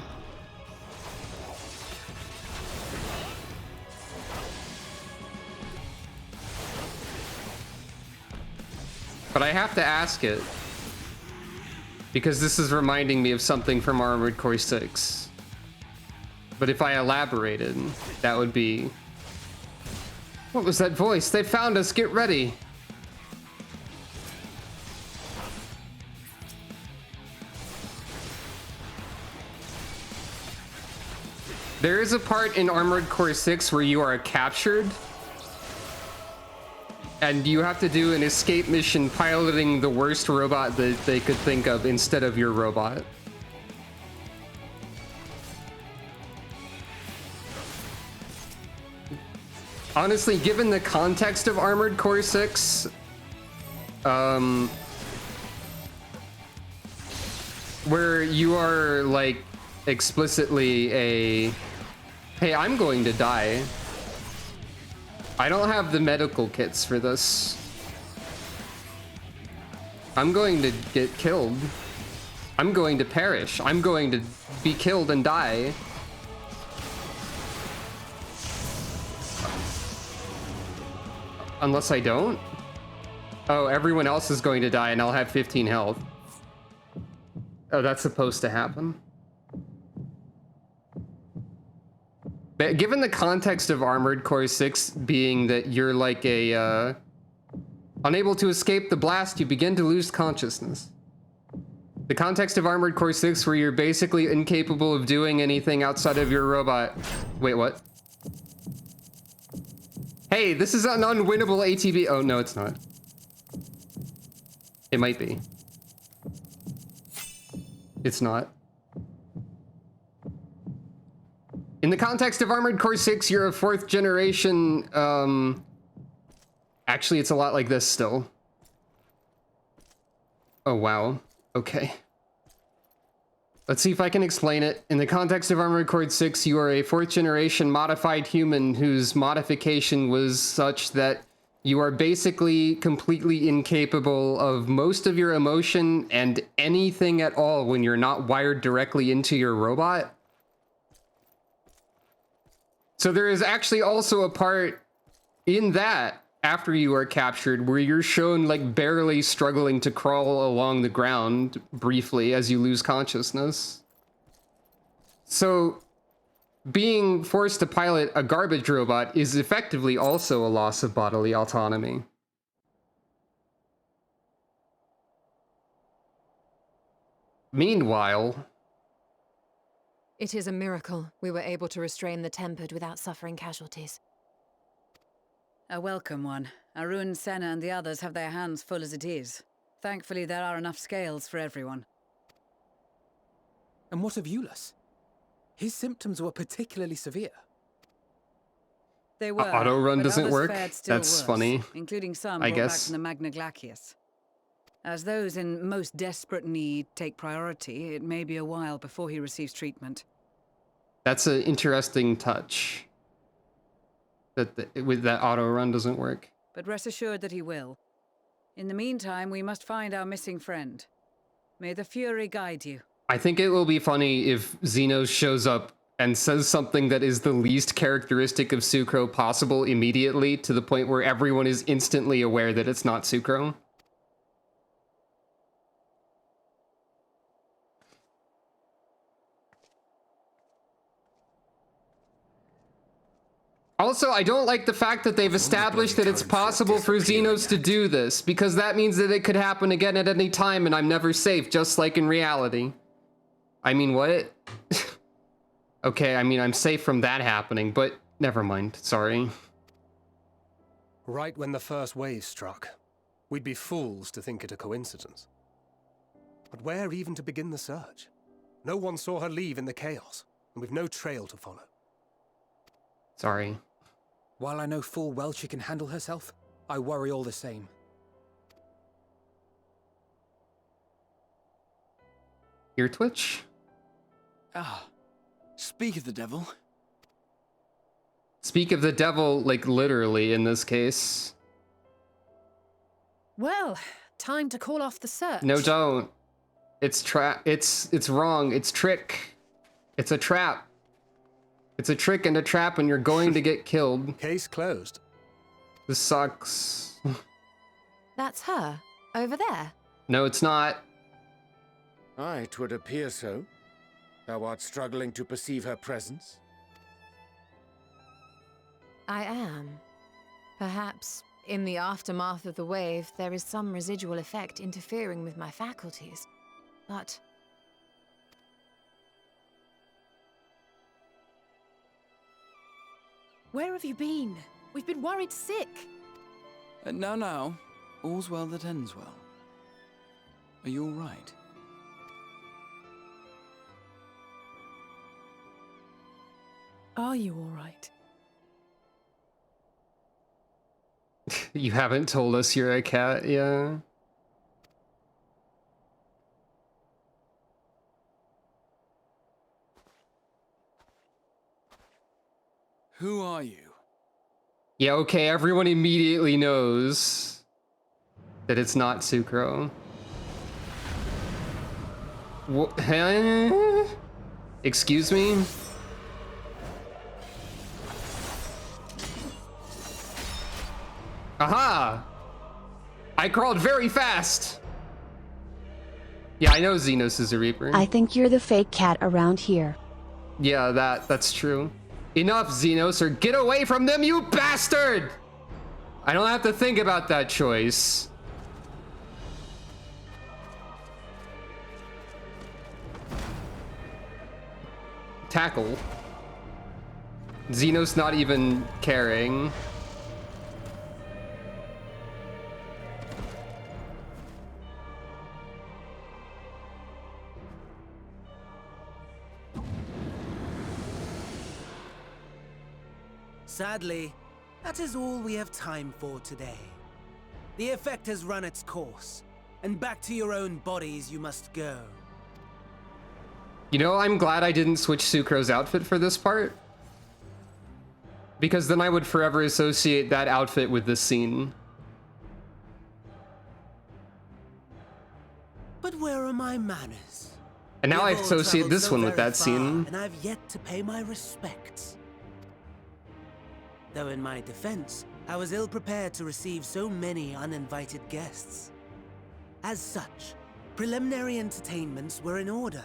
But I have to ask it, because this is reminding me of something from Armored Core 6. But if I elaborated, that would be... What was that voice? They found us, get ready! There is a part in Armored Core 6 where you are captured, and you have to do an escape mission piloting the worst robot that they could think of instead of your robot. Honestly, given the context of Armored Core 6, where you are like explicitly a, hey, I'm going to die. I don't have the medical kits for this. I'm going to get killed. I'm going to perish. I'm going to be killed and die. Unless I don't? Oh, everyone else is going to die and I'll have 15 health. Oh, that's supposed to happen. But given the context of Armored Core 6 being that you're like a Unable to escape the blast, you begin to lose consciousness. The context of Armored Core 6, where you're basically incapable of doing anything outside of your robot. Wait, what? Hey, this is an unwinnable ATV. Oh, no, it's not. It might be. It's not. In the context of Armored Core 6, you're a 4th generation, Actually, it's a lot like this still. Oh, wow. Okay. Let's see if I can explain it. In the context of Armored Core 6, you are a 4th generation modified human whose modification was such that you are basically completely incapable of most of your emotion and anything at all when you're not wired directly into your robot. So there is actually also a part in that after you are captured where you're shown like barely struggling to crawl along the ground briefly as you lose consciousness. So being forced to pilot a garbage robot is effectively also a loss of bodily autonomy. Meanwhile, It is a miracle we were able to restrain the Tempered without suffering casualties. A welcome one. Arun, Senna, and the others have their hands full as it is. Thankfully, there are enough scales for everyone. And what of Euless? His symptoms were particularly severe. They were. Auto run but doesn't others work? fared still That's worse, funny. including some I brought back guess. from the Magna Glacius. As those in most desperate need take priority, it may be a while before he receives treatment. That's an interesting touch. With that auto run doesn't work. But rest assured that he will. In the meantime, we must find our missing friend. May the Fury guide you. I think it will be funny if Xenos shows up and says something that is the least characteristic of Sucro possible immediately, to the point where everyone is instantly aware that it's not Sucro. Also, I don't like the fact that they've established that it's possible for Xenos to do this, because that means that it could happen again at any time and I'm never safe, just like in reality. I mean, what? Okay, I mean, I'm safe from that happening, but never mind, sorry. Right when the first wave struck, we'd be fools to think it a coincidence. But where even to begin the search? No one saw her leave in the chaos, and we've no trail to follow. Sorry. While I know full well she can handle herself, I worry all the same. Ear twitch? Ah, speak of the devil. Speak of the devil, like literally in this case. Well, time to call off the search. No, don't. It's wrong. It's trick. It's a trap. It's a trick and a trap, and you're going to get killed. Case closed. This sucks. That's her, over there. No, it's not. Aye, 'twould appear so. Thou art struggling to perceive her presence? I am. Perhaps, in the aftermath of the wave, there is some residual effect interfering with my faculties. But... Where have you been? We've been worried sick. Now. All's well that ends well. Are you all right? Are you all right? You haven't told us you're a cat, yeah? Who are you? Yeah, okay, everyone immediately knows that it's not Sucro. Huh? Excuse me? Aha! I crawled very fast! Yeah, I know Xenos is a Reaper. I think you're the fake cat around here. Yeah, that's true. Enough, Xenos, or get away from them, you bastard! I don't have to think about that choice. Tackle. Xenos not even caring. Sadly, that is all we have time for today. The effect has run its course, and back to your own bodies you must go. You know, I'm glad I didn't switch Sucro's outfit for this part. Because then I would forever associate that outfit with this scene. But where are my manners? And now I We've all associate traveled this so one with very that far, scene. and I've yet to pay my respects. Though in my defense, I was ill prepared to receive so many uninvited guests. As such, preliminary entertainments were in order.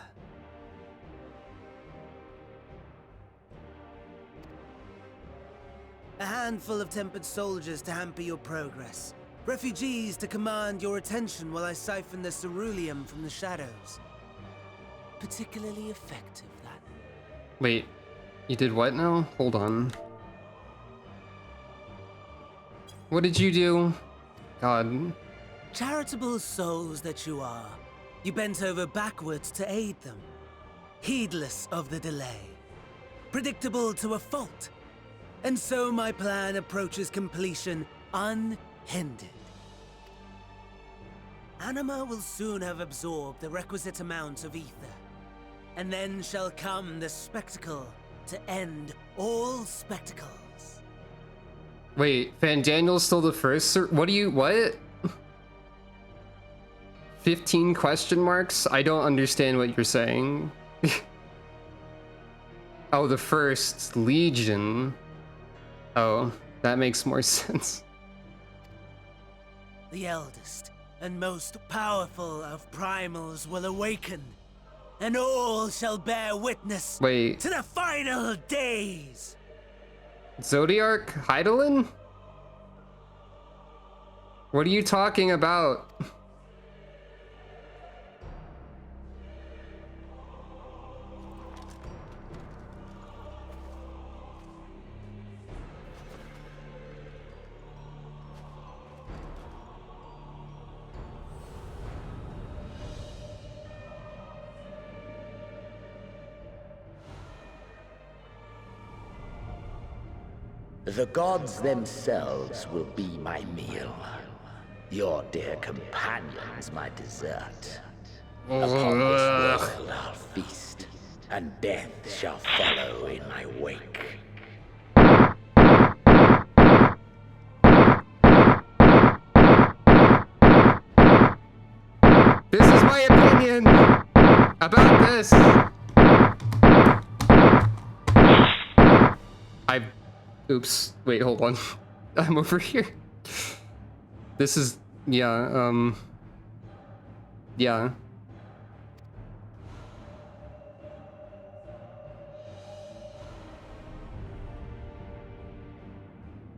A handful of tempered soldiers to hamper your progress. Refugees to command your attention while I siphon the ceruleum from the shadows. Particularly effective, that. Wait, you did what now? Hold on. What did you do? God. Charitable souls that you are, you bent over backwards to aid them. Heedless of the delay. Predictable to a fault. And so my plan approaches completion unhindered. Anima will soon have absorbed the requisite amount of ether. And then shall come the spectacle to end all spectacles. Wait, Van Daniel's still the first? What do you, what? 15 question marks? I don't understand what you're saying. Oh, the first Legion. Oh, that makes more sense. The eldest and most powerful of primals will awaken, and all shall bear witness Wait. to the final days. Zodiark Heidelin? What are you talking about? The gods themselves will be my meal. Your dear companions my dessert. Upon this world I'll feast, and death shall follow in my wake. This is my opinion about this. Oops. Wait, hold on. I'm over here. This is, yeah, yeah.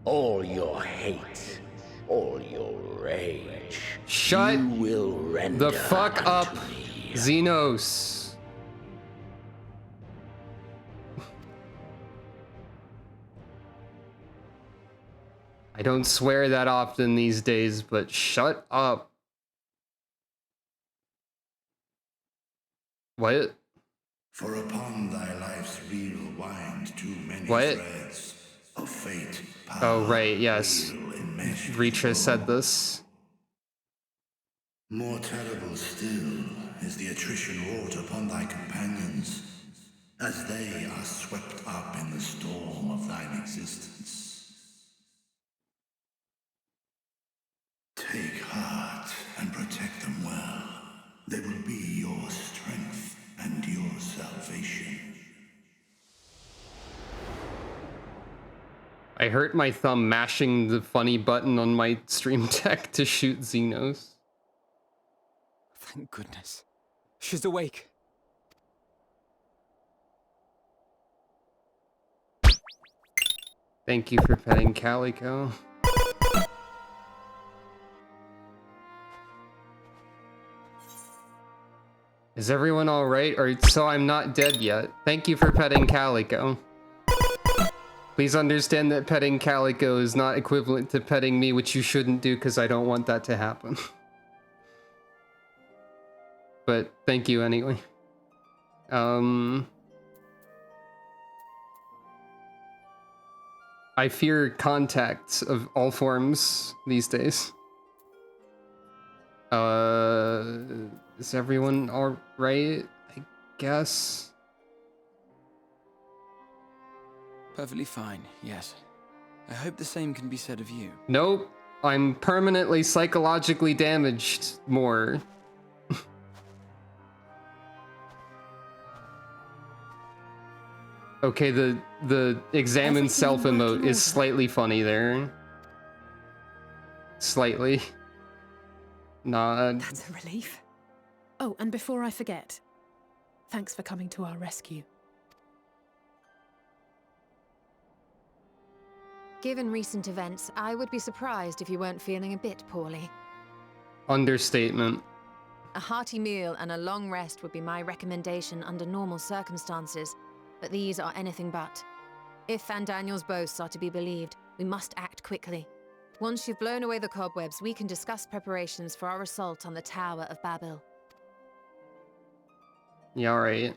All your hate, all your rage. Shut you will render the fuck up, Xenos. I don't swear that often these days, but shut up. What? For upon thy life's reel wind too many What? threads of fate, power, Oh, right, yes. will enmeshed Reacher said flow. this. More terrible still is the attrition wrought upon thy companions, as they are swept up in the storm of thine existence. Take heart and protect them well. They will be your strength and your salvation. I hurt my thumb mashing the funny button on my stream deck to shoot Xenos. Thank goodness. She's awake. Thank you for petting Calico. Is everyone alright? Or so I'm not dead yet. Thank you for petting Calico. Please understand that petting Calico is not equivalent to petting me, which you shouldn't do because I don't want that to happen. But thank you anyway. I fear contacts of all forms these days. Is everyone all right? I guess. Perfectly fine, yes. I hope the same can be said of you. Nope. I'm permanently psychologically damaged more. Okay, the examine self emote is slightly funny there. Slightly. Nah. That's a relief. Oh, and before I forget, thanks for coming to our rescue. Given recent events, I would be surprised if you weren't feeling a bit poorly. Understatement. A hearty meal and a long rest would be my recommendation under normal circumstances, but these are anything but. If Van Daniel's boasts are to be believed, we must act quickly. Once you've blown away the cobwebs, we can discuss preparations for our assault on the Tower of Babil. Yeah, alright.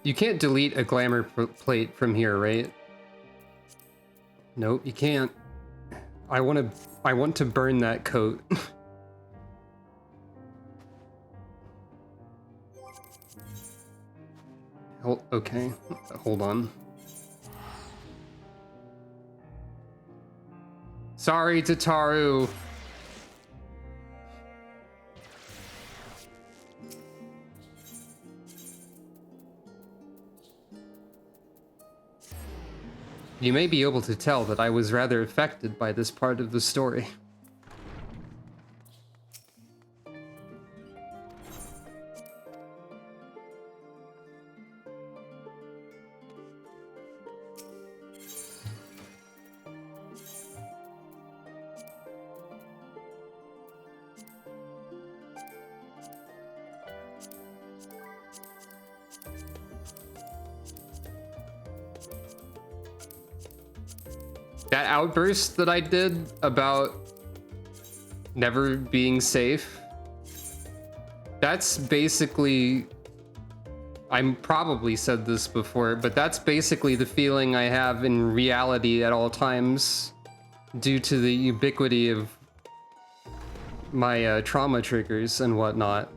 You can't delete a glamour plate from here, right? Nope, you can't. I want to burn that coat. Okay, hold on. Sorry, Tataru. You may be able to tell that I was rather affected by this part of the story. That outburst that I did about never being safe, that's basically, I probably said this before, but that's basically the feeling I have in reality at all times due to the ubiquity of my trauma triggers and whatnot.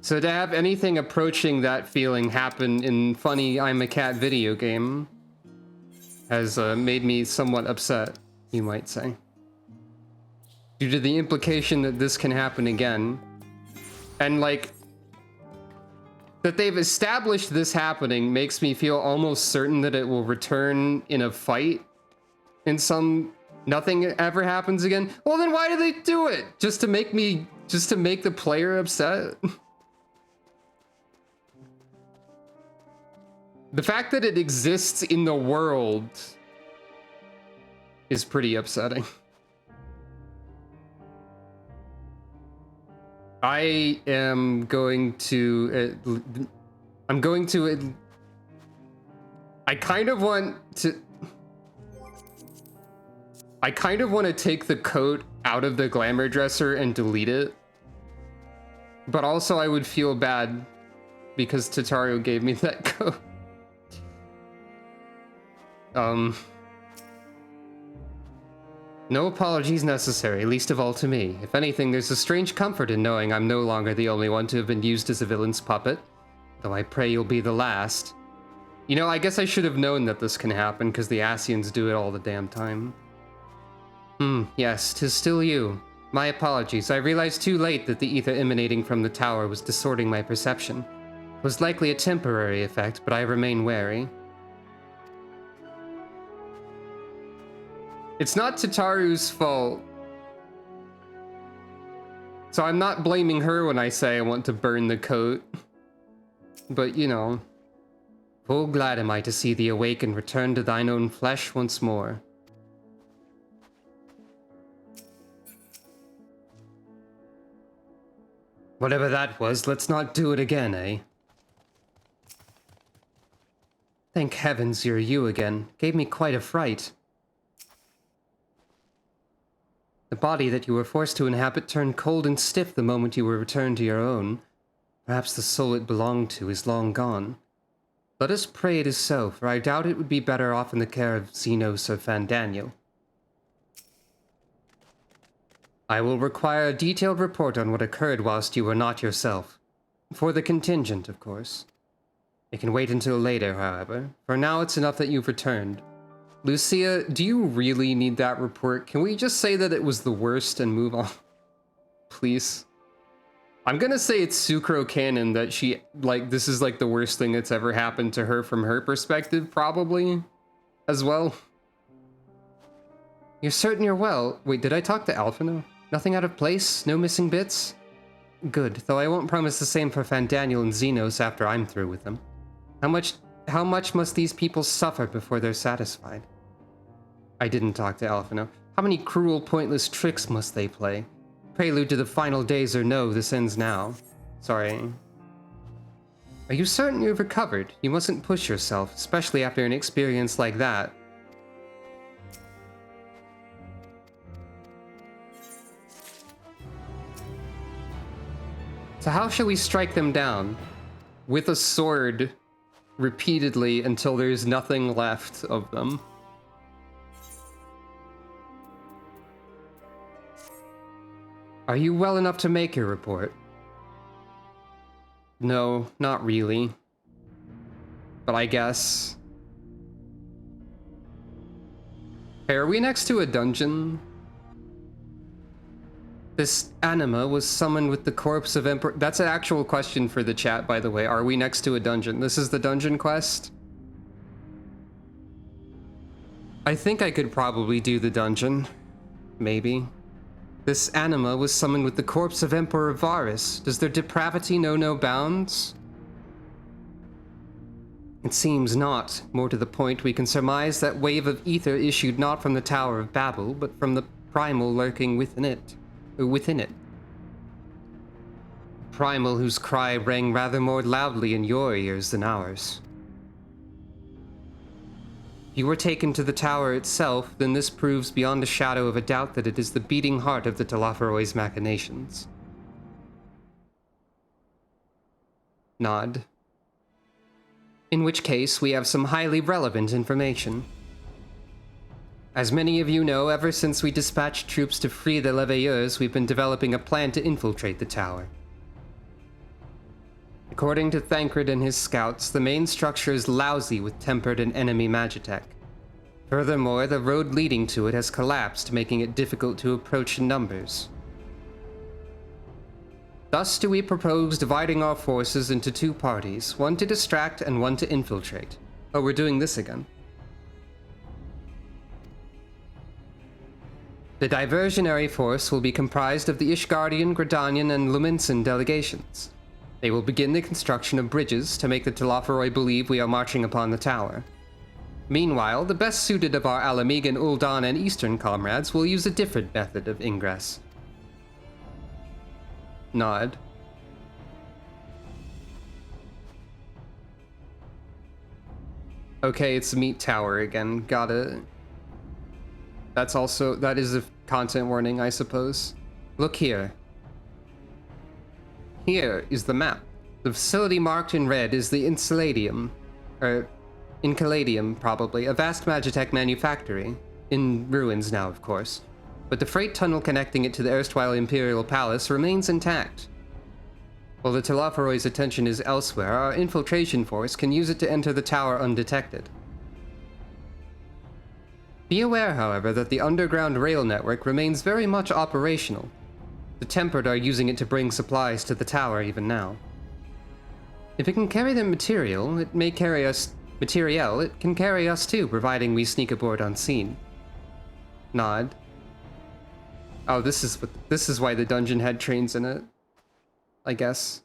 So to have anything approaching that feeling happen in funny I'm a Cat video game has made me somewhat upset, you might say. Due to the implication that this can happen again. And like, that they've established this happening makes me feel almost certain that it will return in a fight in some, nothing ever happens again. Well then why do they do it? Just to make the player upset? The fact that it exists in the world is pretty upsetting. I kind of want to take the coat out of the glamour dresser and delete it. But also I would feel bad because Tataru gave me that coat. No apologies necessary, least of all to me. If anything, there's a strange comfort in knowing I'm no longer the only one to have been used as a villain's puppet. Though I pray you'll be the last. You know, I guess I should have known that this can happen, because the Asians do it all the damn time. Yes, 'tis still you. My apologies, I realized too late that the ether emanating from the tower was distorting my perception. Was likely a temporary effect, but I remain wary. It's not Tataru's fault. So I'm not blaming her when I say I want to burn the coat. But, you know, full glad am I to see thee awake and return to thine own flesh once more. Whatever that was, let's not do it again, eh? Thank heavens you're you again. Gave me quite a fright. The body that you were forced to inhabit turned cold and stiff the moment you were returned to your own. Perhaps the soul it belonged to is long gone. Let us pray it is so, for I doubt it would be better off in the care of Xenos or Fandaniel. I will require a detailed report on what occurred whilst you were not yourself. For the contingent, of course. It can wait until later, however. For now, it's enough that you've returned. Lucia, do you really need that report? Can we just say that it was the worst and move on? Please. I'm gonna say it's Sucro canon that she, like, this is like the worst thing that's ever happened to her from her perspective, probably, as well. You're certain you're well? Wait, did I talk to Alphino? Nothing out of place? No missing bits? Good, though I won't promise the same for Fandaniel and Xenos after I'm through with them. How much must these people suffer before they're satisfied? I didn't talk to Alphino. How many cruel, pointless tricks must they play? Prelude to the final days or no, this ends now. Sorry. Are you certain you've recovered? You mustn't push yourself, especially after an experience like that. So how shall we strike them down? With a sword, repeatedly, until there's nothing left of them. Are you well enough to make your report? No, not really. But I guess. Hey, are we next to a dungeon? This anima was summoned with the corpse of Emperor... That's an actual question for the chat, by the way. Are we next to a dungeon? This is the dungeon quest? I think I could probably do the dungeon. Maybe. This anima was summoned with the corpse of Emperor Varus. Does their depravity know no bounds? It seems not. More to the point, we can surmise that wave of ether issued not from the Tower of Babil, but from the primal lurking within it. Primal whose cry rang rather more loudly in your ears than ours. If you were taken to the tower itself, then this proves beyond a shadow of a doubt that it is the beating heart of the Telophoroi's machinations. Nod. In which case, we have some highly relevant information. As many of you know, ever since we dispatched troops to free the Leveilleurs, we've been developing a plan to infiltrate the tower. According to Thancred and his scouts, the main structure is lousy with tempered and enemy magitech. Furthermore, the road leading to it has collapsed, making it difficult to approach in numbers. Thus do we propose dividing our forces into two parties, one to distract and one to infiltrate. Oh, we're doing this again. The diversionary force will be comprised of the Ishgardian, Gridanian, and Lumensin delegations. They will begin the construction of bridges to make the Telophoroi believe we are marching upon the tower. Meanwhile, the best suited of our Alamegan, Ul'dan, and Eastern comrades will use a different method of ingress. Nod. Okay, it's Meat Tower again. Gotta... That is a content warning, I suppose. Look here. Here is the map. The facility marked in red is the Incaladium, probably, a vast magitech manufactory. In ruins now, of course. But the freight tunnel connecting it to the erstwhile Imperial Palace remains intact. While the Telophoroi's attention is elsewhere, our infiltration force can use it to enter the tower undetected. Be aware, however, that the underground rail network remains very much operational. The Tempered are using it to bring supplies to the tower even now. If it can carry the material, it may carry us... Materiel, it can carry us too, providing we sneak aboard unseen. Nod. Oh, this is why the dungeon had trains in it. I guess.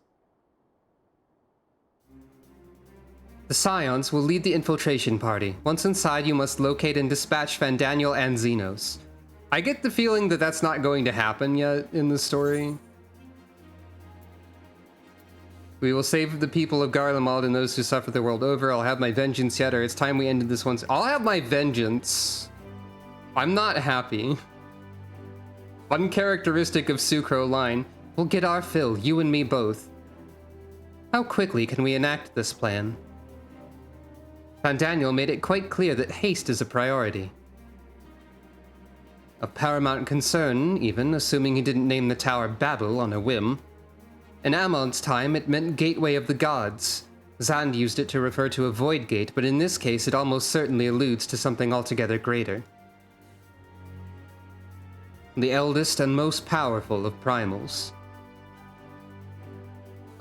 The Scions will lead the infiltration party. Once inside, you must locate and dispatch Fandaniel and Xenos. I get the feeling that that's not going to happen yet in the story. We will save the people of Garlemald and those who suffer the world over. I'll have my vengeance yet, or it's time we ended this once. I'll have my vengeance. I'm not happy. Uncharacteristic of Sucro line. We'll get our fill, you and me both. How quickly can we enact this plan? Fandaniel made it quite clear that haste is a priority. Of paramount concern, even, assuming he didn't name the tower Babil on a whim. In Amon's time, it meant Gateway of the Gods. Zand used it to refer to a void gate, but in this case it almost certainly alludes to something altogether greater. The eldest and most powerful of primals.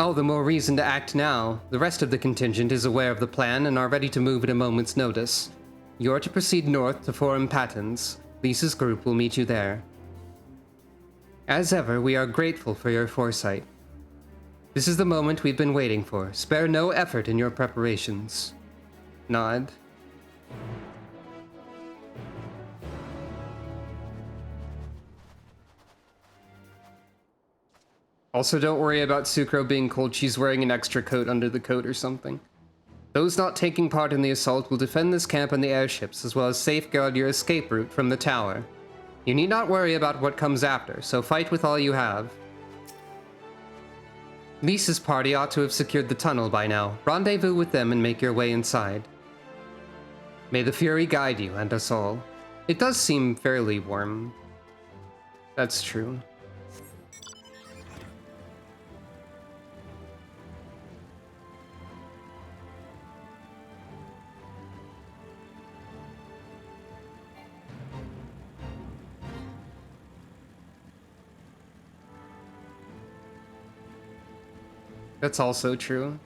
All the more reason to act now. The rest of the contingent is aware of the plan and are ready to move at a moment's notice. You're to proceed north to Forum Patens. Lisa's group will meet you there. As ever, we are grateful for your foresight. This is the moment we've been waiting for. Spare no effort in your preparations. Nod. Also, don't worry about Sucro being cold. She's wearing an extra coat under the coat or something. Those not taking part in the assault will defend this camp and the airships, as well as safeguard your escape route from the tower. You need not worry about what comes after, so fight with all you have. Lisa's party ought to have secured the tunnel by now. Rendezvous with them and make your way inside. May the Fury guide you and us all. It does seem fairly warm. That's true. That's also true.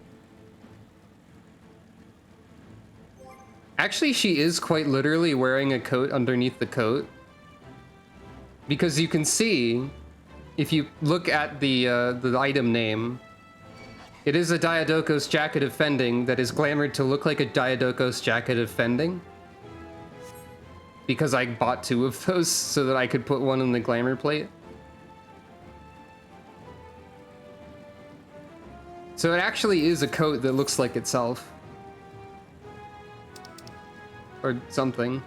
Actually, she is quite literally wearing a coat underneath the coat. Because you can see, if you look at the item name, it is a Diadocos jacket of fending that is glamored to look like a Diadocos jacket of fending. Because I bought 2 of those so that I could put one in the glamour plate. So it actually is a coat that looks like itself. Or something.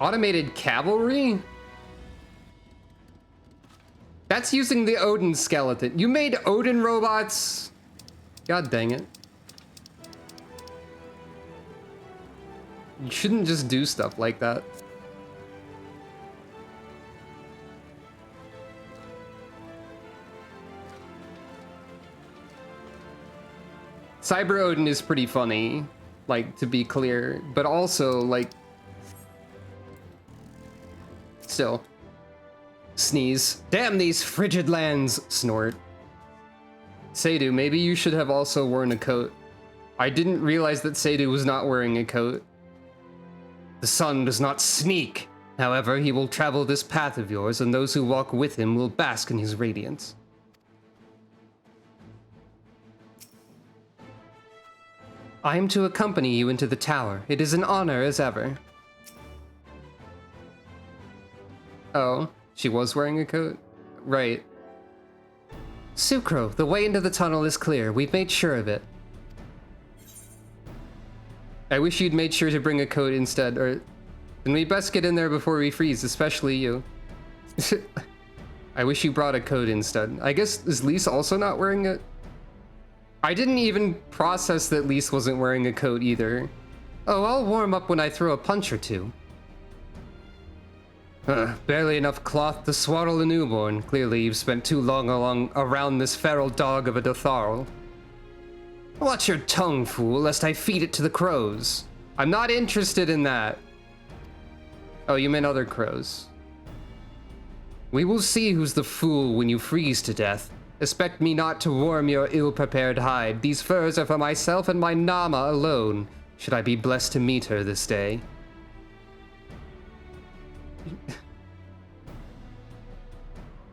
Automated cavalry? That's using the Odin skeleton. You made Odin robots? God dang it. You shouldn't just do stuff like that. Cyber Odin is pretty funny, like, to be clear, but also, like, still. Sneeze. Damn these frigid lands! Snort. Seidu, maybe you should have also worn a coat. I didn't realize that Seidu was not wearing a coat. The sun does not sneak. However, he will travel this path of yours, and those who walk with him will bask in his radiance. I am to accompany you into the tower. It is an honor as ever. Oh, she was wearing a coat? Right. Sucro, the way into the tunnel is clear. We've made sure of it. I wish you'd made sure to bring a coat instead, or... Then we best get in there before we freeze, especially you. I wish you brought a coat instead. I guess, is Lise also not wearing it? I didn't even process that Lise wasn't wearing a coat either. Oh, I'll warm up when I throw a punch or two. Barely enough cloth to swaddle a newborn. Clearly you've spent too long around this feral dog of a Dotharl. Watch your tongue, fool, lest I feed it to the crows. I'm not interested in that. Oh, you meant other crows. We will see who's the fool when you freeze to death. Expect me not to warm your ill-prepared hide. These furs are for myself and my Nama alone, should I be blessed to meet her this day.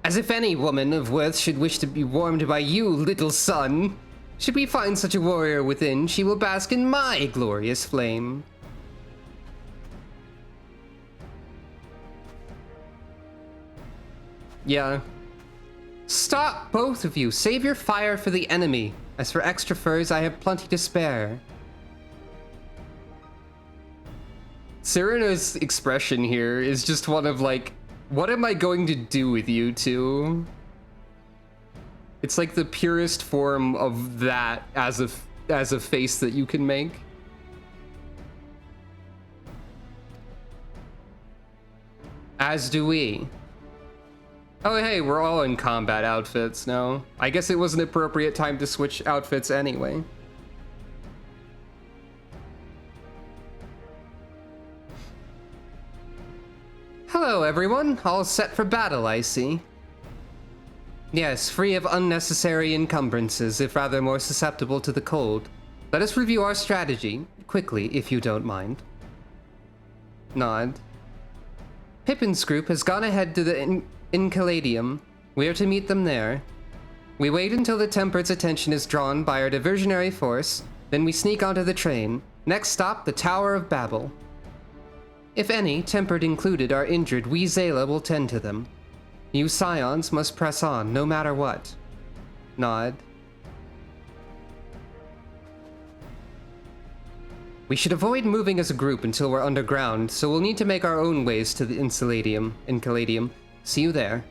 As if any woman of worth should wish to be warmed by you, little son. Should we find such a warrior within, she will bask in my glorious flame. Yeah. Stop, both of you. Save your fire for the enemy. As for extra furs, I have plenty to spare. Serena's expression here is just one of like, what am I going to do with you two? It's like the purest form of that as a face that you can make. As do we. Oh hey, we're all in combat outfits now. I guess it was an appropriate time to switch outfits anyway. Hello everyone, all set for battle, I see. Yes, free of unnecessary encumbrances, if rather more susceptible to the cold. Let us review our strategy, quickly, if you don't mind. Nod. Pippin's group has gone ahead to the Incaladium. We are to meet them there. We wait until the Tempered's attention is drawn by our diversionary force, then we sneak onto the train. Next stop, the Tower of Babil. If any, Tempered included, are injured, we Zayla will tend to them. You Scions must press on, no matter what. Nod. We should avoid moving as a group until we're underground, so we'll need to make our own ways to the Incaladium. See you there.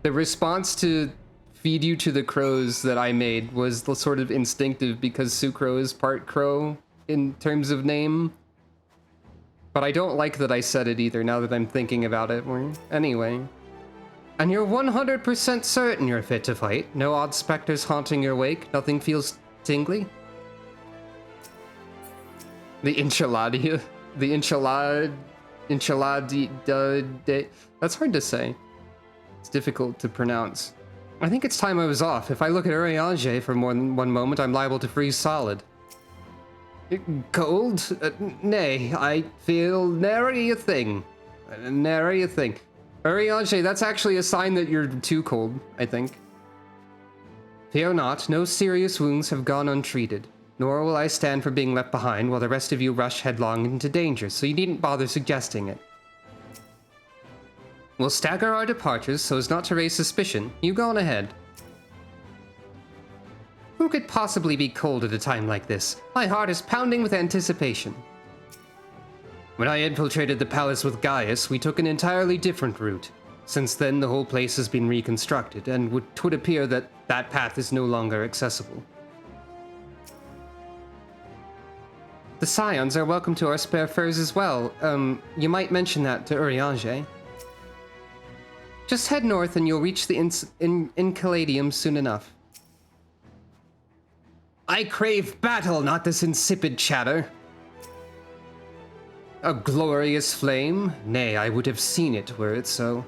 The response to feed you to the crows that I made was sort of instinctive because Sucro is part crow in terms of name. But I don't like that I said it either now that I'm thinking about it. Anyway. And you're 100% certain you're fit to fight? No odd specters haunting your wake? Nothing feels tingly? The enchilada. The enchilada. That's hard to say. It's difficult to pronounce. I think it's time I was off. If I look at Urianger for more than one moment, I'm liable to freeze solid. Cold? Nay, I feel nary a thing. Nary a thing. Urianger, that's actually a sign that you're too cold, I think. Fear not, no serious wounds have gone untreated. Nor will I stand for being left behind while the rest of you rush headlong into danger, so you needn't bother suggesting it. We'll stagger our departures so as not to raise suspicion. You go on ahead. Who could possibly be cold at a time like this? My heart is pounding with anticipation. When I infiltrated the palace with Gaius, we took an entirely different route. Since then, the whole place has been reconstructed, and it would appear that that path is no longer accessible. The Scions are welcome to our spare furs as well. You might mention that to Urianger. Just head north and you'll reach the Incaladium soon enough. I crave battle, not this insipid chatter. A glorious flame? Nay, I would have seen it were it so.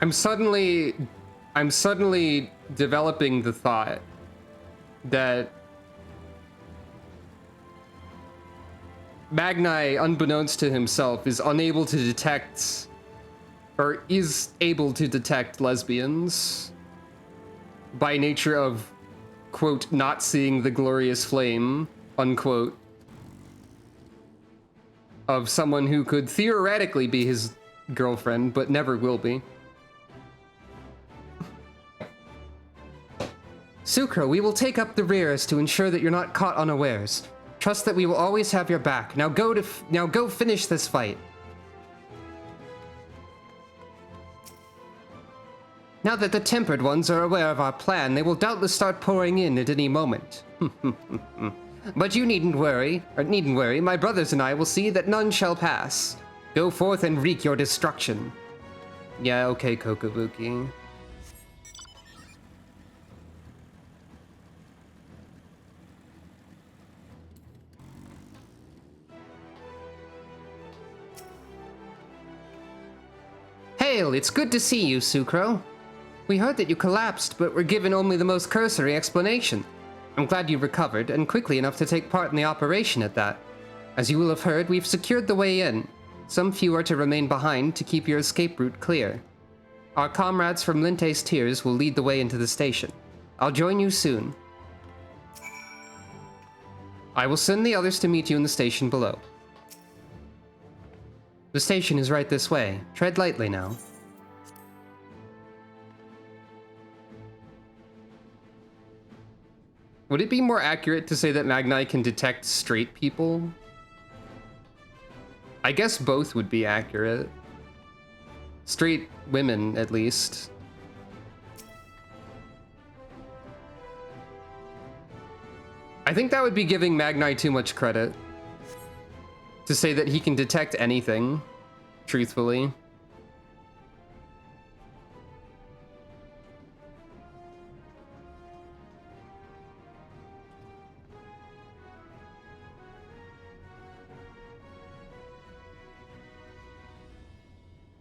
I'm suddenly developing the thought that Magnai, unbeknownst to himself, is unable to detect, or is able to detect lesbians by nature of, quote, not seeing the glorious flame, unquote, of someone who could theoretically be his girlfriend, but never will be. Sucro, we will take up the rears to ensure that you're not caught unawares. Trust that we will always have your back. Now go finish this fight. Now that the Tempered ones are aware of our plan, they will doubtless start pouring in at any moment. But you needn't worry. My brothers and I will see that none shall pass. Go forth and wreak your destruction. Yeah, okay, Kokobuki. Babil, it's good to see you, Sucro. We heard that you collapsed, but were given only the most cursory explanation. I'm glad you recovered, and quickly enough to take part in the operation at that. As you will have heard, we've secured the way in. Some few are to remain behind to keep your escape route clear. Our comrades from Linte's Tiers will lead the way into the station. I'll join you soon. I will send the others to meet you in the station below. The station is right this way. Tread lightly now. Would it be more accurate to say that Magni can detect straight people? I guess both would be accurate. Straight women, at least. I think that would be giving Magni too much credit. To say that he can detect anything, truthfully.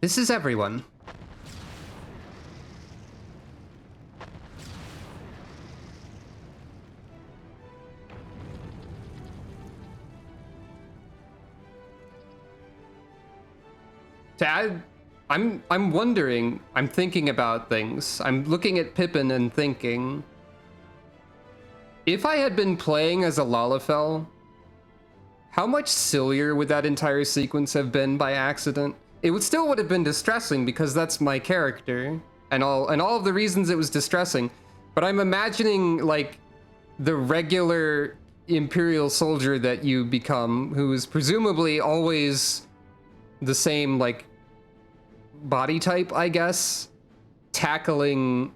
This is everyone. To add, I'm wondering, I'm thinking about things. I'm looking at Pippin and thinking, if I had been playing as a Lalafell, how much sillier would that entire sequence have been by accident? It would have been distressing because that's my character and all of the reasons it was distressing. But I'm imagining like the regular Imperial soldier that you become, who is presumably always the same like body type, I guess, tackling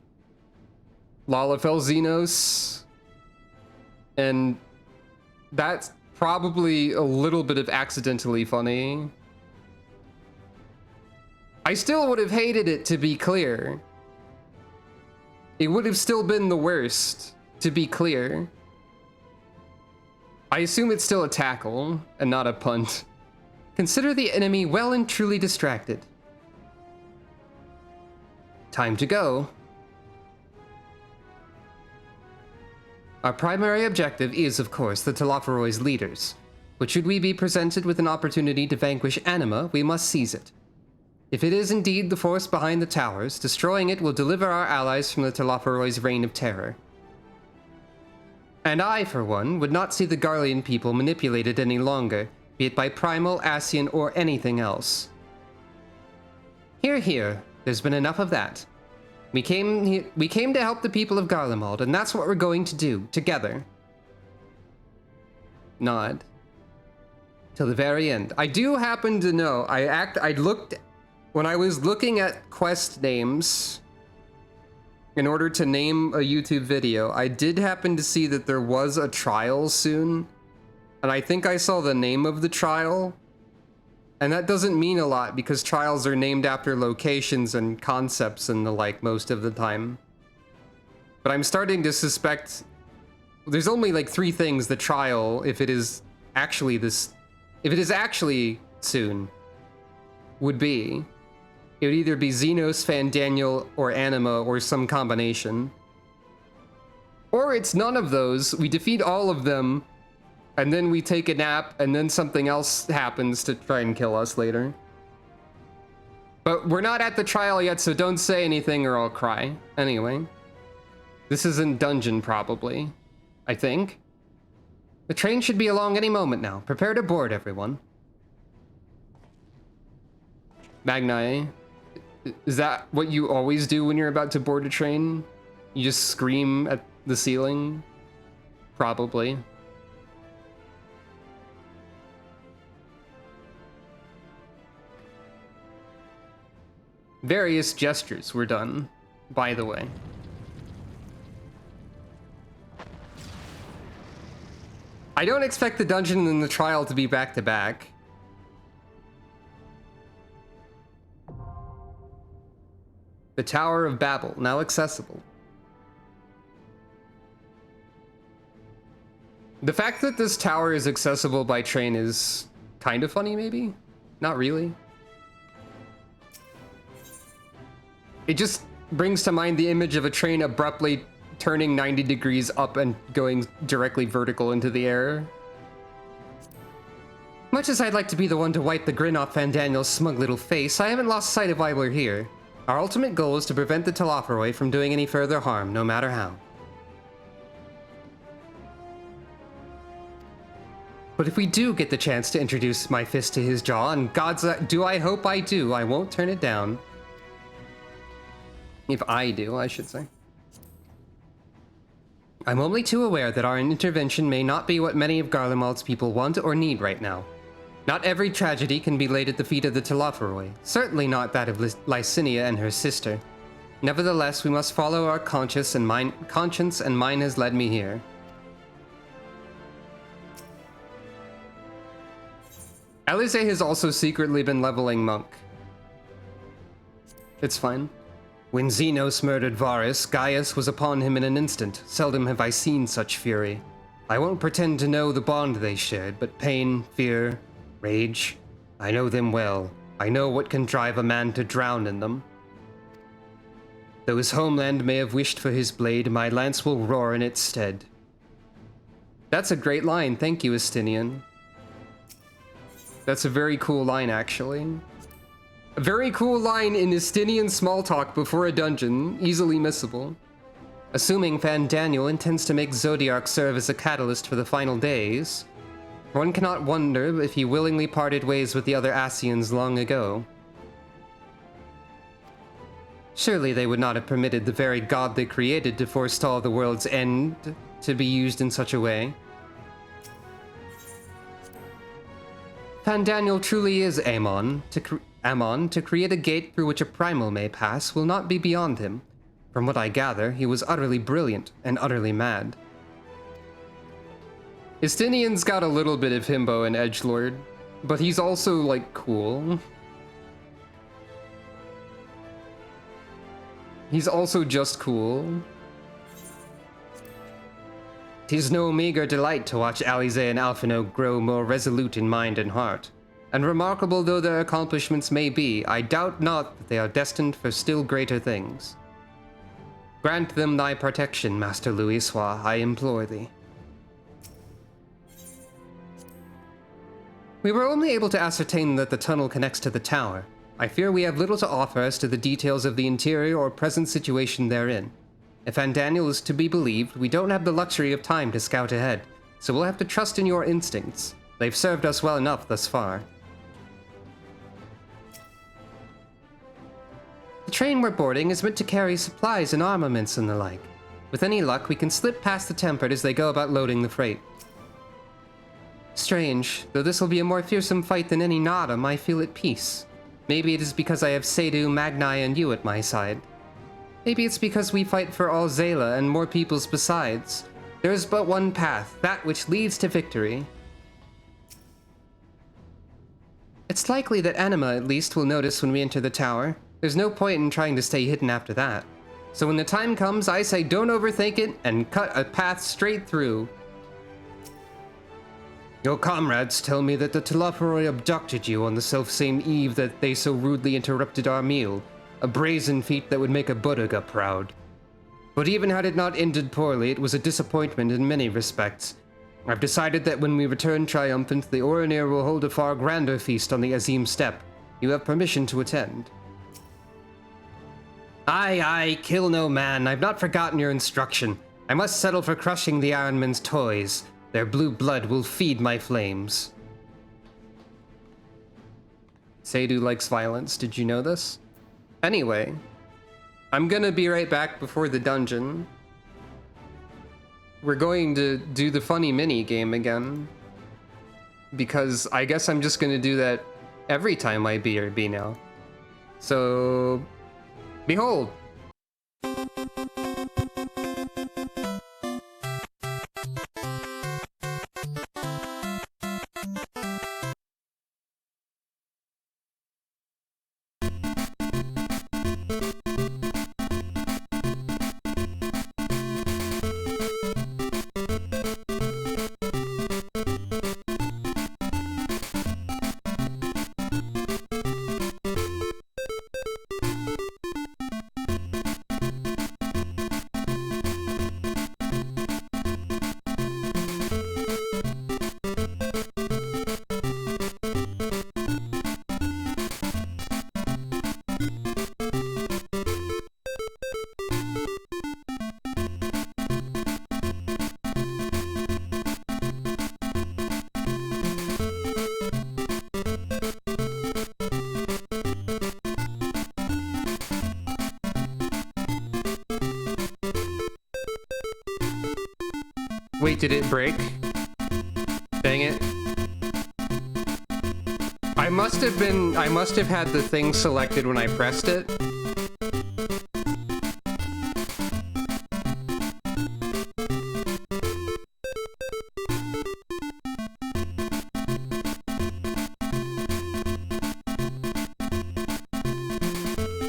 Lalafell Xenos. And that's probably a little bit of accidentally funny. I still would have hated it, to be clear. It would have still been the worst, to be clear. I assume it's still a tackle, and not a punt. Consider the enemy well and truly distracted. Time to go. Our primary objective is, of course, the Telophoroid's leaders. But should we be presented with an opportunity to vanquish Anima, we must seize it. If it is indeed the force behind the towers, destroying it will deliver our allies from the Telophoroid's reign of terror. And I, for one, would not see the Garlean people manipulated any longer, be it by Primal, Ascian, or anything else. Hear, hear. There's been enough of that. We came to help the people of Garlemald, and that's what we're going to do, together. Nod. Till the very end. I do happen to know, when I was looking at quest names, in order to name a YouTube video, I did happen to see that there was a trial soon, and I think I saw the name of the trial, and that doesn't mean a lot because trials are named after locations and concepts and the like most of the time. But I'm starting to suspect there's only like 3 things the trial, if it is actually soon, would be. It would either be Xenos, Fandaniel, or Anima, or some combination. Or it's none of those, we defeat all of them, and then we take a nap, and then something else happens to try and kill us later. But we're not at the trial yet, so don't say anything or I'll cry. Anyway. This isn't dungeon, probably. I think. The train should be along any moment now. Prepare to board, everyone. Magni, is that what you always do when you're about to board a train? You just scream at the ceiling? Probably. Various gestures were done, by the way. I don't expect the dungeon and the trial to be back to back. The Tower of Babil, now accessible. The fact that this tower is accessible by train is kind of funny, maybe? Not really. It just brings to mind the image of a train abruptly turning 90 degrees up and going directly vertical into the air. Much as I'd like to be the one to wipe the grin off Fandaniel's smug little face, I haven't lost sight of why we're here. Our ultimate goal is to prevent the Telophoroi from doing any further harm, no matter how. But if we do get the chance to introduce my fist to his jaw, and God's do I hope I do, I won't turn it down. If I do, I should say. I'm only too aware that our intervention may not be what many of Garlemald's people want or need right now. Not every tragedy can be laid at the feet of the Telophoroi, certainly not that of Lycinia and her sister. Nevertheless, we must follow our conscience, and mine has led me here. Alize has also secretly been leveling Monk. It's fine. When Xenos murdered Varus, Gaius was upon him in an instant. Seldom have I seen such fury. I won't pretend to know the bond they shared, but pain, fear, rage, I know them well. I know what can drive a man to drown in them. Though his homeland may have wished for his blade, my lance will roar in its stead. That's a great line, thank you, Estinian. That's a very cool line, actually. A very cool line in Estinian small talk before a dungeon, easily missable. Assuming Fandaniel intends to make Zodiark serve as a catalyst for the final days, one cannot wonder if he willingly parted ways with the other Asians long ago. Surely they would not have permitted the very god they created to forestall the world's end to be used in such a way. Fandaniel truly is Amon. To create a gate through which a primal may pass will not be beyond him. From what I gather, he was utterly brilliant and utterly mad. Estinian's got a little bit of himbo and edgelord, but he's also, like, cool. He's also just cool. 'Tis no meager delight to watch Alize and Alphino grow more resolute in mind and heart. And remarkable though their accomplishments may be, I doubt not that they are destined for still greater things. Grant them thy protection, Master Louisoix, I implore thee. We were only able to ascertain that the tunnel connects to the tower. I fear we have little to offer as to the details of the interior or present situation therein. If Fandaniel is to be believed, we don't have the luxury of time to scout ahead, so we'll have to trust in your instincts. They've served us well enough thus far. The train we're boarding is meant to carry supplies and armaments and the like. With any luck, we can slip past the Tempered as they go about loading the freight. Strange, though this will be a more fearsome fight than any Nodum, I feel at peace. Maybe it is because I have Seydu, Magnai, and you at my side. Maybe it's because we fight for all Zayla and more peoples besides. There is but one path, that which leads to victory. It's likely that Anima, at least, will notice when we enter the tower. There's no point in trying to stay hidden after that. So when the time comes, I say don't overthink it and cut a path straight through. Your comrades tell me that the Telophoroi abducted you on the selfsame eve that they so rudely interrupted our meal. A brazen feat that would make a Buddha proud. But even had it not ended poorly, it was a disappointment in many respects. I've decided that when we return triumphant, the Oronir will hold a far grander feast on the Azim Steppe. You have permission to attend. Aye, kill no man. I've not forgotten your instruction. I must settle for crushing the Ironmen's toys. Their blue blood will feed my flames. Seydu likes violence. Did you know this? Anyway, I'm gonna be right back before the dungeon. We're going to do the funny mini game again. Because I guess I'm just gonna do that every time I BRB now. So, behold! did it break? Dang it. I must have had the thing selected when I pressed it.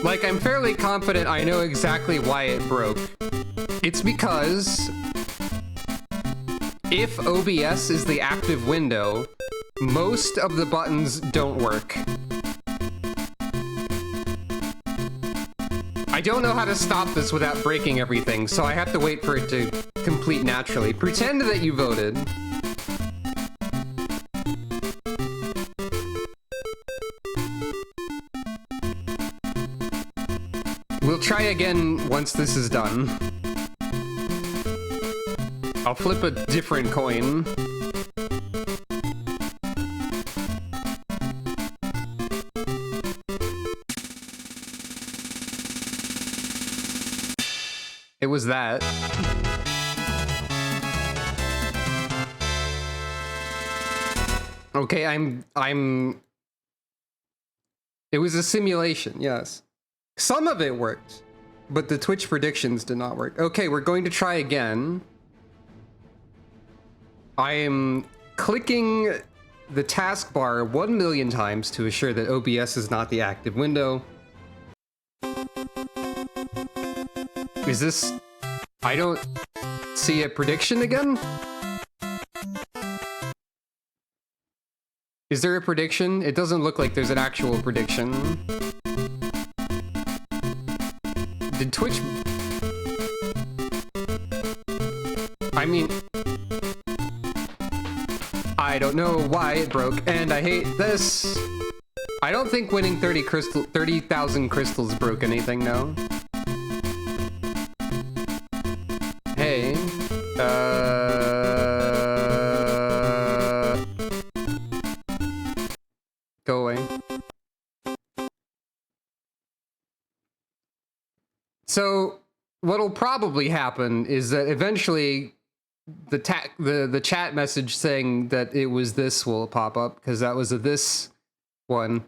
Like, I'm fairly confident I know exactly why it broke. It's because if OBS is the active window, most of the buttons don't work. I don't know how to stop this without breaking everything, so I have to wait for it to complete naturally. Pretend that you voted. We'll try again once this is done. I'll flip a different coin. It was that. Okay, it was a simulation, yes. Some of it worked, but the Twitch predictions did not work. Okay, we're going to try again. I am clicking the taskbar 1,000,000 times to assure that OBS is not the active window. Is this... I don't see a prediction again? Is there a prediction? It doesn't look like there's an actual prediction. Did Twitch... I mean... I don't know why it broke, and I hate this. I don't think winning 30,000 crystals broke anything, no. Hey. Go away. So, what'll probably happen is that eventually the chat message saying that it was this will pop up, because that was a this one.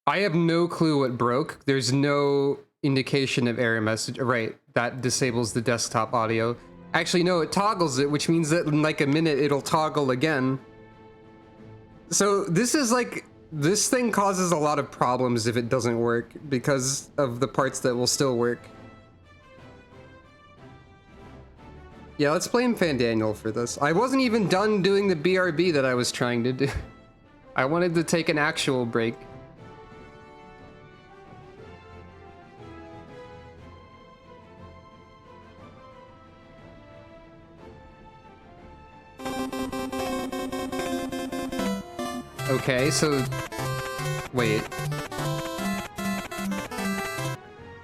I have no clue what broke. There's no indication of error message. Right, that disables the desktop audio. Actually, no, it toggles it, which means that in like a minute it'll toggle again. So this is like, this thing causes a lot of problems if it doesn't work because of the parts that will still work. Yeah, let's blame Fandaniel for this. I wasn't even done doing the BRB that I was trying to do. I wanted to take an actual break. Okay, so... Wait.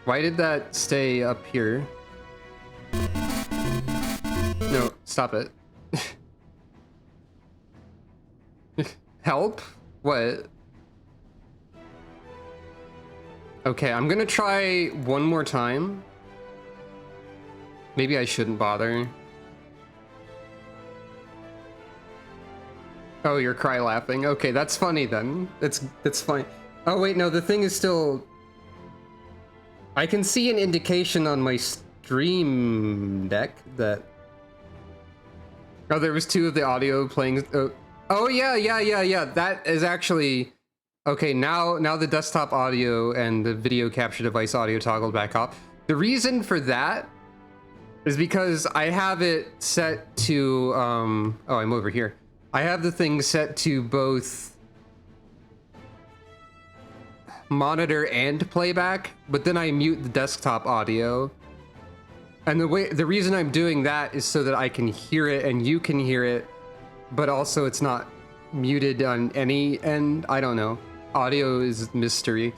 Why did that stay up here? No, stop it. Help? What? Okay, I'm gonna try one more time. Maybe I shouldn't bother. Oh, you're cry laughing. Okay, that's funny then. That's fine. Oh wait, no, the thing is still... I can see an indication on my stream deck that... Oh, there was two of the audio playing... Oh yeah. That is actually... Okay, now the desktop audio and the video capture device audio toggled back off. The reason for that is because I have it set to... Oh, I'm over here. I have the thing set to both monitor and playback, but then I mute the desktop audio. And the reason I'm doing that is so that I can hear it and you can hear it, but also it's not muted on any end. I don't know. Audio is mystery.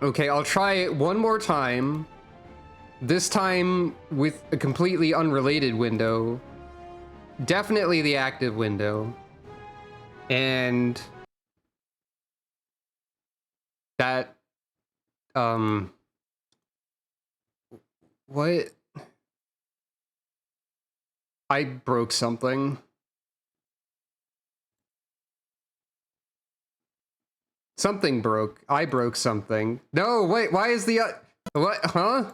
Okay, I'll try it one more time. This time with a completely unrelated window. Definitely the active window. And that What? I broke something. Something broke. I broke something. No, wait, why is the... what? Huh?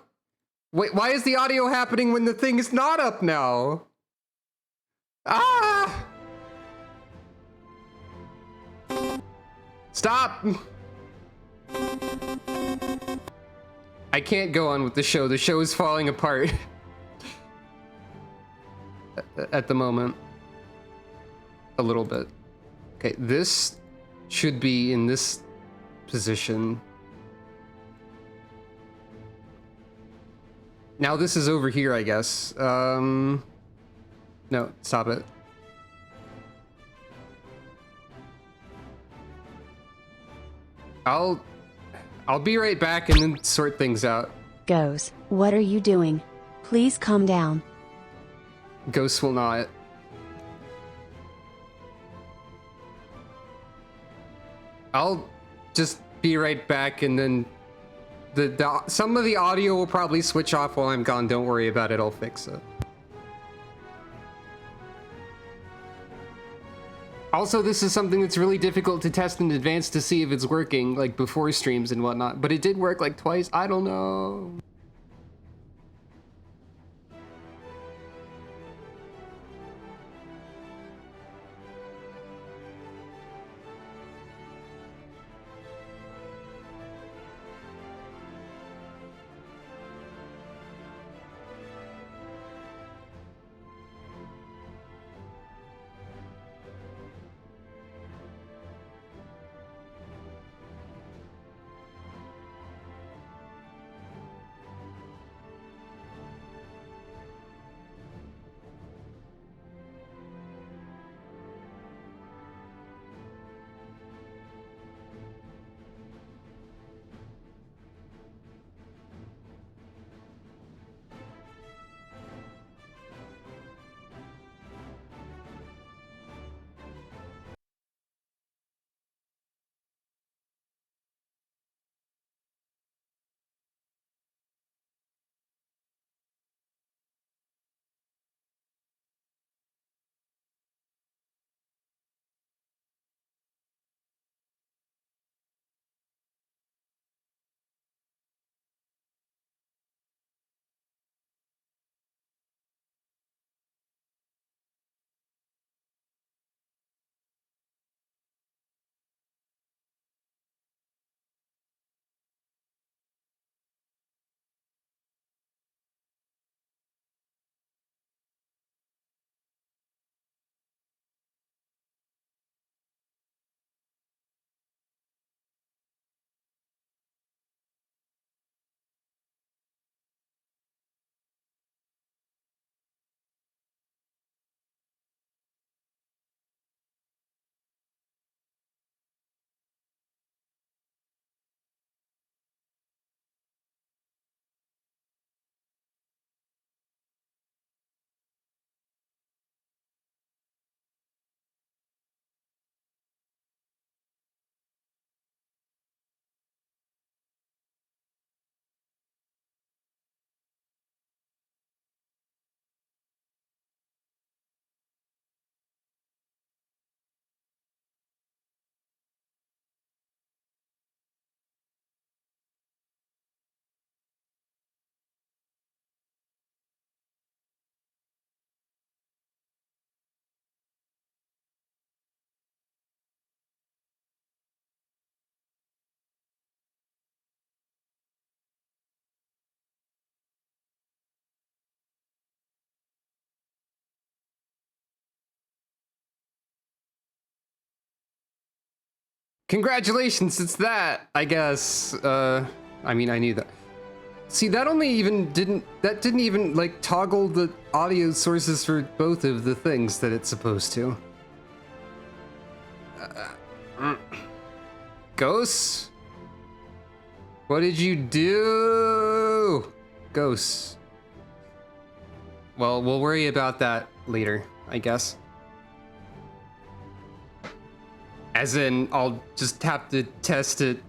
Wait, why is the audio happening when the thing is not up now? Ah! Stop! I can't go on with the show. The show is falling apart. At the moment. A little bit. Okay, this should be in this position. Now this is over here, I guess. No, stop it. I'll be right back and then sort things out. Goes, what are you doing? Please calm down. Ghost will not. I'll just be right back and then some of the audio will probably switch off while I'm gone. Don't worry about it, I'll fix it. Also, this is something that's really difficult to test in advance to see if it's working, like before streams and whatnot. But it did work like twice, I don't know. Congratulations, it's that, I guess. I mean, I knew that. See, that didn't even, like, toggle the audio sources for both of the things that it's supposed to. Ghosts? What did you do? Ghosts. Well, we'll worry about that later, I guess. As in, I'll just have to test it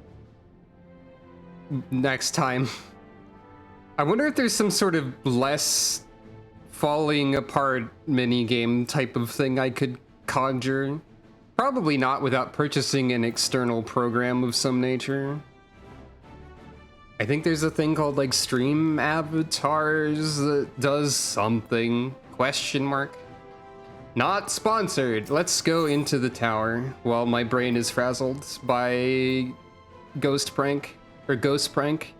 next time. I wonder if there's some sort of less falling apart minigame type of thing I could conjure. Probably not without purchasing an external program of some nature. I think there's a thing called like stream avatars that does something. Question mark. Not sponsored. Let's go into the tower while my brain is frazzled by ghost prank or ghost prank.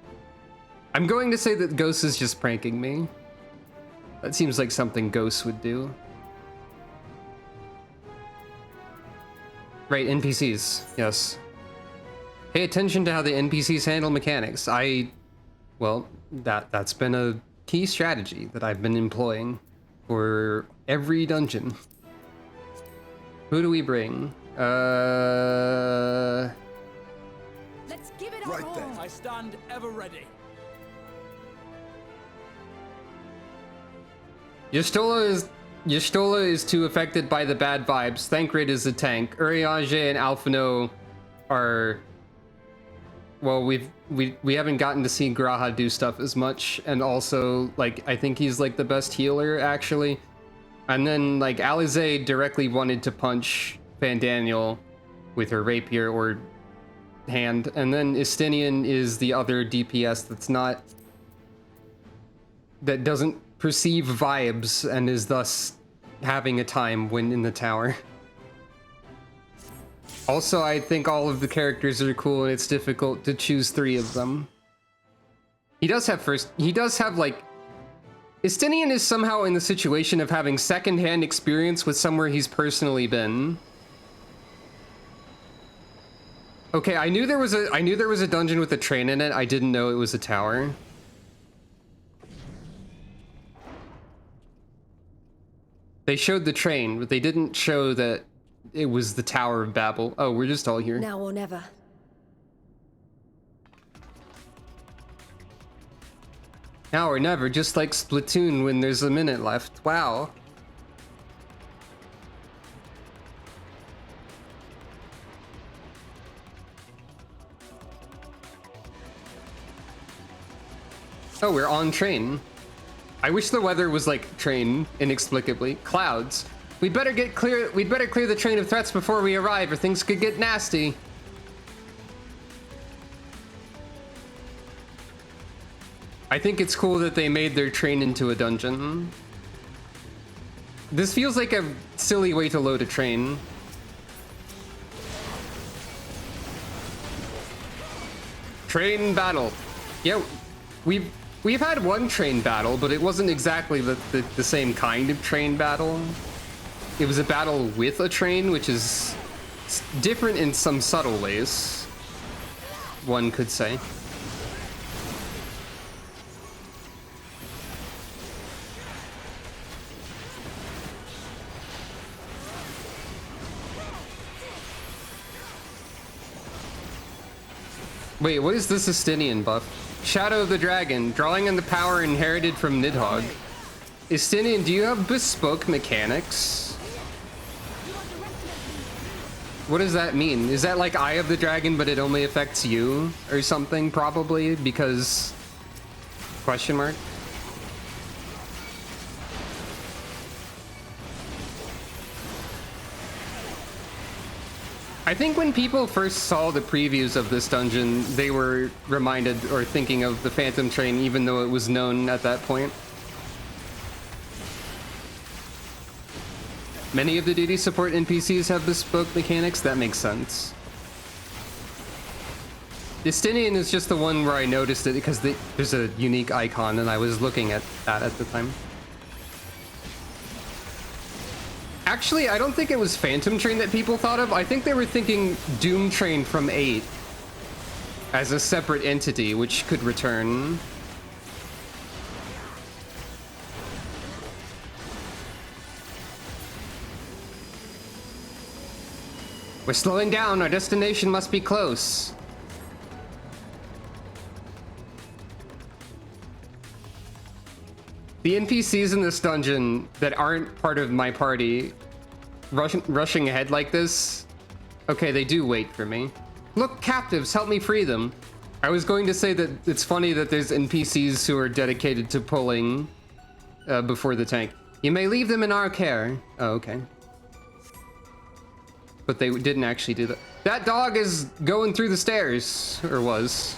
I'm going to say that Ghost is just pranking me. That seems like something Ghost would do. Right, NPCs, yes. Pay attention to how the NPCs handle mechanics. Well, that's been a key strategy that I've been employing for every dungeon. Who do we bring? Let's give it right there. I stand ever ready. Y'shtola is too affected by the bad vibes. Thancred is a tank. Urianger and Alphino are... Well, we haven't gotten to see Graha do stuff as much, and also, like, I think he's, like, the best healer, actually. And then, like, Alize directly wanted to punch Fandaniel with her rapier or hand, and then Estinian is the other DPS that's not... that doesn't perceive vibes and is thus having a time when in the tower. Also, I think all of the characters are cool and it's difficult to choose 3 of them. He does have like... Estinian is somehow in the situation of having second-hand experience with somewhere he's personally been. Okay, I knew there was a dungeon with a train in it. I didn't know it was a tower. They showed the train, but they didn't show that it was the Tower of Babil. Oh, we're just all here. Now or never. Now or never, just like Splatoon when there's a minute left. Wow. Oh, we're on train. I wish the weather was like train, inexplicably. Clouds. We'd better clear the train of threats before we arrive, or things could get nasty. I think it's cool that they made their train into a dungeon. This feels like a silly way to load a train. Train battle. Yeah, we've had one train battle, but it wasn't exactly the same kind of train battle. It was a battle with a train, which is different in some subtle ways, one could say. Wait, what is this Estinian buff? Shadow of the Dragon, drawing on the power inherited from Nidhogg. Estinian, do you have bespoke mechanics? What does that mean? Is that like Eye of the Dragon, but it only affects you or something, probably? Because... Question mark? I think when people first saw the previews of this dungeon, they were reminded or thinking of the Phantom Train, even though it was known at that point. Many of the duty support NPCs have bespoke mechanics. That makes sense. Estinian is just the one where I noticed it because there's a unique icon and I was looking at that at the time. Actually, I don't think it was Phantom Train that people thought of. I think they were thinking Doom Train from 8 as a separate entity, which could return. We're slowing down. Our destination must be close. The NPCs in this dungeon that aren't part of my party rushing ahead like this. Okay, they do wait for me. Look, captives, help me free them. I was going to say that it's funny that there's NPCs who are dedicated to pulling before the tank. You may leave them in our care. Oh, okay. But they didn't actually do that. That dog is going through the stairs, or was.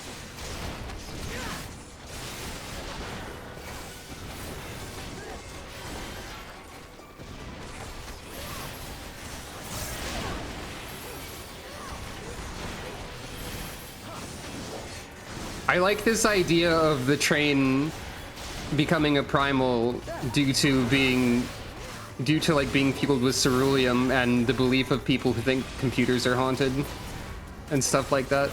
I like this idea of the train becoming a primal due to being fueled with ceruleum and the belief of people who think computers are haunted and stuff like that.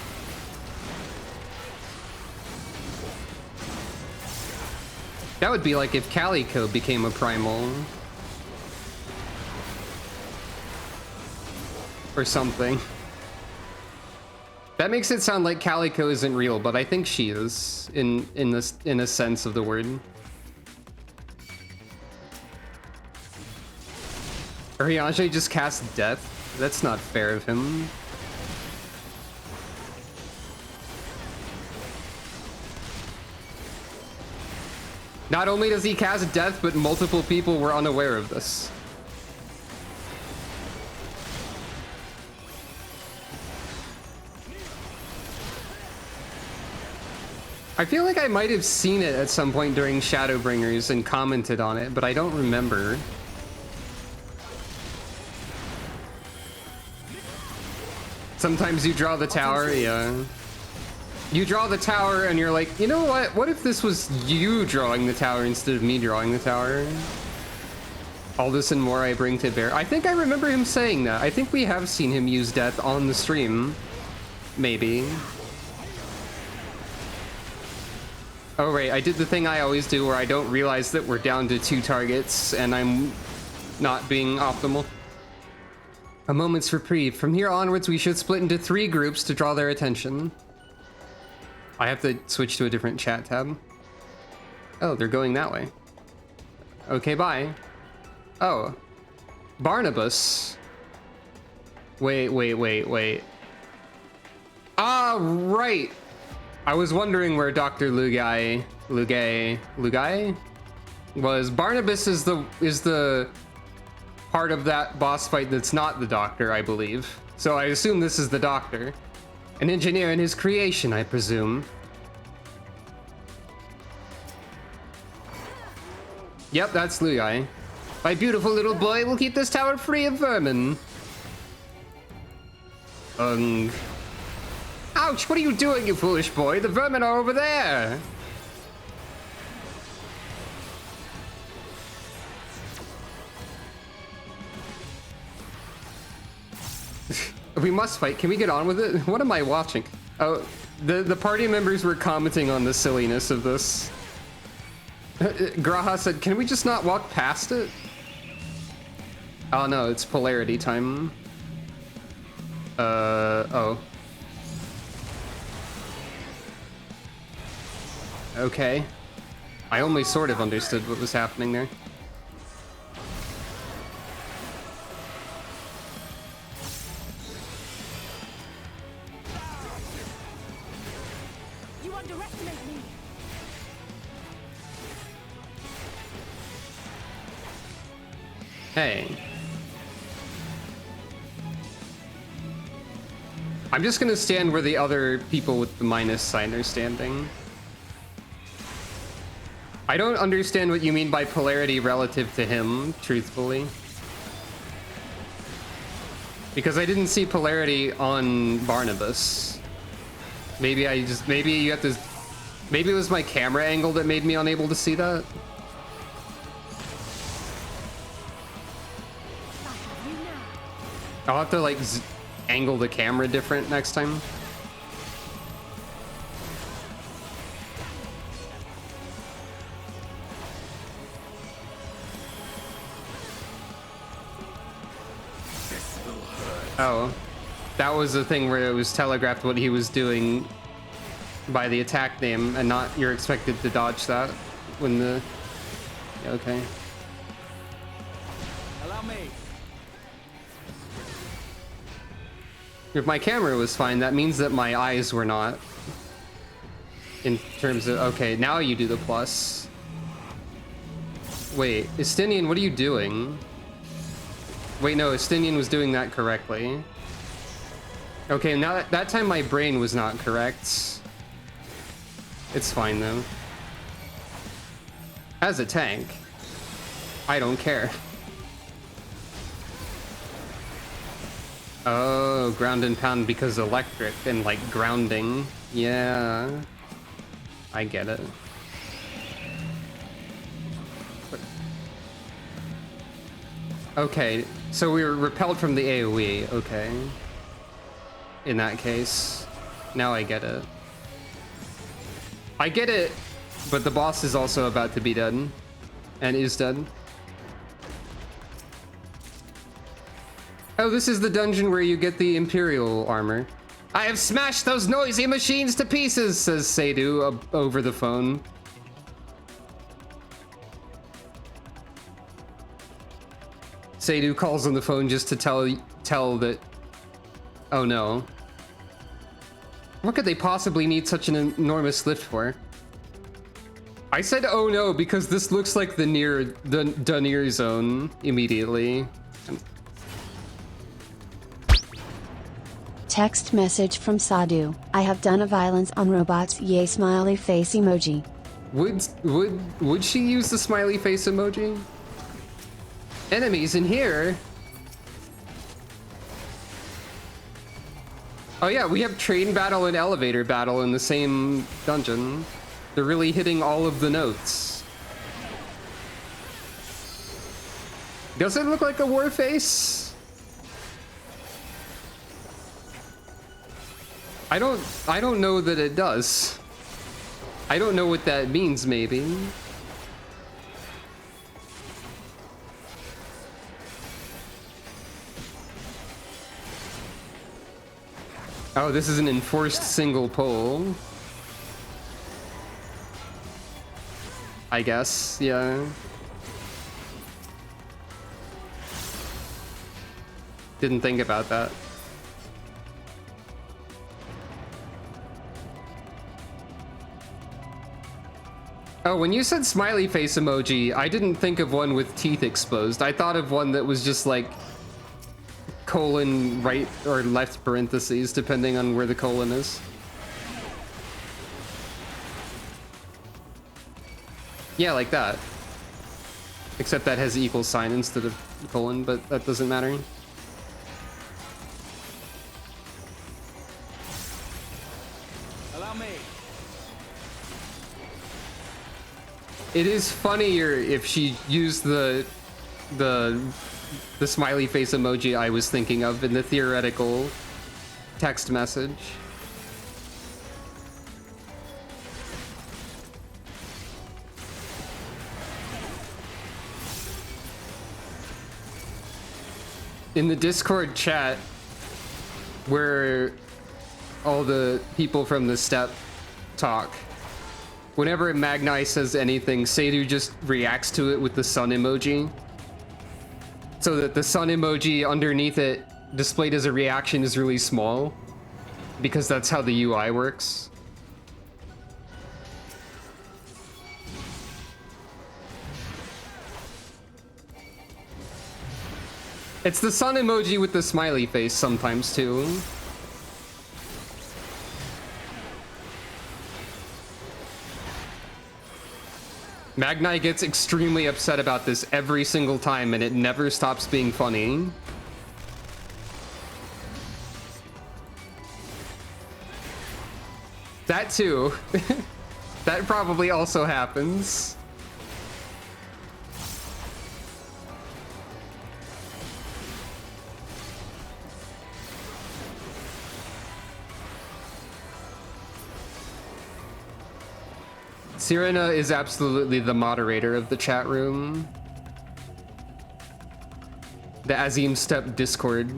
That would be like if Calico became a primal. Or something. That makes it sound like Calico isn't real, but I think she is in a sense of the word. Urianger just cast death? That's not fair of him. Not only does he cast death, but multiple people were unaware of this. I feel like I might have seen it at some point during Shadowbringers and commented on it, but I don't remember. Sometimes you draw the tower, yeah. You draw the tower and you're like, you know what? What if this was you drawing the tower instead of me drawing the tower? All this and more I bring to bear. I think I remember him saying that. I think we have seen him use death on the stream. Maybe. Oh, right, I did the thing I always do where I don't realize that we're down to 2 targets and I'm not being optimal. A moment's reprieve. From here onwards, we should split into 3 groups to draw their attention. I have to switch to a different chat tab. Oh, they're going that way. Okay, bye. Oh. Barnabas. Wait. Ah, right. I was wondering where Dr. Lugay was. Barnabas is the part of that boss fight that's not the doctor, I believe. So I assume this is the doctor. An engineer in his creation, I presume. Yep, that's Lugay. My beautiful little boy will keep this tower free of vermin. Ouch, what are you doing, you foolish boy? The vermin are over there. We must fight. Can we get on with it? What am I watching? Oh, the party members were commenting on the silliness of this. Graha said, can we just not walk past it? Oh no, it's polarity time. Oh. Okay. I only sort of understood what was happening there. You underestimate me. Hey. I'm just gonna stand where the other people with the minus sign are standing. I don't understand what you mean by polarity relative to him, truthfully. Because I didn't see polarity on Barnabas. Maybe you have to, maybe it was my camera angle that made me unable to see that. I'll have to like angle the camera different next time. Oh, that was the thing where it was telegraphed what he was doing by the attack name, and not you're expected to dodge that when the... Okay. Allow me. If my camera was fine, that means that my eyes were not. In terms of... Okay, now you do the plus. Wait, Estinian, what are you doing? Wait, no, Estinian was doing that correctly. Okay, now that time my brain was not correct. It's fine, though. As a tank, I don't care. Oh, ground and pound because electric and, like, grounding. Yeah. I get it. Okay, so we were repelled from the AoE. Okay. In that case. Now I get it. I get it, but the boss is also about to be dead. And is dead. Oh, this is the dungeon where you get the Imperial armor. I have smashed those noisy machines to pieces, says Seydu over the phone. Seydu calls on the phone just to tell that... Oh no. What could they possibly need such an enormous lift for? I said oh no because this looks like the Dunir zone immediately. Text message from Sadhu. I have done a violence on robots. Yay smiley face emoji. Would she use the smiley face emoji? Enemies in here. Oh yeah, we have train battle and elevator battle in the same dungeon. They're really hitting all of the notes. Does it look like a war face? I don't know that it does. I don't know what that means, maybe. Oh, this is an enforced single pull. I guess, yeah. Didn't think about that. Oh, when you said smiley face emoji, I didn't think of one with teeth exposed. I thought of one that was just like colon right or left parentheses, depending on where the colon is. Yeah, like that. Except that has equal sign instead of colon, but that doesn't matter. Allow me. It is funnier if she used the smiley face emoji I was thinking of in the theoretical text message. In the Discord chat, where all the people from the steppe talk, whenever Magnai says anything, Seydu just reacts to it with the sun emoji. So that the sun emoji underneath it, displayed as a reaction, is really small. Because that's how the UI works. It's the sun emoji with the smiley face sometimes too. Magnai gets extremely upset about this every single time and it never stops being funny. That too. That probably also happens. Sirena is absolutely the moderator of the chat room. The Azim Step Discord.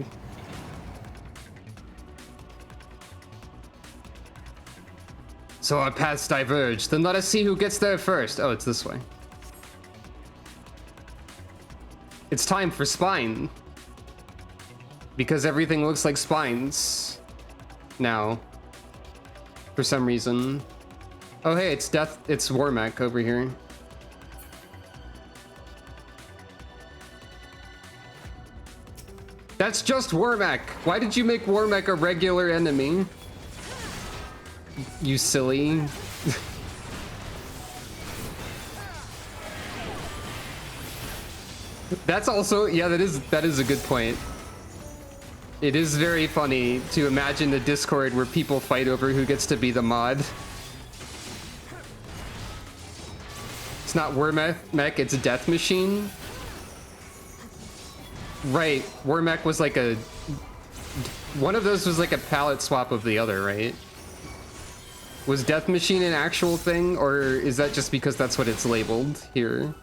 So our paths diverge. Then let us see who gets there first. Oh, it's this way. It's time for spine. Because everything looks like spines now. For some reason. Oh hey, it's Warmack over here. That's just Warmack. Why did you make Warmack a regular enemy? You silly. That's also, yeah, that is a good point. It is very funny to imagine the Discord where people fight over who gets to be the mod. It's not Warmech, it's Death Machine. Right, Warmech was like a... One of those was like a palette swap of the other, right? Was Death Machine an actual thing, or is that just because that's what it's labeled here?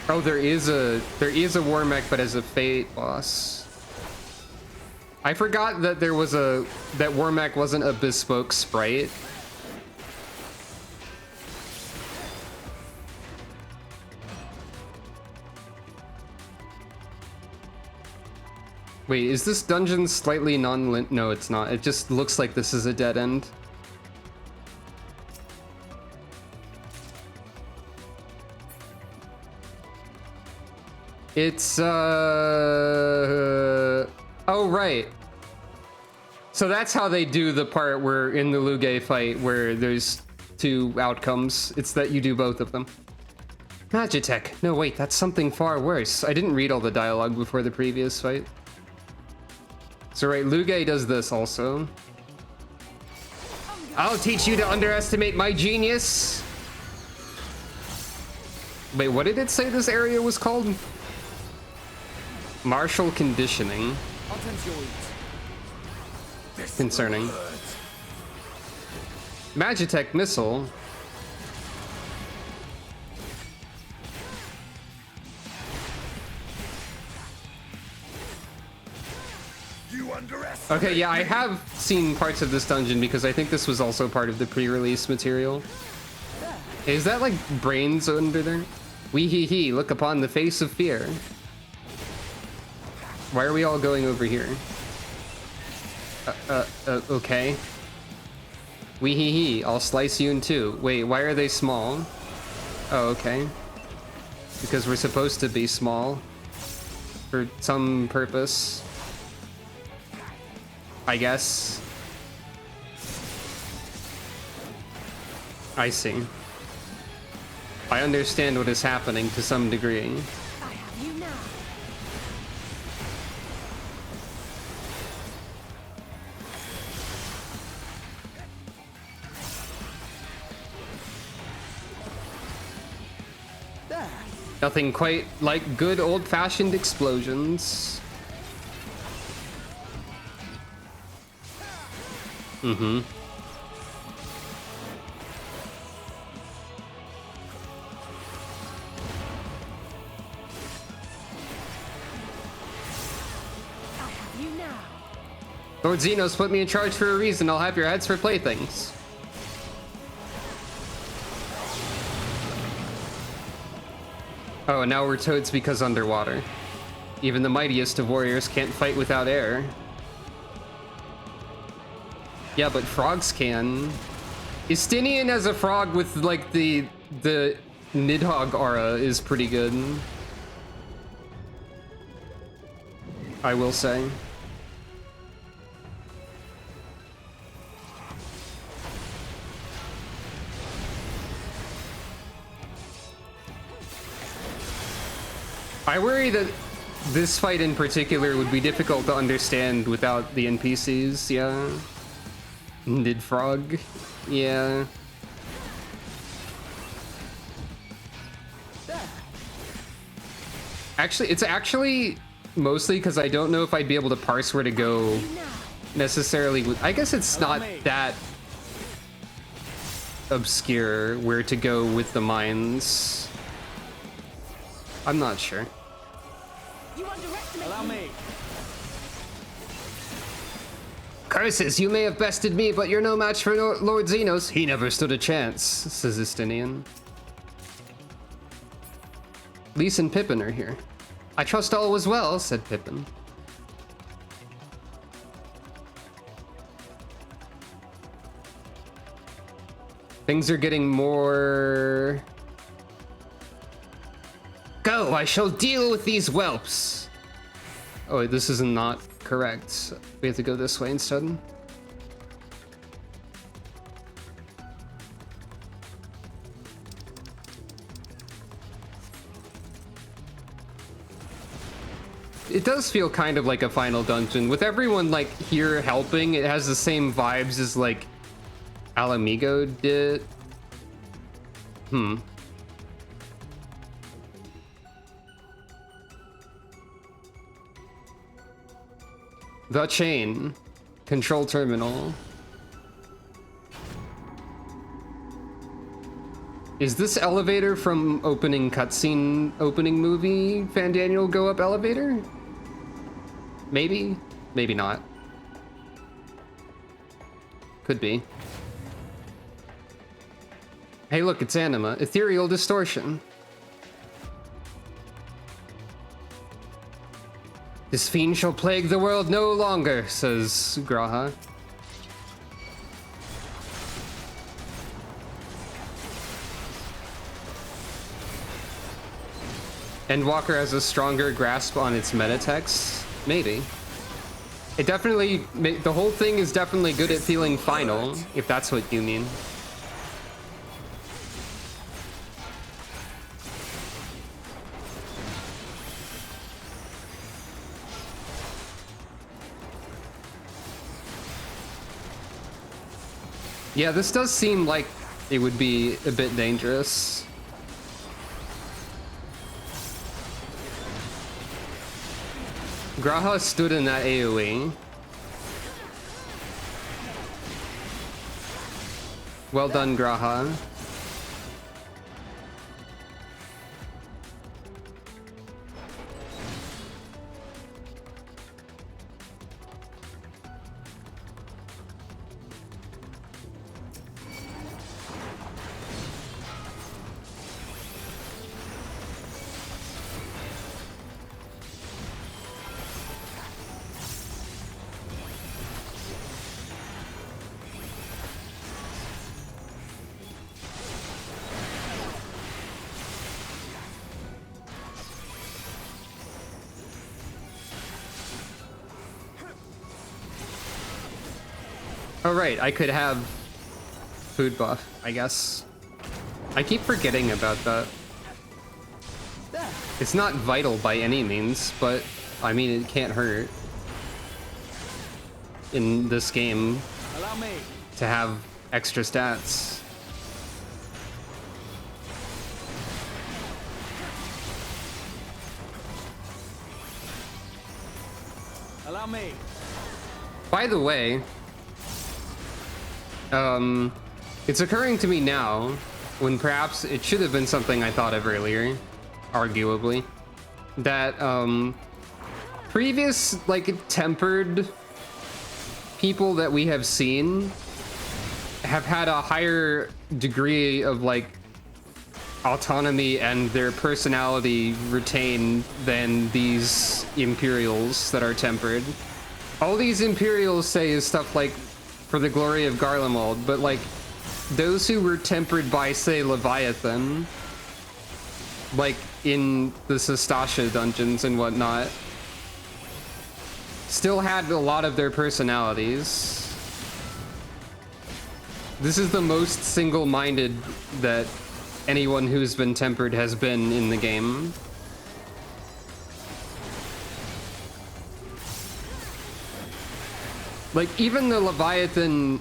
Oh, there is a Warmech, but as a Fate boss. I forgot that that Warmech wasn't a bespoke sprite. Wait, is this dungeon slightly non-linear? No, it's not. It just looks like this is a dead end. It's, oh, right. So that's how they do the part where in the Luge fight where there's two outcomes. It's that you do both of them. Magitech. No, wait, that's something far worse. I didn't read all the dialogue before the previous fight. So right, Luge does this also. I'll teach you to underestimate my genius. Wait, what did it say this area was called? Martial conditioning. Concerning. Magitech missile. Okay, yeah, I have seen parts of this dungeon because I think this was also part of the pre-release material. Is that like brains under there? Wee hee hee, look upon the face of fear. Why are we all going over here? Okay. Wee hee hee, I'll slice you in two. Wait, why are they small? Oh, okay. Because we're supposed to be small. For some purpose. I guess. I see. I understand what is happening to some degree. I have you now. Nothing quite like good old-fashioned explosions. Mm-hmm. Lord Xenos put me in charge for a reason. I'll have your heads for playthings. Oh, and now we're toads because underwater. Even the mightiest of warriors can't fight without air. Yeah, but frogs can. Istinian as a frog with like the Nidhogg aura is pretty good. I will say. I worry that this fight in particular would be difficult to understand without the NPCs, yeah. Nidfrog, yeah. Actually, it's actually mostly because I don't know if I'd be able to parse where to go necessarily. I guess it's not that obscure where to go with the mines. I'm not sure. Allow me. Curses, you may have bested me, but you're no match for Lord Xenos. He never stood a chance, says Istinian. Lys and Pippin are here. I trust all was well, said Pippin. Things are getting more... Go, I shall deal with these whelps. Oh, wait, this is not correct. We have to go this way instead. It does feel kind of like a final dungeon. With everyone, like, here helping, it has the same vibes as, like, Alamigo did. The chain. Control terminal. Is this elevator from opening cutscene, opening movie, Fandaniel go up elevator? Maybe? Maybe not. Could be. Hey look, it's Anima. Ethereal distortion. This fiend shall plague the world no longer, says Graha. Endwalker has a stronger grasp on its metatext? Maybe. It definitely, the whole thing is definitely good at feeling final, if that's what you mean. Yeah, this does seem like it would be a bit dangerous. Graha stood in that AoE. Well done, Graha. Oh right, I could have food buff, I guess. I keep forgetting about that. It's not vital by any means, but I mean it can't hurt in this game to have extra stats. Allow me. By the way, it's occurring to me now, when perhaps it should have been something I thought of earlier, arguably, that, previous, like, tempered people that we have seen have had a higher degree of, like, autonomy and their personality retained than these Imperials that are tempered. All these Imperials say is stuff like, for the glory of Garlemald, but like those who were tempered by, say, Leviathan, like in the Sastasha dungeons and whatnot, still had a lot of their personalities. This is the most single-minded that anyone who's been tempered has been in the game. Like, even the Leviathan,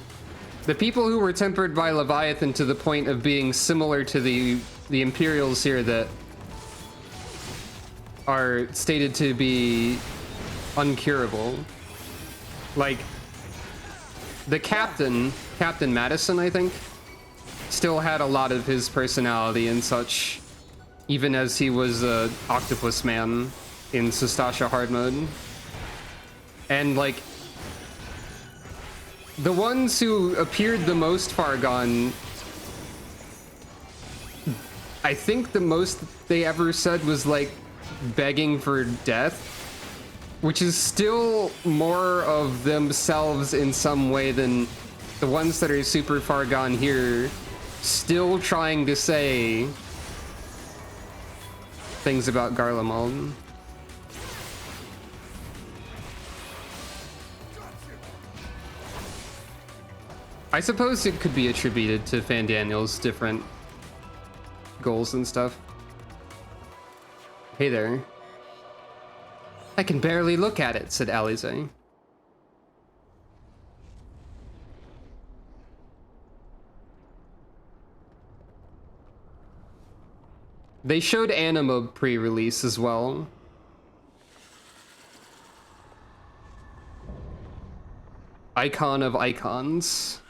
the people who were tempered by Leviathan to the point of being similar to the Imperials here that are stated to be uncurable. Like, the Captain Madison, I think, still had a lot of his personality and such, even as he was a octopus man in Sastasha hard mode. And, like, the ones who appeared the most far gone, I think the most they ever said was like begging for death, which is still more of themselves in some way than the ones that are super far gone here still trying to say things about Garlemald. I suppose it could be attributed to Fandaniel's different goals and stuff. Hey there. I can barely look at it, said Alize. They showed Anima pre-release as well. Icon of icons.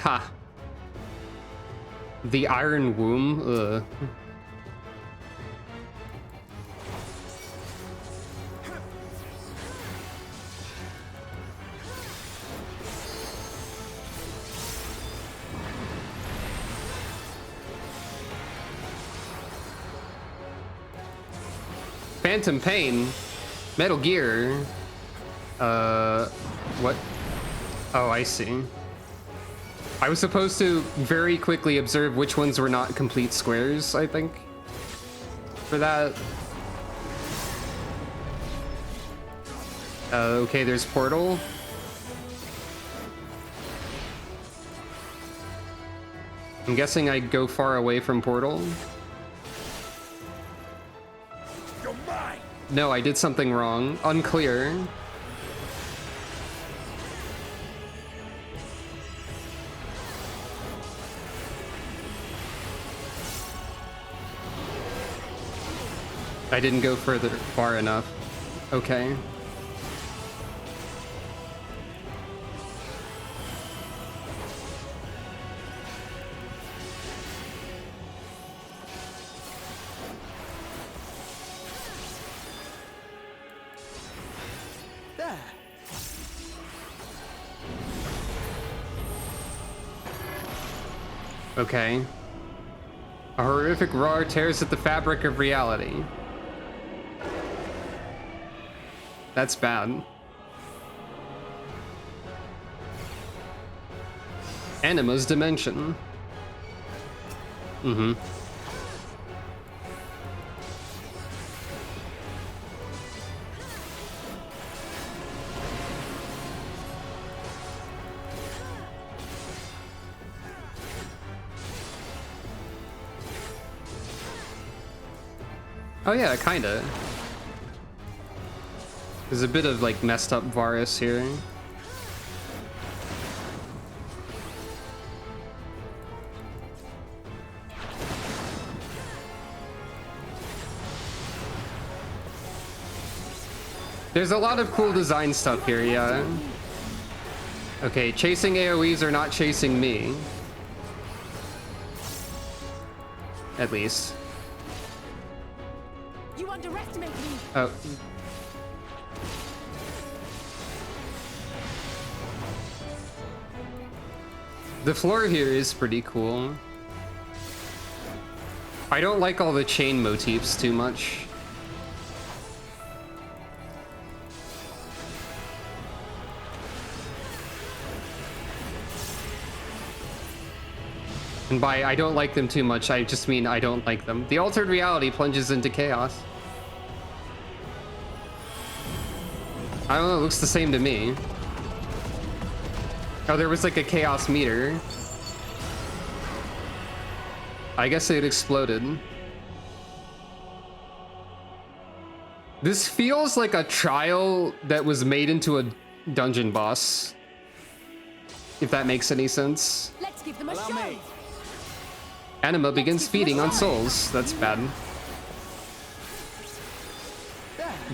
Ha. The Iron Womb. Ugh. Phantom Pain, Metal Gear. What? Oh, I see. I was supposed to very quickly observe which ones were not complete squares, I think, for that. Okay, there's Portal. I'm guessing I go far away from Portal. No, I did something wrong. Unclear. I didn't go far enough. Okay. There. Okay. A horrific roar tears at the fabric of reality. That's bad. Anima's dimension. Mm-hmm. Oh yeah, kinda. There's a bit of like messed up Varus here. There's a lot of cool design stuff here, yeah. Okay, chasing AoEs are not chasing me. At least. You underestimate me. Oh. The floor here is pretty cool. I don't like all the chain motifs too much. And by I don't like them too much, I just mean I don't like them. The altered reality plunges into chaos. I don't know, it looks the same to me. Oh, there was like a chaos meter. I guess it exploded. This feels like a trial that was made into a dungeon boss. If that makes any sense. Let's give them a show. Anima begins feeding on souls. That's bad.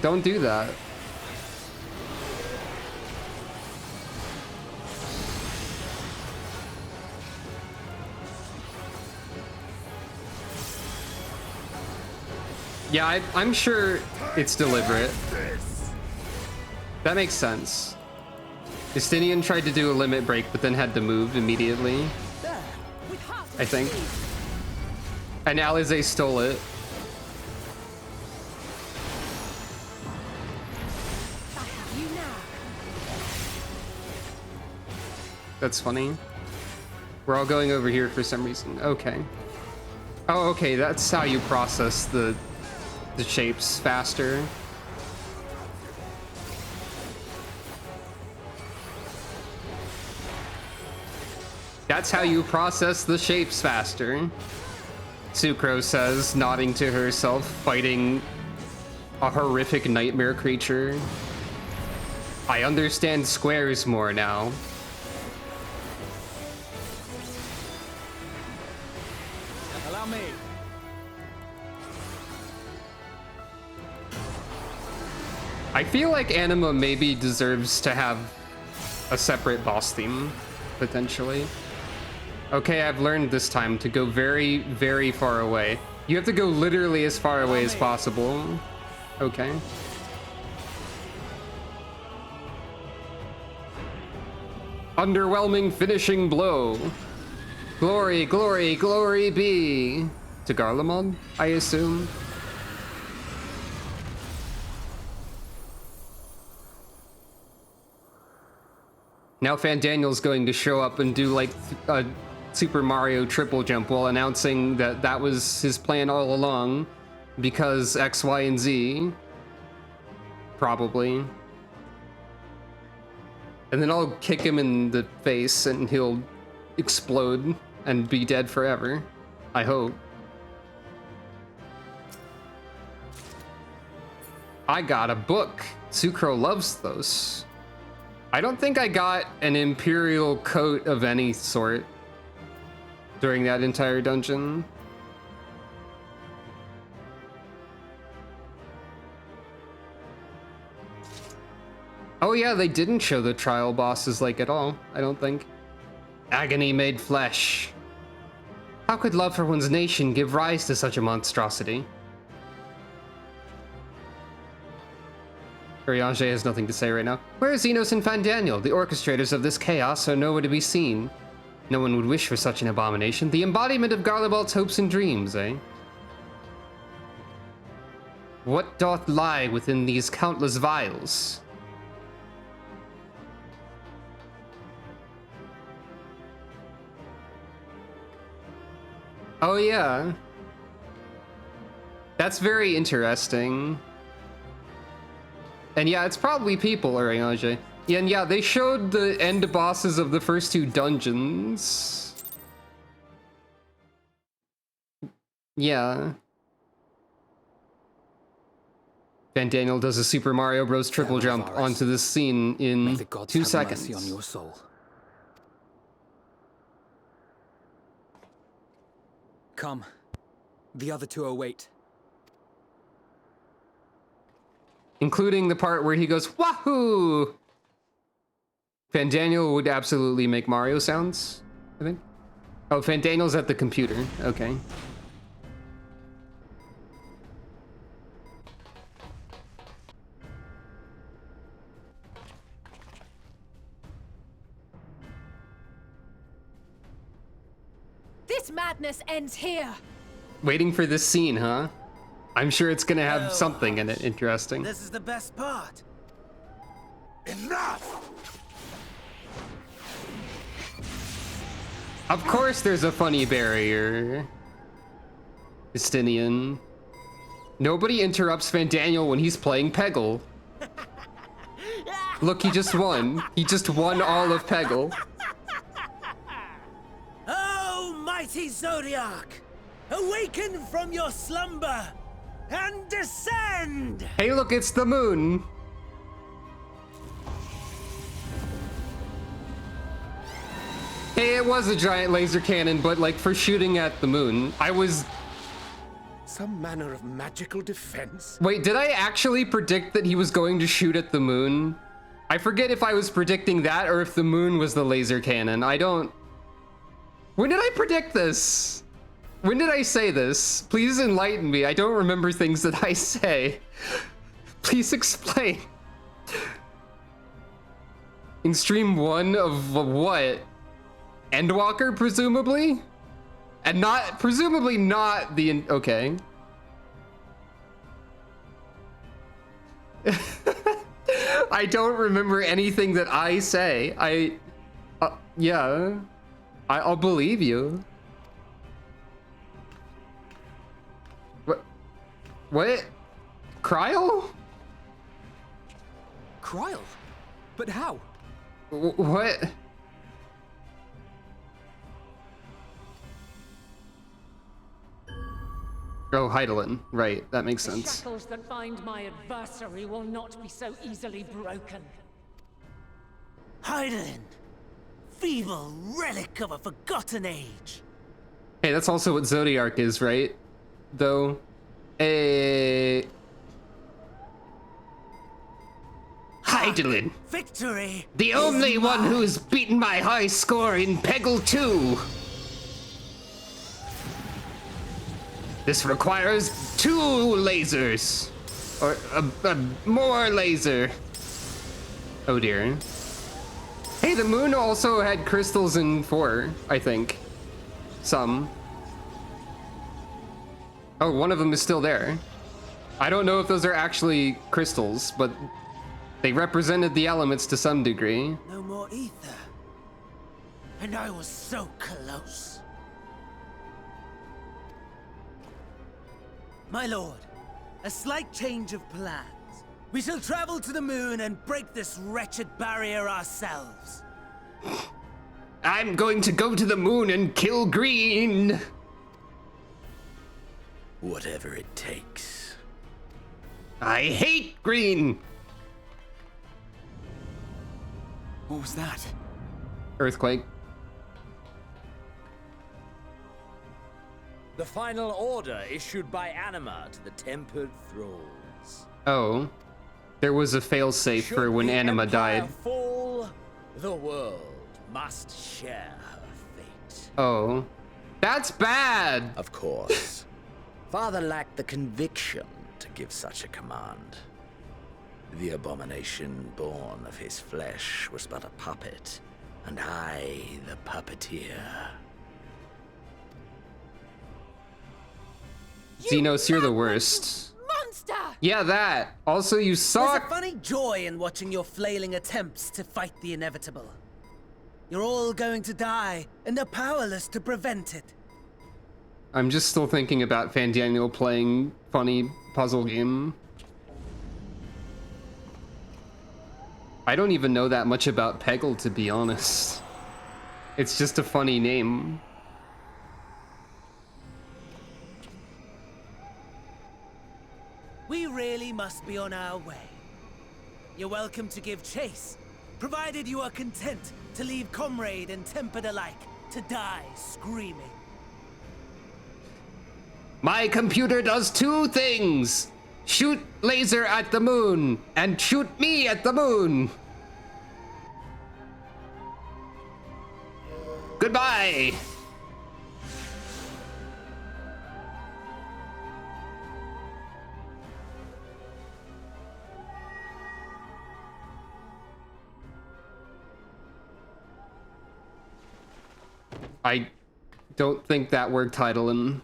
Don't do that. Yeah, I'm sure it's deliberate. That makes sense. Justinian tried to do a limit break, but then had to move immediately. I think. And Alize stole it. That's funny. We're all going over here for some reason. Okay. Oh, okay, that's how you process the shapes faster. That's how you process the shapes faster, Sucrose says, nodding to herself, fighting a horrific nightmare creature. I understand squares more now. Allow me. I feel like Anima maybe deserves to have a separate boss theme, potentially. Okay, I've learned this time to go very, very far away. You have to go literally as far away as possible. Okay. Underwhelming finishing blow. Glory, glory, glory be. To Garlemald, I assume. Now Fandaniel's going to show up and do like a Super Mario triple jump while announcing that that was his plan all along because X, Y, and Z. Probably. And then I'll kick him in the face and he'll explode and be dead forever. I hope. I got a book. Sucro loves those. I don't think I got an Imperial coat of any sort during that entire dungeon. Oh yeah, they didn't show the trial bosses like at all, I don't think. Agony made flesh. How could love for one's nation give rise to such a monstrosity? Urianger has nothing to say right now. Where are Xenos and Fandaniel? The orchestrators of this chaos are nowhere to be seen. No one would wish for such an abomination. The embodiment of Garlemald's hopes and dreams, eh? What doth lie within these countless vials? Oh yeah. That's very interesting. And yeah, it's probably people, Urianger. Yeah, and yeah, they showed the end bosses of the first two dungeons. Yeah. Fandaniel does a Super Mario Bros. Triple jump onto this scene in 2 seconds. Mercy on your soul. Come. The other two await. Including the part where he goes, wahoo! Fandaniel would absolutely make Mario sounds, I think. Oh, Fandaniel's at the computer. Okay. This madness ends here. Waiting for this scene, huh? I'm sure it's gonna have something in it interesting. This is the best part. Enough! Of course there's a funny barrier. Justinian. Nobody interrupts Fandaniel when he's playing Peggle. Look, he just won. He just won all of Peggle. Oh, mighty Zodiac! Awaken from your slumber and descend! Hey, look, it's the moon. Hey, it was a giant laser cannon, but like for shooting at the moon. I was... Some manner of magical defense? Wait, did I actually predict that he was going to shoot at the moon? I forget if I was predicting that or if the moon was the laser cannon. I don't... When did I predict this? When did I say this? Please enlighten me. I don't remember things that I say. Please explain. In stream 1 of what? Endwalker, presumably? And not, presumably not the, okay. I don't remember anything that I say. Yeah. I'll believe you. What? What? Kryl? Kryl? But how? What? Oh, Heidelin. Right, that makes The sense. shackles that bind my adversary will not be so easily broken. Heidelin! Feeble relic of a forgotten age! Hey, that's also what Zodiark is, right? Though, Heidelin! Victory! The only one who's beaten my high score in Peggle 2! This requires 2 lasers! Or more laser. Oh dear. Hey, the moon also had crystals in 4, I think. Some. Oh, one of them is still there. I don't know if those are actually crystals, but they represented the elements to some degree. No more ether. And I was so close. My lord, a slight change of plans. We shall travel to the moon and break this wretched barrier ourselves. I'm going to go to the moon and kill Green! Whatever it takes. I hate Green! What was that? Earthquake. The final order issued by Anima to the Tempered Thralls. Oh. There was a failsafe for when Anima died. Fall, the world must share her fate. Oh. That's bad! Of course. Father lacked the conviction to give such a command. The abomination born of his flesh was but a puppet, and I the puppeteer. Xenos, you're the worst. Monster! Yeah, that. Also, you suck. There's a funny joy in watching your flailing attempts to fight the inevitable. You're all going to die, and are powerless to prevent it. I'm just still thinking about Fandaniel playing funny puzzle game. I don't even know that much about Peggle, to be honest. It's just a funny name. We really must be on our way. You're welcome to give chase, provided you are content to leave comrade and tempered alike to die screaming. My computer does 2 things. Shoot laser at the moon and shoot me at the moon. Goodbye. I don't think that worked, Heidelin.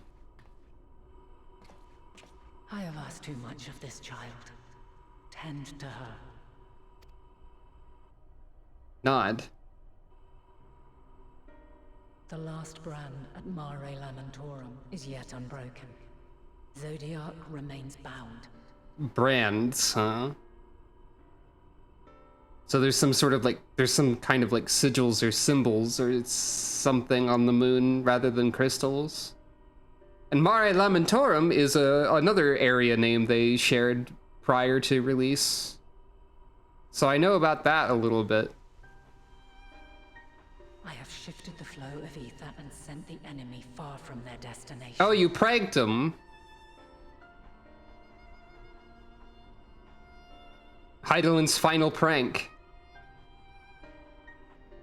I have asked too much of this child. Tend to her. Nod. The last brand at Mare Lamentorum is yet unbroken. Zodiark remains bound. Brands, huh? So there's some sort of like, there's some kind of like sigils or symbols or it's something on the moon rather than crystals. And Mare Lamentorum is another area name they shared prior to release. So I know about that a little bit. I have shifted the flow of ether and sent the enemy far from their destination. Oh, you pranked them. Heidelin's final prank.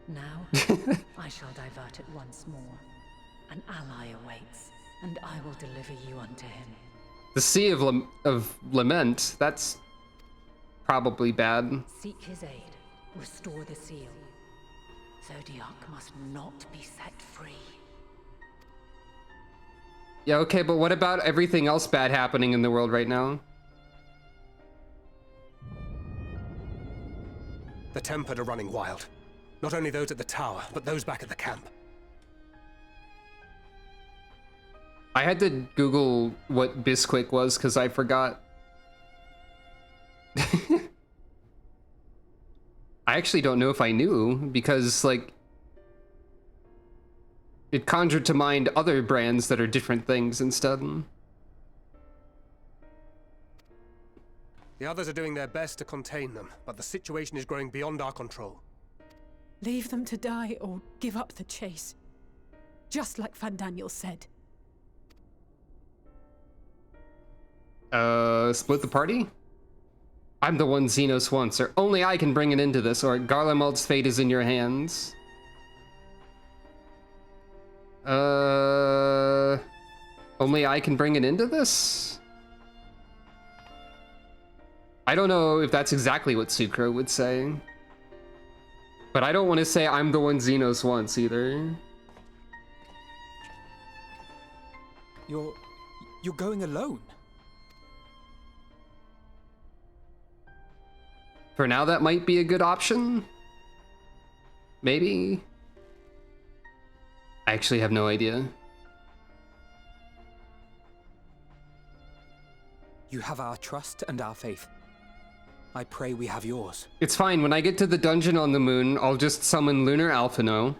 Now, I shall divert it once more. An ally awaits, and I will deliver you unto him. The Sea of Lament, that's probably bad. Seek his aid. Restore the seal. Zodiark must not be set free. Yeah, okay, but what about everything else bad happening in the world right now? The Tempered are running wild. Not only those at the tower, but those back at the camp. I had to Google what Bisquick was because I forgot. I actually don't know if I knew because, like, it conjured to mind other brands that are different things instead. The others are doing their best to contain them, but the situation is growing beyond our control. Leave them to die or give up the chase. Just like Van Daniel said. Split the party? I'm the one Xenos wants, or only I can bring an end to this, or Garlemald's fate is in your hands. Only I can bring an end to this? I don't know if that's exactly what Sucro would say. But I don't want to say I'm the one Xenos wants either. You're going alone? For now, that might be a good option. Maybe. I actually have no idea. You have our trust and our faith. I pray we have yours. It's fine. When I get to the dungeon on the moon, I'll just summon Lunar Alphino.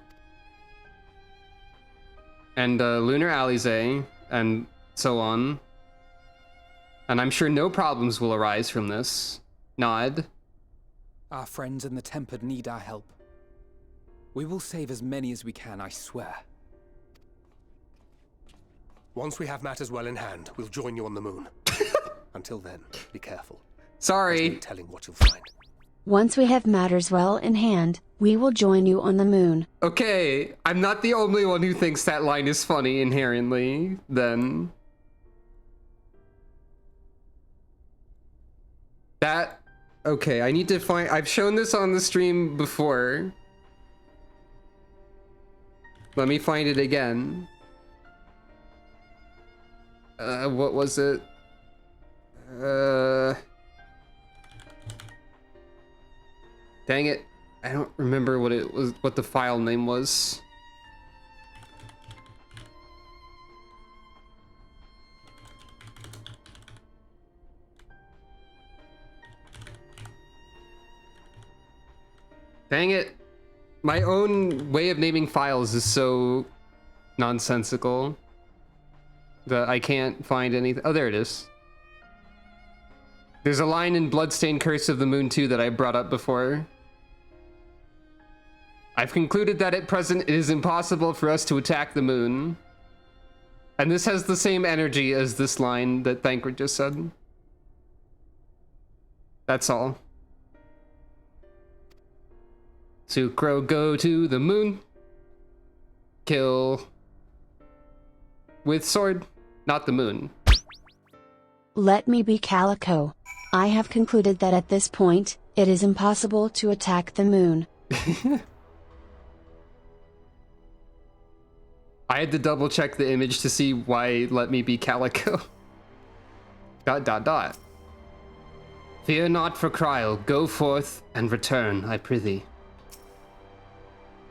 And Lunar Alize, and so on. And I'm sure no problems will arise from this. Nod. Our friends in the Tempered need our help. We will save as many as we can, I swear. Once we have matters well in hand, we'll join you on the moon. Until then, be careful. Sorry. There's no telling what you'll find. Once we have matters well in hand, we will join you on the moon. Okay, I'm not the only one who thinks that line is funny inherently, then. That... Okay, I need to find... I've shown this on the stream before. Let me find it again. What was it? Dang it. I don't remember what it was, what the file name was. Dang it. My own way of naming files is so nonsensical that I can't find anything. Oh, there it is. There's a line in Bloodstained Curse of the Moon 2 that I brought up before. I've concluded that at present it is impossible for us to attack the moon. And this has the same energy as this line that Thancred just said. That's all. Sucro, go to the moon. Kill with sword, not the moon. Let me be Calico. I have concluded that at this point, it is impossible to attack the moon. I had to double check the image to see why let me be Calico. ... Fear not for Kryl, go forth and return, I prithee.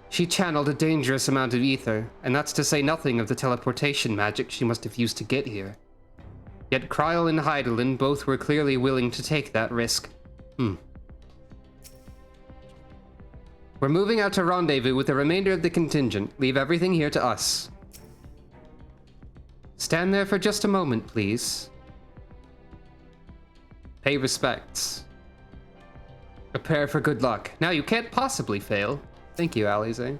She channeled a dangerous amount of ether, and that's to say nothing of the teleportation magic she must have used to get here. Yet Kryl and Hydaelyn both were clearly willing to take that risk. We're moving out to rendezvous with the remainder of the contingent. Leave everything here to us. Stand there for just a moment, please. Pay respects. Prepare for good luck. Now you can't possibly fail. Thank you, Alize.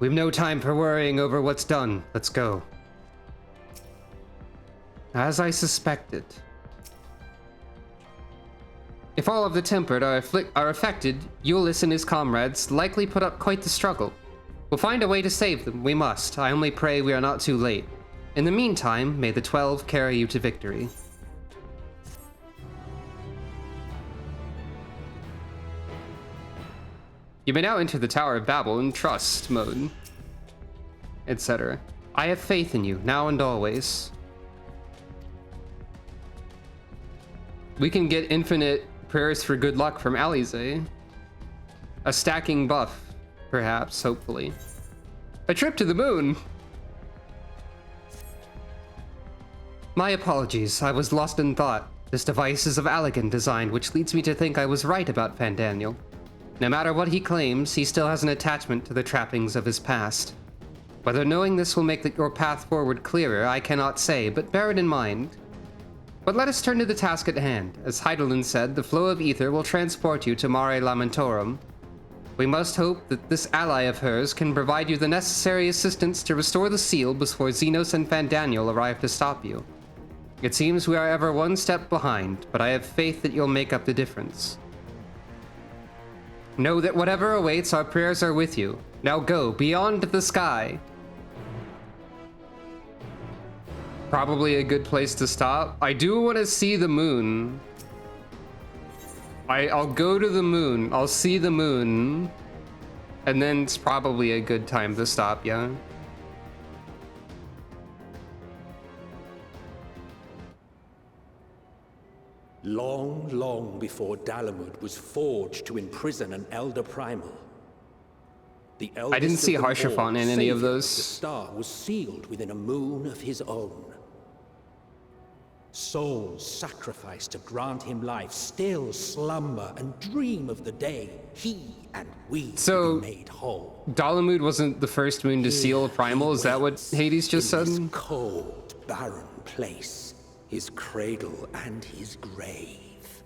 We've no time for worrying over what's done. Let's go. As I suspected. If all of the Tempered are affected, Euless and his comrades likely put up quite the struggle. We'll find a way to save them, we must. I only pray we are not too late. In the meantime, may the 12 carry you to victory. You may now enter the Tower of Babil in trust mode, etc. I have faith in you, now and always. We can get infinite prayers for good luck from Alize. A stacking buff. Perhaps, hopefully. A trip to the moon! My apologies, I was lost in thought. This device is of Allegan design, which leads me to think I was right about Fandaniel. No matter what he claims, he still has an attachment to the trappings of his past. Whether knowing this will make your path forward clearer, I cannot say, but bear it in mind. But let us turn to the task at hand. As Hydaelyn said, the flow of ether will transport you to Mare Lamentorum. We must hope that this ally of hers can provide you the necessary assistance to restore the seal before Xenos and Fandaniel arrive to stop you. It seems we are ever one step behind, but I have faith that you'll make up the difference. Know that whatever awaits, our prayers are with you. Now go, beyond the sky! Probably a good place to stop. I do want to see the moon. I'll go to the moon. I'll see the moon. And then it's probably a good time to stop, yeah? Long, long before Dalamud was forged to imprison an Elder Primal, the I didn't see Harshaphon in any of those. The star was sealed within a moon of his own. Souls sacrificed to grant him life still slumber and dream of the day he and we would be made whole. Dalamud wasn't the first moon to seal a primal, is that what Hades just said? This cold, barren place, his cradle and his grave.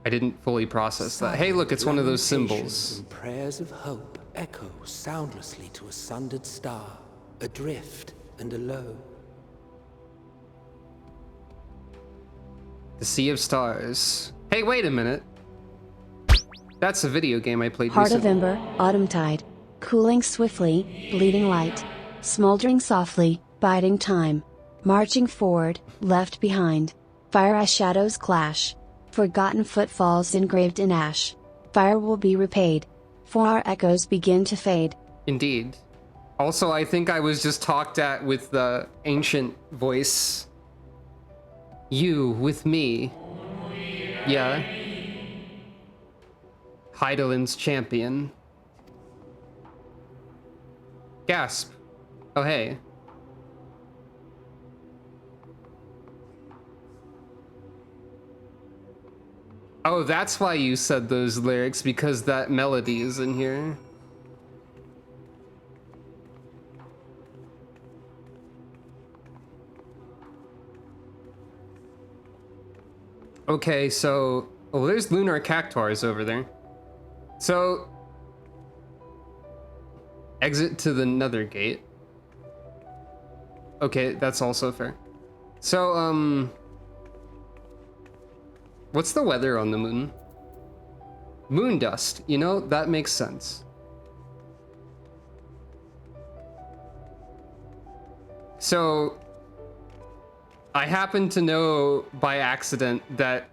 I didn't fully process that. Hey, look, it's one of those symbols. And prayers of hope echo soundlessly to a sundered star, adrift and alone. The Sea of Stars. Hey, wait a minute. That's a video game I played Heart recently. of Ember, Autumn Tide. Cooling swiftly, bleeding light. Smoldering softly, biding time. Marching forward, left behind. Fire as shadows clash. Forgotten footfalls engraved in ash. Fire will be repaid. For our echoes begin to fade. Indeed. Also, I think I was just talked at with the ancient voice. You with me. Yeah. Hydaelyn's champion. Gasp. Oh, hey. Oh, that's why you said those lyrics, because that melody is in here. Okay, so... Oh, there's lunar cactuars over there. So... Exit to the nether gate. Okay, that's also fair. So, what's the weather on the moon? Moon dust, you know, that makes sense. So... I happen to know by accident that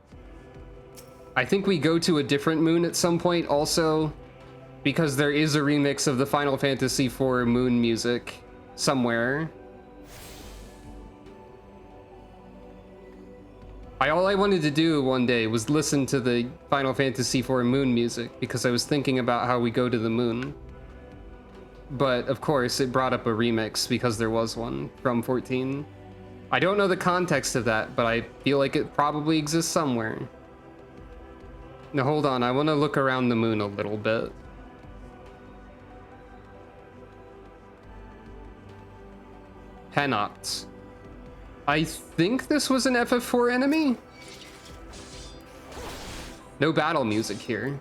I think we go to a different moon at some point also, because there is a remix of the Final Fantasy IV moon music somewhere. All I wanted to do one day was listen to the Final Fantasy IV moon music because I was thinking about how we go to the moon. But of course it brought up a remix because there was one from 14. I don't know the context of that, but I feel like it probably exists somewhere. Now hold on, I want to look around the moon a little bit. Henoct. I think this was an FF4 enemy? No battle music here.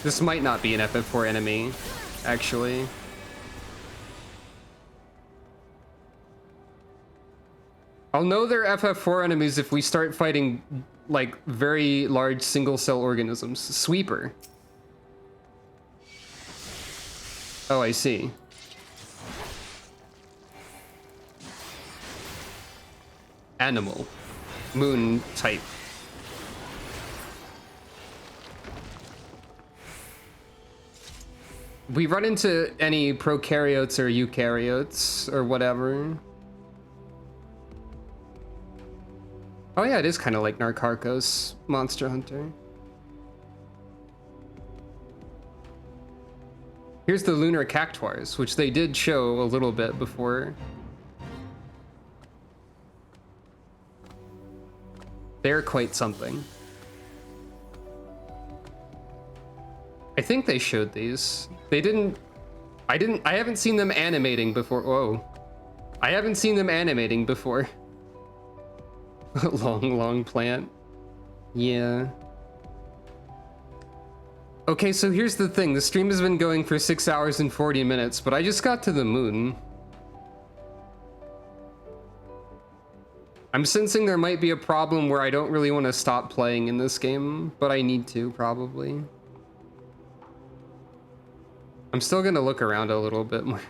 This might not be an FF4 enemy, actually. I'll know they're FF4 enemies if we start fighting, like, very large single-cell organisms. Sweeper. Oh, I see. Animal. Moon type. We run into any prokaryotes or eukaryotes or whatever. Oh yeah, it is kind of like Narcarcos, Monster Hunter. Here's the lunar cactuars, which they did show a little bit before. They're quite something. I think they showed these. They didn't. I haven't seen them animating before. Whoa. I haven't seen them animating before. Long plant. Yeah. Okay, so here's the thing. The stream has been going for 6 hours and 40 minutes, but I just got to the moon. I'm sensing there might be a problem where I don't really want to stop playing in this game, but I need to, probably. I'm still gonna look around a little bit more.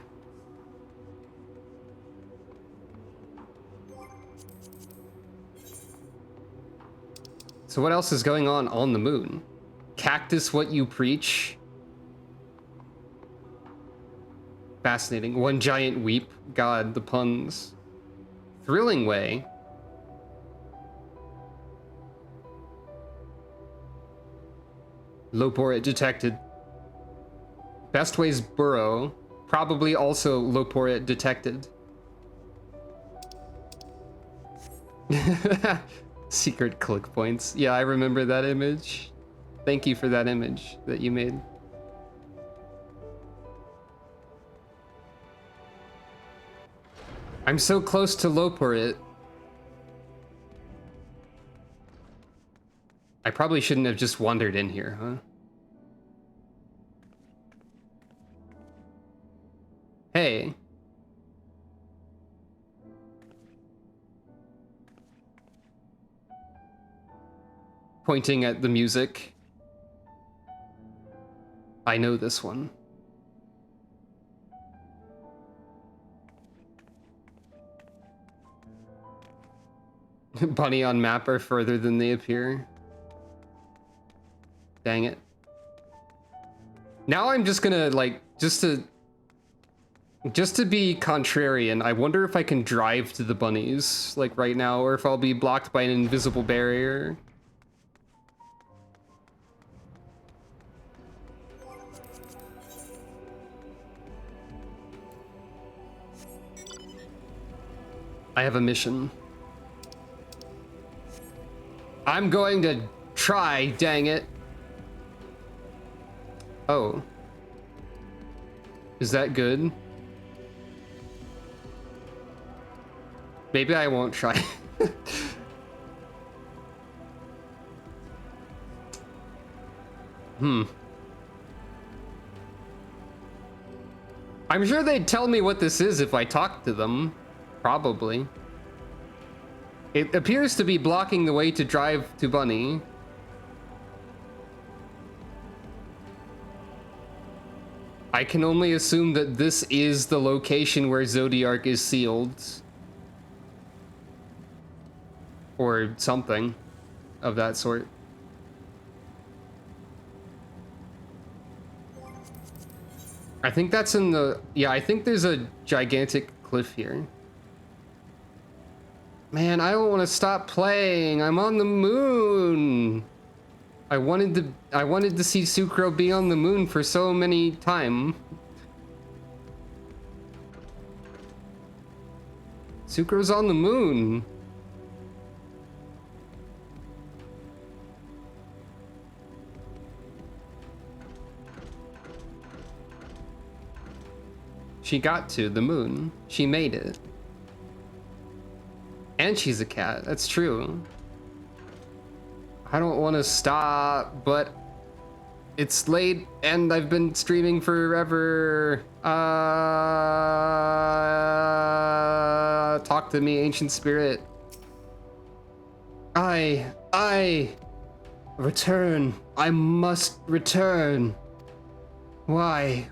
So what else is going on the moon? Cactus what you preach? Fascinating. One giant weep. God, the puns. Thrilling way. Loporit detected. Best ways burrow. Probably also Loporit detected. Secret click points. Yeah, I remember that image. Thank you for that image that you made. I'm so close to Loporit. I probably shouldn't have just wandered in here, huh? Hey. Pointing at the music. I know this one. Bunny on map are further than they appear. Dang it. Now I'm just gonna, like, just to be contrarian, I wonder if I can drive to the bunnies, like, right now, or if I'll be blocked by an invisible barrier. I have a mission. I'm going to try, dang it. Oh. Is that good? Maybe I won't try. I'm sure they'd tell me what this is if I talked to them. Probably. It appears to be blocking the way to drive to Bunny. I can only assume that this is the location where Zodiark is sealed. Or something of that sort. I think that's in the... Yeah, I think there's a gigantic cliff here. Man, I don't want to stop playing. I'm on the moon. I wanted to see Sucro be on the moon for so many time. Sucro's on the moon. She got to the moon. She made it. And she's a cat. That's true. I don't want to stop, but it's late and I've been streaming forever. Talk to me, ancient spirit. I return. I must return. Why?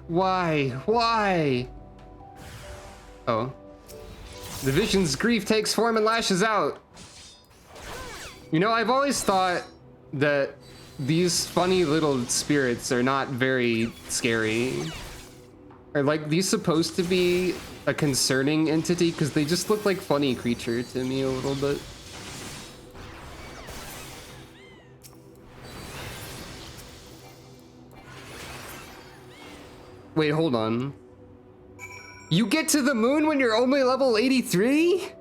Oh. The vision's grief takes form and lashes out. You know, I've always thought that these funny little spirits are not very scary. Are like these supposed to be a concerning entity? Because they just look like funny creature to me a little bit. Wait, hold on. You get to the moon when you're only level 83?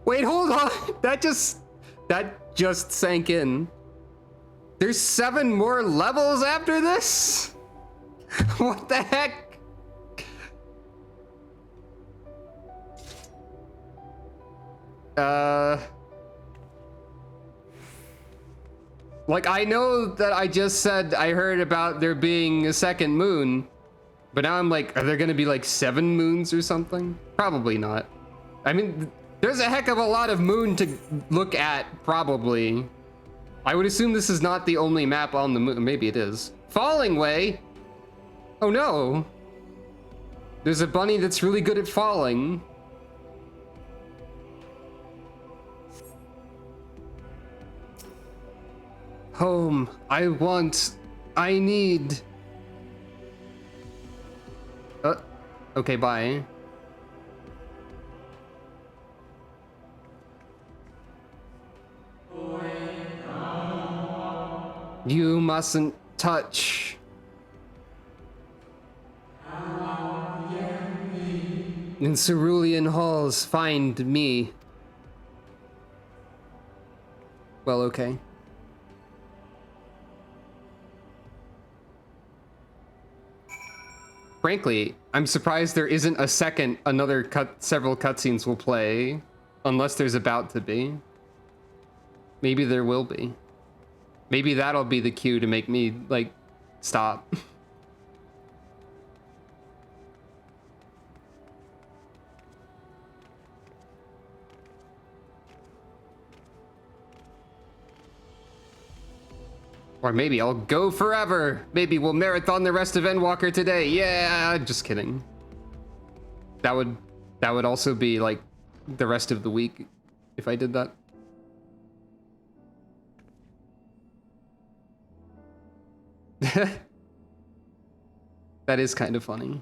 Wait, hold on. That just sank in. There's 7 more levels after this? What the heck? Like, I know that I just said I heard about there being a second moon, but now I'm like, are there gonna be like 7 moons or something? Probably not. I mean, there's a heck of a lot of moon to look at, probably. I would assume this is not the only map on the moon. Maybe it is. Falling Way? Oh no. There's a bunny that's really good at falling. Home. I need. Okay, bye. You mustn't touch. In Cerulean halls, find me. Well, okay. Frankly, I'm surprised there isn't a second, several cutscenes will play, unless there's about to be. Maybe there will be. Maybe that'll be the cue to make me, like, stop. Or maybe I'll go forever. Maybe we'll marathon the rest of Endwalker today. Yeah, just kidding. That would also be like the rest of the week if I did that. That is kind of funny.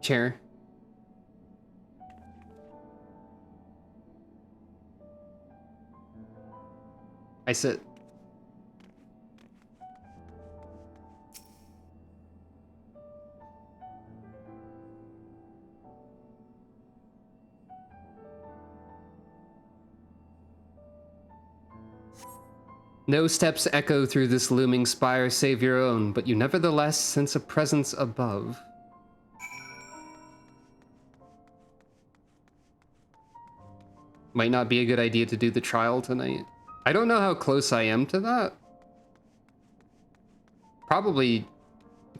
Chair. I sit. No steps echo through this looming spire save your own, but you nevertheless sense a presence above. Might not be a good idea to do the trial tonight. I don't know how close I am to that. Probably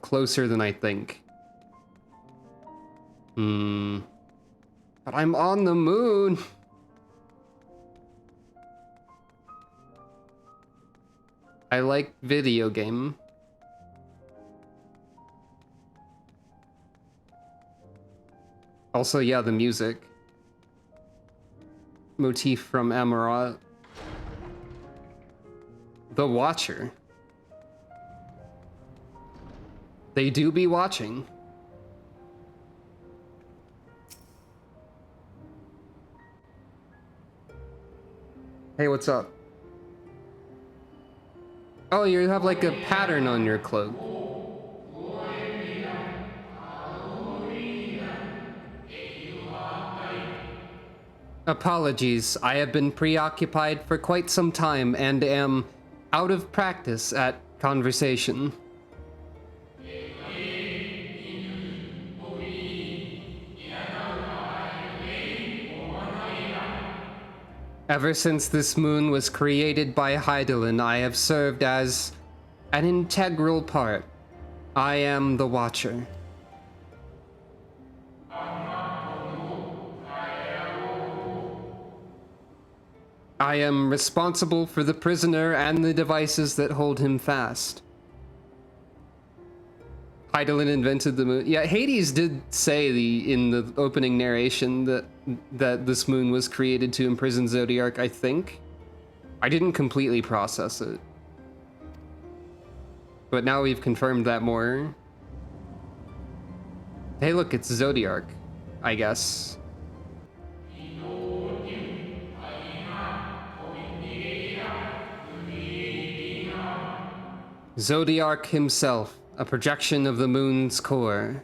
closer than I think. But I'm on the moon. I like video game. Also, yeah, the music. Motif from Amarat. The Watcher. They do be watching. Hey, what's up? Oh, you have like a pattern on your cloak. Apologies, I have been preoccupied for quite some time and am out of practice at conversation. Ever since this moon was created by Hydaelyn, I have served as an integral part. I am the Watcher. I am responsible for the prisoner and the devices that hold him fast. Hydaelyn invented the moon. Yeah, Hades did say in the opening narration that this moon was created to imprison Zodiark, I think. I didn't completely process it. But now we've confirmed that more. Hey look, it's Zodiark, I guess. Zodiark himself, a projection of the moon's core.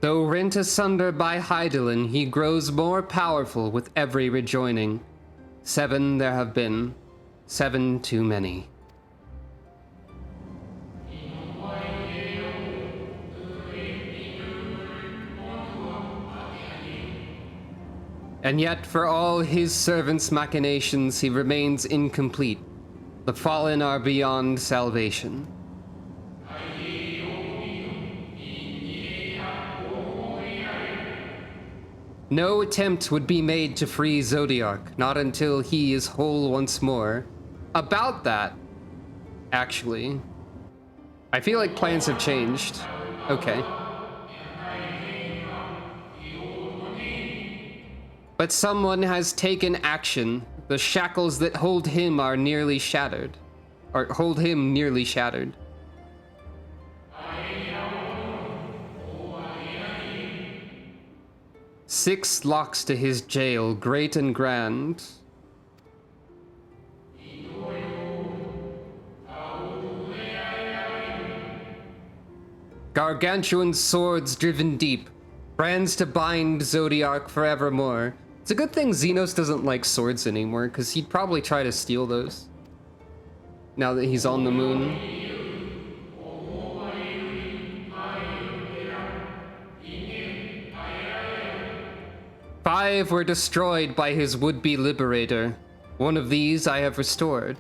Though rent asunder by Hydaelyn, he grows more powerful with every rejoining. 7 there have been, 7 too many. And yet, for all his servants' machinations, he remains incomplete. The fallen are beyond salvation. No attempt would be made to free Zodiark, not until he is whole once more. About that, actually, I feel like plans have changed. Okay. But someone has taken action. The shackles that hold him are nearly shattered. Or hold him nearly shattered. Six locks to his jail, great and grand. Gargantuan swords driven deep, brands to bind Zodiark forevermore. It's a good thing Xenos doesn't like swords anymore, because he'd probably try to steal those. Now that he's on the moon. 5 were destroyed by his would-be liberator. One of these I have restored.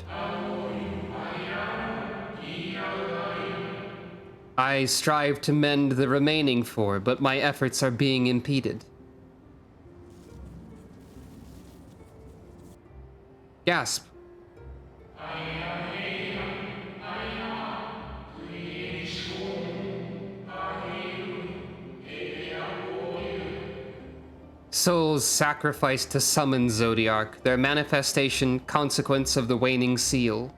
I strive to mend the remaining 4, but my efforts are being impeded. Gasp. Souls sacrificed to summon Zodiark, their manifestation, consequence of the waning seal.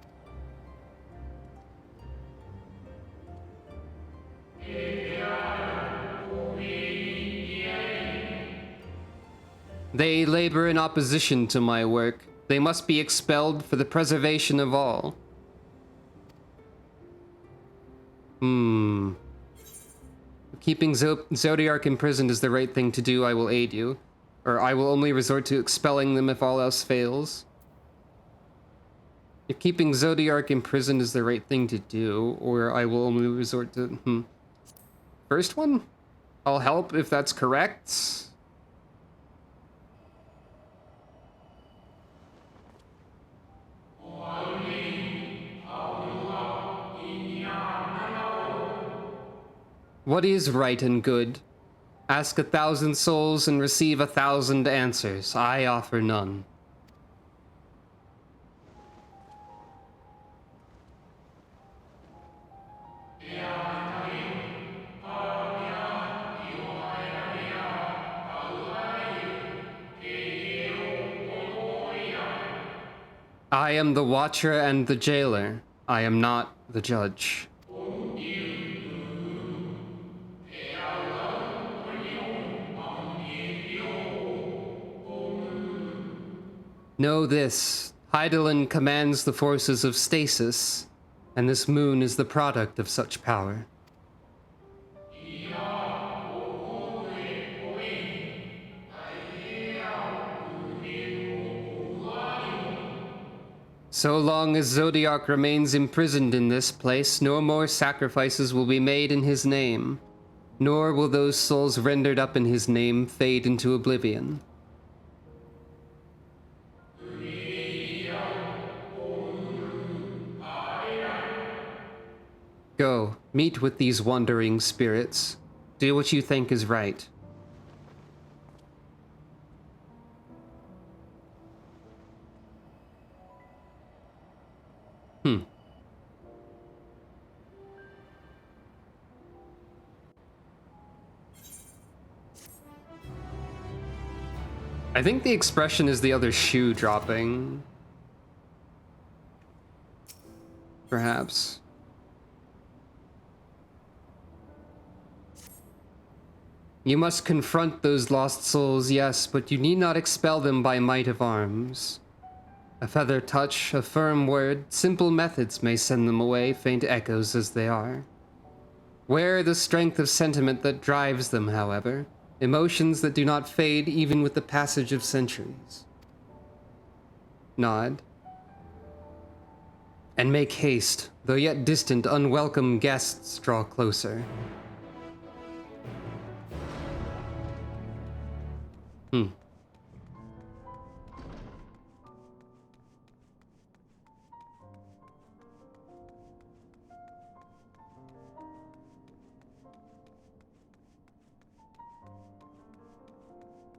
They labor in opposition to my work. They must be expelled for the preservation of all. Keeping Zodiark imprisoned is the right thing to do. I will aid you. Or I will only resort to expelling them if all else fails. If keeping Zodiark imprisoned is the right thing to do, or I will only resort to... First one? I'll help if that's correct. What is right and good? Ask 1,000 souls and receive 1,000 answers. I offer none. I am the watcher and the jailer. I am not the judge. Know this, Hydaelyn commands the forces of stasis, and this moon is the product of such power. So long as Zodiark remains imprisoned in this place, no more sacrifices will be made in his name, nor will those souls rendered up in his name fade into oblivion. Go, meet with these wandering spirits. Do what you think is right. I think the expression is the other shoe dropping. Perhaps. You must confront those lost souls, yes, but you need not expel them by might of arms. A feather touch, a firm word, simple methods may send them away, faint echoes as they are. Where the strength of sentiment that drives them, however, emotions that do not fade even with the passage of centuries. Nod. And make haste, though yet distant, unwelcome guests draw closer.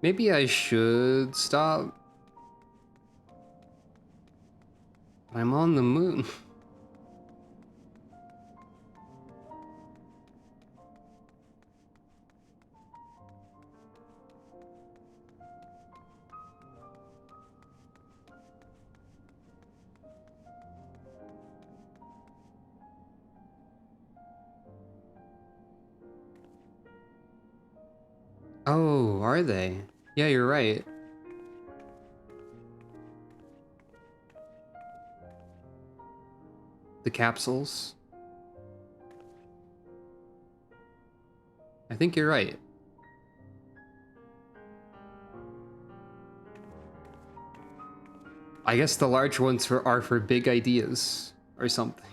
Maybe I should stop. I'm on the moon. Oh, are they? Yeah, you're right. The capsules. I think you're right. I guess the large ones are for big ideas or something.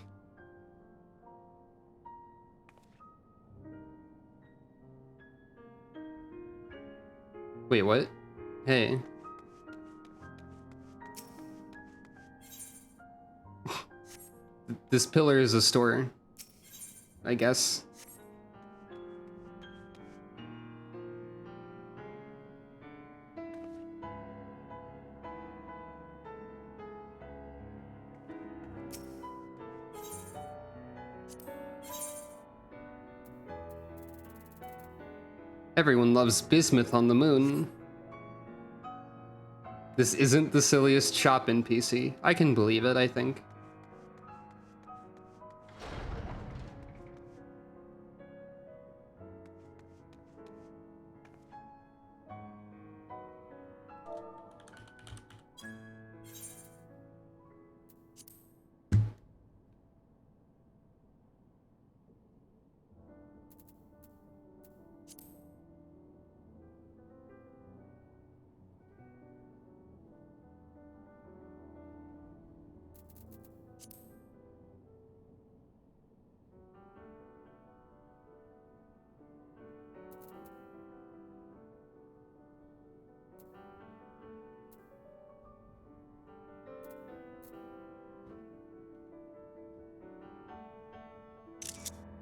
Wait, what? Hey. This pillar is a store, I guess. Everyone loves bismuth on the moon. This isn't the silliest shop in PC. I can believe it, I think.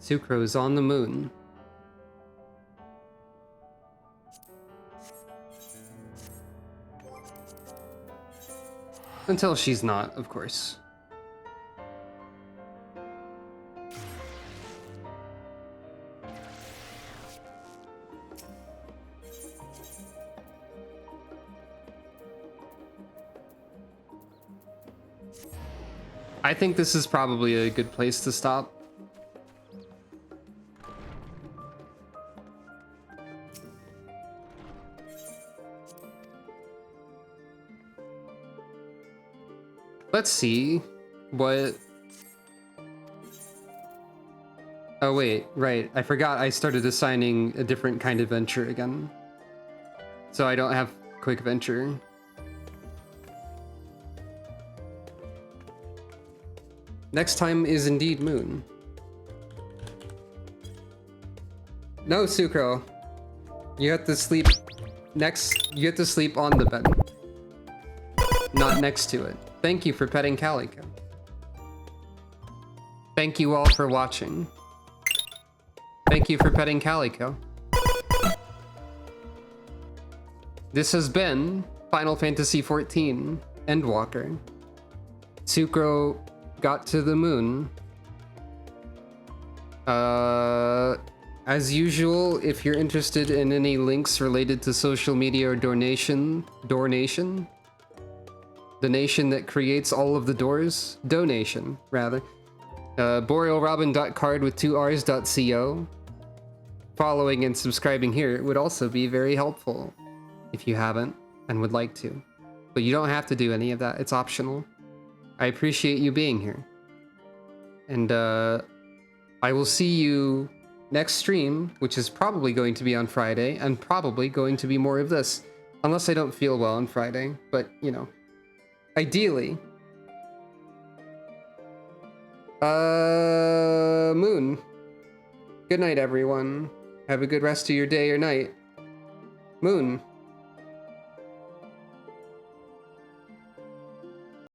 Sucro's on the moon. Until she's not, of course. I think this is probably a good place to stop. Let's see what... Oh wait, right. I forgot I started assigning a different kind of venture again. So I don't have quick venture. Next time is indeed moon. No, Sucro. You have to sleep you have to sleep on the bed. Not next to it. Thank you for petting Calico. Thank you all for watching. Thank you for petting Calico. This has been Final Fantasy XIV Endwalker. Sucro got to the moon. As usual, if you're interested in any links related to social media or donation, the nation that creates all of the doors, donation, rather. Borealrobin.card with 2 Rs.co. following and subscribing here would also be very helpful if you haven't and would like to. But you don't have to do any of that. It's optional. I appreciate you being here. And I will see you next stream, which is probably going to be on Friday, and probably going to be more of this. Unless I don't feel well on Friday. But, you know, ideally. Moon. Good night, everyone. Have a good rest of your day or night. Moon.